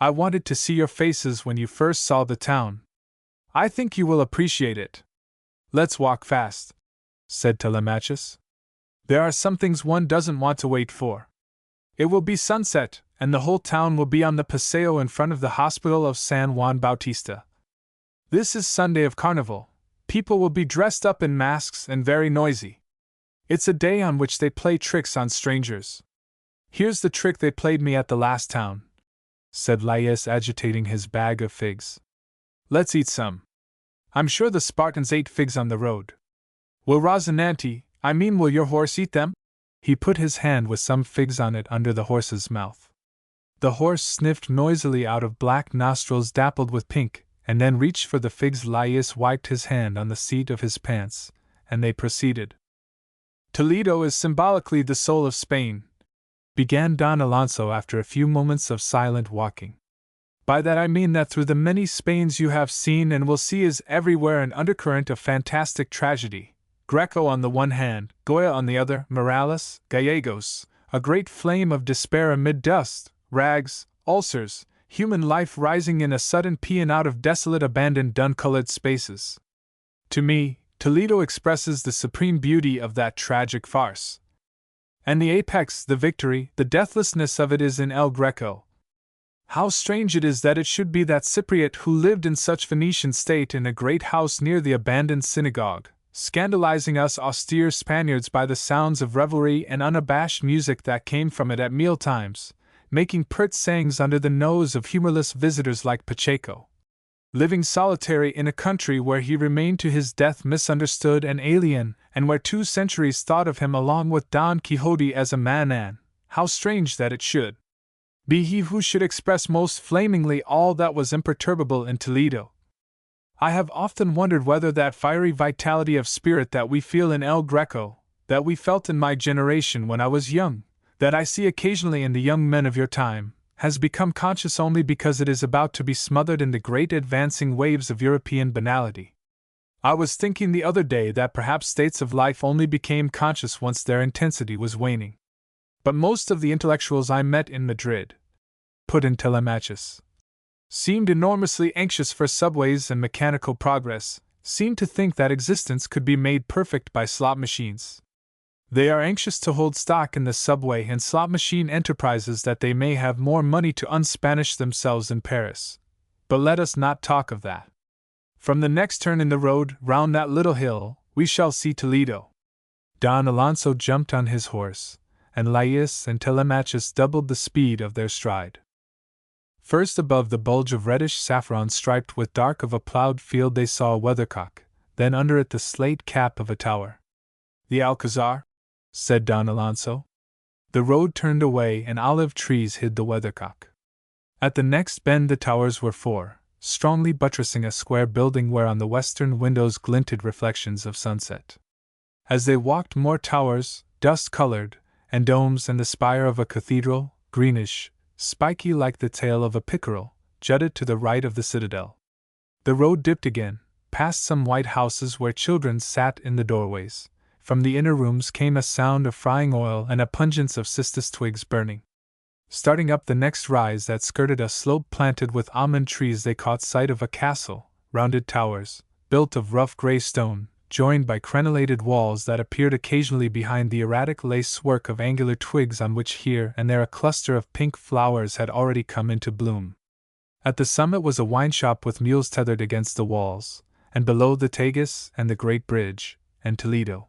I wanted to see your faces when you first saw the town. I think you will appreciate it. Let's walk fast, said Telemachus. There are some things one doesn't want to wait for. It will be sunset, and the whole town will be on the paseo in front of the hospital of San Juan Bautista. This is Sunday of Carnival. People will be dressed up in masks and very noisy. It's a day on which they play tricks on strangers. Here's the trick they played me at the last town, said Laius, agitating his bag of figs. Let's eat some. I'm sure the Spartans ate figs on the road. Will Rosinante, will your horse eat them? He put his hand with some figs on it under the horse's mouth. The horse sniffed noisily out of black nostrils dappled with pink, and then reached for the figs. Laius wiped his hand on the seat of his pants, and they proceeded. Toledo is symbolically the soul of Spain, began Don Alonso after a few moments of silent walking. By that I mean that through the many Spains you have seen and will see is everywhere an undercurrent of fantastic tragedy. Greco on the one hand, Goya on the other, Morales, Gallegos, a great flame of despair amid dust, rags, ulcers, human life rising in a sudden paean out of desolate abandoned dun-colored spaces. To me, Toledo expresses the supreme beauty of that tragic farce. And the apex, the victory, the deathlessness of it is in El Greco. How strange it is that it should be that Cypriot who lived in such Venetian state in a great house near the abandoned synagogue, scandalizing us austere Spaniards by the sounds of revelry and unabashed music that came from it at mealtimes, making pert sayings under the nose of humorless visitors like Pacheco. Living solitary in a country where he remained to his death misunderstood and alien, and where 2 centuries thought of him along with Don Quixote as a man, how strange that it should be he who should express most flamingly all that was imperturbable in Toledo. I have often wondered whether that fiery vitality of spirit that we feel in El Greco, that we felt in my generation when I was young, that I see occasionally in the young men of your time, has become conscious only because it is about to be smothered in the great advancing waves of European banality. I was thinking the other day that perhaps states of life only became conscious once their intensity was waning. But most of the intellectuals I met in Madrid, put in Telemachus, seemed enormously anxious for subways and mechanical progress, seemed to think that existence could be made perfect by slot machines. They are anxious to hold stock in the subway and slot machine enterprises that they may have more money to unspanish themselves in Paris. But let us not talk of that. From the next turn in the road, round that little hill, we shall see Toledo. Don Alonso jumped on his horse, and Laius and Telemachus doubled the speed of their stride. First, above the bulge of reddish saffron striped with dark of a ploughed field, they saw a weathercock, then under it the slate cap of a tower. The Alcazar? Said Don Alonso. The road turned away and olive trees hid the weathercock. At the next bend the towers were four, strongly buttressing a square building whereon the western windows glinted reflections of sunset. As they walked, more towers, dust-colored, and domes and the spire of a cathedral, greenish, spiky like the tail of a pickerel, jutted to the right of the citadel. The road dipped again, past some white houses where children sat in the doorways. From the inner rooms came a sound of frying oil and a pungence of cistus twigs burning. Starting up the next rise that skirted a slope planted with almond trees, they caught sight of a castle, rounded towers, built of rough gray stone, joined by crenellated walls that appeared occasionally behind the erratic lace work of angular twigs on which here and there a cluster of pink flowers had already come into bloom. At the summit was a wine shop with mules tethered against the walls, and below the Tagus and the Great Bridge, and Toledo.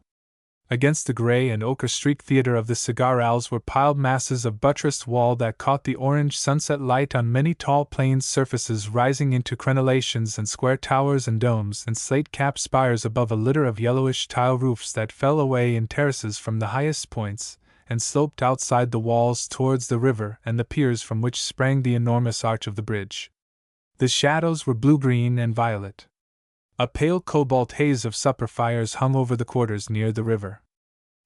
Against the gray and ochre-streaked theater of the cigar owls were piled masses of buttressed wall that caught the orange sunset light on many tall planed surfaces rising into crenellations and square towers and domes and slate-capped spires above a litter of yellowish tile roofs that fell away in terraces from the highest points and sloped outside the walls towards the river and the piers from which sprang the enormous arch of the bridge. The shadows were blue-green and violet. A pale cobalt haze of supper fires hung over the quarters near the river.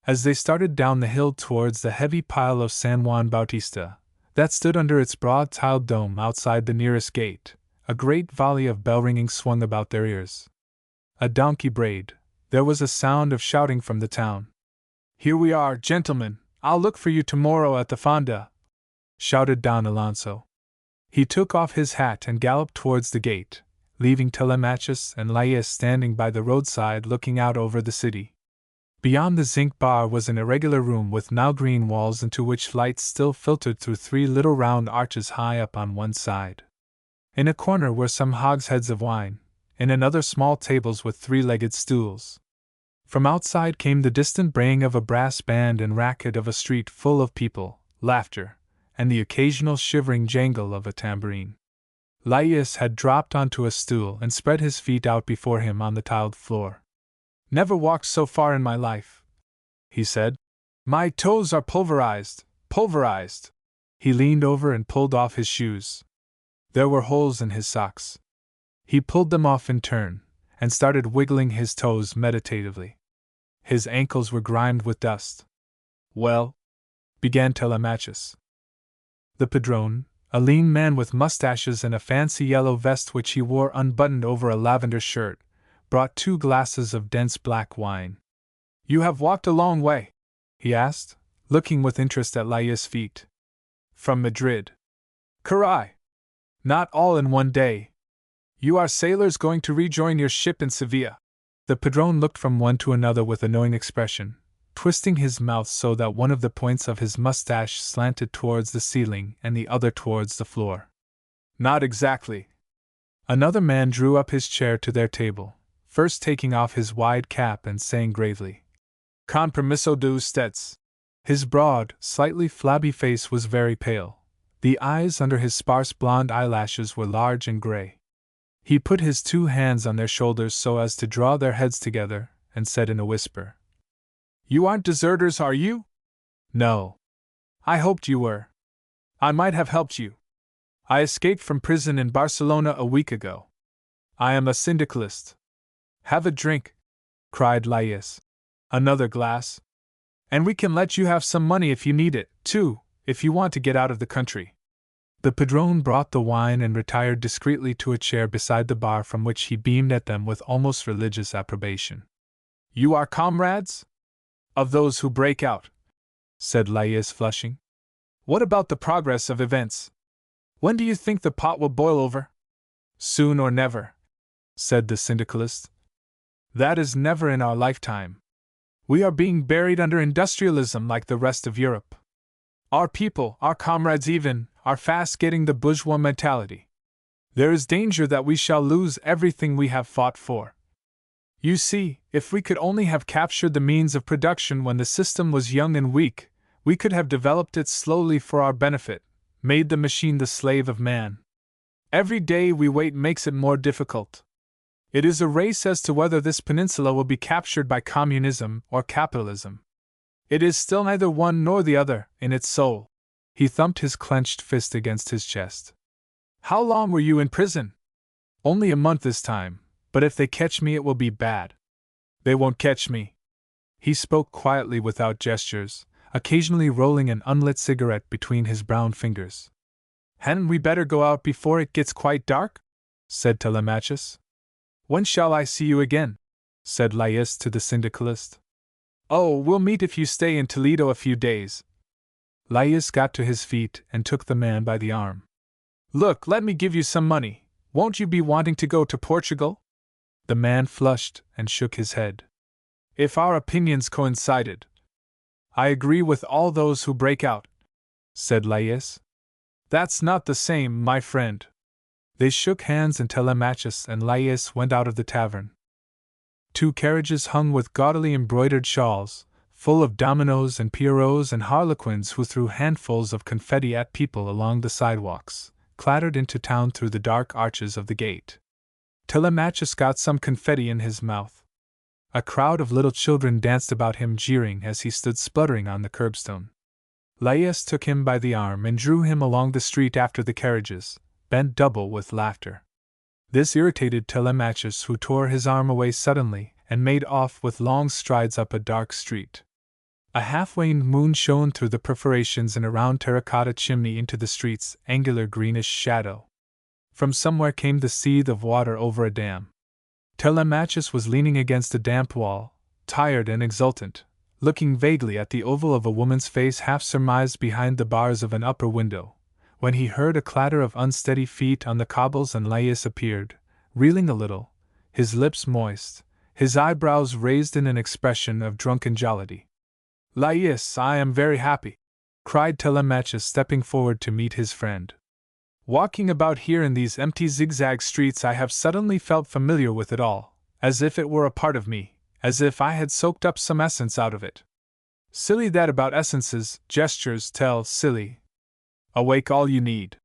As they started down the hill towards the heavy pile of San Juan Bautista, that stood under its broad tiled dome outside the nearest gate, a great volley of bell-ringing swung about their ears. A donkey brayed. There was a sound of shouting from the town. "Here we are, gentlemen! I'll look for you tomorrow at the Fonda!" shouted Don Alonso. He took off his hat and galloped towards the gate, leaving Telemachus and Laius standing by the roadside looking out over the city. Beyond the zinc bar was an irregular room with now green walls into which light still filtered through three little round arches high up on one side. In a corner were some hogsheads of wine, in another small tables with three-legged stools. From outside came the distant braying of a brass band and racket of a street full of people, laughter, and the occasional shivering jangle of a tambourine. Laius had dropped onto a stool and spread his feet out before him on the tiled floor. "Never walked so far in my life," he said. "My toes are pulverized, pulverized." He leaned over and pulled off his shoes. There were holes in his socks. He pulled them off in turn, and started wiggling his toes meditatively. His ankles were grimed with dust. "Well," began Telemachus. The padrone, a lean man with mustaches and a fancy yellow vest which he wore unbuttoned over a lavender shirt, brought 2 glasses of dense black wine. "You have walked a long way?" he asked, looking with interest at Laius' feet. "From Madrid." "Caray! Not all in one day. You are sailors going to rejoin your ship in Sevilla." The padrone looked from one to another with a knowing expression, twisting his mouth so that one of the points of his mustache slanted towards the ceiling and the other towards the floor. "Not exactly." Another man drew up his chair to their table, first taking off his wide cap and saying gravely, "Con permiso de ustedes." His broad, slightly flabby face was very pale. The eyes under his sparse blonde eyelashes were large and gray. He put his 2 hands on their shoulders so as to draw their heads together, and said in a whisper, "You aren't deserters, are you?" "No. I hoped you were. I might have helped you. I escaped from prison in Barcelona a week ago. I am a syndicalist." "Have a drink," cried Laius. "Another glass?" And we can let you have some money if you need it, too, if you want to get out of the country. The padrone brought the wine and retired discreetly to a chair beside the bar from which he beamed at them with almost religious approbation. You are comrades? Of those who break out, said Laius, flushing. What about the progress of events? When do you think the pot will boil over? Soon or never, said the syndicalist. That is never in our lifetime. We are being buried under industrialism like the rest of Europe. Our people, our comrades even, are fast getting the bourgeois mentality. There is danger that we shall lose everything we have fought for. You see, if we could only have captured the means of production when the system was young and weak, we could have developed it slowly for our benefit, made the machine the slave of man. Every day we wait makes it more difficult. It is a race as to whether this peninsula will be captured by communism or capitalism. It is still neither one nor the other, in its soul. He thumped his clenched fist against his chest. How long were you in prison? Only a month this time, but if they catch me it will be bad. They won't catch me. He spoke quietly without gestures, occasionally rolling an unlit cigarette between his brown fingers. Hadn't we better go out before it gets quite dark? Said Telemachus. When shall I see you again? Said Laius to the syndicalist. Oh, we'll meet if you stay in Toledo a few days. Laius got to his feet and took the man by the arm. Look, let me give you some money. Won't you be wanting to go to Portugal? The man flushed and shook his head. If our opinions coincided. I agree with all those who break out, said Laius. That's not the same, my friend. They shook hands and Telemachus and Laius went out of the tavern. 2 carriages hung with gaudily embroidered shawls, full of dominoes and pierrots and harlequins who threw handfuls of confetti at people along the sidewalks, clattered into town through the dark arches of the gate. Telemachus got some confetti in his mouth. A crowd of little children danced about him, jeering as he stood spluttering on the curbstone. Laius took him by the arm and drew him along the street after the carriages, bent double with laughter. This irritated Telemachus, who tore his arm away suddenly and made off with long strides up a dark street. A half-waned moon shone through the perforations in a round terracotta chimney into the street's angular greenish shadow. From somewhere came the seethe of water over a dam. Telemachus was leaning against a damp wall, tired and exultant, looking vaguely at the oval of a woman's face half surmised behind the bars of an upper window, when he heard a clatter of unsteady feet on the cobbles and Laius appeared, reeling a little, his lips moist, his eyebrows raised in an expression of drunken jollity. Laius, I am very happy, cried Telemachus, stepping forward to meet his friend. Walking about here in these empty zigzag streets, I have suddenly felt familiar with it all, as if it were a part of me, as if I had soaked up some essence out of it. Silly that about essences, gestures tell, silly. Awake all you need.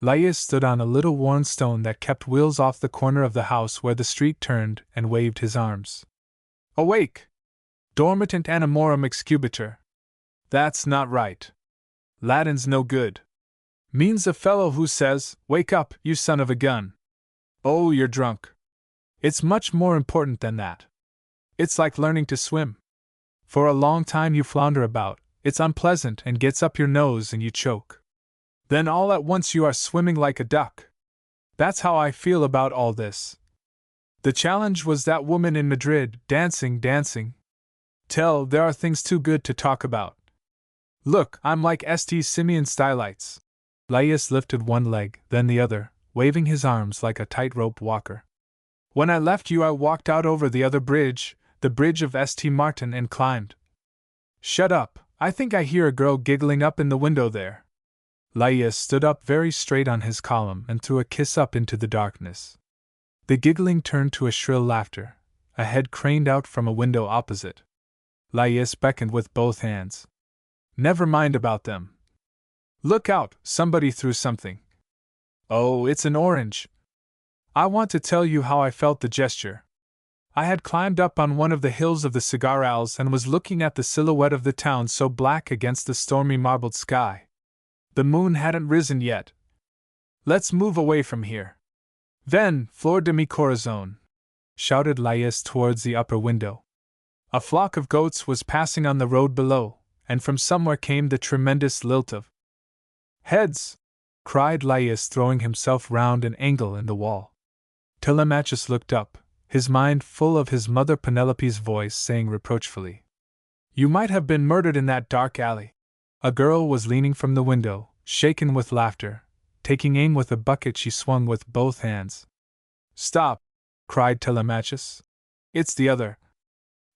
Laius stood on a little worn stone that kept wheels off the corner of the house where the street turned and waved his arms. Awake! Dormitent animorum excubitur. That's not right. Latin's no good. Means a fellow who says, wake up, you son of a gun. Oh, you're drunk. It's much more important than that. It's like learning to swim. For a long time you flounder about, it's unpleasant and gets up your nose and you choke. Then all at once you are swimming like a duck. That's how I feel about all this. The challenge was that woman in Madrid, dancing. There are things too good to talk about. Look, I'm like St. Simeon Stylites. Laius lifted one leg, then the other, waving his arms like a tightrope walker. When I left you I walked out over the other bridge, the bridge of St. Martin, and climbed. Shut up, I think I hear a girl giggling up in the window there. Laius stood up very straight on his column and threw a kiss up into the darkness. The giggling turned to a shrill laughter, a head craned out from a window opposite. Laius beckoned with both hands. Never mind about them. Look out, somebody threw something. Oh, it's an orange. I want to tell you how I felt the gesture. I had climbed up on one of the hills of the Cigar Owls and was looking at the silhouette of the town so black against the stormy marbled sky. The moon hadn't risen yet. Let's move away from here. Then, flor de mi corazón, shouted Laius towards the upper window. A flock of goats was passing on the road below, and from somewhere came the tremendous lilt of heads! Cried Laius, throwing himself round an angle in the wall. Telemachus looked up, his mind full of his mother Penelope's voice saying reproachfully, "You might have been murdered in that dark alley." A girl was leaning from the window, shaken with laughter, taking aim with a bucket she swung with both hands. "Stop!" cried Telemachus. "It's the other."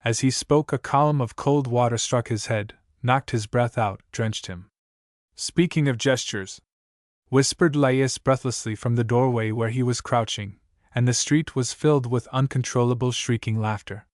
As he spoke, a column of cold water struck his head, knocked his breath out, drenched him. "Speaking of gestures," whispered Laius breathlessly from the doorway where he was crouching, and the street was filled with uncontrollable shrieking laughter.